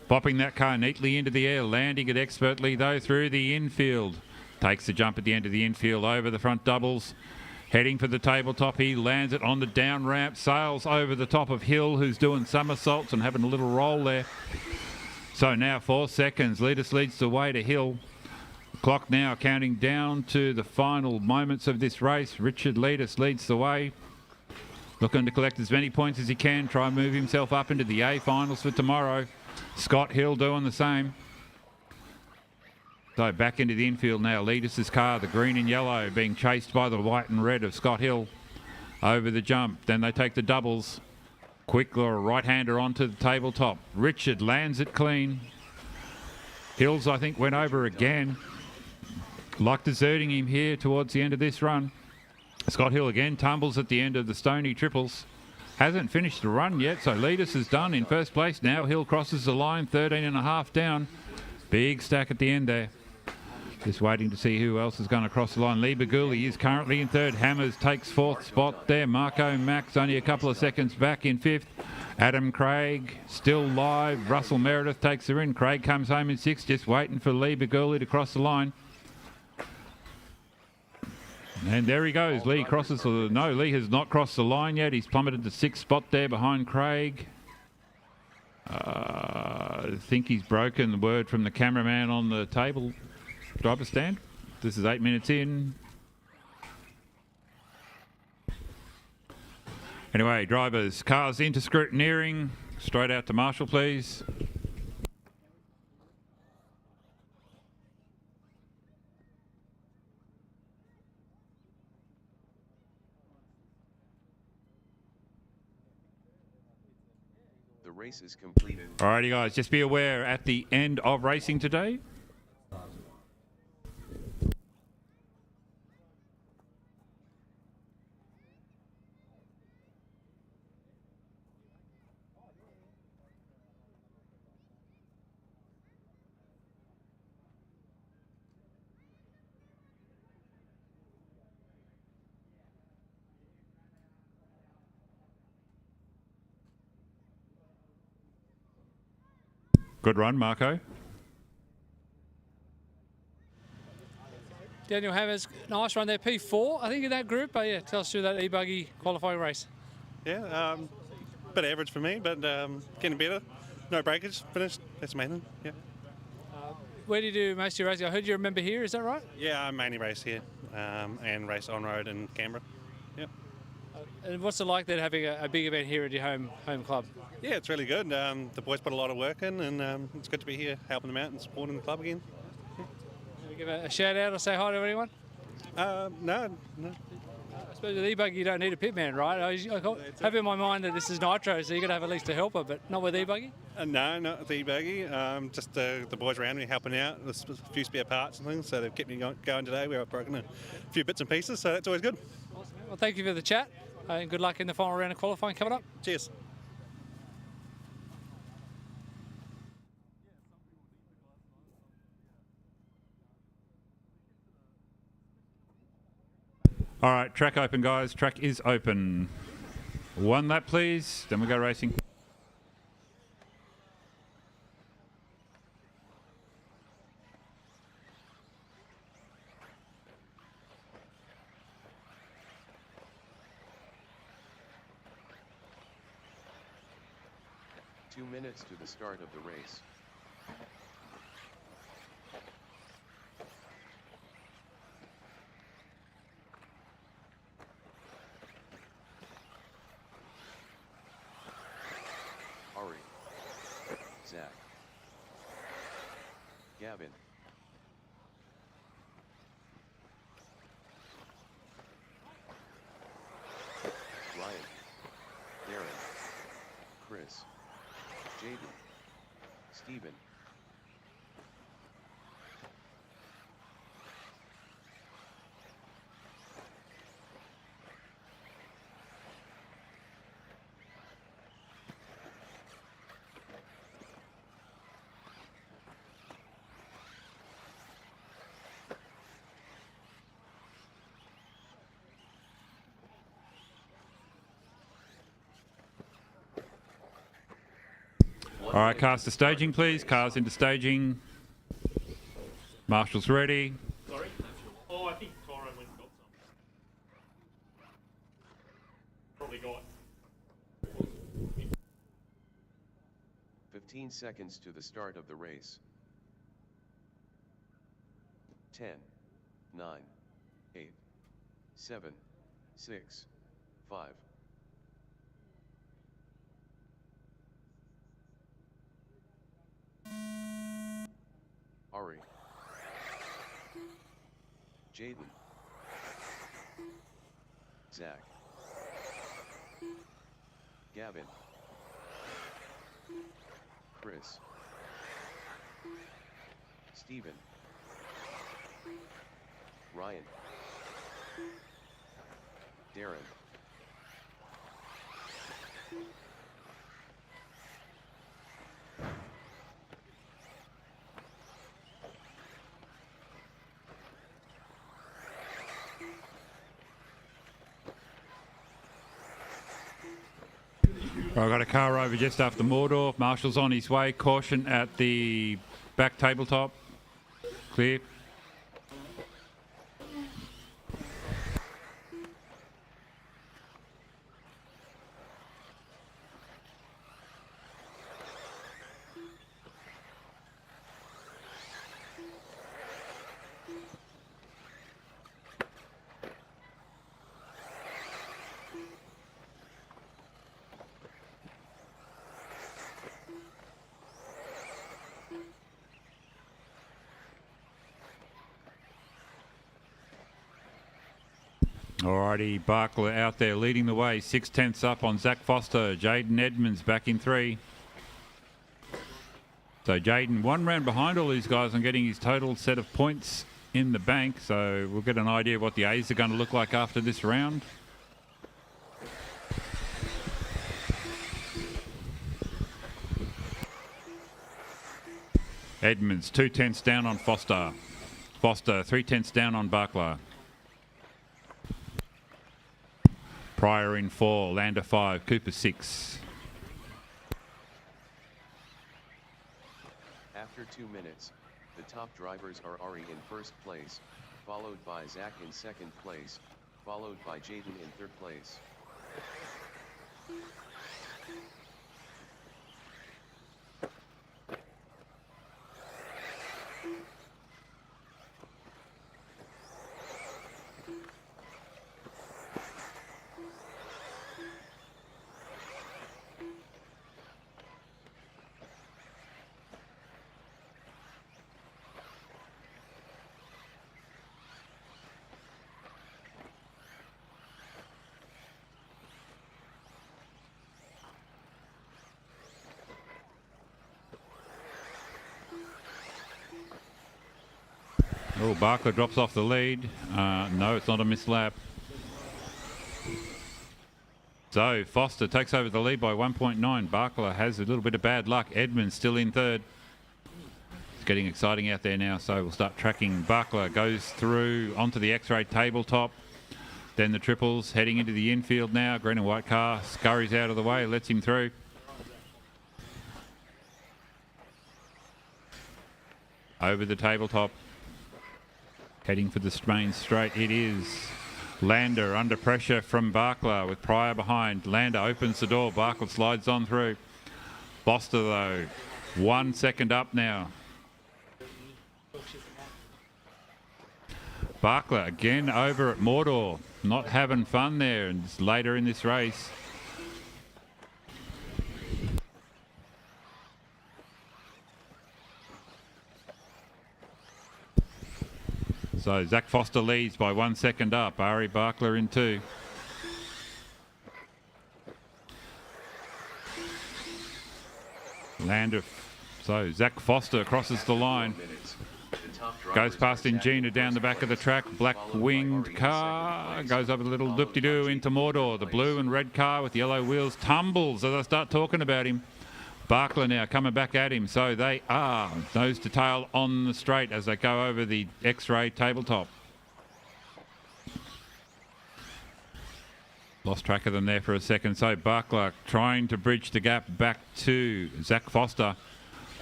Popping that car neatly into the air, landing it expertly though through the infield. Takes the jump at the end of the infield over the front doubles. Heading for the tabletop, he lands it on the down ramp, sails over the top of Hill, who's doing somersaults and having a little roll there. So now 4 seconds. Leadus leads the way to Hill. Clock now counting down to the final moments of this race. Richard Leadus leads the way. Looking to collect as many points as he can. Try and move himself up into the A finals for tomorrow. Scott Hill doing the same. So back into the infield now. Leadus's car, the green and yellow, being chased by the white and red of Scott Hill over the jump. Then they take the doubles. Quick right-hander onto the tabletop. Richard lands it clean. Hills, I think, went over again. Luck deserting him here towards the end of this run. Scott Hill again tumbles at the end of the Stony triples. Hasn't finished the run yet, so Leadus is done in first place. Now Hill crosses the line, 13.5 down. Big stack at the end there. Just waiting to see who else is going to cross the line. Lee Baguli is currently in third. Hammers takes fourth spot there. Marco Max only a couple of seconds back in fifth. Adam Craig still live. Russell Meredith takes her in. Craig comes home in sixth, just waiting for Lee Baguli to cross the line. And there he goes. Lee crosses the... No, Lee has not crossed the line yet. He's plummeted to sixth spot there behind Craig. I think he's broken the word from the cameraman on the table driver stand. This is 8 minutes in. Anyway, drivers, cars into scrutineering. Straight out to Marshall, please. The race is completed. Alrighty, guys, just be aware at the end of racing today. Good run, Marco. Daniel Hammers, nice run there, P4, I think, in that group. But yeah, tell us through that e-buggy qualifying race. Yeah, bit average for me, but getting better. No breakage, finished. That's amazing. Yeah. Where do you do most of your racing? I heard you're a member here, is that right? Yeah, I mainly race here and race on road in Canberra. Yep. And what's it like then having a big event here at your home club? Yeah, it's really good. The boys put a lot of work in, and it's good to be here helping them out and supporting the club again. Can we give a shout out or say hi to anyone? No. I suppose with e-buggy you don't need a pitman, right? I have in my mind that this is Nitro, so you've got to have at least a helper, but not with e-buggy? No, not with e-buggy. Just the boys around me helping out. There's a few spare parts and things, so they've kept me going today. We've broken a few bits and pieces, so that's always good. Awesome. Well, thank you for the chat, and good luck in the final round of qualifying coming up. Cheers. All right, track open, guys. Track is open. One lap, please. Then we go racing. Two minutes to the start of the race. Ari. Zach. Gavin. Ryan. Darren. Chris. Jaden. Stephen. All right, cars to staging, please. Cars into staging. Marshall's ready. Sorry? Oh, I think Tyro went and got some. Probably got. 15 seconds to the start of the race. 10, 9, 8, 7, 6, 5. Ari. Jaden. Zach. Gavin. Chris. Steven. Ryan. Darren. I've got a car over just after Mordor. Marshall's on his way. Caution at the back tabletop. Clear. Alrighty, Barkler out there leading the way. 6/10 up on Zach Foster. Jaden Edmonds back in 3. So Jaden 1 round behind all these guys and getting his total set of points in the bank. So we'll get an idea of what the A's are going to look like after this round. Edmonds 2/10 down on Foster. Foster 3/10 down on Barkler. Pryor in 4, Lander 5, Cooper 6. After 2 minutes, the top drivers are Ari in first place, followed by Zach in second place, followed by Jaden in third place. Oh, Barkler drops off the lead. No, it's not a missed lap. So Foster takes over the lead by 1.9. Barkler has a little bit of bad luck. Edmonds still in third. It's getting exciting out there now, so we'll start tracking. Barkler goes through onto the X-ray tabletop. Then the triples heading into the infield now. Green and white car scurries out of the way, lets him through. Over the tabletop. Heading for the main straight, it is. Lander under pressure from Barkler with Pryor behind. Lander opens the door, Barkler slides on through. Foster though, 1 second up now. Barkler again over at Mordor, not having fun there, and it's later in this race. So Zach Foster leads by 1 second up. Ari Barkler in 2. Lander. So Zach Foster crosses the line. Goes past Ingina down the back of the track. Black winged car. Goes up a little loop-de-doo into Mordor. The blue and red car with yellow wheels tumbles as I start talking about him. Barkler now coming back at him, so they are nose to tail on the straight as they go over the X-ray tabletop. Lost track of them there for a second. So Barkler trying to bridge the gap back to Zach Foster.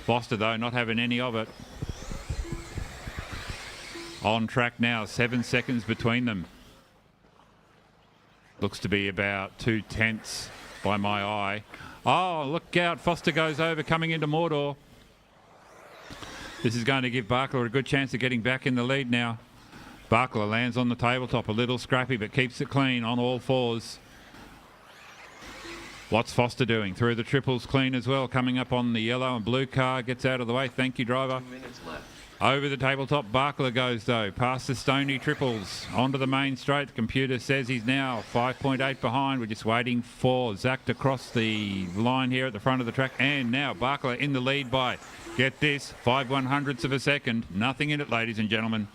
Foster, though, not having any of it. On track now, 7 seconds between them. Looks to be about 2/10 by my eye. Oh, look out. Foster goes over, coming into Mordor. This is going to give Barkler a good chance of getting back in the lead now. Barkler lands on the tabletop, a little scrappy, but keeps it clean on all fours. What's Foster doing? Through the triples clean as well, coming up on the yellow and blue car, gets out of the way. Thank you, driver. 2 minutes left. Over the tabletop, Barkler goes, though, past the Stony triples, onto the main straight. The computer says he's now 5.8 behind. We're just waiting for Zach to cross the line here at the front of the track. And now Barkler in the lead by, get this, 5/100ths of a second. Nothing in it, ladies and gentlemen.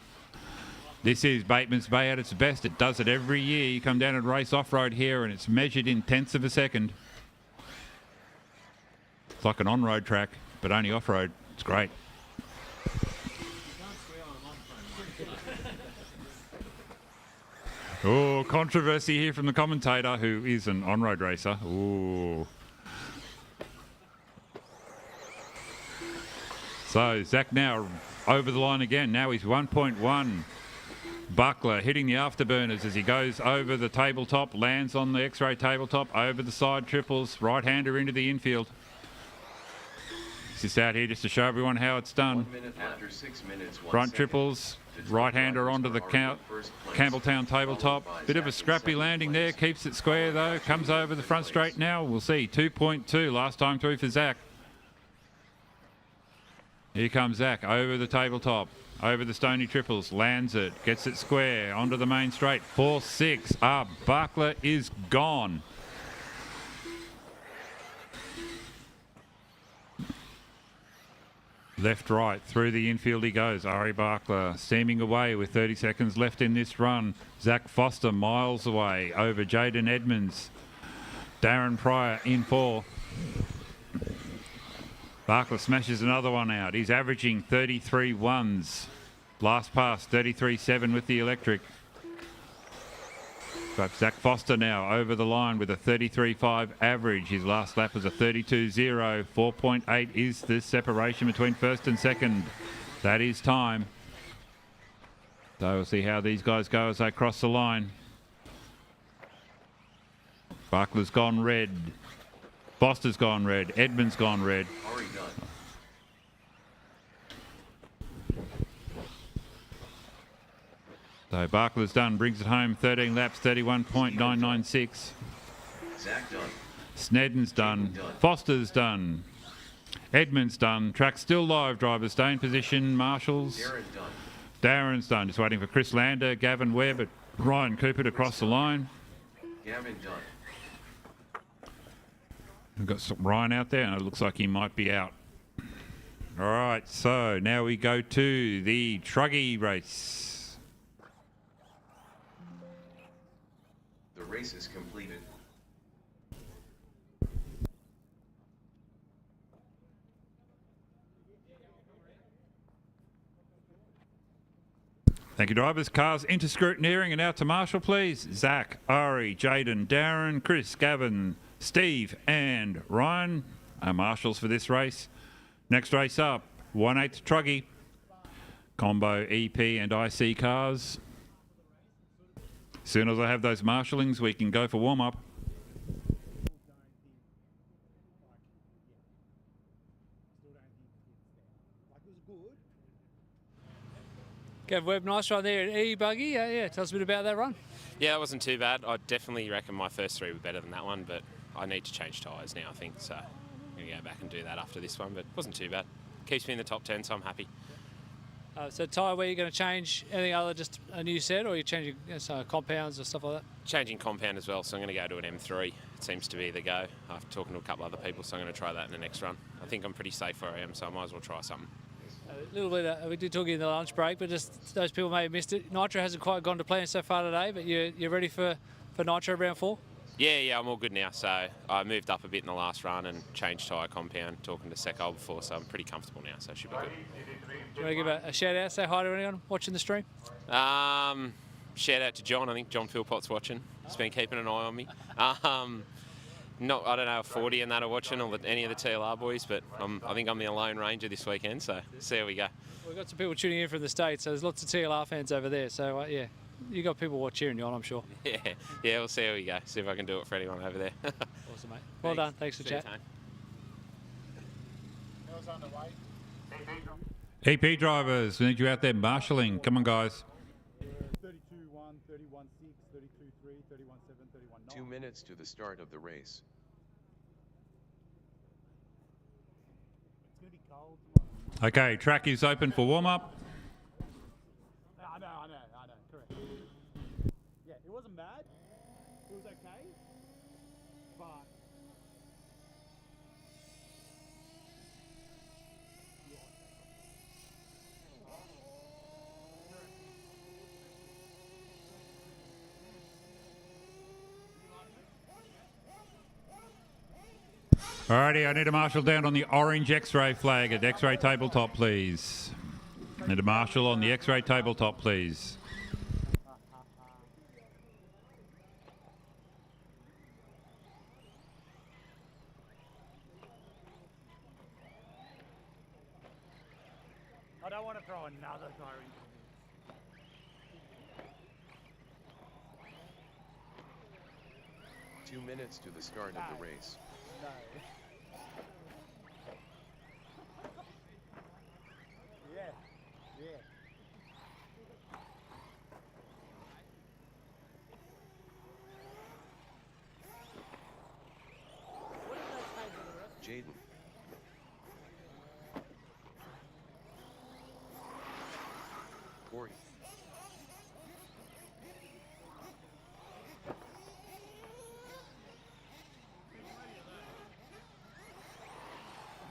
This is Bateman's Bay at its best. It does it every year. You come down and race off-road here, and it's measured in tenths of a second. It's like an on-road track, but only off-road. It's great. Oh, controversy here from the commentator, who is an on-road racer. Ooh. So Zach now over the line again. Now he's 1.1. Barkler hitting the afterburners as he goes over the tabletop, lands on the X-ray tabletop, over the side triples, right-hander into the infield. He's just out here just to show everyone how it's done. 1 minute after 6 minutes. Front triples, right-hander onto the Campbelltown tabletop. Bit of a scrappy landing there, keeps it square though, comes over the front straight now. We'll see, 2.2 last time through for Zach. Here comes Zach over the tabletop, over the Stony triples, lands it, gets it square, onto the main straight, 4.6. Barkler is gone. Left, right, through the infield he goes. Ari Barkler steaming away with 30 seconds left in this run. Zach Foster miles away over Jaden Edmonds. Darren Pryor in 4. Barkler smashes another one out. He's averaging 33.1s. Last pass, 33.7 with the electric. But Zach Foster now over the line with a 33.5 average. His last lap was a 32.0. 4.8 is the separation between first and second. That is time. So we'll see how these guys go as they cross the line. Barkler's gone red. Foster's gone red. Edmonds gone red. Already done. So Barkler's done, brings it home, 13 laps, 31.996. Zach done. Snedden's done. Foster's done. Edmonds done. Track still live, drivers stay in position. Marshals. Darren done. Darren's done, just waiting for Chris Lander, Gavin Webb, and Ryan Cooper to cross the line. Gavin done. We've got Ryan out there, and it looks like he might be out. All right, so now we go to the Truggy race. The race is completed. Thank you, drivers. Cars into scrutineering and out to Marshall, please. Zach, Ari, Jaden, Darren, Chris, Gavin, Steve and Ryan are marshals for this race. Next race up, 1/8 Truggy. Combo EP and IC cars. As soon as I have those marshallings, we can go for warm-up. Gav Webb, nice run there at E-Buggy. Yeah, tell us a bit about that run. Yeah, it wasn't too bad. I definitely reckon my first 3 were better than that one, but I need to change tyres now, I think. So I'm going to go back and do that after this one, but it wasn't too bad. Keeps me in the top 10, so I'm happy. So tyre, where are you going to change anything other, just a new set, or are you changing compounds or stuff like that? Changing compound as well, so I'm going to go to an M3. It seems to be the go. After talking to a couple other people, so I'm going to try that in the next run. I think I'm pretty safe where I am, so I might as well try something. A little bit, we did talk in the lunch break, but just those people may have missed it. Nitro hasn't quite gone to plan so far today, but you're ready for Nitro round 4? Yeah, I'm all good now. So I moved up a bit in the last run and changed tyre compound, talking to Secol before, so I'm pretty comfortable now, so it should be good. Do you want to give a shout out, say hi to anyone watching the stream? Shout out to John. I think John Philpott's watching. He's been keeping an eye on me. Not, I don't know if 40 and that are watching, or any of the TLR boys, but I think I'm the lone ranger this weekend, so see how we go. We've got some people tuning in from the States, so there's lots of TLR fans over there. So, yeah, you got people cheering you on, I'm sure. Yeah, we'll see how we go. See if I can do it for anyone over there. Awesome, mate. Well done. Thanks for chat. EP drivers, we need you out there marshalling. Come on, guys. 32-1, 31-6, 32-3, 31-7, 31-9. 2 minutes to the start of the race. Okay, track is open for warm-up. I know, correct. Yeah, it wasn't bad. It was okay. But Alrighty, I need a marshal down on the orange X-ray flag at X-ray tabletop, please. Need a marshal on the X-ray tabletop, please. I don't want to throw another tire into the 2 minutes to the start of the race. No. Yeah. Jaden. Corey.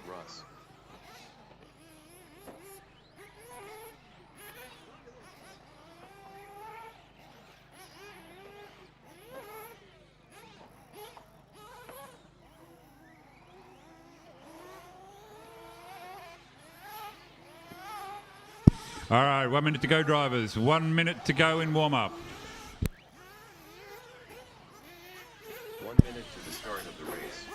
Russ. All right, 1 minute to go, drivers. 1 minute to go in warm-up. 1 minute to the start of the race.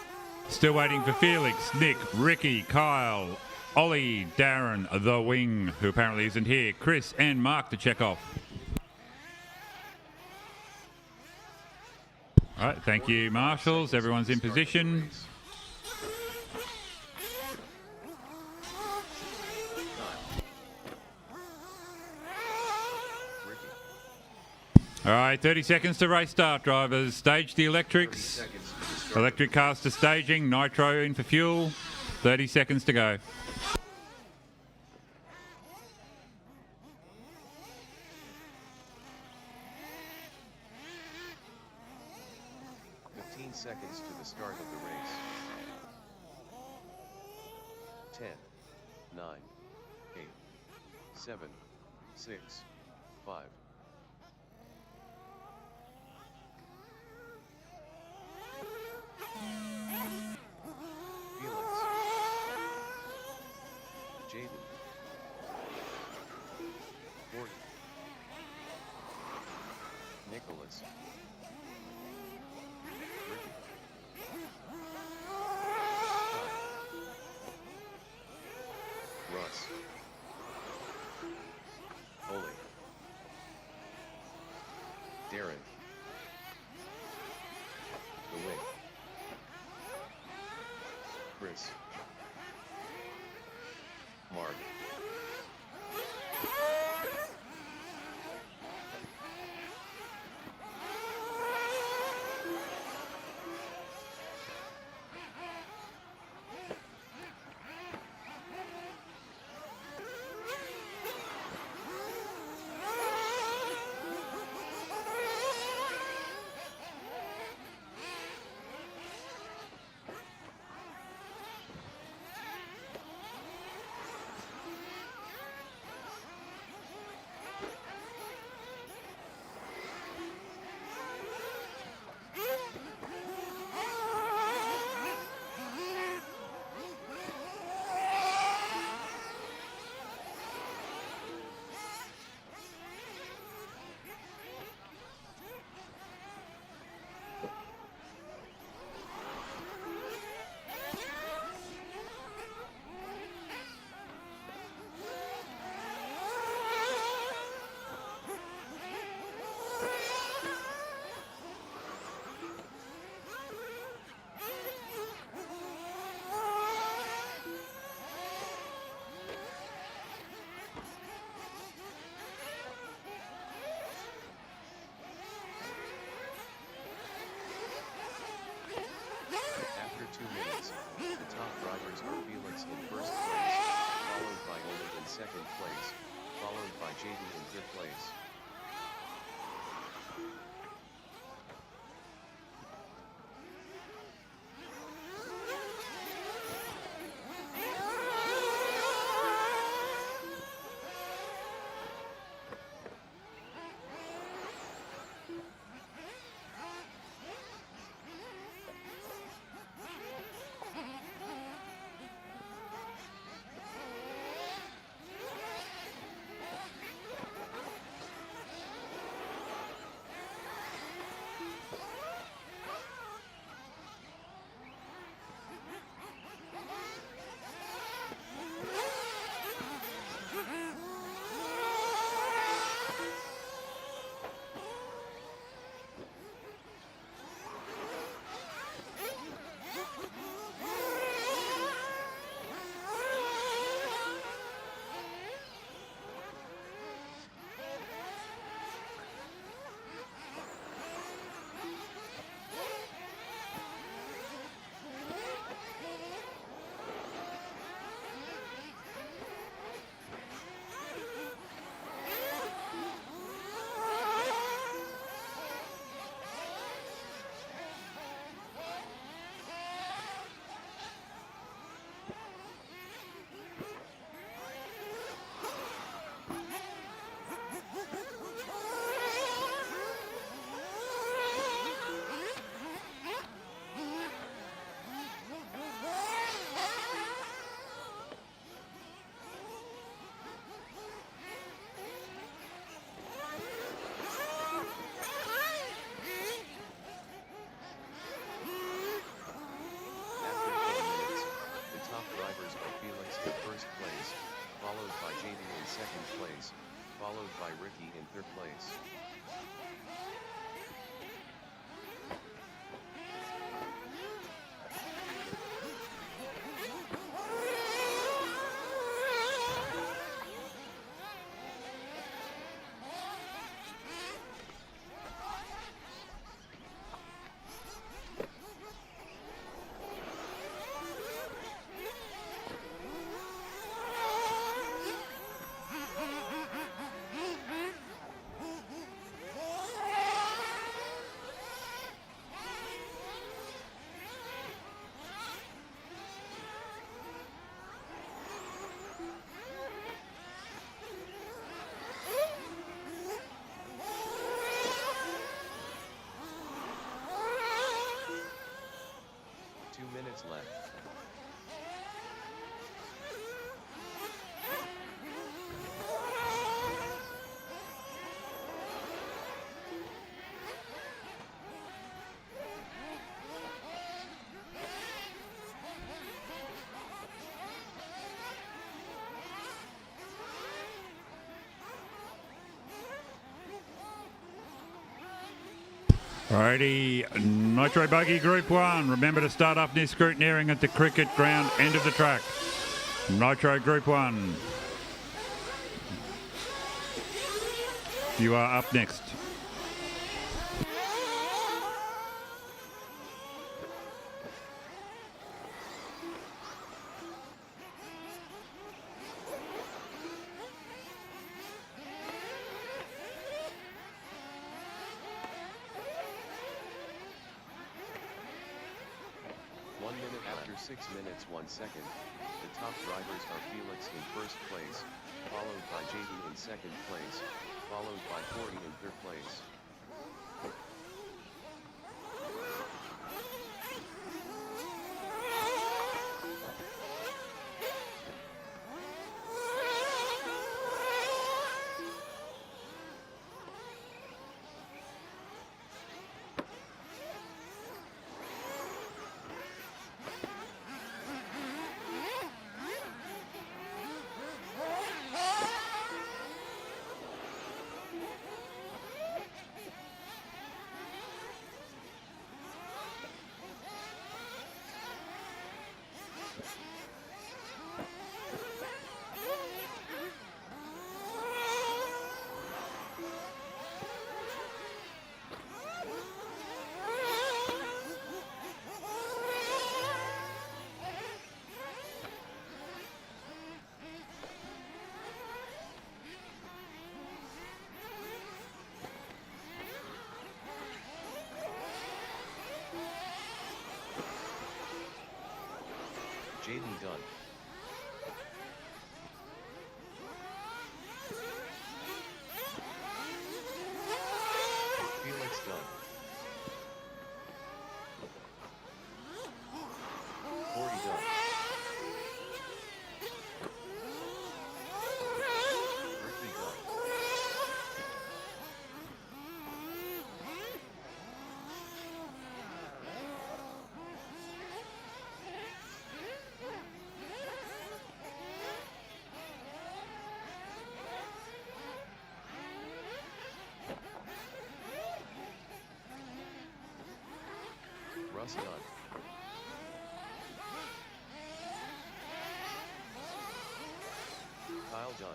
Still waiting for Felix, Nick, Ricky, Kyle, Ollie, Darren, the wing, who apparently isn't here, Chris and Mark to check off. All right, thank you, marshals. Everyone's in position. All right, 30 seconds to race start, drivers. Stage the electrics. Electric cars to staging. Nitro in for fuel. 30 seconds to go. Seconds to the start of the race. 10, 9, 8, 7, 6, 5. Felix. Jaden. Gordon. Nicholas. Russ. Ole. Darren. The wing. Chris. Mark. place, followed by JD in third place. Followed by JD in second place, followed by Ricky in third place. Minutes left. Alrighty, Nitro Buggy Group 1. Remember to start up near Scrutineering at the cricket ground end of the track. Nitro Group 1. You are up next. After 6 minutes 1 second, the top drivers are Felix in first place, followed by JD in second place, followed by 40 in third place. Hayden done. Felix done. Corey done. Ricky done. Russ done. Kyle done.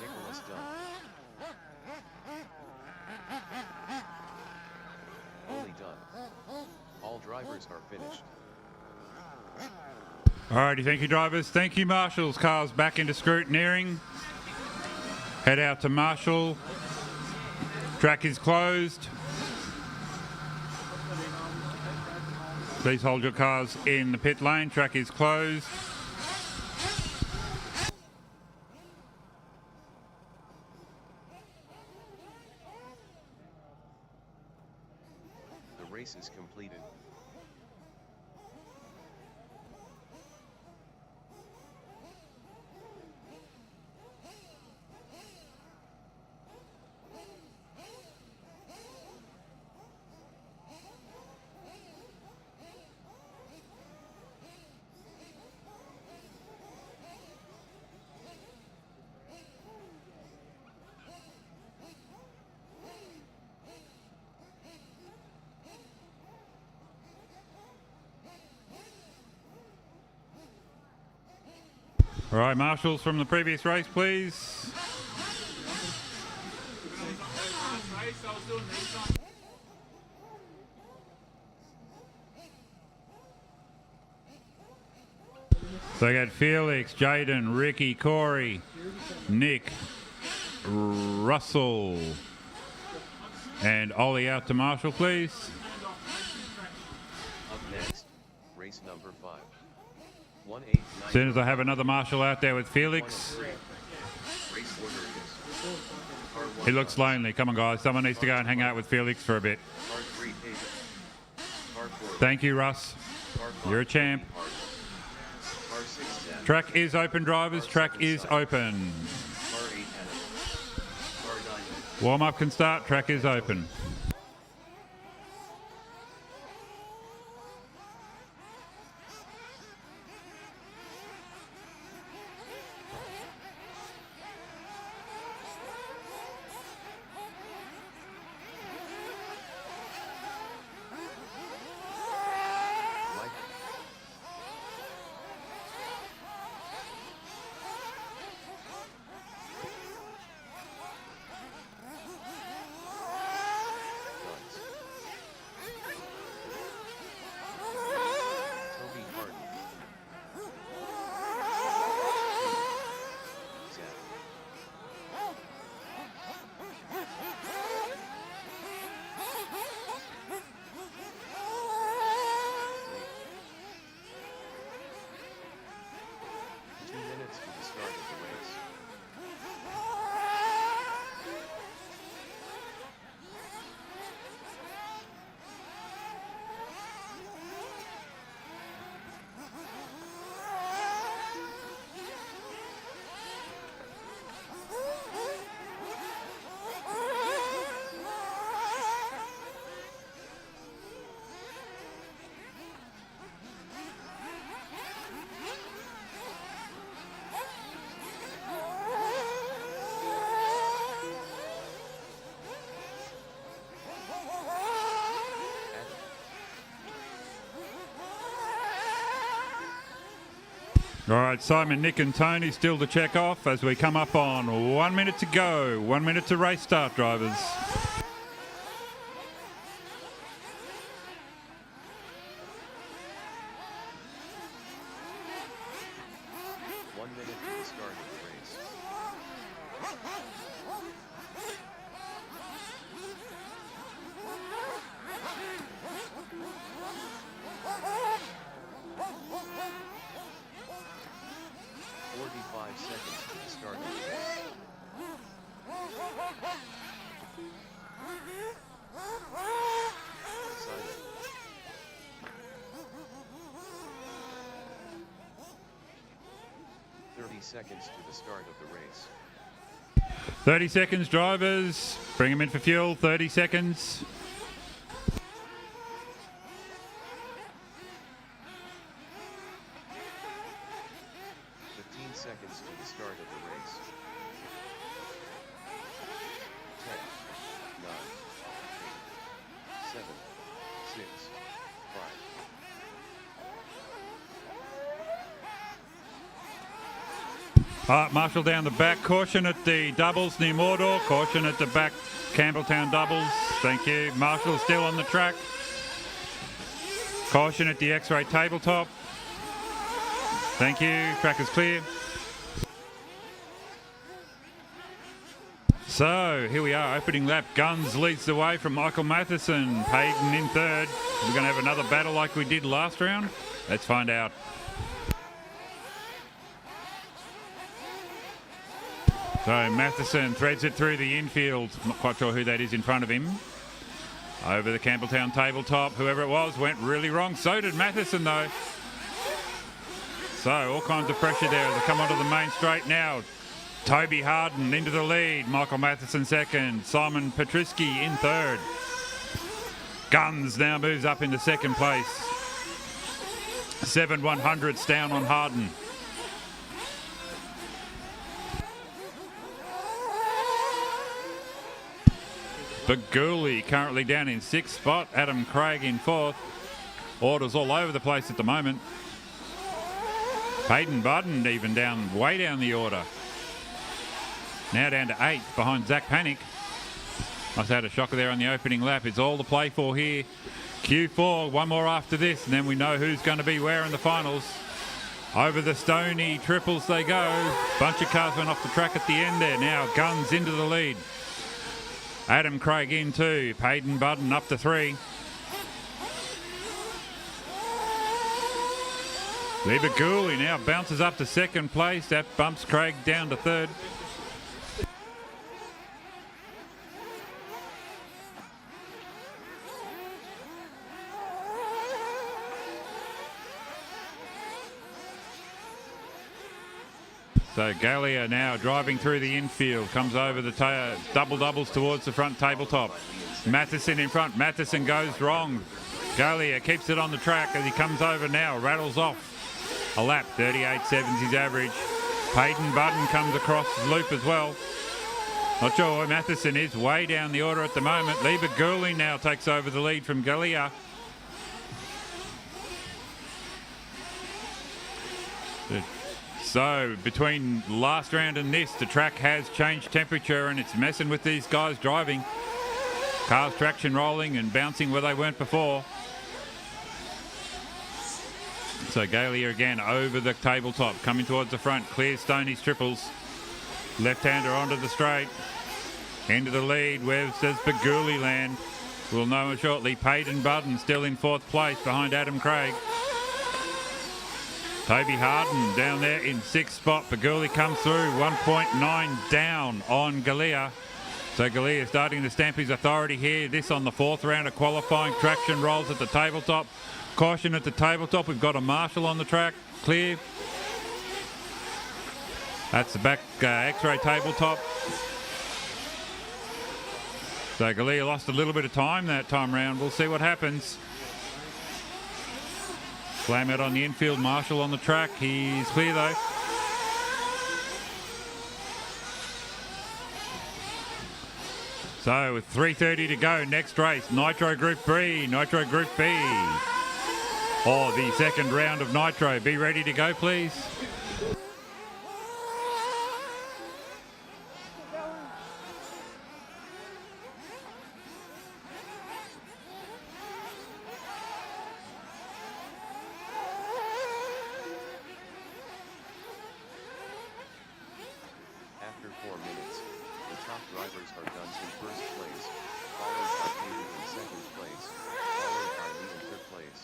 Nicholas done. Only done. All drivers are finished. Alrighty, thank you drivers. Thank you marshals. Cars back into scrutineering. Head out to Marshall. Track is closed. Please hold your cars in the pit lane. Track is closed. The race is completed. All right, marshals from the previous race, please. So I got Felix, Jaden, Ricky, Corey, Nick, Russell, and Ollie out to Marshall, please. Up next, race number 5. 189. As soon as I have another marshal out there with Felix. Race order is car 1 He looks lonely. Come on, guys. Someone needs to go and hang out with Felix for a bit. Car 3 David. Car 4 Thank you, Russ. Car 5 You're a champ. Car 6 Dan. Track is open, drivers. Track is open. Car 8 Adam. Car 9 Warm-up can start. Track is open. Toby Harden. Zach. Lee. 2 minutes to the start of the race. All right, Simon, Nick and Tony still to check off as we come up on 1 minute to go. 1 minute to race start, drivers. 1 minute to the start of the race. 45 seconds to the start of the race. Silent. 30 seconds to the start of the race. 30 seconds, drivers. Bring them in for fuel. 30 seconds. Seconds to the start of the race. 10, 9, 8, 7, 6, 5. Marshall down the back. Caution at the doubles near Mordor. Caution at the back Campbelltown doubles. Thank you. Marshall still on the track. Caution at the X-ray tabletop. Thank you. Track is clear. So here we are, opening lap. Guns leads the way from Michael Matheson. Hayden in third. We're going to have another battle like we did last round. Let's find out. So Matheson threads it through the infield. Not quite sure who that is in front of him. Over the Campbelltown tabletop. Whoever it was went really wrong. So did Matheson though. So all kinds of pressure there as they come onto the main straight now. Toby Harden into the lead. Michael Matheson second. Simon Petruski in third. Guns now moves up into second place. 7/100ths down on Harden. Baguli currently down in sixth spot. Adam Craig in fourth. Orders all over the place at the moment. Hayden Budden even down, way down the order. Now down to 8th behind Zach Panic. Must have had a shocker there on the opening lap. It's all to play for here. Q4, one more after this, and then we know who's going to be where in the finals. Over the Stony triples they go. Bunch of cars went off the track at the end there. Now Guns into the lead. Adam Craig in 2. Hayden Budden up to 3. Lee Baguli now bounces up to second place. That bumps Craig down to third. So Gallia now driving through the infield, comes over the doubles towards the front tabletop. Matheson in front. Matheson goes wrong. Gallia keeps it on the track as he comes over now, rattles off a lap. 38.7's his average. Hayden Budden comes across the loop as well. Not sure where Matheson is, way down the order at the moment. Lee Baguli now takes over the lead from Gallia. So between last round and this, the track has changed temperature and it's messing with these guys driving. Cars traction rolling and bouncing where they weren't before. So Gallia again over the tabletop, coming towards the front. Clears Stoney's triples. Left-hander onto the straight. Into the lead. Where does Baguli land? We'll know shortly. Peyton Budden still in fourth place behind Adam Craig. Toby Harden down there in sixth spot. Baguli comes through, 1.9 down on Gallia. So Gallia starting to stamp his authority here. This on the fourth round of qualifying. Traction rolls at the tabletop. Caution at the tabletop. We've got a marshal on the track. Clear. That's the back X-ray tabletop. So Gallia lost a little bit of time that time round. We'll see what happens. Slam out on the infield. Marshall on the track. He's clear though. So with 3:30 to go, next race, Nitro Group B, Nitro Group B. Or the second round of Nitro. Be ready to go, please. After 4 minutes, the top drivers are Guns in first place, followed by Toby in second place, followed by Lee in third place.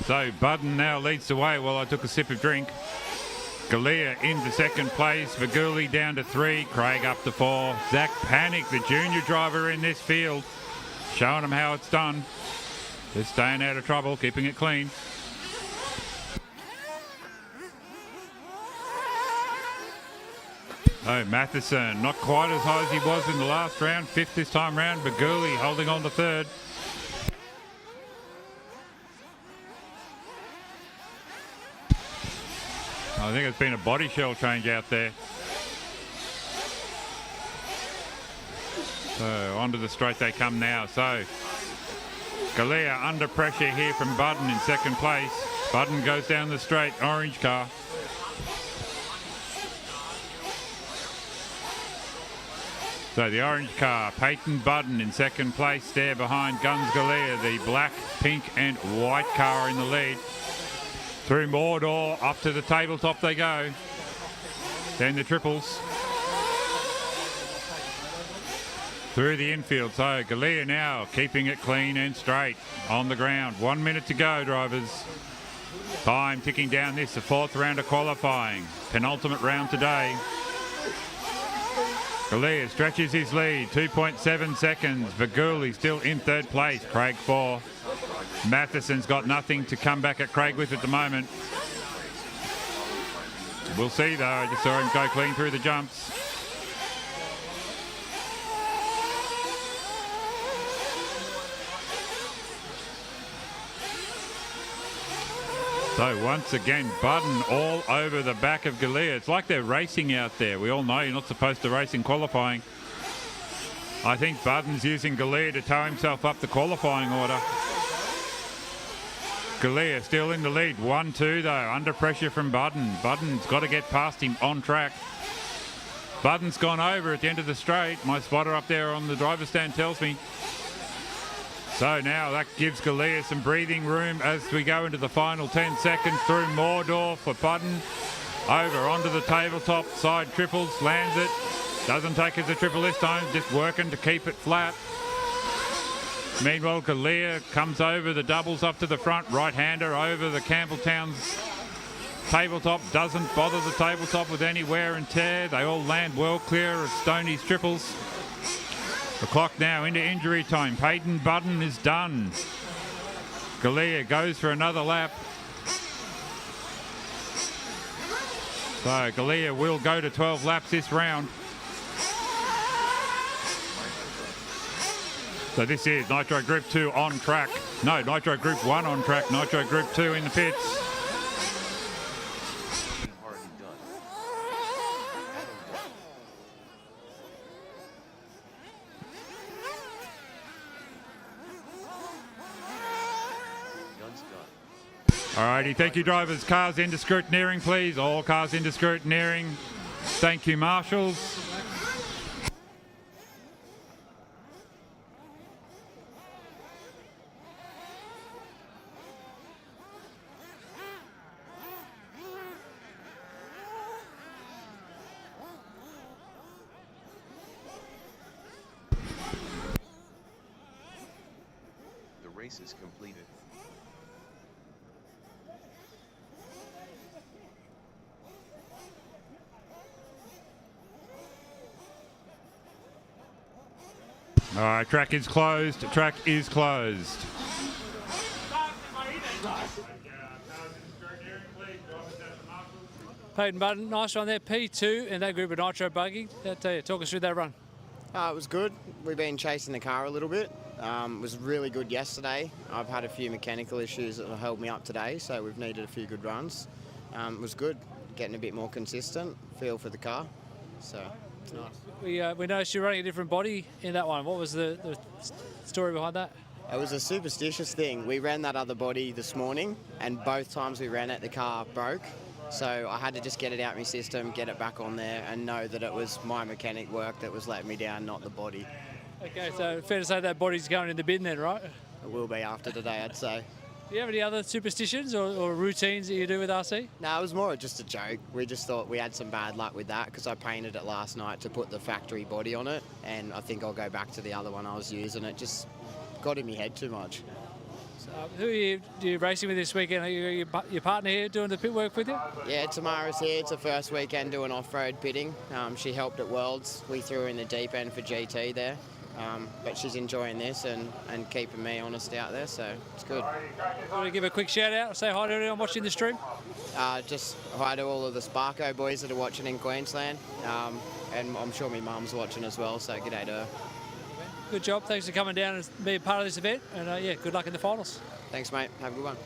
So Budden now leads the way while I took a sip of drink. Galea into second place. Vaguli down to 3. Craig up to 4. Zach Panic, the junior driver in this field, showing them how it's done. Just staying out of trouble, keeping it clean. Oh, Matheson, not quite as high as he was in the last round. 5th this time round. Vaguli holding on to 3rd. I think it's been a body shell change out there. So onto the straight they come now. So Galea under pressure here from Budden in second place. Budden goes down the straight, orange car. So the orange car, Peyton Budden in second place there behind Guns Galea. The black, pink and white car in the lead. Through Mordor, up to the tabletop they go. Then the triples. Through the infield. So Galea now keeping it clean and straight on the ground. 1 minute to go, drivers. Time ticking down this, the 4th round of qualifying. Penultimate round today. Galea stretches his lead, 2.7 seconds. Vaguli still in 3rd place, Craig 4. Matheson's got nothing to come back at Craig with at the moment. We'll see though, I just saw him go clean through the jumps. So once again, Budden all over the back of Galea. It's like they're racing out there. We all know you're not supposed to race in qualifying. I think Budden's using Galea to tow himself up the qualifying order. Galea still in the lead, 1-2 though, under pressure from Budden. Budden's got to get past him on track. Budden's gone over at the end of the straight. My spotter up there on the driver's stand tells me. So now that gives Galea some breathing room as we go into the final 10 seconds through Mordor for Budden. Over onto the tabletop, side triples, lands it. Doesn't take as a triple this time, just working to keep it flat. Meanwhile, Galea comes over the doubles up to the front, right-hander over the Campbelltown's tabletop, doesn't bother the tabletop with any wear and tear. They all land well clear of Stoney's triples. The clock now into injury time. Peyton Budden is done. Galea goes for another lap. So Galea will go to 12 laps this round. So this is Nitro Group 2 on track. No, Nitro Group 1 on track. Nitro Group 2 in the pits. Alrighty, thank you drivers. Cars into scrutineering please. All cars into scrutineering. Thank you marshals. The race is completed. All right, track is closed. Track is closed. Peyton Budden, nice one there. P2 in that group of Nitro buggy. Talk us through that run. It was good. We've been chasing the car a little bit. It was really good yesterday. I've had a few mechanical issues that have held me up today, so we've needed a few good runs. It was good, getting a bit more consistent, feel for the car. So it's nice. We noticed you're running a different body in that one. What was the story behind that? It was a superstitious thing. We ran that other body this morning, and both times we ran it, the car broke. So I had to just get it out of my system, get it back on there, and know that it was my mechanic work that was letting me down, not the body. Okay, so fair to say that body's going in the bin then, right? It will be after today, I'd say. Do you have any other superstitions or routines that you do with RC? No, it was more just a joke. We just thought we had some bad luck with that because I painted it last night to put the factory body on it, and I think I'll go back to the other one I was using. It just got in my head too much. So. Who are you racing with this weekend? Are your partner here doing the pit work with you? Yeah, Tamara's here. It's her first weekend doing off-road pitting. She helped at Worlds. We threw her in the deep end for GT there. But she's enjoying this and keeping me honest out there, so it's good. Want to give a quick shout out, say hi to everyone watching the stream? Just hi to all of the Sparko boys that are watching in Queensland, and I'm sure my mum's watching as well, so g'day to her. Good job, thanks for coming down and being part of this event, and yeah, good luck in the finals. Thanks, mate. Have a good one.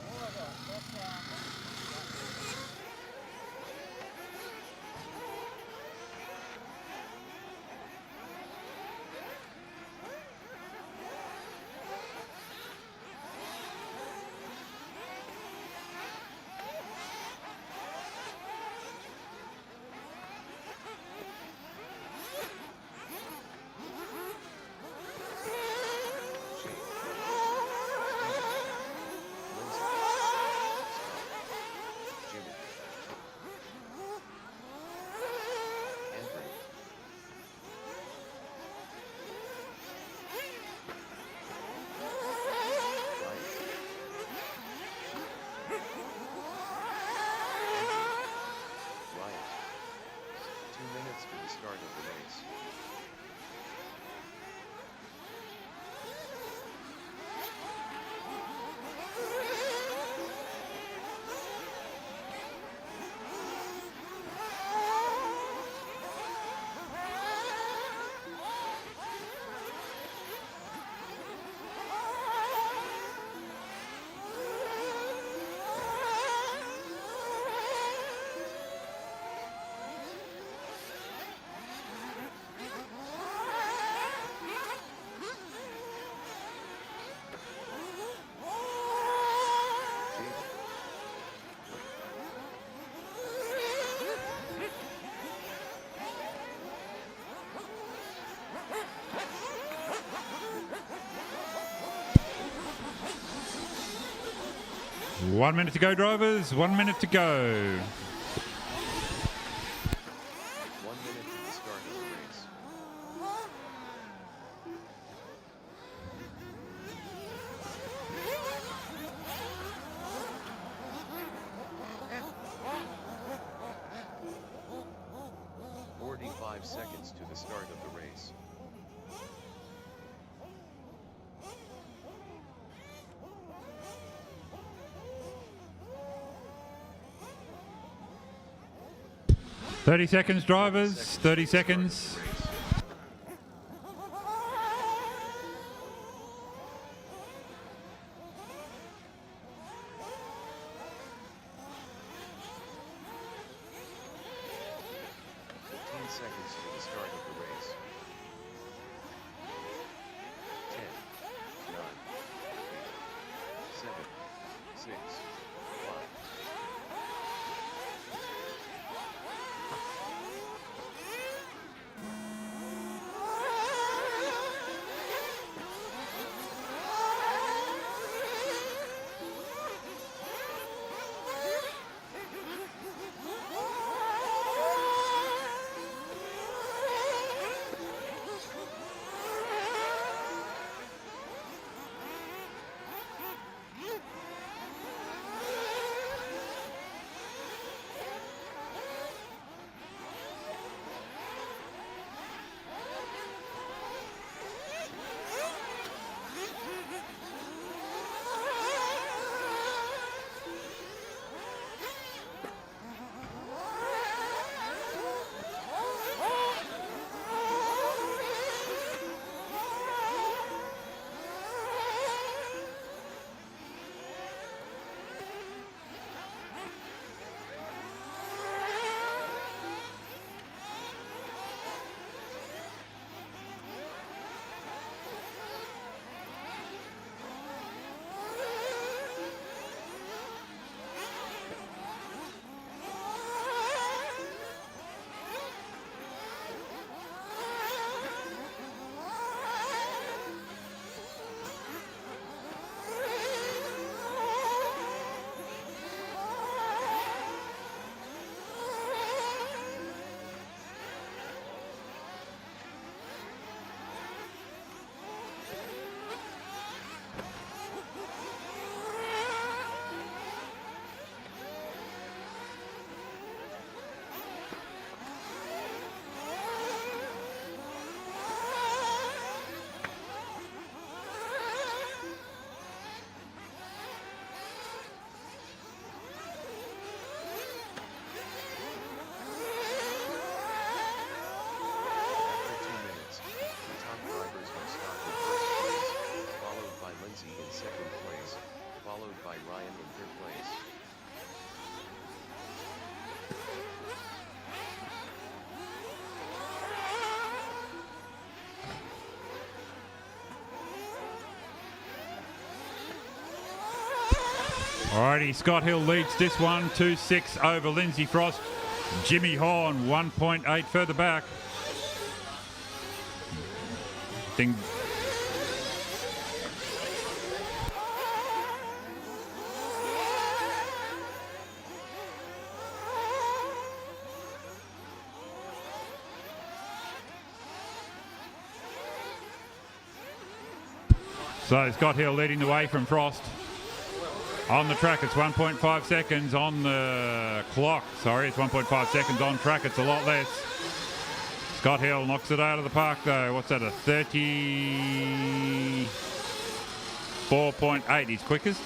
start of the race. One minute to go, drivers. 1 minute to go. 1 minute to the start of the race. "45 seconds to the start of the race. "30 seconds, drivers. 30 seconds. Seconds to the start of the race. 10, 9, 8, 7, 6, 5. Alrighty, Scott Hill leads this one 2-6 over Lindsay Frost. Jimmy Horn 1.8 further back. Thing. So Scott Hill leading the way from Frost. On the track, it's 1.5 seconds on the clock. Sorry, it's 1.5 seconds on track. It's a lot less. Scott Hill knocks it out of the park, though. What's that, a 34.8? He's quickest.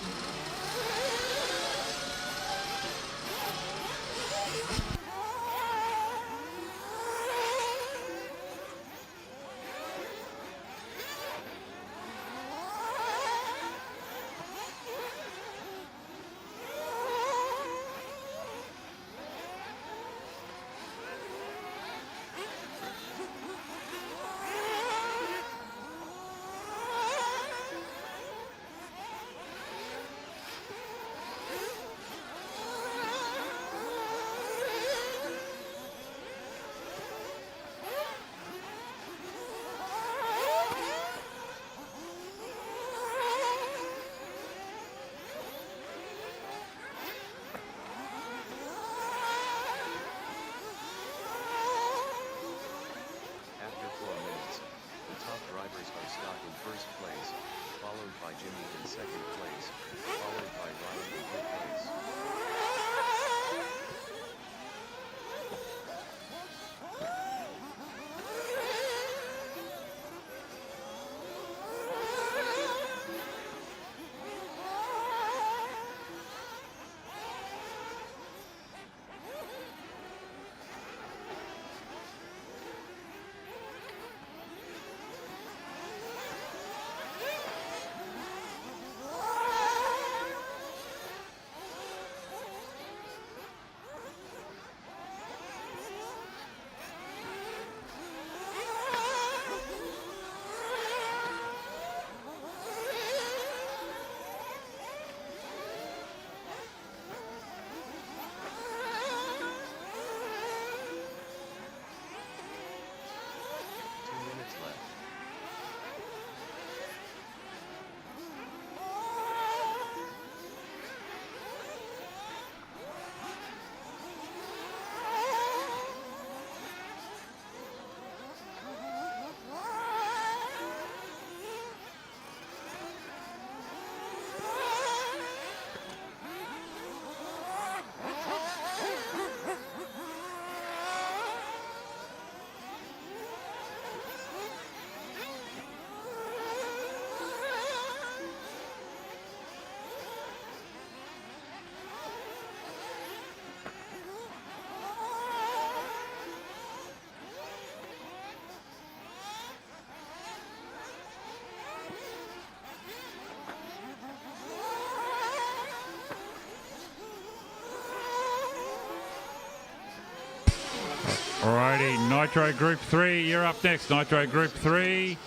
Alrighty, Nitro Group 3, you're up next. Nitro Group 3.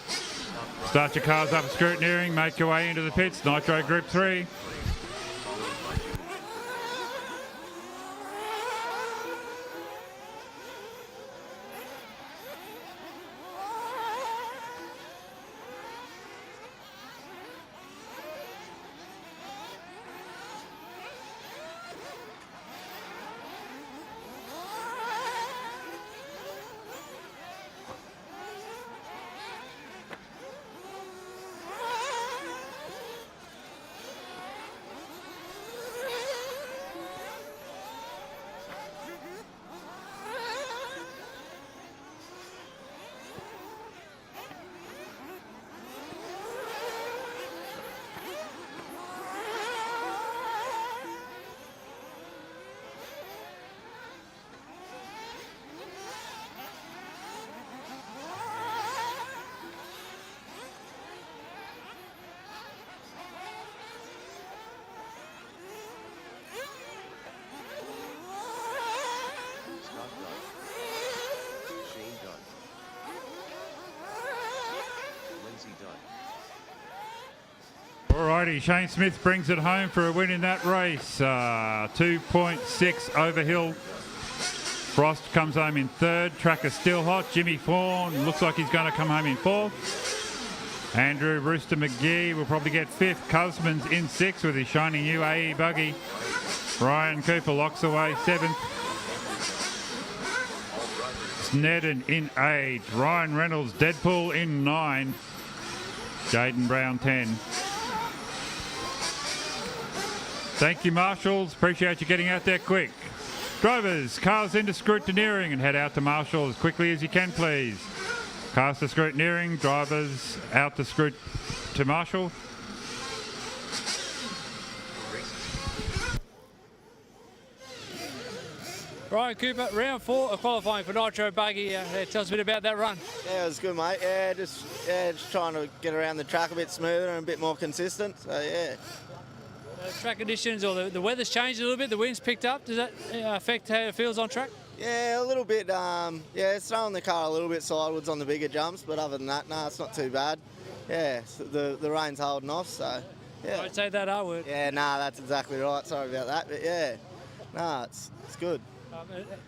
Start your cars up at Scrutineering, make your way into the pits. Nitro Group 3. Alrighty, Shane Smith brings it home for a win in that race. 2.6 over hill. Frost comes home in third. Track is still hot. Jimmy Fawn looks like he's going to come home in fourth. Andrew Rooster McGee will probably get fifth. Cusman's in sixth with his shiny new AE buggy. Ryan Cooper locks away seventh. Sneddon in eight. Ryan Reynolds, Deadpool in 9. Jaden Brown 10. Thank you, marshals. Appreciate you getting out there quick. Drivers, cars into scrutineering and head out to Marshall as quickly as you can, please. Cars to scrutineering, drivers out to Marshall. Ryan Cooper, round 4 of qualifying for Nitro buggy. Tell us a bit about that run. Yeah, it was good, mate. Just trying to get around the track a bit smoother and a bit more consistent. So yeah. Track conditions or the weather's changed a little bit. The wind's picked up. Does that affect how it feels on track? Yeah, a little bit. It's throwing the car a little bit sideways on the bigger jumps, but other than that, no, it's not too bad. Yeah, so the rain's holding off, so yeah. Don't say that R word. Yeah, that's exactly right. Sorry about that, but yeah, it's good.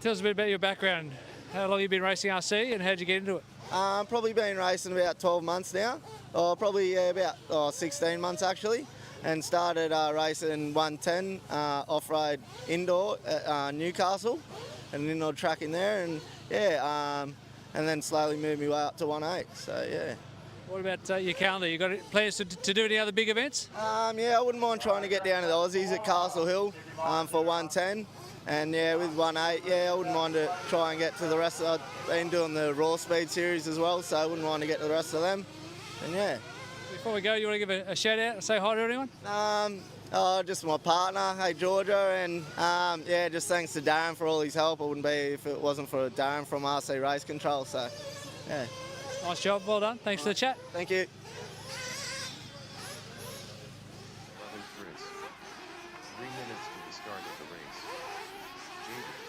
Tell us a bit about your background. How long have you been racing RC and how'd you get into it? Probably been racing about 12 months now, or probably about 16 months actually, and started racing 110 off-road indoor at Newcastle, an indoor track in there, and and then slowly moved my way up to 1.8. So yeah. What about your calendar? You got plans to do any other big events? I wouldn't mind trying to get down to the Aussies at Castle Hill for 110. And with 1.8, I wouldn't mind to try and get to the rest of. I've been doing the Raw Speed series as well, so I wouldn't mind to get to the rest of them. And yeah. Before we go, you want to give a shout out and say hi to anyone? Just my partner, hey Georgia, and just thanks to Darren for all his help. I wouldn't be if it wasn't for Darren from RC Race Control. So, yeah. Nice job, well done. Thanks for the chat. Thank you. Chris. 3 minutes to the start of the race. Jaden.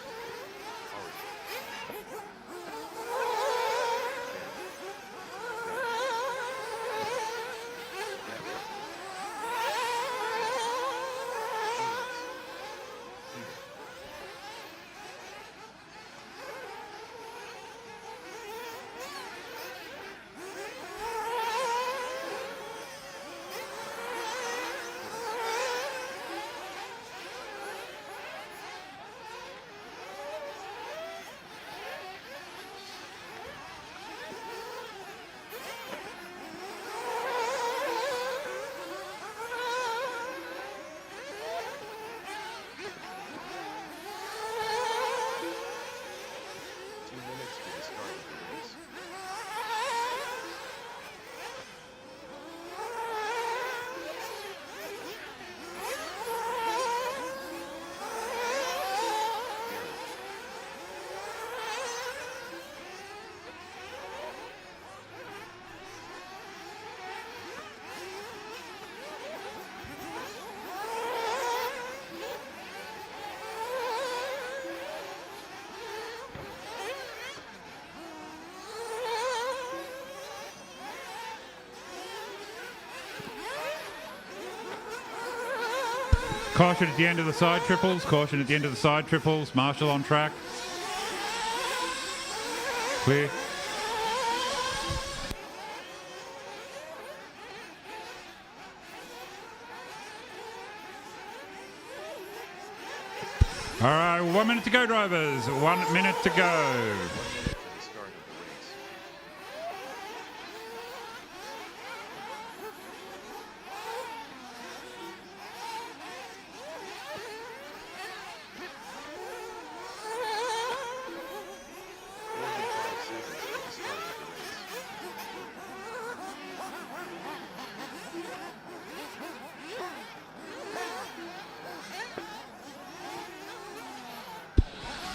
Caution at the end of the side triples. Caution at the end of the side triples. Marshall on track. Clear. All right, 1 minute to go, drivers. 1 minute to go.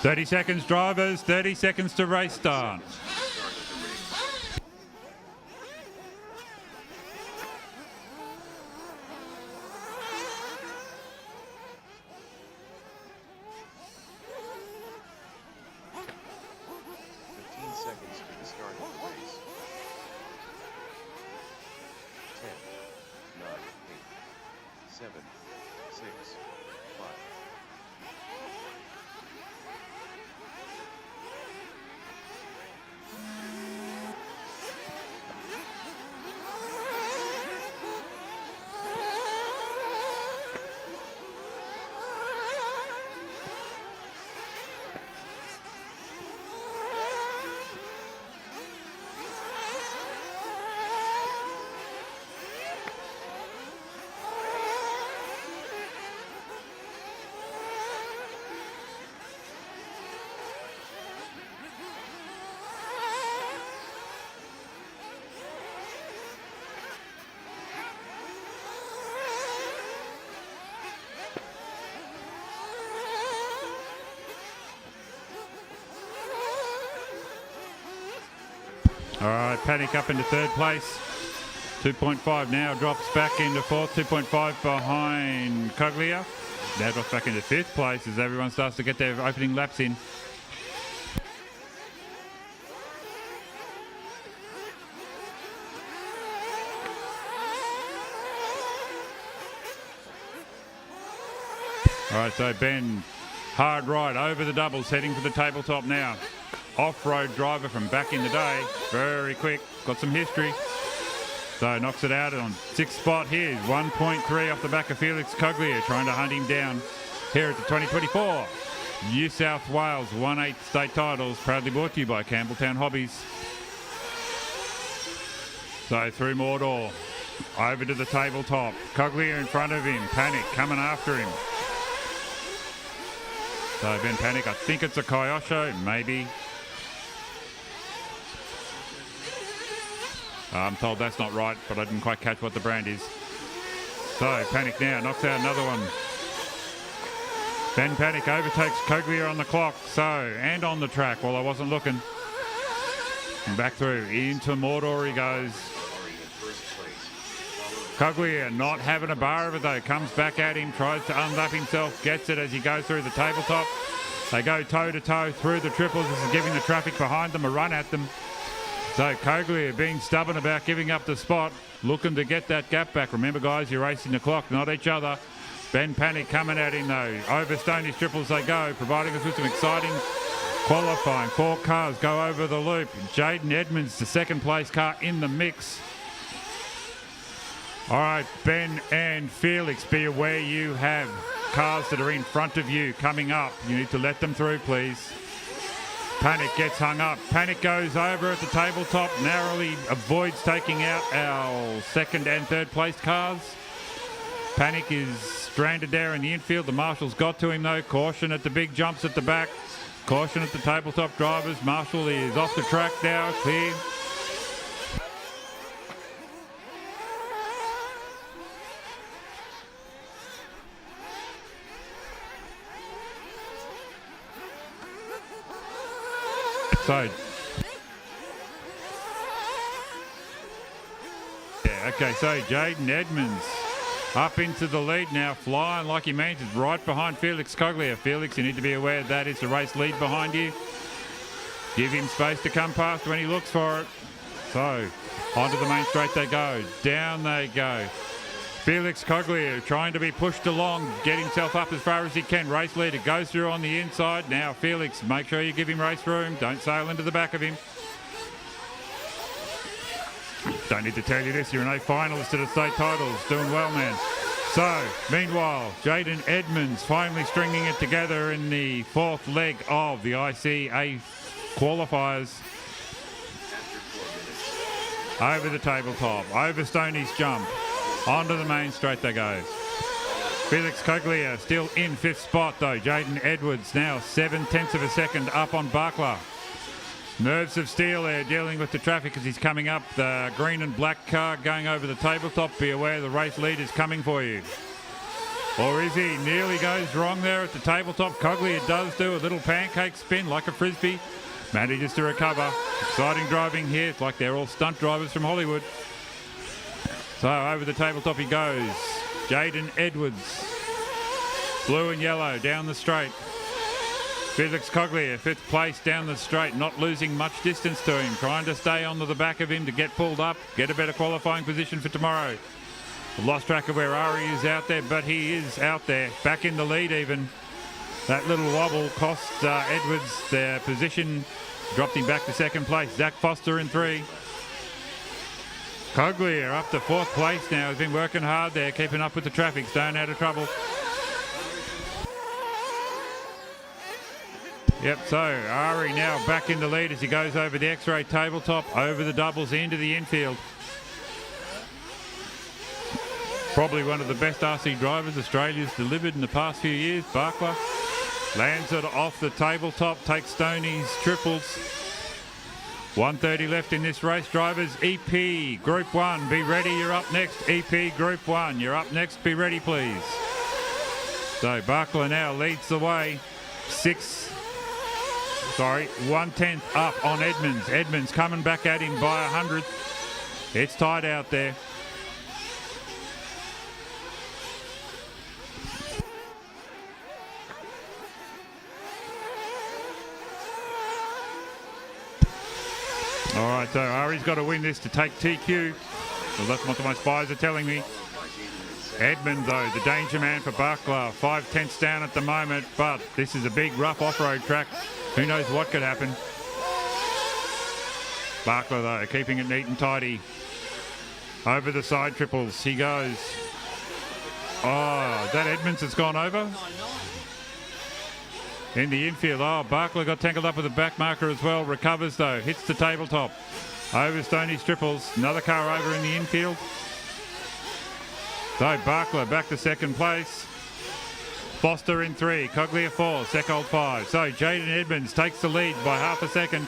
30 seconds, drivers. 30 seconds to race start. 7, 6, 5. All right, Panic up into third place. 2.5 now drops back into fourth. 2.5 behind Coglia. Now drops back into fifth place as everyone starts to get their opening laps in. All right, so Ben, hard ride over the doubles, heading for the tabletop now. Off-road driver from back in the day, very quick, got some history. So knocks it out on sixth spot here. 1.3 off the back of Felix Coglia, trying to hunt him down here at the 2024 New South Wales 1/8 state titles, proudly brought to you by Campbelltown Hobbies. So through Mordor, over to the tabletop. Coglia in front of him, Panic coming after him. So Ben Panic, I think it's a Kyosho, maybe. I'm told that's not right, but I didn't quite catch what the brand is. So Panic now knocks out another one. Ben Panic overtakes Coglia on the clock, so, and on the track while I wasn't looking. And back through, into Mordor he goes. Coglia not having a bar of it though, comes back at him, tries to unlap himself, gets it as he goes through the tabletop. They go toe to toe through the triples. This is giving the traffic behind them a run at them. So Coglia being stubborn about giving up the spot, looking to get that gap back. Remember guys, you're racing the clock, not each other. Ben Panic coming at him though. Over Stoney's triples they go, providing us with some exciting qualifying. 4 cars go over the loop. Jaden Edmonds, the second place car in the mix. All right, Ben and Felix, be aware you have cars that are in front of you coming up. You need to let them through, please. Panic gets hung up. Panic goes over at the tabletop, narrowly avoids taking out our second and third place cars. Panic is stranded there in the infield. The Marshall's got to him though. Caution at the big jumps at the back. Caution at the tabletop drivers. Marshall is off the track now, clear. So, yeah, okay, so Jaden Edmonds up into the lead now, flying like he means it, right behind Felix Coglia. Felix, you need to be aware that is the race lead behind you. Give him space to come past when he looks for it. So, onto the main straight they go. Down they go. Felix Coglia trying to be pushed along, get himself up as far as he can. Race leader goes through on the inside. Now Felix, make sure you give him race room. Don't sail into the back of him. Don't need to tell you this, you're an A finalist at the state titles. Doing well, man. So, meanwhile, Jaden Edmonds finally stringing it together in the fourth leg of the ICA qualifiers. Over the tabletop, over Stoney's jump. Onto the main straight they go. Felix Coglia still in fifth spot though. Jaden Edwards now 7/10 of a second up on Barkler. Nerves of steel there dealing with the traffic as he's coming up. The green and black car going over the tabletop. Be aware the race lead is coming for you. Or is he? Nearly goes wrong there at the tabletop. Coglia does do a little pancake spin like a frisbee. Manages to recover. Exciting driving here. It's like they're all stunt drivers from Hollywood. So over the tabletop he goes. Jaden Edwards. Blue and yellow down the straight. Felix Coglia, fifth place down the straight, not losing much distance to him. Trying to stay onto the back of him to get pulled up, get a better qualifying position for tomorrow. I've lost track of where Ari is out there, but he is out there, back in the lead even. That little wobble cost Edwards their position, dropped him back to second place. Zach Foster in 3. Coglia up to 4th place now. He's been working hard there, keeping up with the traffic, staying out of trouble. Yep, so Ari now back in the lead as he goes over the X-ray tabletop, over the doubles into the infield. Probably one of the best RC drivers Australia's delivered in the past few years. Barkler lands it off the tabletop, takes Stoney's triples. 1:30 left in this race. Drivers, EP Group 1, be ready, you're up next. EP Group 1, you're up next, be ready please. So Barkler now leads the way. 1/10 up on Edmonds. Edmonds coming back at him by 100th. It's tight out there. All right, so Ari's got to win this to take TQ. Well, that's what my spies are telling me. Edmonds, though, the danger man for Barkler. 5/10 down at the moment, but this is a big, rough off-road track. Who knows what could happen. Barkler, though, keeping it neat and tidy. Over the side triples, he goes. Oh, is that Edmonds that's gone over? In the infield, Barkler got tangled up with a back marker as well. Recovers, though, hits the tabletop. Over Stoney's triples, another car over in the infield. So Barkler back to second place. Foster in 3, Coglia 4, Seckold 5. So Jaden Edmonds takes the lead by half a second.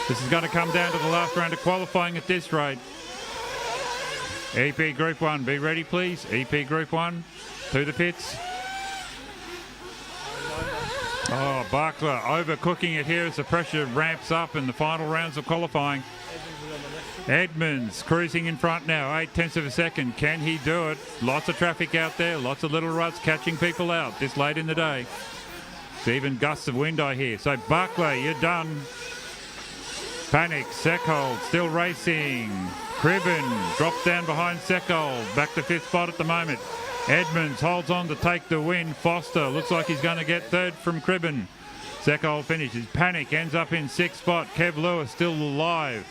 This is going to come down to the last round of qualifying at this rate. EP Group 1, be ready please. EP Group 1, to the pits. Oh, Barkler overcooking it here as the pressure ramps up in the final rounds of qualifying. Edmonds cruising in front now, 0.8 of a second. Can he do it? Lots of traffic out there, lots of little ruts catching people out this late in the day. It's even gusts of wind I hear. So Barkler, you're done. Panic, Seckold still racing. Cribben drops down behind Seckold, back to 5th spot at the moment. Edmonds holds on to take the win. Foster looks like he's going to get 3rd from Cribben. Seckold finishes. Panic ends up in 6th spot. Kev Lewis still alive.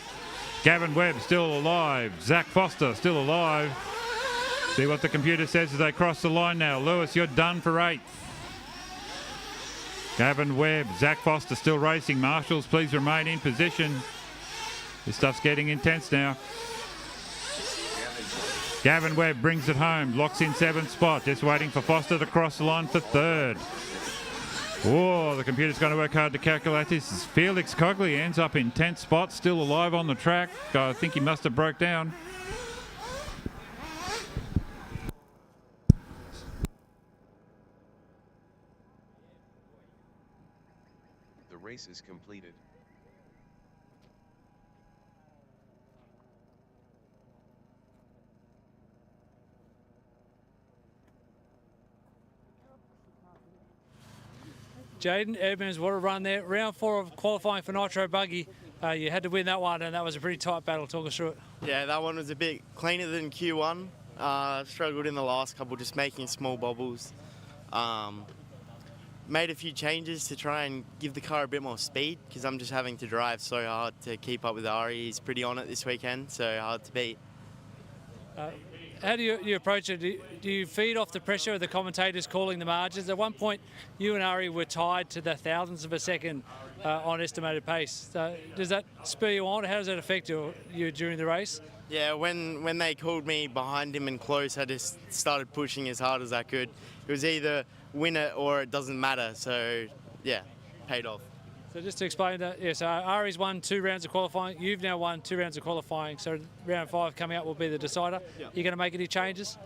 Gavin Webb still alive. Zach Foster still alive. See what the computer says as they cross the line now. Lewis, you're done for 8th. Gavin Webb, Zach Foster still racing. Marshals, please remain in position. This stuff's getting intense now. Gavin Webb brings it home, locks in 7th spot, just waiting for Foster to cross the line for 3rd. Oh, the computer's going to work hard to calculate this. Felix Coglia ends up in 10th spot, still alive on the track. I think he must have broke down. The race is completed. Jaden Edmonds, what a run there. Round 4 of qualifying for Nitro Buggy. You had to win that one, and that was a pretty tight battle. Talk us through it. Yeah, that one was a bit cleaner than Q1. Struggled in the last couple, just making small bobbles. Made a few changes to try and give the car a bit more speed, because I'm just having to drive so hard to keep up with Ari. He's pretty on it this weekend, so hard to beat. How do you approach it? Do you feed off the pressure of the commentators calling the margins? At one point, you and Ari were tied to the thousandths of a second on estimated pace. Does that spur you on? How does that affect you during the race? Yeah, when they called me behind him and close, I just started pushing as hard as I could. It was either win it or it doesn't matter. So, yeah, paid off. So just to explain that, yeah, so Ari's won 2 rounds of qualifying. You've now won 2 rounds of qualifying. So round 5 coming up will be the decider. Yeah. You going to make any changes?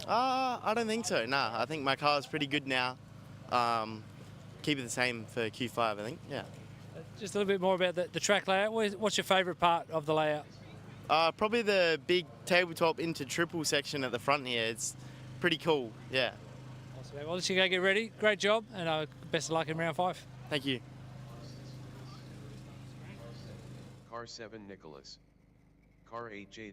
I don't think so, nah. I think my car's pretty good now. Keep it the same for Q5, I think, yeah. Just a little bit more about the track layout. What's your favourite part of the layout? Probably the big tabletop into triple section at the front here. It's pretty cool, yeah. Awesome. Well, let's go get ready. Great job, and best of luck in round 5. Thank you. Car 7 Nicholas. Car 8 Jaden.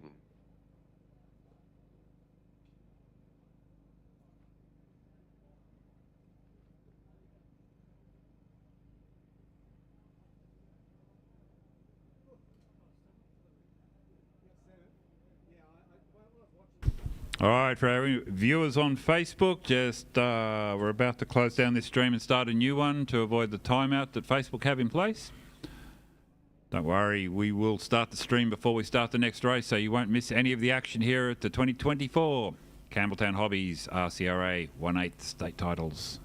All right, for our viewers on Facebook, we're about to close down this stream and start a new one to avoid the timeout that Facebook have in place. Don't worry, we will start the stream before we start the next race, so you won't miss any of the action here at the 2024 Campbelltown Hobbies RCRA 1/8 state titles.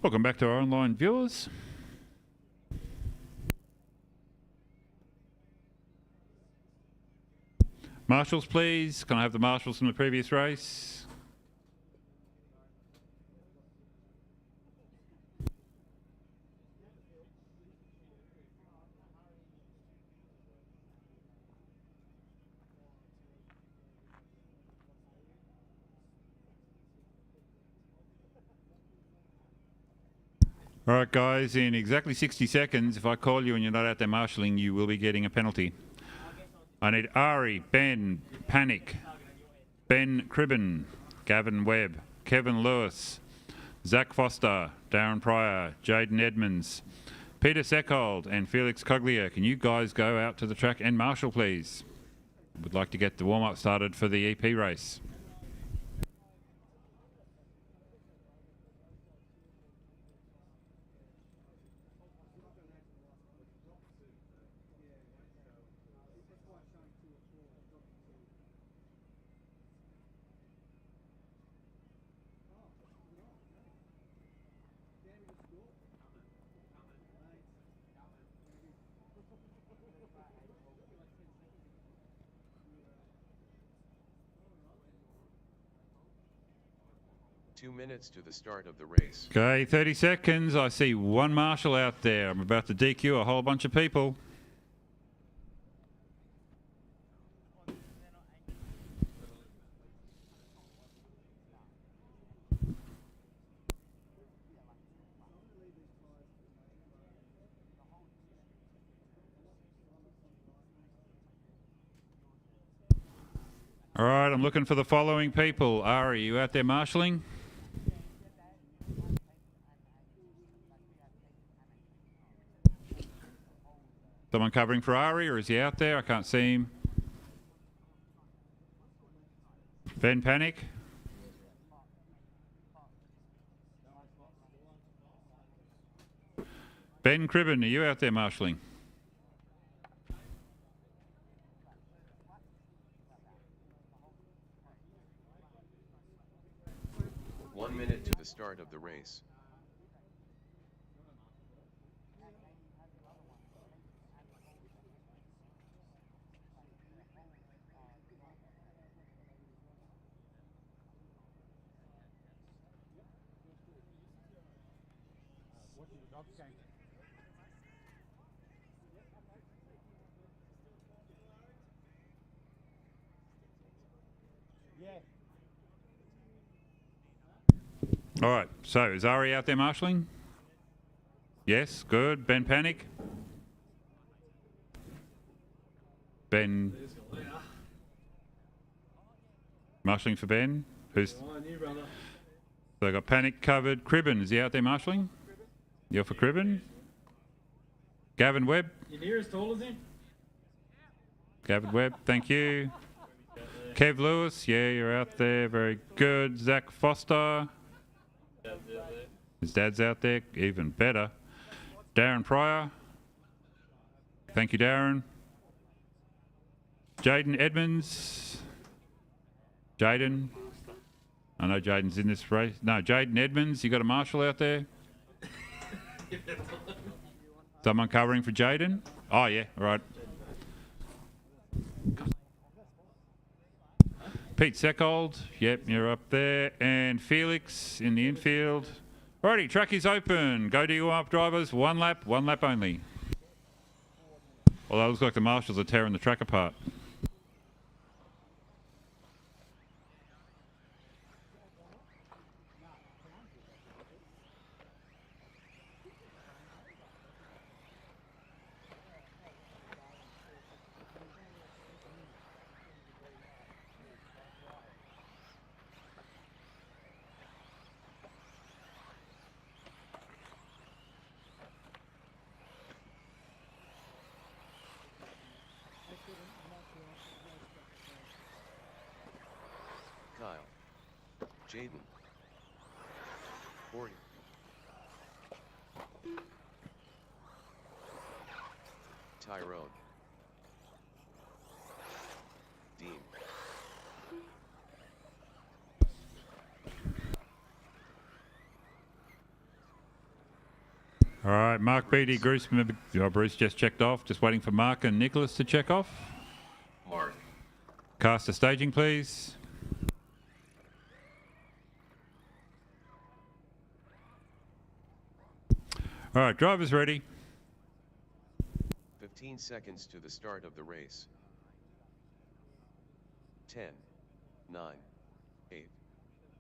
Welcome back to our online viewers. Marshals, please. Can I have the marshals from the previous race? All right, guys, in exactly 60 seconds, if I call you and you're not out there marshalling, you will be getting a penalty. I need Ari, Ben, Panic, Ben Cribben, Gavin Webb, Kevin Lewis, Zach Foster, Darren Pryor, Jaden Edmonds, Peter Seckhold and Felix Coglia. Can you guys go out to the track and marshal, please? Would like to get the warm-up started for the EP race. Two minutes to the start of the race. Okay, 30 seconds. I see one marshal out there. I'm about to DQ a whole bunch of people. All right, I'm looking for the following people. Ari, you out there marshalling? Someone covering Ferrari, or is he out there? I can't see him. Ben Panic. Ben Cribben, are you out there marshalling? One minute to the start of the race. All right, so is Ari out there marshalling? Yes, good. Ben Panic? Ben. Marshalling for Ben? Who's? So I got Panic covered. Cribben, is he out there marshalling? You're for Cribben? Gavin Webb? You're near as tall as him? Gavin Webb, thank you. Kev Lewis, yeah, you're out there. Very good. Zach Foster. His dad's out there, even better. Darren Pryor. Thank you, Darren. Jaden Edmonds. Jaden. I know Jaden's in this race. No, Jaden Edmonds, you got a marshal out there? Someone covering for Jaden? Oh, yeah, all right. Pete Seckold, yep, you're up there. And Felix in the infield. Alrighty, track is open. Go to your up drivers. One lap only. Although it looks like the marshals are tearing the track apart. Kyle. Jaden. Corey. Tyrone. Dean. All right, Mark Beatty, Bruce just checked off. Just waiting for Mark and Nicholas to check off. Mark. Caster staging, please. All right, drivers ready. 15 seconds to the start of the race. 10, 9, 8,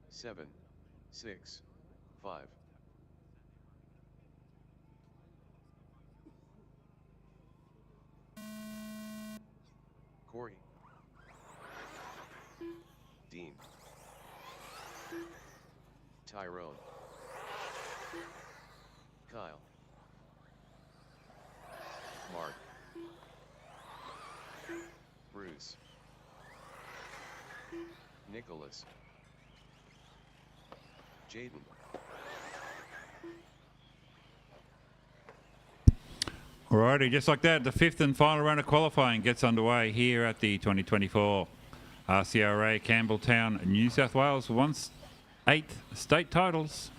7, 6, 5. Corey. Dean. Tyrone. Kyle. Mark. Bruce. Nicholas. Jaden. Alrighty, just like that, the fifth and final round of qualifying gets underway here at the 2024 RCRA Campbelltown, New South Wales. Once 8 state titles.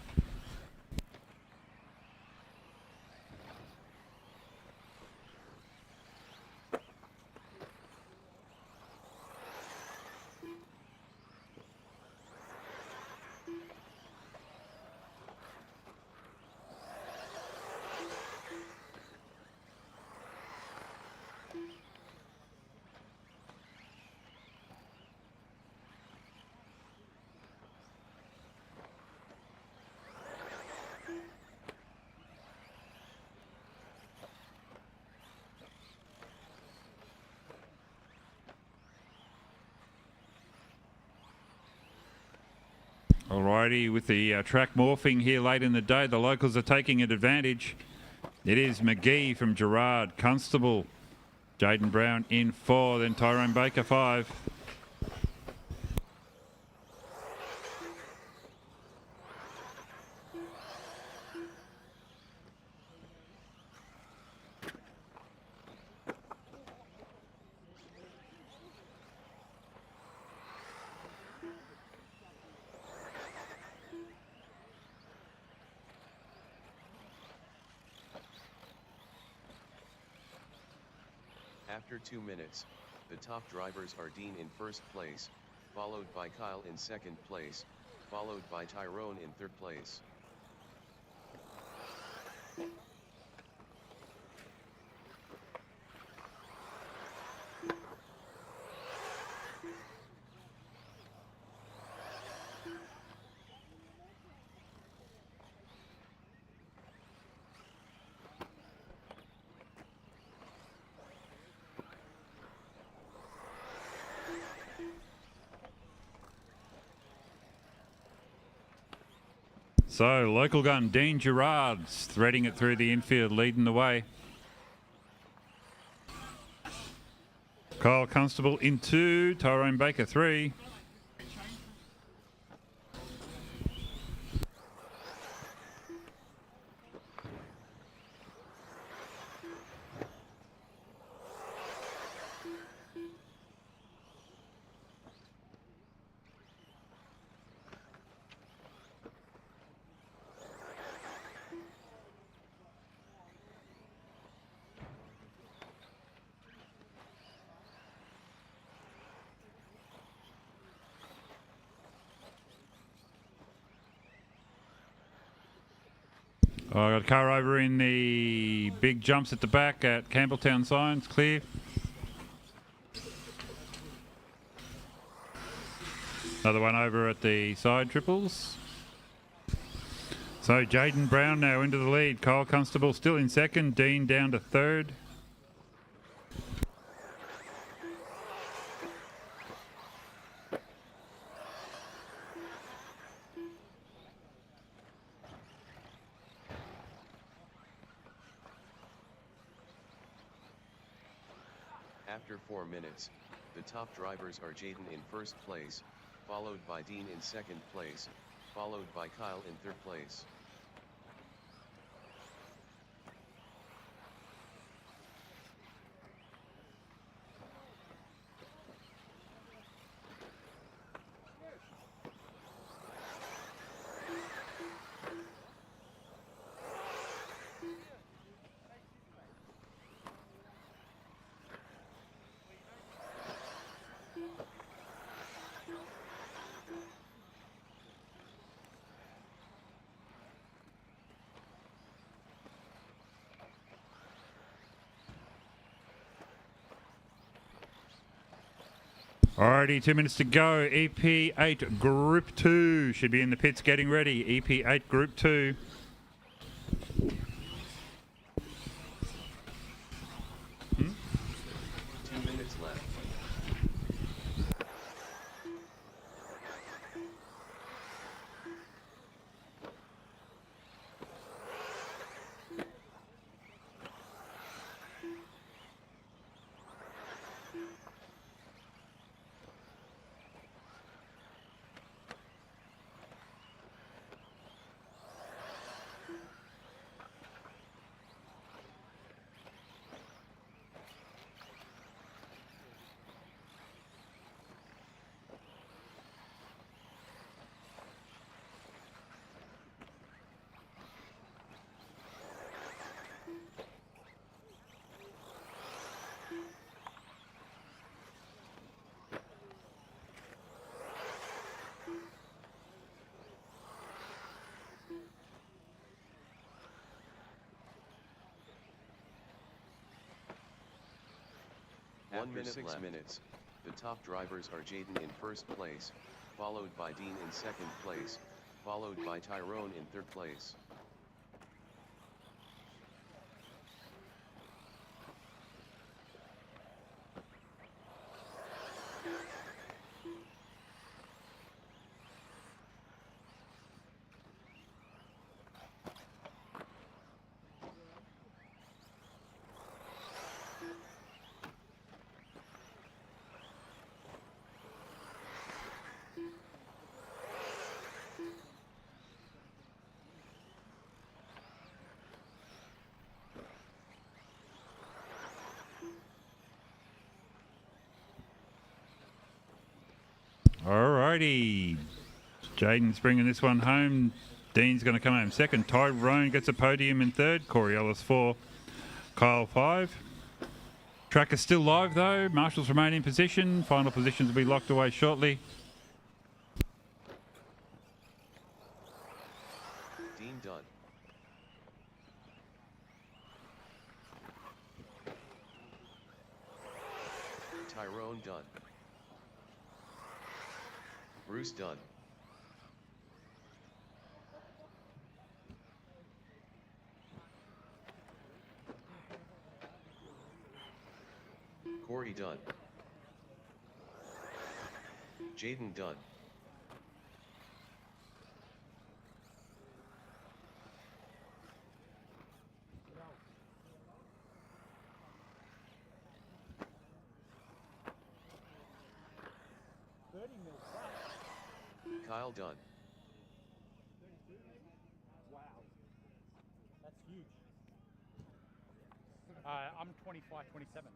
Alrighty, with the track morphing here late in the day, the locals are taking an advantage. It is McGee from Gerard, Constable, Jaden Brown in 4, then Tyrone Baker 5. After 2 minutes, the top drivers are Dean in first place, followed by Kyle in second place, followed by Tyrone in third place. So, local gun Dean Gerard's threading it through the infield, leading the way. Kyle Constable in 2, Tyrone Baker 3. Oh, I got a car over in the big jumps at the back at Campbelltown Signs, clear. Another one over at the side triples. So Jaden Brown now into the lead. Kyle Constable still in second. Dean down to third. After 4 minutes, the top drivers are Jaden in first place, followed by Dean in second place, followed by Kyle in third place. Alrighty, 2 minutes to go. EP8 Group 2 should be in the pits getting ready. EP8 Group 2. Hmm? 2 minutes left. After 6 minutes, the top drivers are Jaden in first place, followed by Dean in second place, followed by Tyrone in third place. Alrighty. Jaden's bringing this one home. Dean's going to come home second. Tyrone gets a podium in third. Corey Ellis 4. Kyle 5. Track is still live though. Marshals remain in position. Final positions will be locked away shortly. Dean done. Tyrone done. Bruce done. Corey done. Jaden done. Kyle done. Wow. That's huge. I'm 25, 27.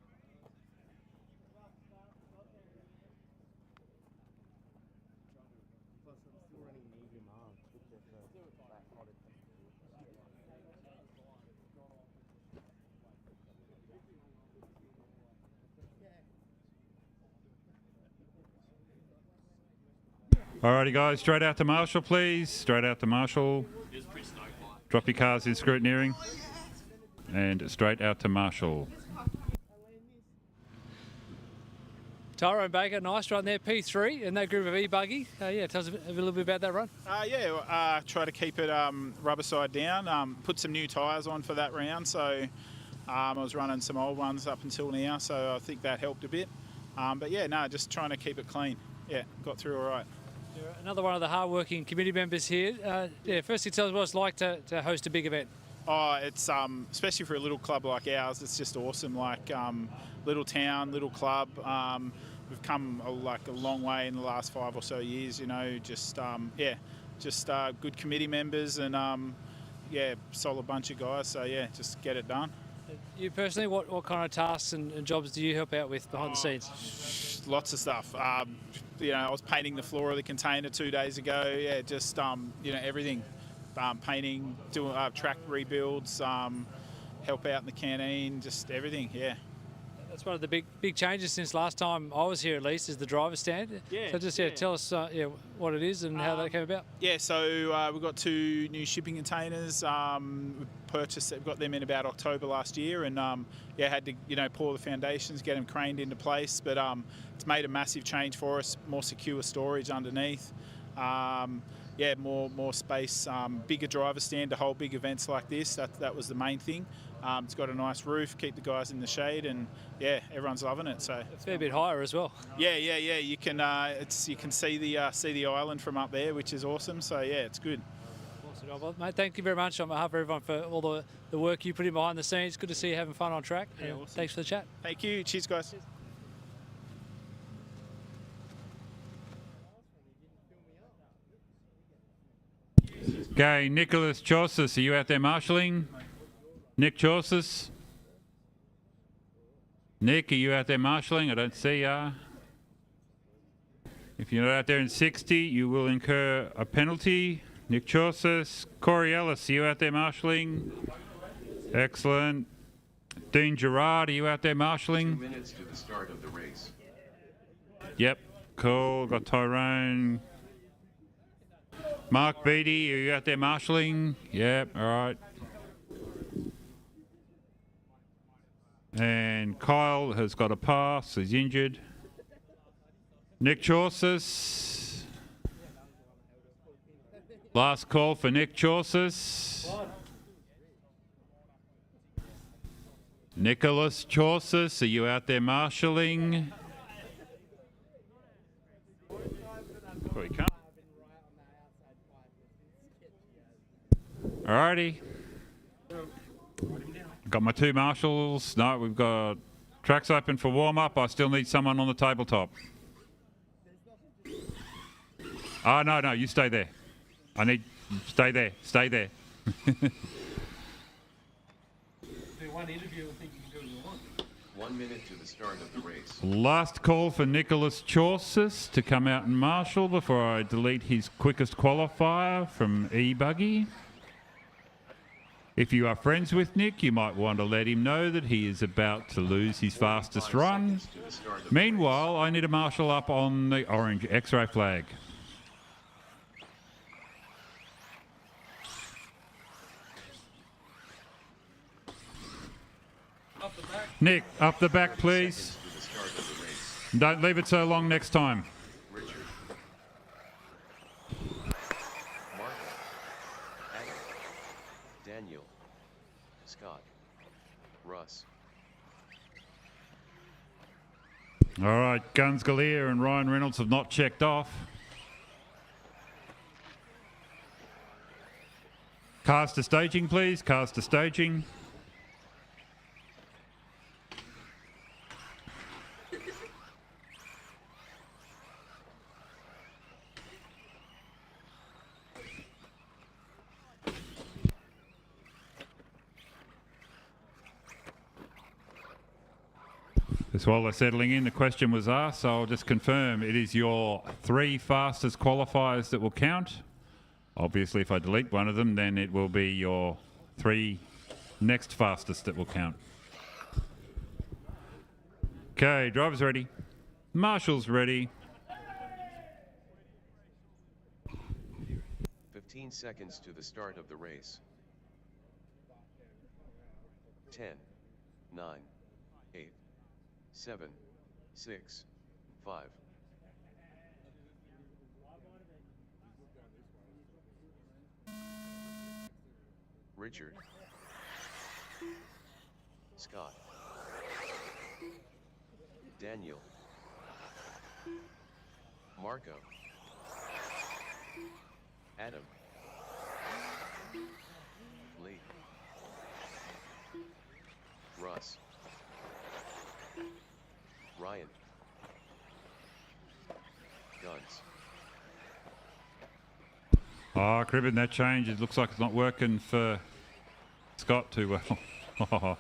Alrighty guys, straight out to Marshall please. Straight out to Marshall. Drop your cars in scrutineering. And straight out to Marshall. Tyrone Baker, nice run there, P3 in that group of e-buggy. Yeah, tell us a little bit about that run. Try to keep it rubber side down. Put some new tyres on for that round, so I was running some old ones up until now, so I think that helped a bit. Just trying to keep it clean. Yeah, got through all right. You're another one of the hard-working committee members here. Firstly, tell us what it's like to host a big event. Oh, it's especially for a little club like ours, it's just awesome. Like little town, little club. We've come a long way in the last 5 or so years. You know, just good committee members and solid bunch of guys. So yeah, just get it done. You personally, what kind of tasks and jobs do you help out with behind the scenes? Lots of stuff. I was painting the floor of the container 2 days ago. Yeah, just everything. Painting, doing track rebuilds, help out in the canteen, just everything. Yeah. That's one of the big changes since last time I was here, at least, is the driver's stand. Yeah. So just tell us what it is and how that came about. Yeah. So we've got 2 new shipping containers. We purchased. We've got them in about October last year, and had to pour the foundations, get them craned into place. But it's made a massive change for us. More secure storage underneath. More space, bigger driver stand to hold big events like this. That was the main thing. It's got a nice roof, keep the guys in the shade, and everyone's loving it. So it's a fair bit higher as well. Yeah. You can you can see the island from up there, which is awesome. So it's good. Awesome. Well, mate, thank you very much on behalf of everyone for all the work you put in behind the scenes. Good to see you having fun on track. Yeah, awesome. Thanks for the chat. Thank you. Cheers, guys. Cheers. Okay, Nicholas Chaucis, are you out there marshalling? Nick Chaucis? Nick, are you out there marshalling? I don't see ya. If you're not out there in 60, you will incur a penalty. Nick Chaucis. Corey Ellis, are you out there marshalling? Excellent. Dean Gerard, are you out there marshalling? 2 minutes to the start of the race. Yep, cool. Got Tyrone. Mark Beattie, are you out there marshalling? Yep, all right. And Kyle has got a pass, he's injured. Nick Chaucis. Last call for Nick Chaucis. Nicholas Chaucis, are you out there marshalling? Oh, he can't. Alrighty. Got my 2 marshals. No, we've got tracks open for warm-up. I still need someone on the tabletop. Oh, no, you stay there. Stay there. Do one interview and think you can do what you want. 1 minute to the start of the race. Last call for Nicholas Chaucis to come out and marshal before I delete his quickest qualifier from E-Buggy. If you are friends with Nick, you might want to let him know that he is about to lose his fastest run. Meanwhile, I need to marshal up on the orange X-ray flag. Nick, up the back, please. Don't leave it so long next time. Richard. Marco. Adam. Daniel. Scott. Russ. All right, Guns Galea and Ryan Reynolds have not checked off. Cars to staging, please. Cars to staging. Just while they're settling in, the question was asked, so I'll just confirm it is your 3 fastest qualifiers that will count. Obviously, if I delete one of them, then it will be your 3 next fastest that will count. Okay, drivers ready. Marshals ready. 15 seconds to the start of the race. 10, 9, 8, 7, 6, 5. Richard. Scott. Daniel. Marco. Adam. Lee. Russ. Ryan. Guns. Oh, Cribbin, that change, it looks like it's not working for Scott too well.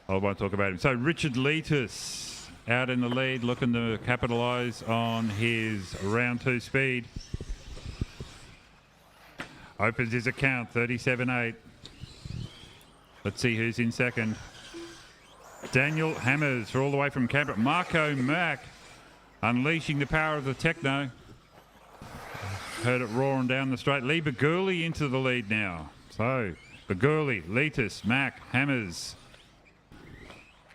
I won't talk about him. So Richard Letus out in the lead, looking to capitalise on his round 2 speed. Opens his account, 37.8. Let's see who's in second. Daniel Hammers all the way from Canberra. Marco Mack unleashing the power of the techno. Heard it roaring down the straight. Lee Bagurley into the lead now. So Bagurley, Letus, Mack, Hammers.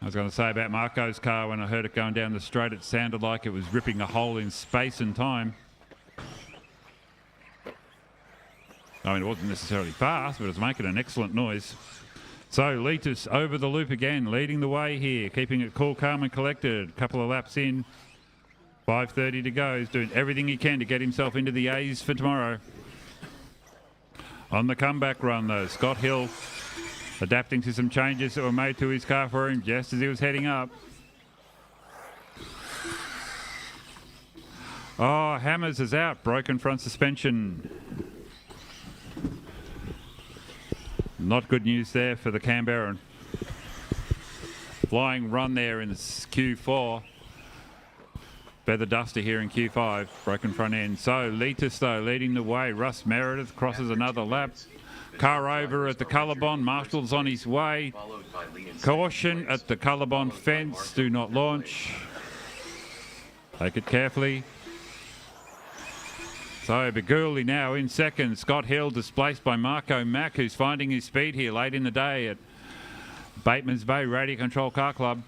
I was going to say about Marco's car, when I heard it going down the straight, it sounded like it was ripping a hole in space and time. I mean, it wasn't necessarily fast, but it was making an excellent noise. So Letus over the loop again, leading the way here, keeping it cool, calm and collected. A couple of laps in, 5:30 to go. He's doing everything he can to get himself into the A's for tomorrow. On the comeback run though, Scott Hill adapting to some changes that were made to his car for him just as he was heading up. Oh, Hammers is out, broken front suspension. Not good news there for the Canberran. Flying run there in Q4. Feather duster here in Q5, broken front end. So Letus though leading the way. Russ Meredith crosses another lap. Car over at the Colorbond. Marshall's on his way. Caution at the Colorbond fence. Do not launch. Take it carefully. So Bagurley now in second. Scott Hill displaced by Marco Mack, who's finding his speed here late in the day at Bateman's Bay Radio Control Car Club.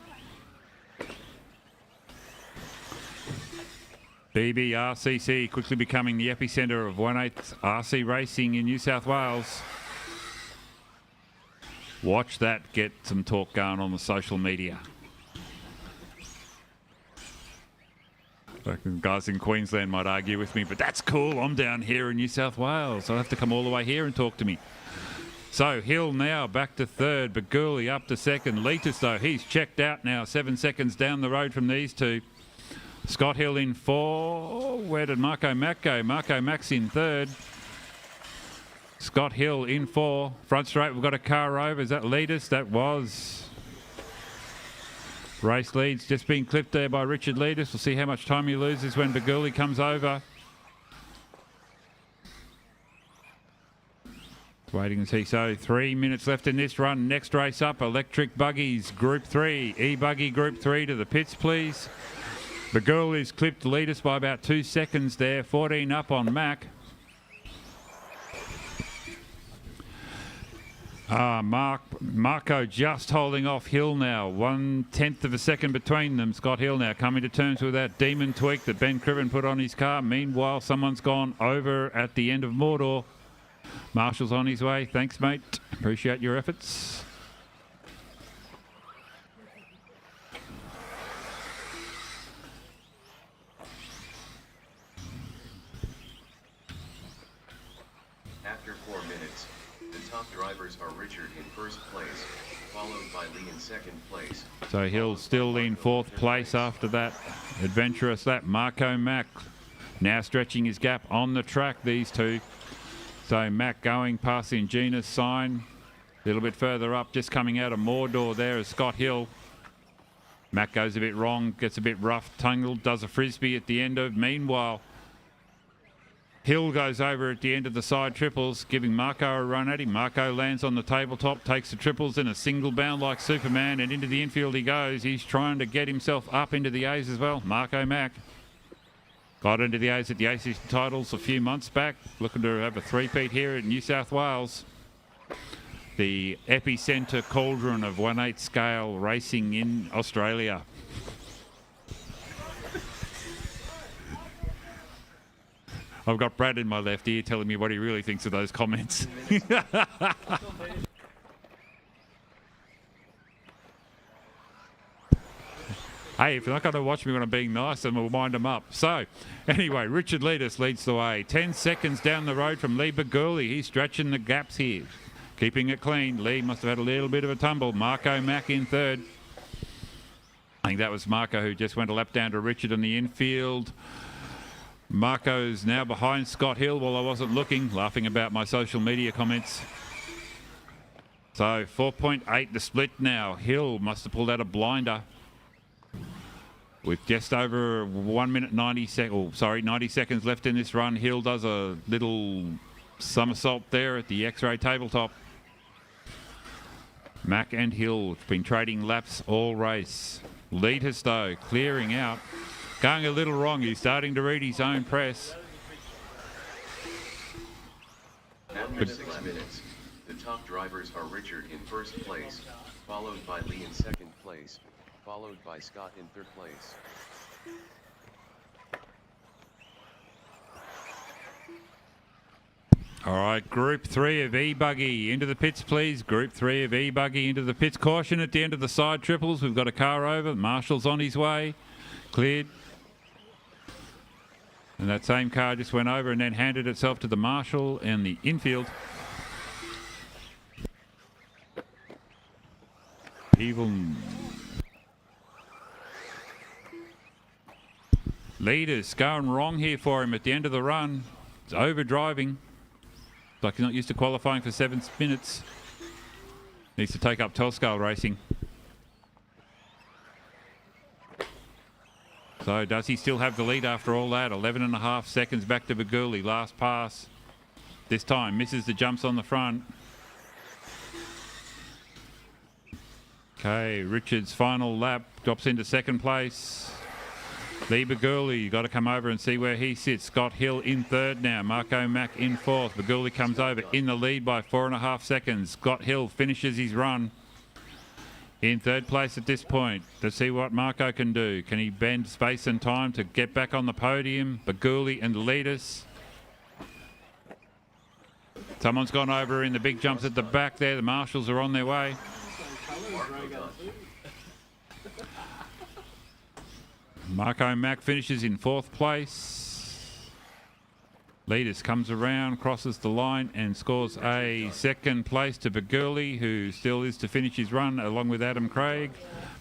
BBRCC quickly becoming the epicentre of 1/8 RC racing in New South Wales. Watch that get some talk going on the social media. Guys in Queensland might argue with me, but that's cool. I'm down here in New South Wales. I'll have to come all the way here and talk to me. So Hill now back to third, but Gurley up to second. Letus, though, he's checked out now, 7 seconds down the road from these two. Scott Hill in 4. Where did Marco Mack go? Marco Mack's in third. Scott Hill in 4. Front straight, we've got a car over. Is that Letus? That was Race leads just being clipped there by Richard Leaders. We'll see how much time he loses when Baguli comes over. Waiting to see. So 3 minutes left in this run. Next race up, Electric Buggies Group 3. E-Buggy Group 3 to the pits, please. The girl is clipped Leaders by about 2 seconds there. 14 up on Mac. Marco just holding off Hill now. 1/10 of a second between them. Scott Hill now coming to terms with that demon tweak that Ben Criven put on his car. Meanwhile, someone's gone over at the end of Mordor. Marshall's on his way. Thanks, mate. Appreciate your efforts. After 4 minutes, the top drivers are Richard in first place, followed by Lee in second place. So Hill still in fourth place after that adventurous lap. Marco Mack now stretching his gap on the track, these two. So Mack going past the Ingenious sign. A little bit further up, just coming out of Mordor there is Scott Hill. Mack goes a bit wrong, gets a bit rough, tangled, does a frisbee at the end of. Meanwhile, Hill goes over at the end of the side triples, giving Marco a run at him. Marco lands on the tabletop, takes the triples in a single bound like Superman, and into the infield he goes. He's trying to get himself up into the A's as well. Marco Mack got into the A's at the ACC titles a few months back, looking to have a three-peat here in New South Wales. The epicentre cauldron of 1/8 scale racing in Australia. I've got Brad in my left ear telling me what he really thinks of those comments. Hey, if you're not going to watch me when I'm being nice, then we'll wind them up. So, anyway, Richard Leaders leads the way. 10 seconds down the road from Lee Baguli. He's stretching the gaps here, keeping it clean. Lee must have had a little bit of a tumble. Marco Mack in third. I think that was Marco who just went a lap down to Richard in the infield. Marco's now behind Scott Hill while I wasn't looking, laughing about my social media comments. So 4.8 the split now. Hill must have pulled out a blinder. With just over 1 minute 90 seconds left in this run, Hill does a little somersault there at the X-ray tabletop. Mack and Hill have been trading laps all race. Leaders though, clearing out. Going a little wrong, he's starting to read his own press. After 6 minutes, the top drivers are Richard in first place, followed by Lee in second place, followed by Scott in third place. All right, Group 3 of E-Buggy into the pits, please. Group 3 of E-Buggy into the pits. Caution at the end of the side triples. We've got a car over. Marshall's on his way. Cleared. And that same car just went over and then handed itself to the Marshall in the infield. Evil Leaders going wrong here for him at the end of the run. It's overdriving. Like he's not used to qualifying for 7 minutes. Needs to take up Telscale racing. So does he still have the lead after all that? 11.5 seconds back to Baguli. Last pass. This time misses the jumps on the front. Okay, Richard's final lap drops into second place. Lee Baguli, you got to come over and see where he sits. Scott Hill in third now. Marco Mack in fourth. Baguli comes over in the lead by 4.5 seconds. Scott Hill finishes his run in third place at this point. Let's see what Marco can do. Can he bend space and time to get back on the podium? Baguli and the leaders. Someone's gone over in the big jumps at the back there. The Marshals are on their way. Marco Mack finishes in fourth place. Leaders comes around, crosses the line and scores a second place to Baguli, who still is to finish his run along with Adam Craig.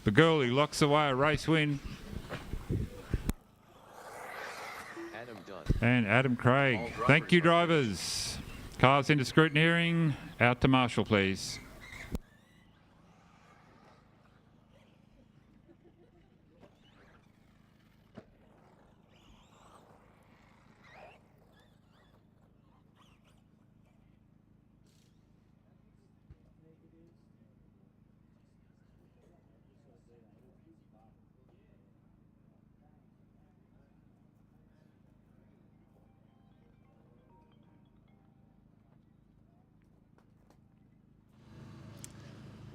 Baguli locks away a race win. And Adam Craig. Thank you, drivers. Cars into scrutineering. Out to Marshall, please.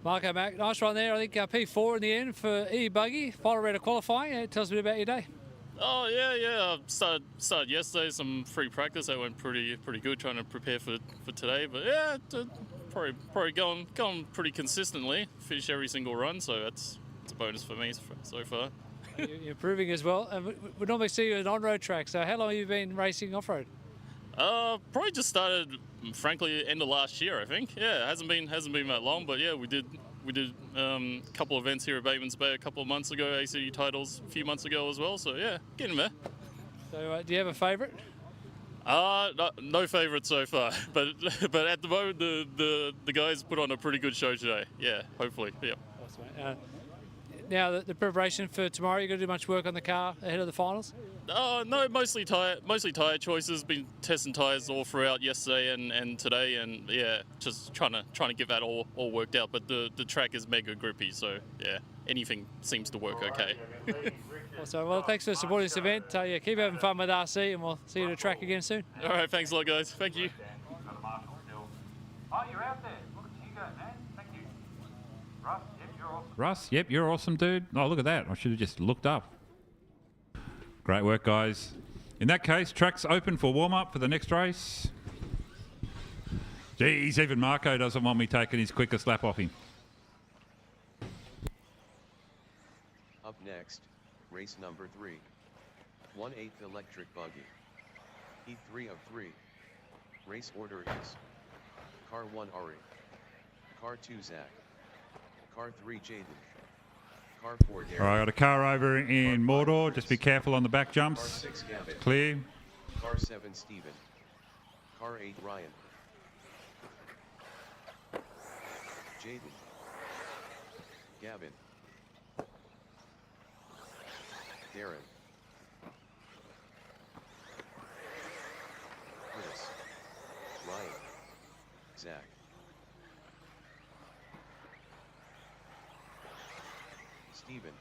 Marco Mack, nice run there. I think P4 in the end for E-Buggy. Final round of qualifying. Tell us a bit about your day. Oh yeah. Started yesterday. Some free practice. That went pretty good. Trying to prepare for today. But yeah, probably going pretty consistently. Finish every single run. So it's a bonus for me so far. You're improving as well. And we normally see you at on-road track. So how long have you been racing off-road? Probably just started, frankly, end of last year, I think. Yeah, it hasn't been that long, but yeah, we did a couple of events here at Bateman's Bay a couple of months ago, ACU titles a few months ago as well. So yeah, getting there. So do you have a favourite? No favourite so far, but at the moment the guys put on a pretty good show today. Yeah, hopefully. Yeah. Awesome, mate. Now the preparation for tomorrow, you got to do much work on the car ahead of the finals? No, mostly tyre choices. Been testing tyres all throughout yesterday and today, and yeah, just trying to get that all worked out. But the track is mega grippy, so yeah, anything seems to work okay. Awesome. Well, thanks for supporting this event. Yeah, keep having fun with RC, and we'll see you at the track again soon. All right, thanks a lot, guys. Thank you. Oh, you're out there. Look at you go, man. Thank you. Russ, yep, you're awesome. Russ, yep, you're awesome, dude. Oh, look at that. I should have just looked up. Great work, guys. In that case, track's open for warm-up for the next race. Geez, even Marco doesn't want me taking his quickest lap off him. Up next, race number 3. 1/8 electric buggy. Heat 3 of 3. Race order is Car 1 Ari, Car 2 Zach, Car 3 Jaden, Car 4 Darren. All right, got a car over in Mordor. Just be careful on the back jumps. Car 6 Gavin. Clear. Car 7 Steven. Car 8 Ryan. Jaden. Gavin. Darren. Chris. Ryan. Zach. Steven.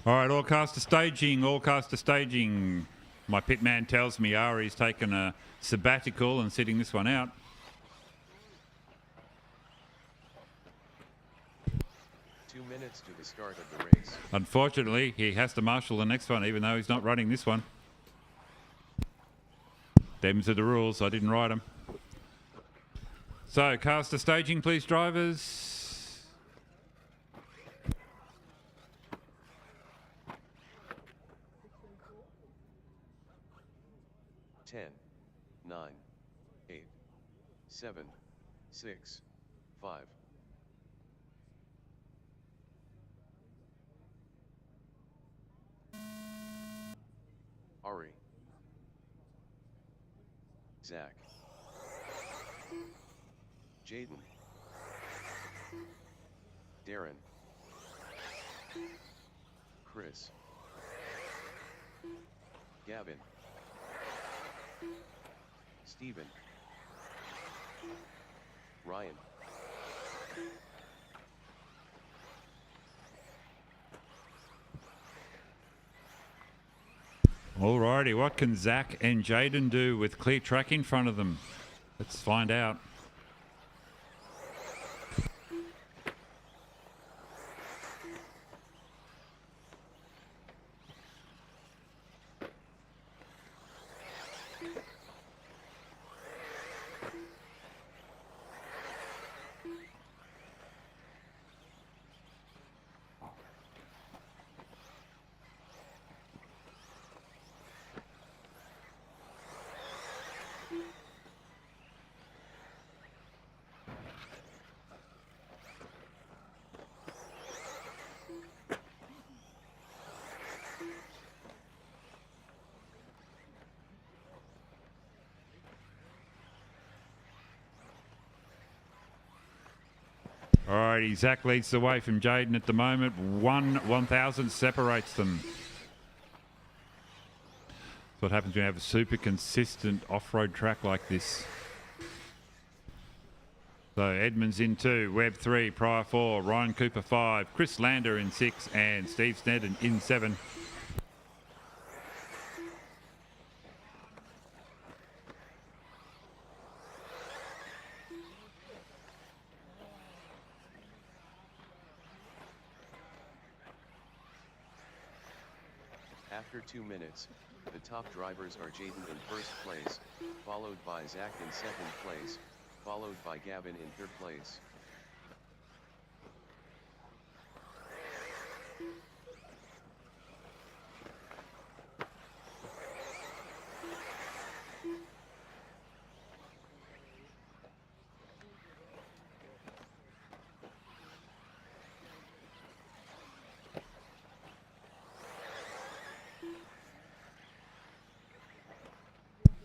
All right, all cars to staging, all cars to staging. My pit man tells me Ari's taken a sabbatical and sitting this one out. 2 minutes to the start of the race. Unfortunately, he has to marshal the next one, even though he's not running this one. Them's are the rules. I didn't write them. So, cars to staging, please, drivers. 10, 9, 8, 7, 6, 5. Ari. Zach. Jaden. Darren. Chris. Gavin. Steven. Ryan. Alrighty, what can Zach and Jaden do with clear track in front of them? Let's find out. Alrighty, Zach leads the way from Jaden at the moment. 1/1000 separates them. That's what happens when you have a super consistent off-road track like this. So Edmonds in 2, Webb 3, Pryor 4, Ryan Cooper 5, Chris Lander in 6, and Steve Sneddon in 7. After 2 minutes, the top drivers are Jaden in first place, followed by Zach in second place, followed by Gavin in third place.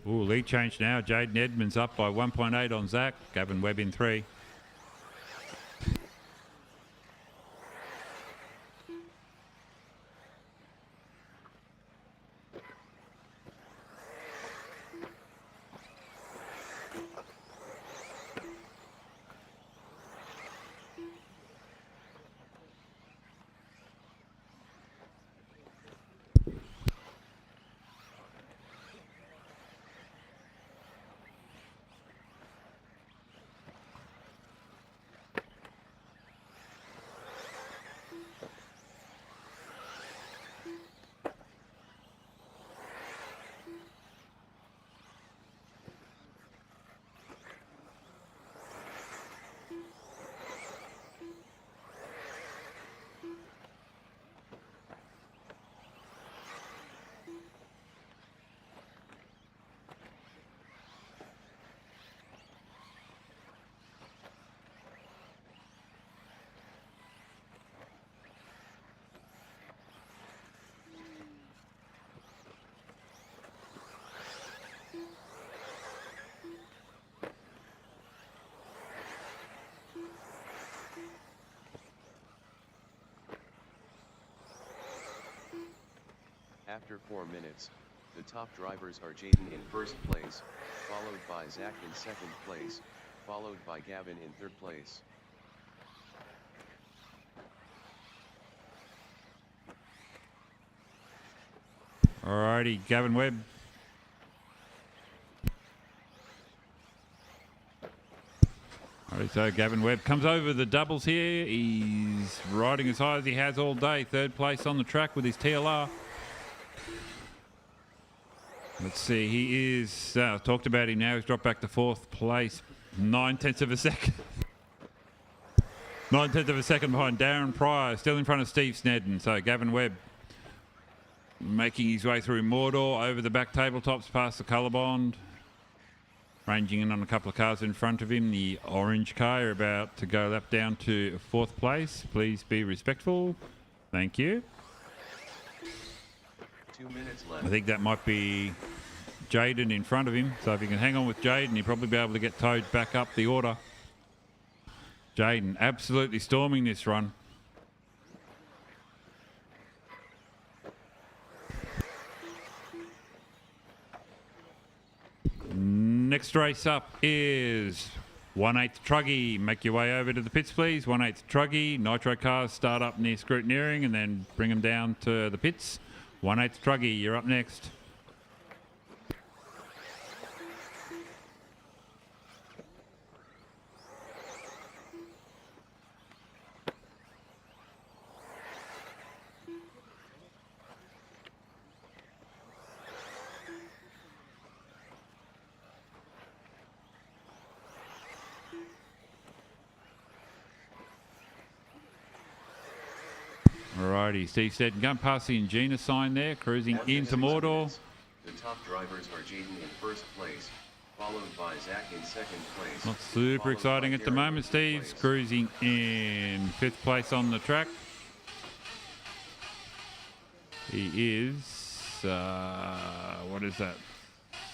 Ooh, lead change now. Jaden Edmonds up by 1.8 on Zach. Gavin Webb in 3. After 4 minutes, the top drivers are Jaden in first place, followed by Zach in second place, followed by Gavin in third place. Alrighty, Gavin Webb. Alright, so Gavin Webb comes over the doubles here. He's riding as high as he has all day. Third place on the track with his TLR. Let's see, he is, talked about him now, he's dropped back to 4th place. 9/10 of a second. 9/10 of a second behind Darren Pryor, still in front of Steve Snedden. So Gavin Webb making his way through Mordor, over the back tabletops, past the Colorbond. Ranging in on a couple of cars in front of him. The orange car about to go lap down to 4th place. Please be respectful. Thank you. 2 minutes left. I think that might be Jaden in front of him. So if he can hang on with Jaden, he'll probably be able to get towed back up the order. Jaden absolutely storming this run. Next race up is 1/8 Truggy. Make your way over to the pits, please. 1/8 Truggy. Nitro cars start up near Scrutineering and then bring them down to the pits. 1/8 Truggy, you're up next. Alrighty, Steve said, going past the Ingenia sign there, cruising into Mordor. The top drivers are Jaden in first place, followed by Zach in second place. Not super exciting at the moment. Steve's cruising in 5th place on the track. He is, what is that?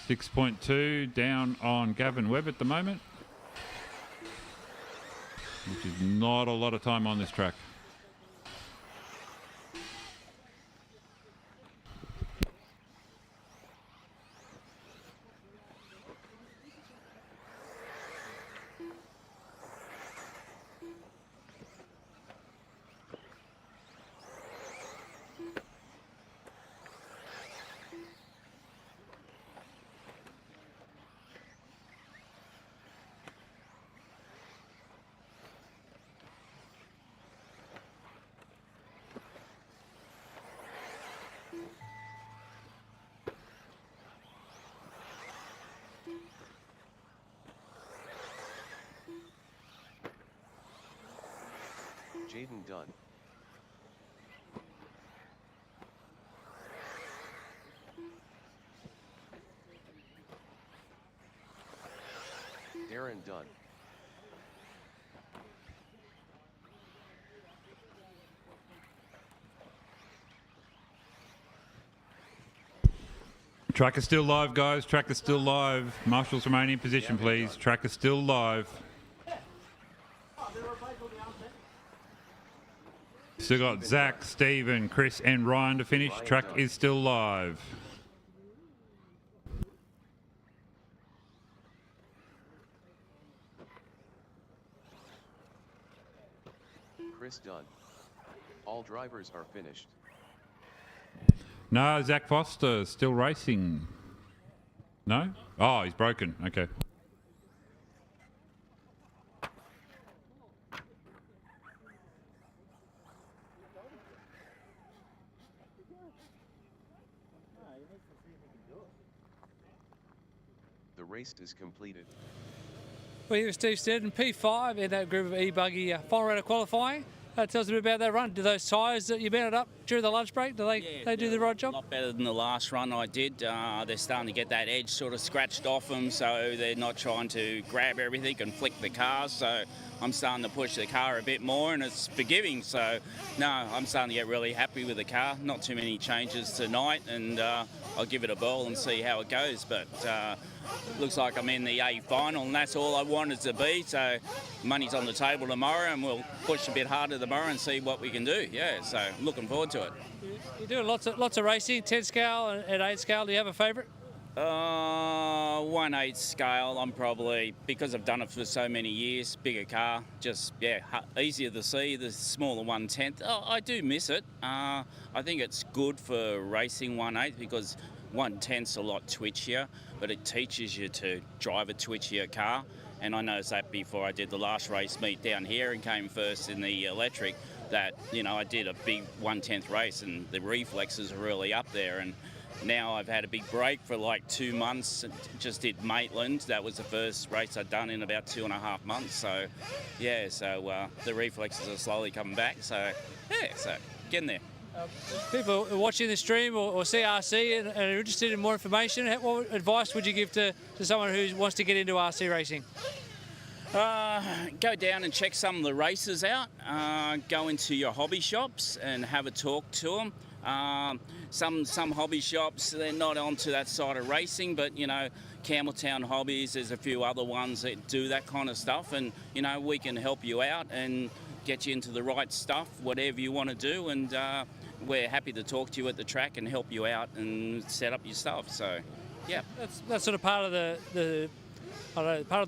6.2 down on Gavin Webb at the moment, which is not a lot of time on this track. Jaden Dunn. Darren Dunn. Track is still live, guys. Track is still live. Marshals remain in position, please. Track is still live. Still got Zach, Stephen, Chris and Ryan to finish. Track is still live. Chris Dunn. All drivers are finished. No, Zach Foster still racing. No? Oh, he's broken. Okay. The race is completed. Well, here was Steve Stead P5 in that group of e-buggy final round of qualifying. Tell us a bit about that run. Do those tyres that you mounted up during the lunch break, do they do the right job? A lot better than the last run I did. They're starting to get that edge sort of scratched off them, so they're not trying to grab everything and flick the cars. So I'm starting to push the car a bit more, and it's forgiving. So no, I'm starting to get really happy with the car. Not too many changes tonight, and I'll give it a whirl and see how it goes. But looks like I'm in the A final, and that's all I wanted to be. So money's on the table tomorrow, and we'll push a bit harder tomorrow and see what we can do. Yeah, so looking forward to it. You're doing lots of racing, 10 scale and 8 scale. Do you have a favourite? 1/8 scale. I'm probably, because I've done it for so many years, bigger car, just easier to see. The smaller 1/10. I do miss it. I think it's good for racing 1/8 because 1/10's a lot twitchier, but it teaches you to drive a twitchier car. And I noticed that before I did the last race meet down here and came first in the electric, that, you know, I did a big 1/10 race and the reflexes are really up there. And now I've had a big break for like 2 months. Just did Maitland. That was the first race I'd done in about 2.5 months. So, yeah, the reflexes are slowly coming back. So, yeah, so getting there. People watching the stream or see RC and are interested in more information, what advice would you give to someone who wants to get into RC racing? Go down and check some of the races out. Go into your hobby shops and have a talk to them. Some hobby shops, they're not onto that side of racing, but, you know, Campbelltown Hobbies, there's a few other ones that do that kind of stuff, and, you know, we can help you out and get you into the right stuff, whatever you want to do, and we're happy to talk to you at the track and help you out and set up your stuff. So, yeah. That's sort of part of the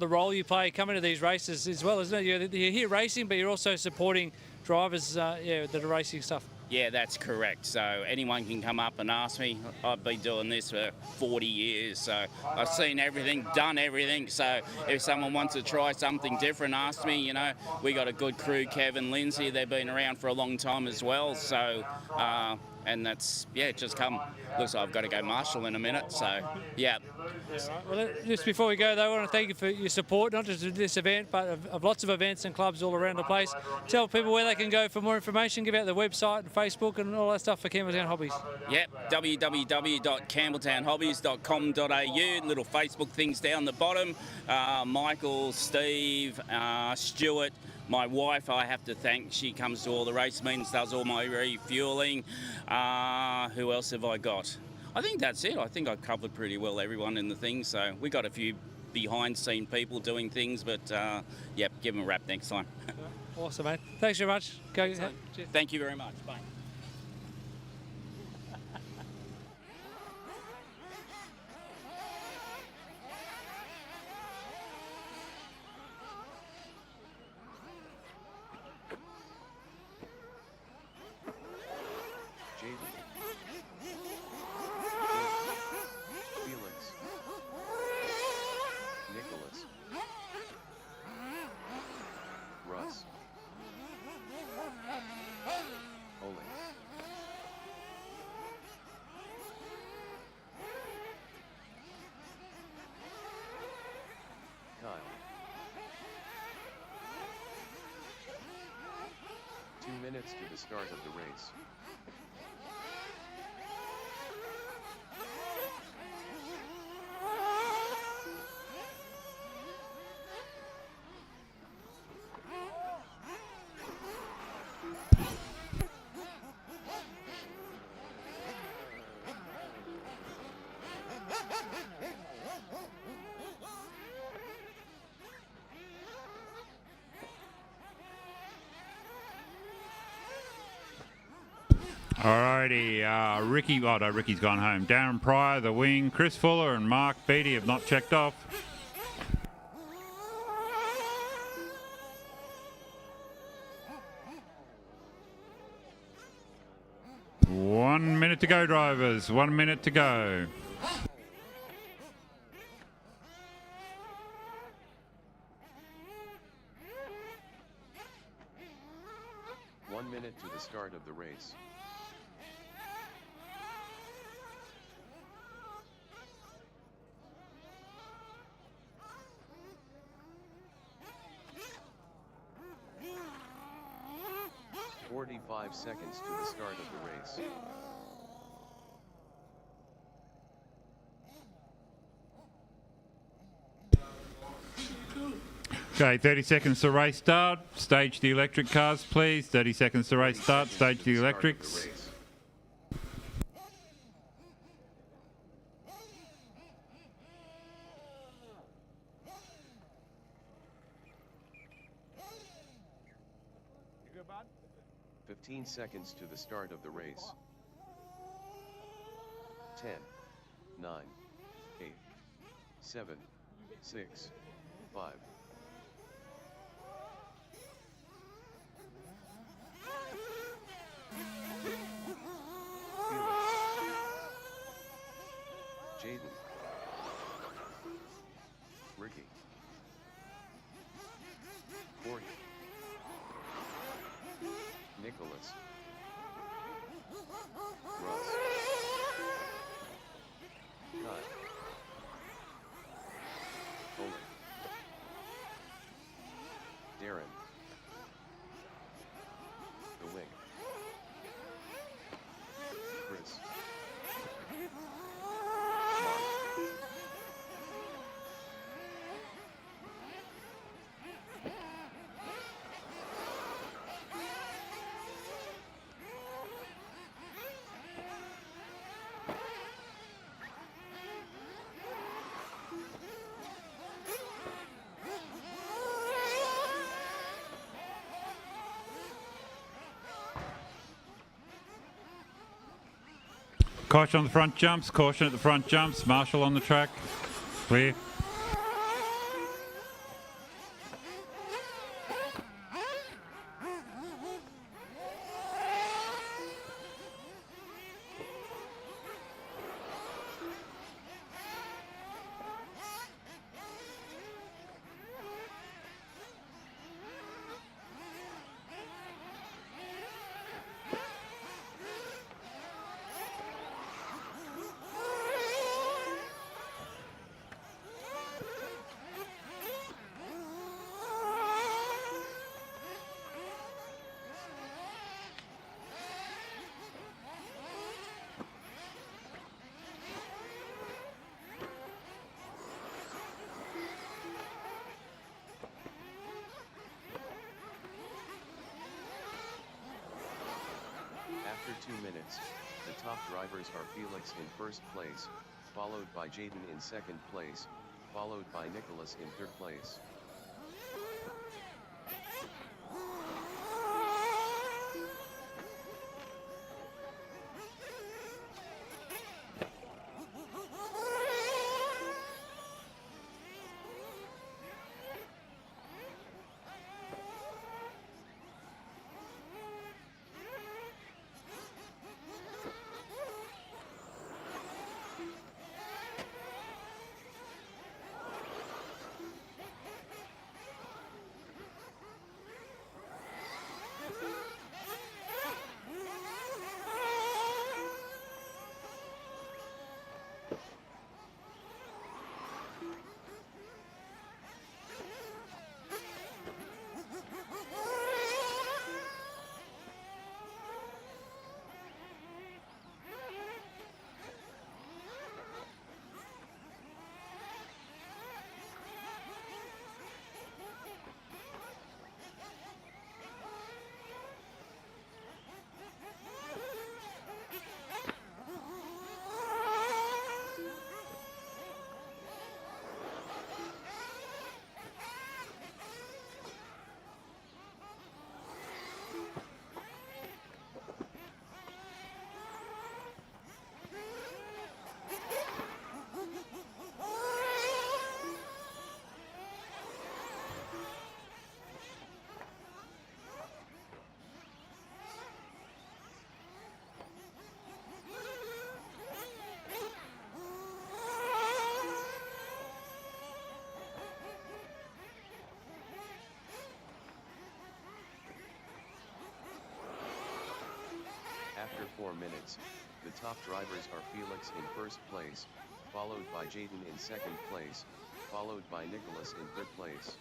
role you play coming to these races as well, isn't it? You're here racing, but you're also supporting drivers that are racing stuff. Yeah, that's correct. So anyone can come up and ask me. I've been doing this for 40 years, so I've seen everything, done everything. So if someone wants to try something different, ask me. You know, we got a good crew, Kevin, Lindsay. They've been around for a long time as well. So, and that's, just come. Looks like I've got to go marshal in a minute. So, yeah. Well, just before we go, though, I want to thank you for your support, not just of this event, but of lots of events and clubs all around the place. Tell people where they can go for more information. Give out the website and Facebook and all that stuff for Campbelltown Hobbies. Yep, www.campbelltownhobbies.com.au. Little Facebook things down the bottom. Michael, Steve, Stuart. My wife, I have to thank. She comes to all the race meetings, does all my refueling. Who else have I got? I think that's it. I think I covered pretty well everyone in the thing. So we got a few behind-scene people doing things, but give them a wrap next time. Awesome, mate. Thanks very much. Go. Thank you very much. Bye. Olin. minutes to the start of the race. Alrighty, Ricky, oh no, Ricky's gone home. Darren Pryor, the wing, Chris Fuller and Mark Beattie have not checked off. One minute to go, drivers. 1 minute to go. Minute to the start of the race. "45 seconds to the start of the race. Okay, 30 seconds to race start. Stage the electric cars, please. 30 seconds to race start. Stage the electrics. You good, bud? 15 seconds to the start of the race. 10, 9, 8, 7, 6, 5. Jaden, Ricky, Corey, Nicholas, Russ, Kyle, Owen, Darren, the wing, Chris, Caution on the front jumps. Caution at the front jumps. Marshall on the track. Clear. After 2 minutes, the top drivers are Felix in first place, followed by Jaden in second place, followed by Nicholas in third place. 4 minutes. The top drivers are Felix in first place, followed by Jaden in second place, followed by Nicholas in third place.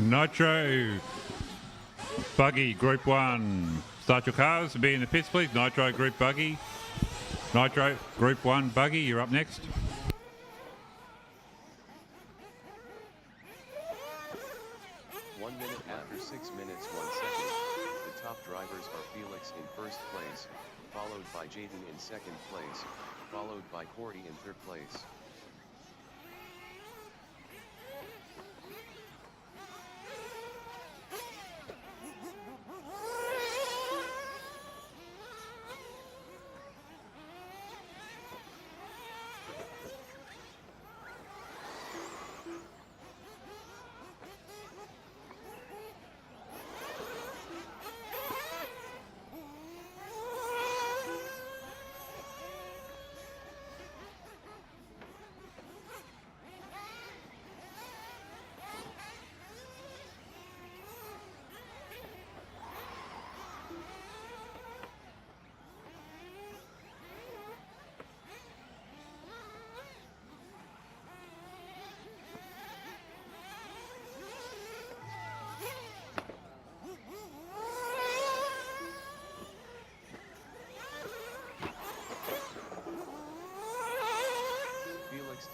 Nitro buggy group 1. Start your cars and be in the pits, please. Nitro group buggy. Nitro group 1 buggy, you're up next. After 6 minutes 1 second, the top drivers are Felix in first place, followed by Jaden in second place, followed by Cordy in third place.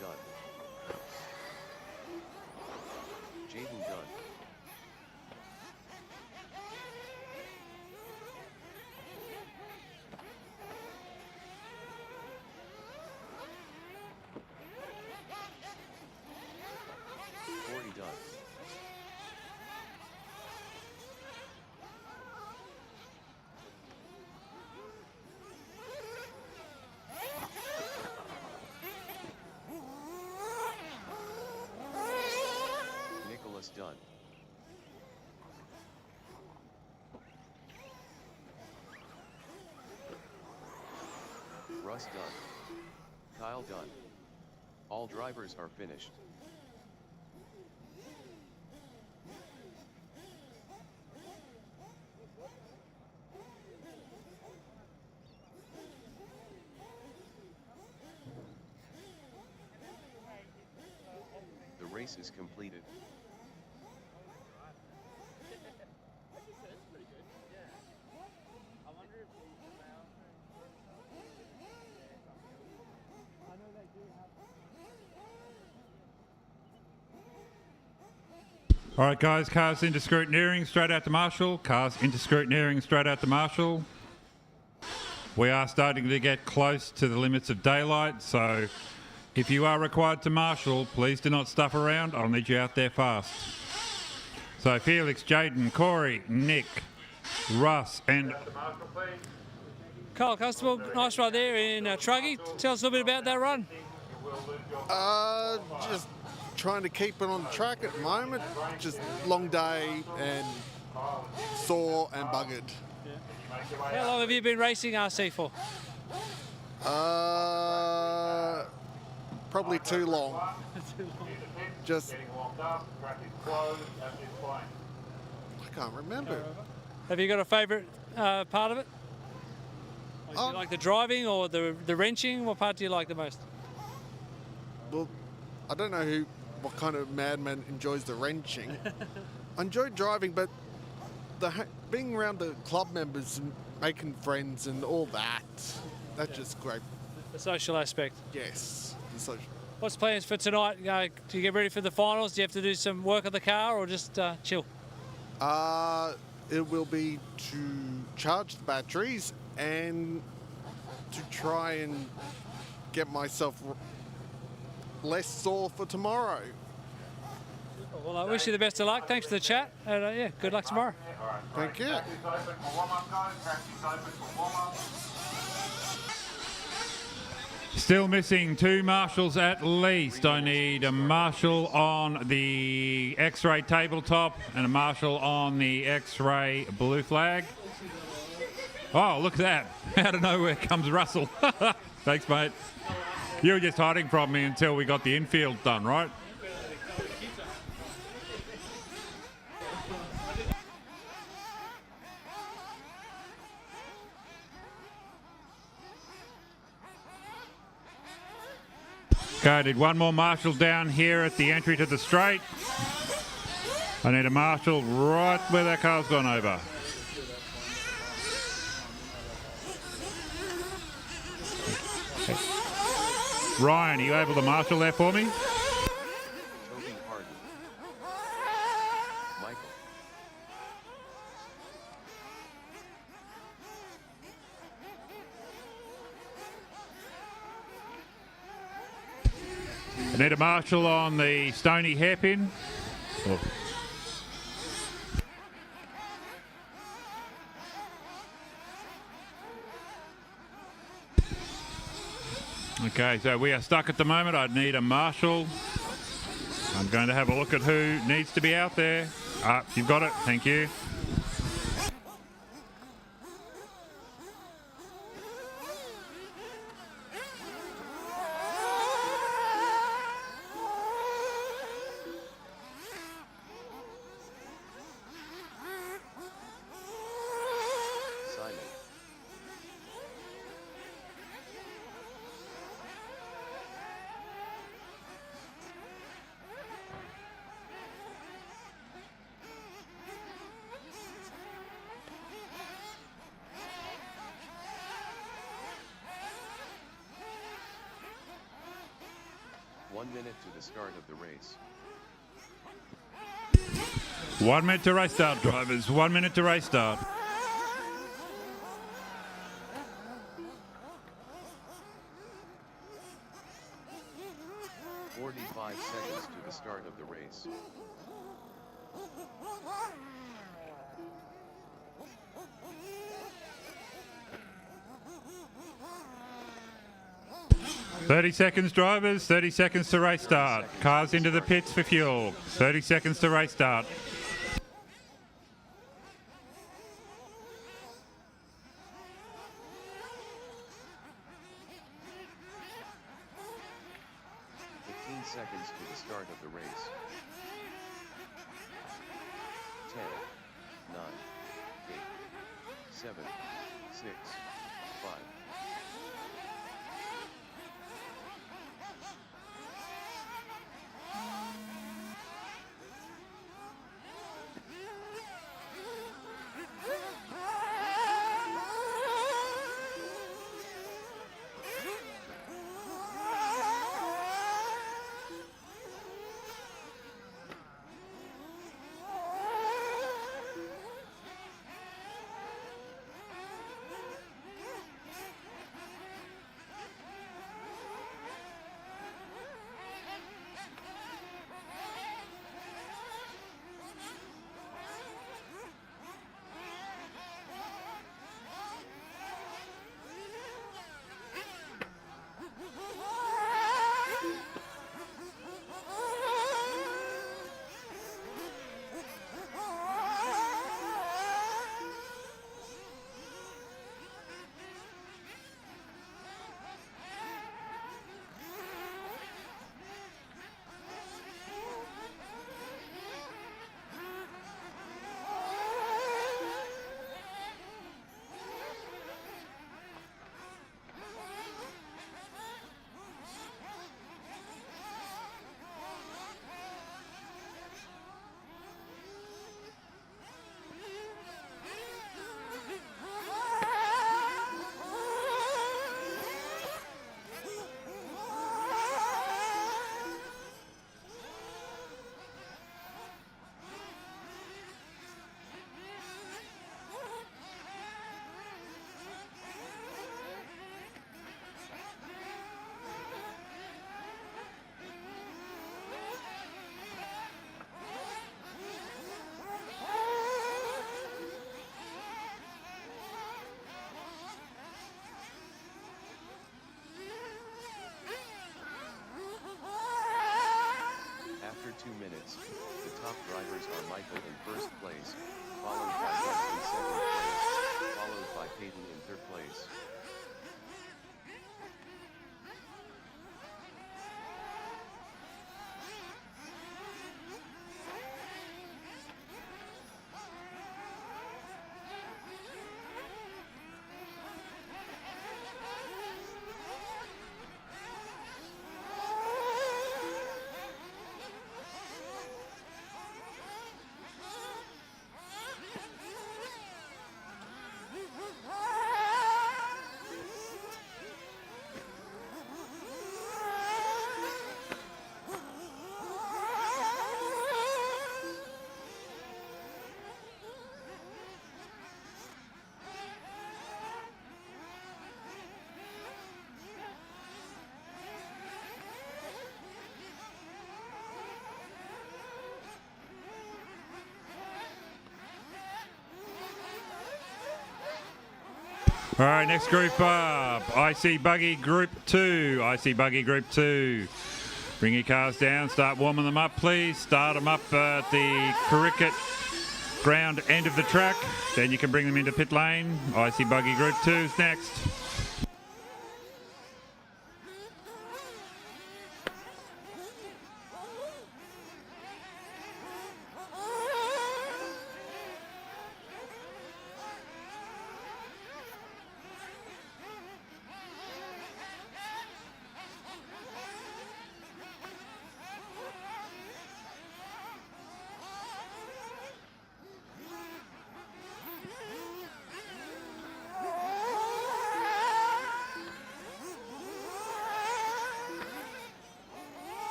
Done. Jaden done. Cordy done. Done. Russ done. Kyle done. All drivers are finished. The race is completed. All right, guys, cars into scrutineering, straight out to Marshall. Cars into scrutineering, straight out to Marshall. We are starting to get close to the limits of daylight, so if you are required to marshal, please do not stuff around. I'll need you out there fast. So Felix, Jaden, Corey, Nick, Russ, and Kyle Constable, nice run there in Truggy. Tell us a little bit about that run. Just trying to keep it on track at the moment. Just long day and sore and buggered. How long have you been racing RC for? Probably too long. Just I can't remember. Have you got a favourite part of it? Do you like the driving or the wrenching? What part do you like the most? Well, I don't know what kind of madman enjoys the wrenching. I enjoy driving, but being around the club members and making friends and all that's just great. The social aspect. Yes, the social. What's plans for tonight? Do you get ready for the finals? Do you have to do some work on the car or just chill? It will be to charge the batteries and to try and get myself less sore for tomorrow. Well, I wish you the best of luck. Thanks for the chat. And yeah, good luck tomorrow. Thank you. Still missing 2 marshals at least. I need a marshal on the X-ray tabletop and a marshal on the X-ray blue flag. Oh, look at that. Out of nowhere comes Russell. Thanks, mate. You were just hiding from me until we got the infield done, right? Okay, I did one more marshal down here at the entry to the straight. I need a marshal right where that car's gone over. Ryan, are you able to marshal there for me? Toby Harden. Michael. I need a marshal on the Stony hairpin. Oh. Okay, so we are stuck at the moment. I need a marshal. I'm going to have a look at who needs to be out there. You've got it. Thank you. Simon. One minute to the start of the race. 1 minute to race start, drivers. 1 minute to race start. "45 seconds to the start of the race. "30 seconds, drivers. 30 seconds to race start. Cars into the pits for fuel. 30 seconds to race start. Seconds to the start of the race. 10, 9, 8, 7, 6, 5. top drivers are Michael in first place, followed by Gus in second place, followed by Peyton in third place. All right, next group up, IC Buggy Group 2. IC Buggy Group 2. Bring your cars down, start warming them up, please. Start them up at the cricket ground end of the track. Then you can bring them into pit lane. IC Buggy Group 2's next.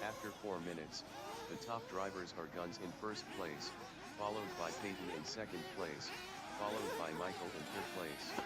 After 4 minutes, the top drivers are Guns in first place, followed by Peyton in second place, followed by Michael in third place.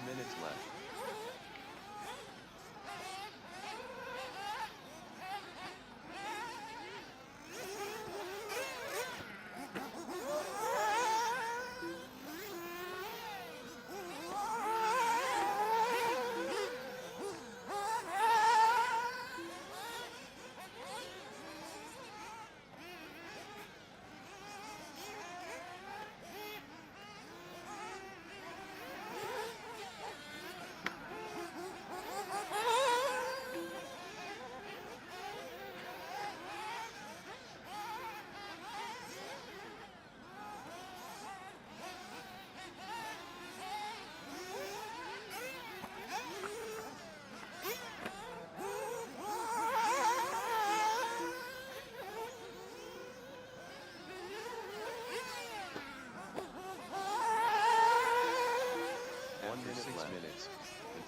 Minutes left.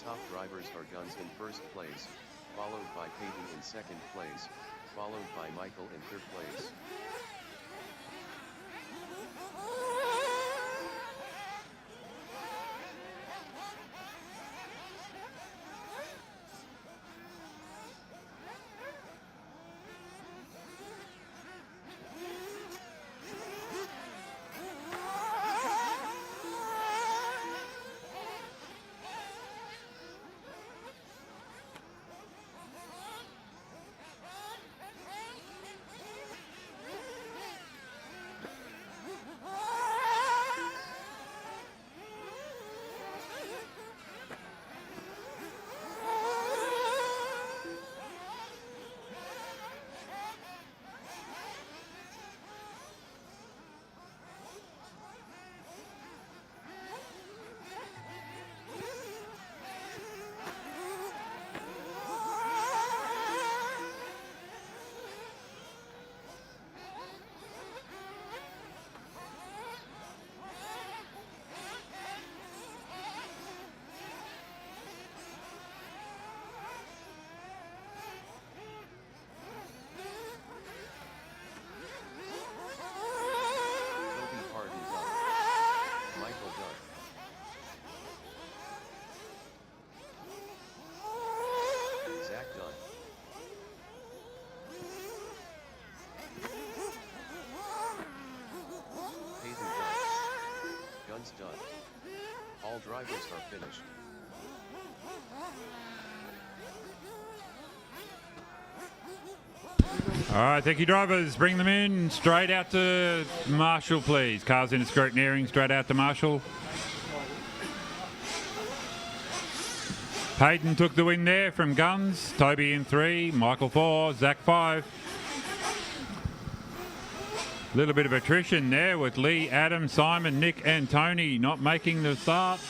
Top drivers are Guns in first place, followed by Peyton in second place, followed by Michael in third place. drivers are finished. All right, thank you, drivers. Bring them in. Straight out to Marshall, please. Cars into Scrutineering, straight out to Marshall. Hayden took the win there from Guns. Toby in 3, Michael 4, Zach 5. Little bit of attrition there with Lee, Adam, Simon, Nick and Tony not making the start.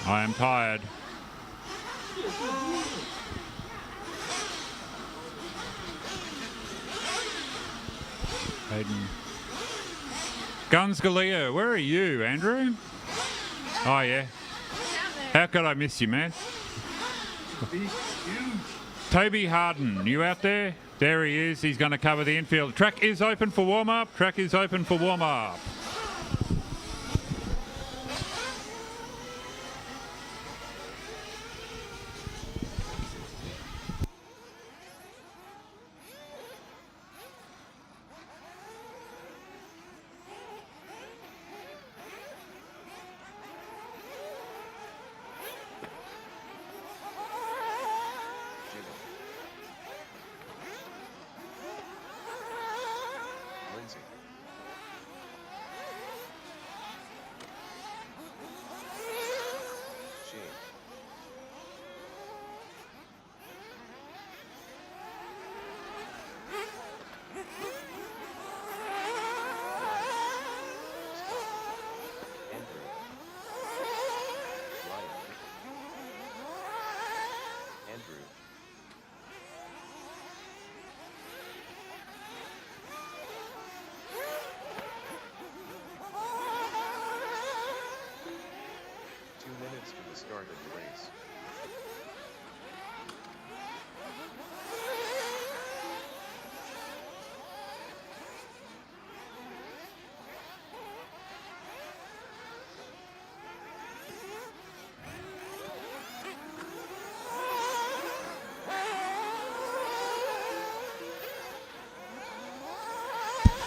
I am tired. Hayden. Guns Galea, where are you, Andrew? Oh, yeah. How could I miss you, man? Toby Harden, you out there? There he is. He's going to cover the infield. Track is open for warm-up. Track is open for warm-up. Start of the race.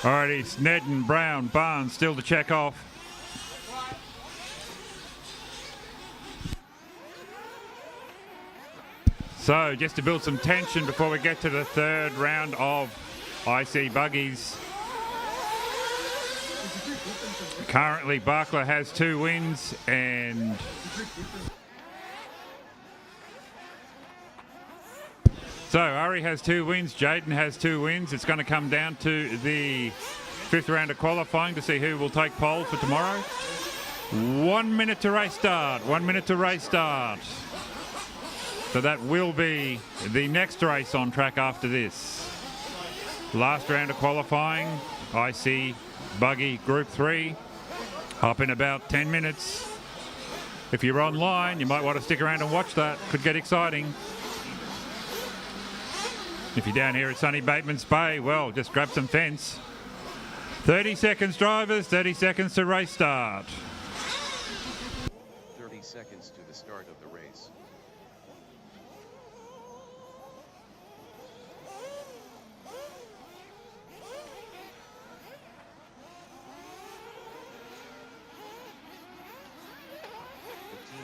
Alrighty, it's Ned and Brown, Barnes still to check off. So, just to build some tension before we get to the third round of IC Buggies. Currently, Barkler has 2 wins and so Ari has 2 wins, Jaden has 2 wins. It's going to come down to the 5th round of qualifying to see who will take pole for tomorrow. 1 minute to race start. 1 minute to race start. So that will be the next race on track after this. Last round of qualifying, IC Buggy Group 3. Up in about 10 minutes. If you're online, you might want to stick around and watch that. Could get exciting. If you're down here at sunny Bateman's Bay, well, just grab some fence. 30 seconds, drivers. 30 seconds to race start. 30 seconds to the start of the race.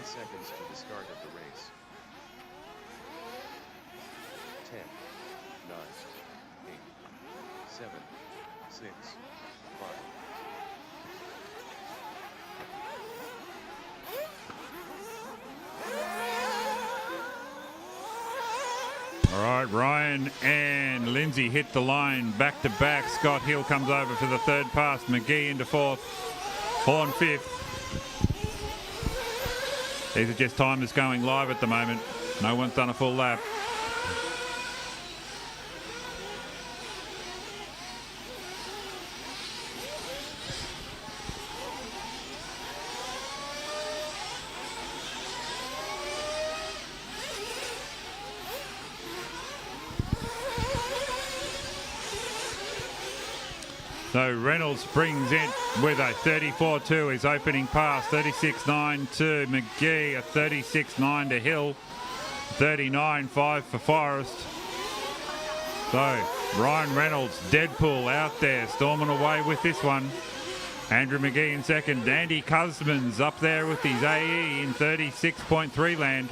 Seconds to the start of the race. 10, 9, 8, 7, 6, 5. All right, Ryan and Lindsay hit the line back to back. Scott Hill comes over for the third pass. McGee into fourth. Horn fifth. These are just timers going live at the moment. No one's done a full lap. So Reynolds brings in with a 34.2 his opening pass, 36.9 to McGee, a 36.9 to Hill, 39.5 for Forrest. So Ryan Reynolds, Deadpool out there, storming away with this one. Andrew McGee in second. Andy Cusman's up there with his AE in 36.3 land.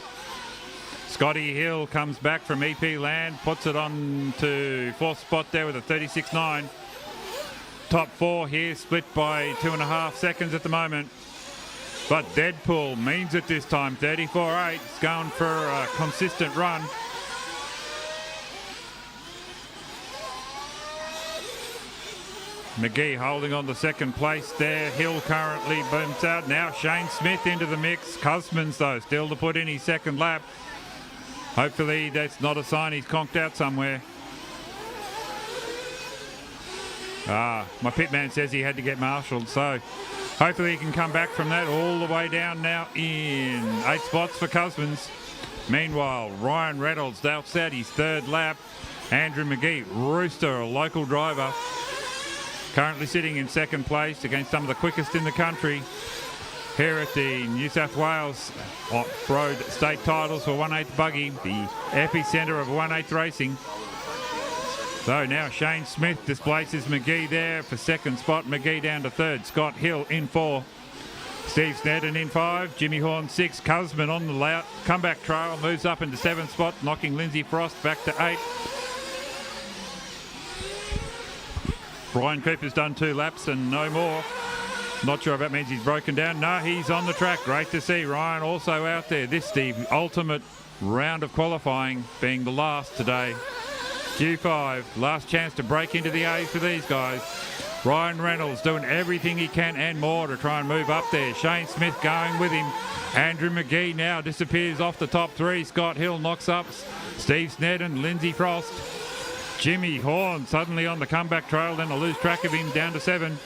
Scotty Hill comes back from EP land, puts it on to fourth spot there with a 36.9. Top four here split by 2.5 seconds at the moment. But Deadpool means it this time. 34.8. It's going for a consistent run. McGee holding on to second place there. Hill currently bumps out. Now Shane Smith into the mix. Cusmans, though, still to put in his second lap. Hopefully that's not a sign he's conked out somewhere. My pit man says he had to get marshalled, so hopefully he can come back from that. All the way down now in 8 spots for Cusmans. Meanwhile, Ryan Reynolds, that's out his third lap. Andrew McGee, Rooster, a local driver, currently sitting in second place against some of the quickest in the country here at the New South Wales Off-Road State Titles for 1/8 buggy, the epicentre of 1/8 racing. So now Shane Smith displaces McGee there for second spot. McGee down to third. Scott Hill in 4. Steve Snedden in 5. Jimmy Horn 6. Cusman on the comeback trail. Moves up into 7th spot, knocking Lindsay Frost back to 8. Brian Cooper's done 2 laps and no more. Not sure if that means he's broken down. No, he's on the track. Great to see Ryan also out there. This the ultimate round of qualifying, being the last today. Q5, last chance to break into the A's for these guys. Ryan Reynolds doing everything he can and more to try and move up there. Shane Smith going with him. Andrew McGee now disappears off the top 3. Scott Hill knocks up Steve Snedden, Lindsay Frost. Jimmy Horn suddenly on the comeback trail, then I lose track of him down to 7.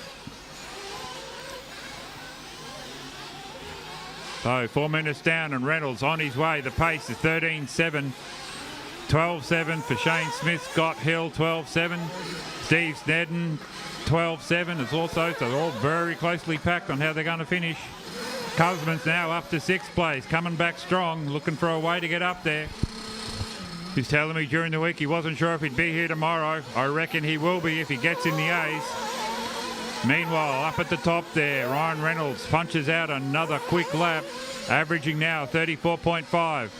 So 4 minutes down and Reynolds on his way. The pace is 13.7. 12.7 for Shane Smith. Scott Hill 12.7. Steve Snedden 12.7 is also, so they're all very closely packed on how they're going to finish. Cusman's now up to 6th place, coming back strong, looking for a way to get up there. He's telling me during the week he wasn't sure if he'd be here tomorrow. I reckon he will be if he gets in the A's. Meanwhile, up at the top there, Ryan Reynolds punches out another quick lap, averaging now 34.5.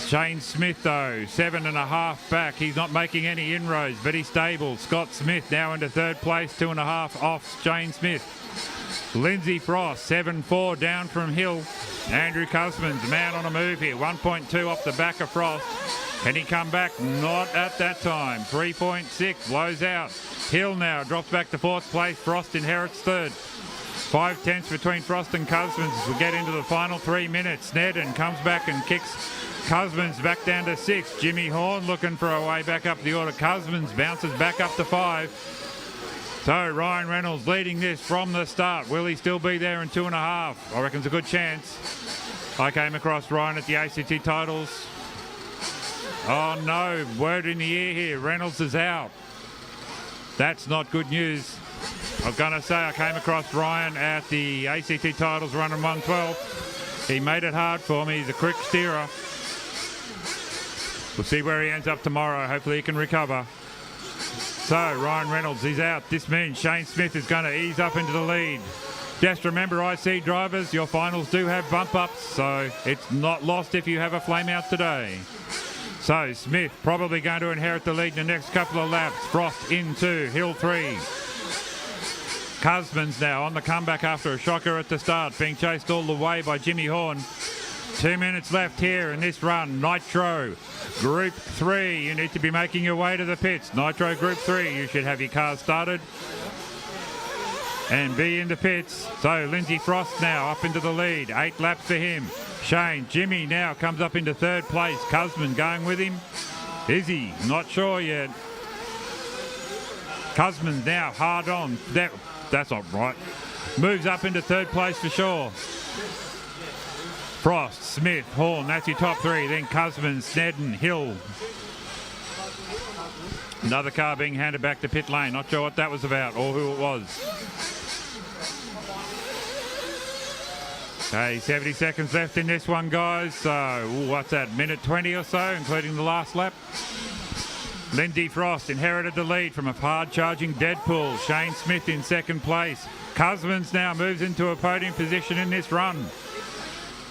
Shane Smith, though, 7.5 back. He's not making any inroads, but he's stable. Scott Smith now into 3rd place, 2.5 off Shane Smith. Lindsay Frost, 7.4 down from Hill. Andrew Cusman's man on a move here, 1.2 off the back of Frost. Can he come back? Not at that time. 3.6 blows out. Hill now drops back to 4th place. Frost inherits 3rd. 5 tenths between Frost and Cusman's as we get into the final 3 minutes. Snedden comes back and kicks Cusman's back down to 6. Jimmy Horn looking for a way back up the order. Cusman's bounces back up to 5. So Ryan Reynolds leading this from the start. Will he still be there in 2.5? I reckon it's a good chance. I came across Ryan at the ACT titles. Oh no, word in the ear here. Reynolds is out. That's not good news. I was going to say I came across Ryan at the ACT titles running 112. He made it hard for me. He's a quick steerer. We'll see where he ends up tomorrow. Hopefully he can recover. So Ryan Reynolds, he's out. This means Shane Smith is going to ease up into the lead. Just remember, IC drivers, your finals do have bump ups, so it's not lost if you have a flame out today. So Smith probably going to inherit the lead in the next couple of laps. Frost into Hill 3. Cusman's now on the comeback after a shocker at the start, being chased all the way by Jimmy Horn. 2 minutes left here in this run. Nitro, Group 3. You need to be making your way to the pits. Nitro Group 3, you should have your car started and be in the pits. So Lindsay Frost now up into the lead. 8 laps for him. Shane, Jimmy now comes up into 3rd place. Cusman going with him. Is he? Not sure yet. Cusman's now hard on. That's not right. Moves up into 3rd place for sure. Frost, Smith, Horn, that's your top 3. Then Cusman, Snedden, Hill. Another car being handed back to pit lane. Not sure what that was about or who it was. Okay, 70 seconds left in this one, guys. So, what's that, minute 20 or so, including the last lap? Lindsay Frost inherited the lead from a hard-charging Deadpool. Shane Smith in 2nd place. Cusmans now moves into a podium position in this run.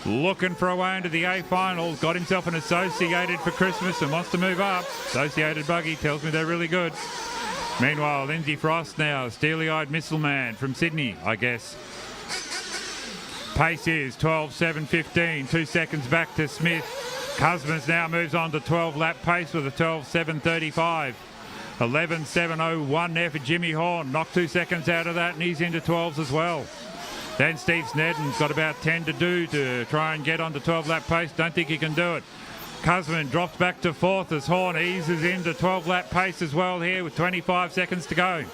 Looking for a way into the A finals. Got himself an Associated for Christmas and wants to move up. Associated buggy tells me they're really good. Meanwhile, Lindsay Frost now, steely-eyed missile man from Sydney, I guess. Pace is 12.7.15, 2 seconds back to Smith. Cusmans now moves on to 12-lap pace with a 12.7.35. 11.7.01 there for Jimmy Horn. Knocked 2 seconds out of that and he's into 12s as well. Then Steve Snedden's got about 10 to do to try and get on to 12-lap pace. Don't think he can do it. Cusman drops back to 4th as Horn eases into 12-lap pace as well here with 25 seconds to go.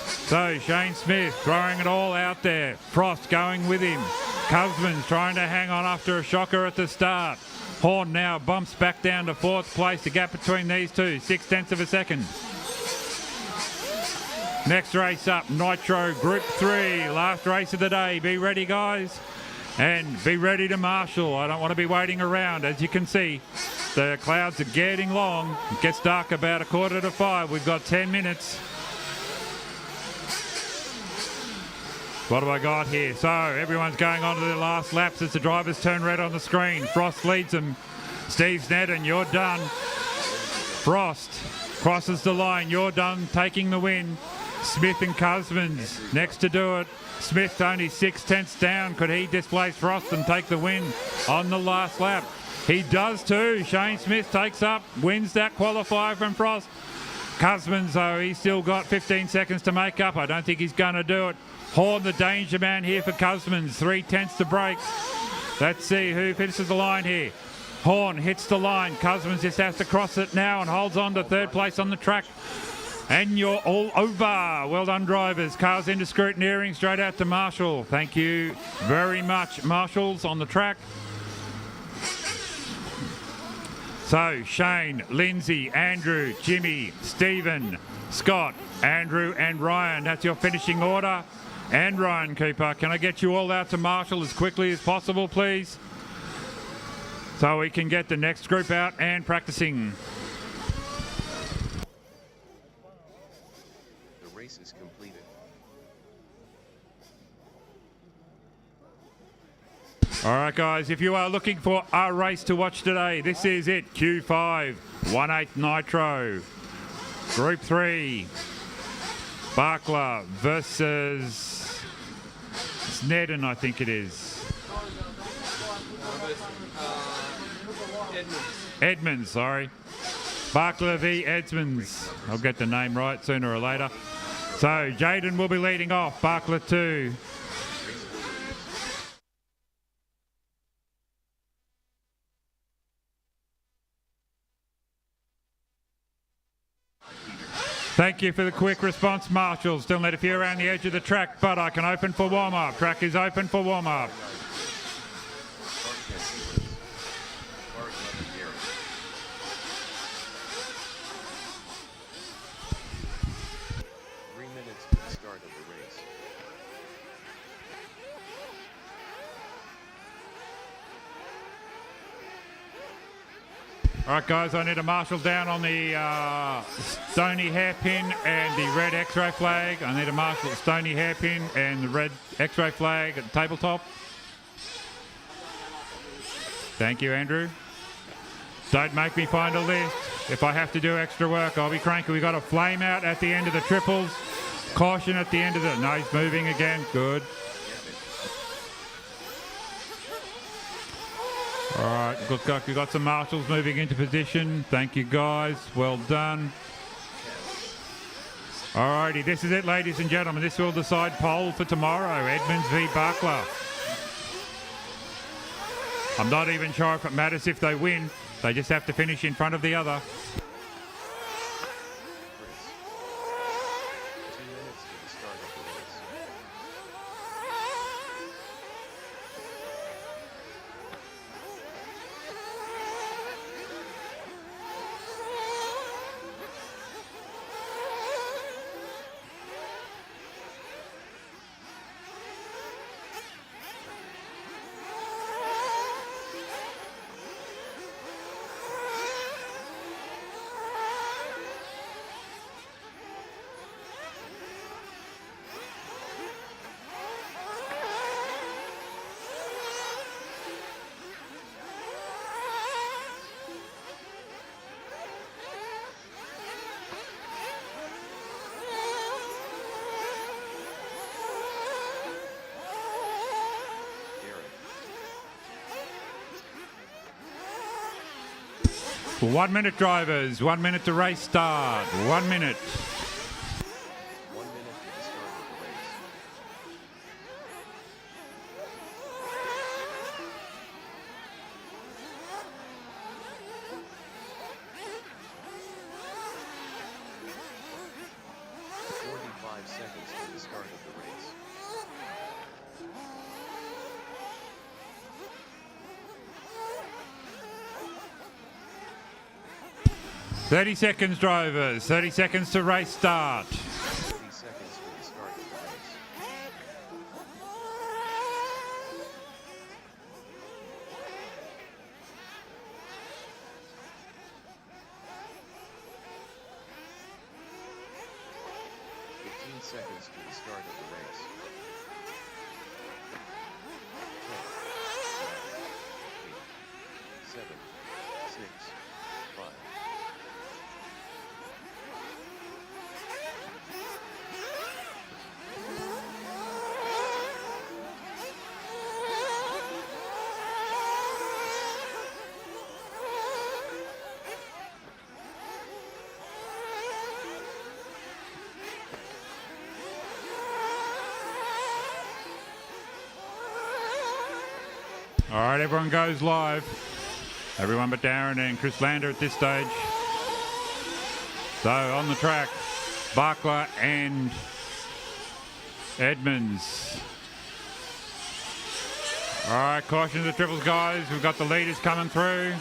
So Shane Smith throwing it all out there. Frost going with him. Cusman's trying to hang on after a shocker at the start. Horn now bumps back down to 4th place. The gap between these two, 0.6 of a second. Next race up, Nitro Group 3. Last race of the day. Be ready, guys. And be ready to marshal. I don't want to be waiting around. As you can see, the clouds are getting long. It gets dark about 4:45. We've got 10 minutes. What have I got here? So everyone's going on to their last laps as the drivers turn red on the screen. Frost leads them. Steve Snedden, you're done. Frost crosses the line. You're done, taking the win. Smith and Cusmans next to do it. Smith only 0.6 down. Could he displace Frost and take the win on the last lap? He does too. Shane Smith takes up, wins that qualifier from Frost. Cusmans, though, he's still got 15 seconds to make up. I don't think he's going to do it. Horn, the danger man here for Cusmans. 0.3 to break. Let's see who finishes the line here. Horn hits the line. Cusmans just has to cross it now and holds on to 3rd place on the track. And you're all over. Well done, drivers. Cars into scrutineering, straight out to Marshall. Thank you very much, Marshals on the track. So, Shane, Lindsay, Andrew, Jimmy, Stephen, Scott, Andrew and Ryan. That's your finishing order. And Ryan Cooper, can I get you all out to Marshall as quickly as possible, please? So we can get the next group out and practicing. The race is completed. All right, guys, if you are looking for a race to watch today, this is it. Q5, 1/8 Nitro. Group 3. Barkler versus Snedden, I think it is. Edmonds, sorry. Barkler v Edmonds. I'll get the name right sooner or later. So Jaden will be leading off. Barkler 2. Thank you for the quick response, Marshall. Still need a few around the edge of the track, but I can open for warm-up. Track is open for warm-up. All right, guys, I need a marshal down on the stony hairpin and the red X-ray flag. I need a marshal at stony hairpin and the red X-ray flag at the tabletop. Thank you, Andrew. Don't make me find a list. If I have to do extra work, I'll be cranky. We got a flame out at the end of the triples. Caution at the end of the... No, he's moving again. Good. All right, looks like we've got some marshals moving into position. Thank you, guys. Well done. All righty, this is it, ladies and gentlemen. This will decide pole for tomorrow. Edmonds v. Barkla. I'm not even sure if it matters if they win. They just have to finish in front of the other. 1 minute, drivers. 1 minute to race start. 1 minute. 1 minute to the start of the race. Seconds to the start of the race. 30 seconds, drivers. 30 seconds to race start. 30 seconds to the start of the race. 15 seconds to the start of the race. 10, 9, 8, 7, 6, 5. All right, everyone goes live. Everyone but Darren and Chris Lander at this stage. So on the track, Barkla and Edmonds. All right, caution to the triples, guys. We've got the leaders coming through.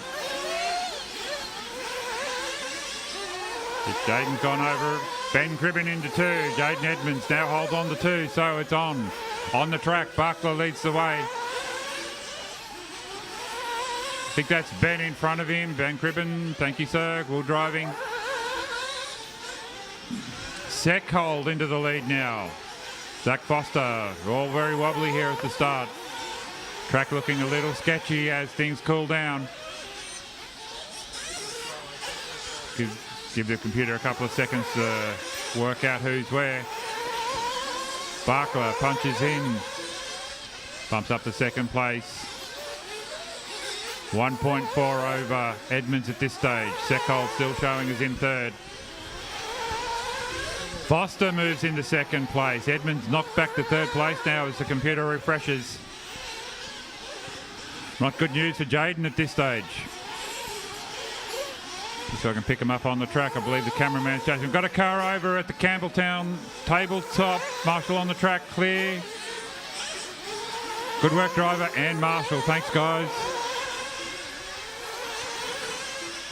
Jaden's gone over. Ben Cribben into two. Jaden Edmonds now holds on to two, so it's on. On the track, Barkla leads the way. I think that's Ben in front of him. Ben Cribben, thank you, sir. Good driving. Seckhold into the lead now. Zach Foster, all very wobbly here at the start. Track looking a little sketchy as things cool down. Give the computer a couple of seconds to work out who's where. Barkla punches in. Bumps up to second place. 1.4 over Edmonds at this stage. Seckhold still showing as in third. Foster moves into second place. Edmonds knocked back to third place now as the computer refreshes. Not good news for Jaden at this stage. so I can pick him up on the track. I believe the cameraman's chasing. We've got a car over at the Campbelltown tabletop. Marshall on the track, clear. Good work, driver and Marshall. Thanks, guys.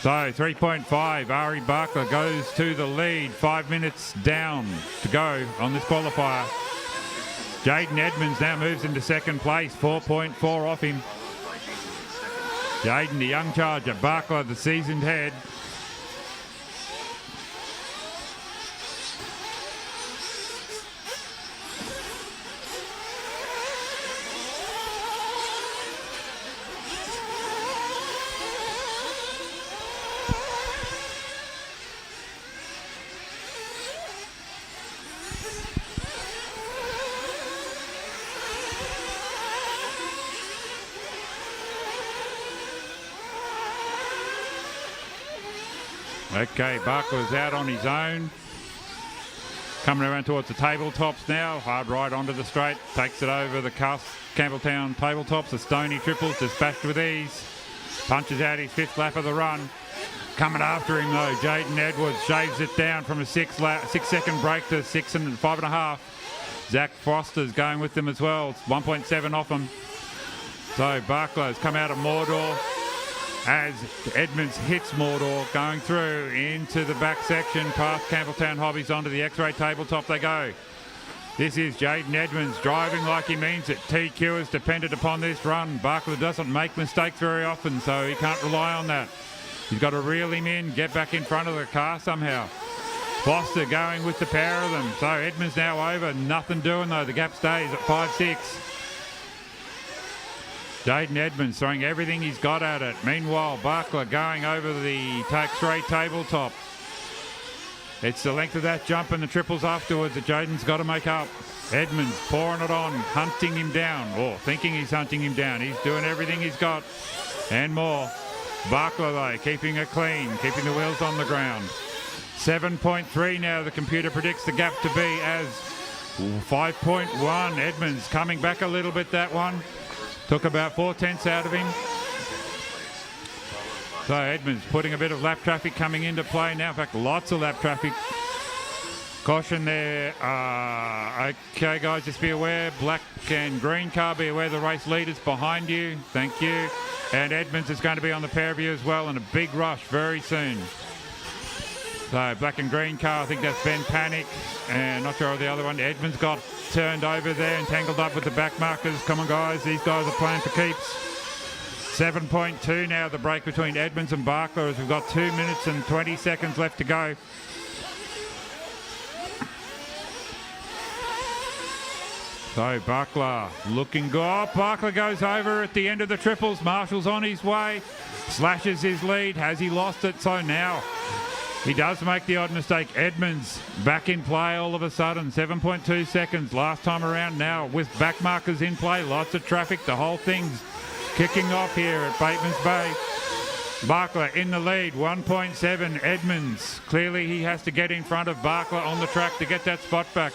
So 3.5, Ari Barker goes to the lead. 5 minutes down to go on this qualifier. Jaden Edmonds now moves into second place, 4.4 off him. Jaden, the young charger. Barker, the seasoned head. Okay, Barker's out on his own. Coming around towards the tabletops now. Hard right onto the straight. Takes it over the Campbelltown tabletops. The Stony triples dispatched with ease. Punches out his 5th lap of the run. Coming after him though, Jaden Edwards shaves it down from a 6-second break to 6 and 5.5. Zach Foster's going with them as well. It's 1.7 off him. So Barklow's come out of Mordor as Edmonds hits Mordor, going through into the back section past Campbelltown Hobbies onto the X-Ray tabletop they go. This is Jaden Edmonds driving like he means it. TQ is dependent upon this run. Barklow doesn't make mistakes very often, so he can't rely on that. He's got to reel him in, get back in front of the car somehow. Foster going with the pair of them. So Edmonds now over, nothing doing though. The gap stays at 5.6. Jaden Edmonds throwing everything he's got at it. Meanwhile, Barklow going over the X-Ray tabletop. It's the length of that jump and the triples afterwards that Jaden's got to make up. Edmonds pouring it on, hunting him down, or thinking he's hunting him down. He's doing everything he's got and more. Barklow though, keeping it clean, keeping the wheels on the ground. 7.3 now the computer predicts the gap to be as 5.1. Edmonds coming back a little bit that one. Took about 4/10 out of him. So Edmonds putting a bit of lap traffic coming into play now. In fact, lots of lap traffic. Caution there. Okay, guys, just be aware. Black and green car, be aware the race leaders behind you. Thank you. And Edmonds is going to be on the pair of you as well in a big rush very soon. So black and green car, I think that's Ben Panic. And not sure of the other one. Edmonds got turned over there and tangled up with the back markers. Come on, guys. These guys are playing for keeps. 7.2 now, the break between Edmonds and Barklow as we've got 2 minutes and 20 seconds left to go. So Barklow looking good. Oh, Barklow goes over at the end of the triples. Marshall's on his way. Slashes his lead. Has he lost it? So now he does make the odd mistake. Edmonds back in play all of a sudden. 7.2 seconds last time around now with back markers in play. Lots of traffic. The whole thing's kicking off here at Bateman's Bay. Barklow in the lead. 1.7. Edmonds. Clearly he has to get in front of Barklow on the track to get that spot back.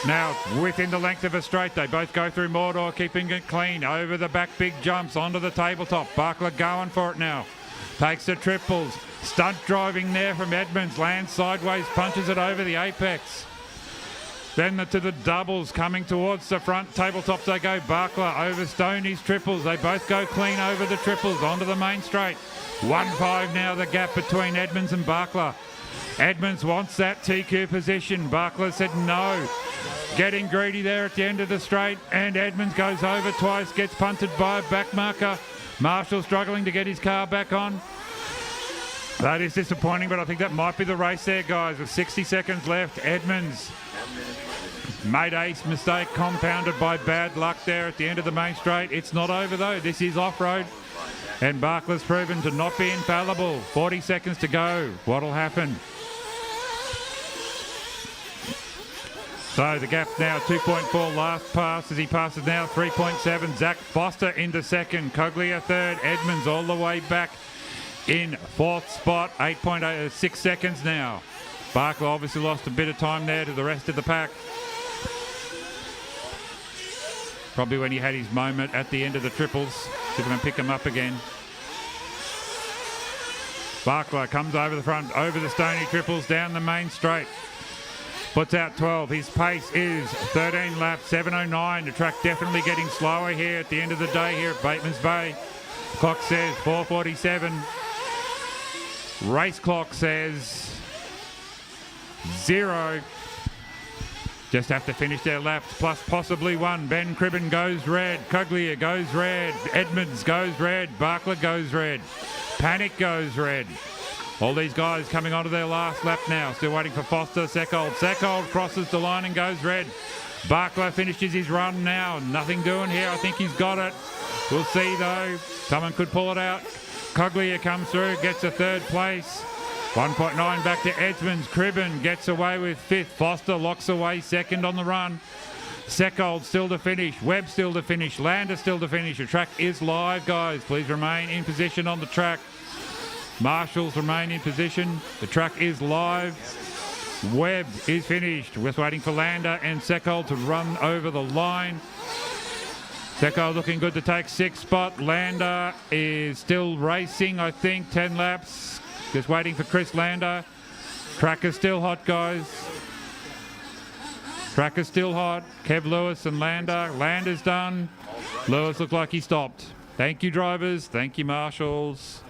Now, within the length of a straight, they both go through Mordor, keeping it clean. Over the back, big jumps onto the tabletop. Barklow going for it now. Takes the triples. Stunt driving there from Edmonds. Lands sideways, punches it over the apex. Then to the doubles, coming towards the front. Tabletops they go. Barklow over Stoney's triples. They both go clean over the triples onto the main straight. 1.5 now the gap between Edmonds and Barklow. Edmonds wants that TQ position. Barklow said no. Getting greedy there at the end of the straight, and Edmonds goes over twice, gets punted by a back marker. Marshall struggling to get his car back on. That is disappointing, but I think that might be the race there, guys, with 60 seconds left. Edmonds made a mistake compounded by bad luck there at the end of the main straight. It's not over though. This is off-road, and Barklow's proven to not be infallible. 40 seconds to go. What'll happen? So the gap now 2.4 last pass as he passes now 3.7. Zach Foster into second. Coglia third. Edmonds all the way back in fourth spot. 8.6 seconds now. Barklow obviously lost a bit of time there to the rest of the pack. Probably when he had his moment at the end of the triples. See if we can pick him up again. Barkler comes over the front, over the stony triples, down the main straight. Puts out 12. His pace is 13 laps, 7:09. The track definitely getting slower here at the end of the day here at Bateman's Bay. Clock says 4:47. Race clock says 0. Just have to finish their laps, plus possibly one. Ben Cribben goes red. Cuglia goes red. Edmonds goes red. Barkler goes red. Panic goes red. All these guys coming onto their last lap now. Still waiting for Foster. Seckold. Seckold crosses the line and goes red. Barkler finishes his run now. Nothing doing here. I think he's got it. We'll see though. Someone could pull it out. Cuglia comes through, gets a third place. 1.9 back to Edmonds. Cribben gets away with fifth. Foster locks away second on the run. Seckold still to finish. Webb still to finish. Lander still to finish. The track is live, guys. Please remain in position on the track. Marshals remain in position. The track is live. Webb is finished. Just waiting for Lander and Seckold to run over the line. Seckold looking good to take sixth spot. Lander is still racing, I think, 10 laps. Just waiting for Chris Lander. Track is still hot, guys. Track is still hot. Kev Lewis and Lander. Lander's done. Lewis looked like he stopped. Thank you, drivers. Thank you, marshals.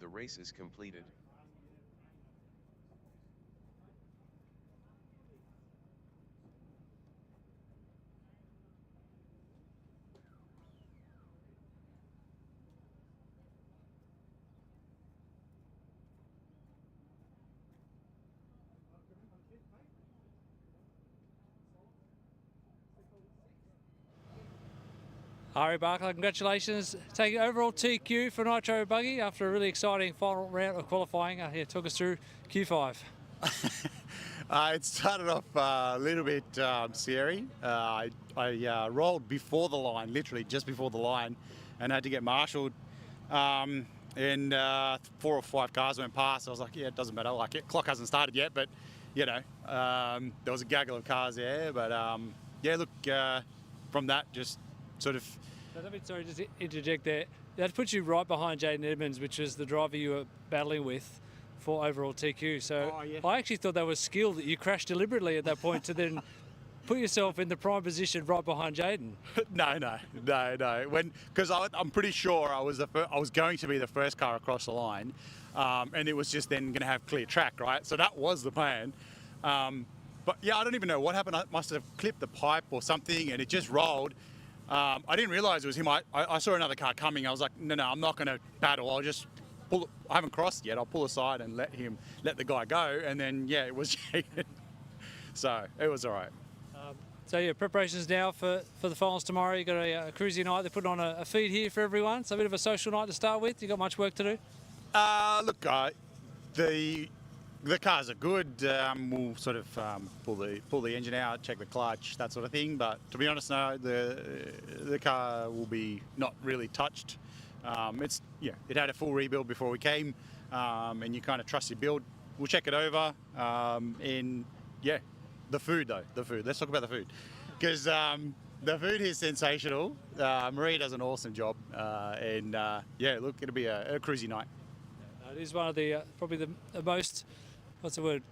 The race is completed. Ari Barkler, congratulations. Taking overall TQ for Nitro Buggy after a really exciting final round of qualifying. Here, talk us through Q5. It started off a little bit scary. I rolled before the line, literally just before the line, and had to get marshalled. And 4 or 5 cars went past. I was like, yeah, it doesn't matter. Like, clock hasn't started yet, but you know, there was a gaggle of cars there. But yeah, look, from that, just sort of. Sorry, just interject there. That puts you right behind Jaden Edmonds, which is the driver you were battling with for overall TQ. So I actually thought that was skill, that you crashed deliberately at that point to then put yourself in the prime position right behind Jaden. No. Because I'm pretty sure I was going to be the first car across the line, and it was just then going to have clear track, right? So that was the plan. But yeah, I don't even know what happened. I must have clipped the pipe or something, and it just rolled. I didn't realise it was him. I saw another car coming. I was like, no, I'm not going to battle. I'll just pull. I haven't crossed yet. I'll pull aside and let the guy go. And then yeah, it was Jaden. So it was all right. So yeah, preparations now for the finals tomorrow. You've got a cruisy night. They're putting on a feed here for everyone. So a bit of a social night to start with. You got much work to do? Look, the cars are good. We'll sort of pull the engine out, check the clutch, that sort of thing. But to be honest, no, the car will be not really touched. It had a full rebuild before we came, and you kind of trust your build. We'll check it over, and yeah, the food though. The food. Let's talk about the food, because the food is sensational. Marie does an awesome job, and yeah, look, it'll be a cruisy night. It is one of the probably the most, what's the word,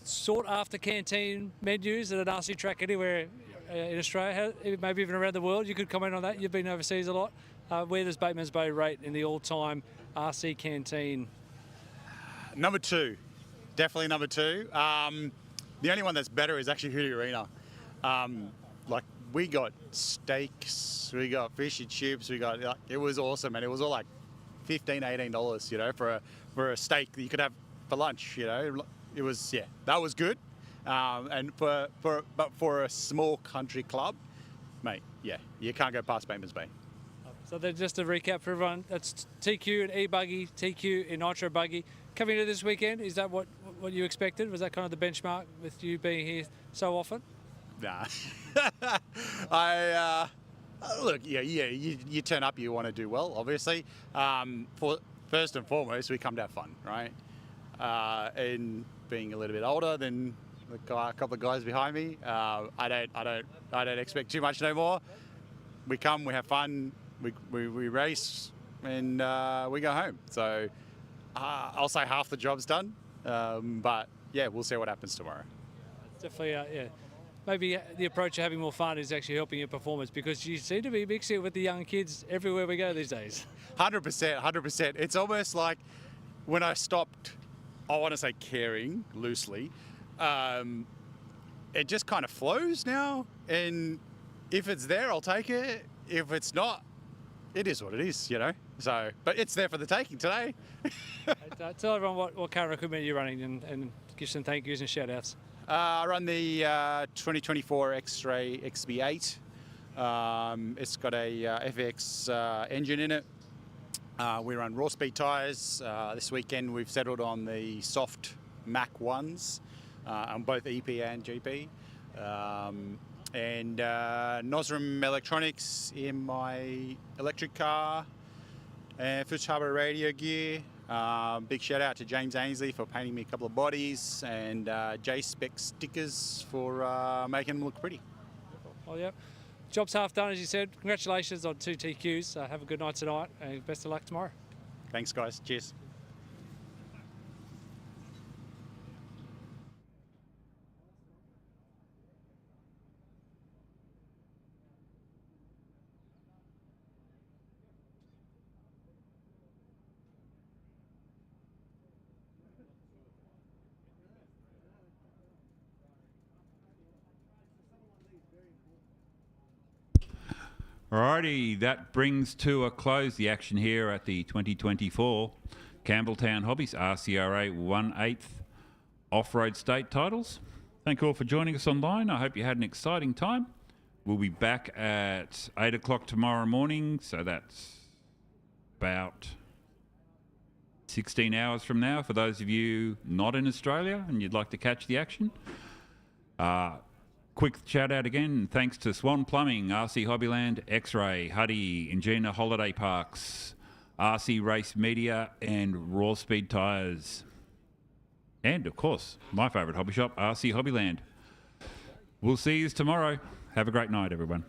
sought after canteen menus at an RC track anywhere in Australia, maybe even around the world. You could comment on that. You've been overseas a lot. Where does Bateman's Bay rate in the all-time RC canteen? Number 2, definitely number 2. The only one that's better is actually Hootie Arena. Like, we got steaks, we got fish and chips, it was awesome, and it was all like $15, $18, for a steak that you could have for lunch. It was that was good. And for a small country club, mate, you can't go past Bateman's Bay. So then just to recap for everyone, that's TQ and e-buggy, TQ and Nitro buggy. Coming into this weekend, is that what you expected? Was that kind of the benchmark with you being here so often? Nah. Look, you turn up, you want to do well, obviously. First and foremost, we come to have fun, right? And being a little bit older than a couple of guys behind me, I don't expect too much no more. We come, we have fun, we race, and we go home. So I'll say half the job's done, but yeah, we'll see what happens tomorrow. It's definitely, maybe the approach of having more fun is actually helping your performance, because you seem to be mixing it with the young kids everywhere we go these days. 100%. It's almost like when I stopped, I want to say caring loosely, it just kind of flows now. And if it's there, I'll take it. If it's not, it is what it is, So, but it's there for the taking today. Tell everyone what car equipment you're running and give some thank yous and shout outs. I run the 2024 X-Ray XB8. It's got a FX engine in it. We run raw speed tyres. This weekend we've settled on the soft Mac 1s on both EP and GP. And Nosram electronics in my electric car. And Fish Harbour radio gear. Big shout out to James Ainsley for painting me a couple of bodies, and J-Spec stickers for making them look pretty. Oh, yeah. Job's half done, as you said. Congratulations on 2 TQs. Have a good night tonight, and best of luck tomorrow. Thanks, guys. Cheers. Alrighty, that brings to a close the action here at the 2024 Campbelltown Hobbies RCRA 1/8 Off-Road State Titles. Thank you all for joining us online. I hope you had an exciting time. We'll be back at 8 o'clock tomorrow morning, so that's about 16 hours from now for those of you not in Australia and you'd like to catch the action. Quick shout out again, thanks to Swan Plumbing, RC Hobbyland, X-Ray, Huddy, Ingenia Holiday Parks, RC Race Media, and Raw Speed Tyres. And, of course, my favourite hobby shop, RC Hobbyland. We'll see you tomorrow. Have a great night, everyone.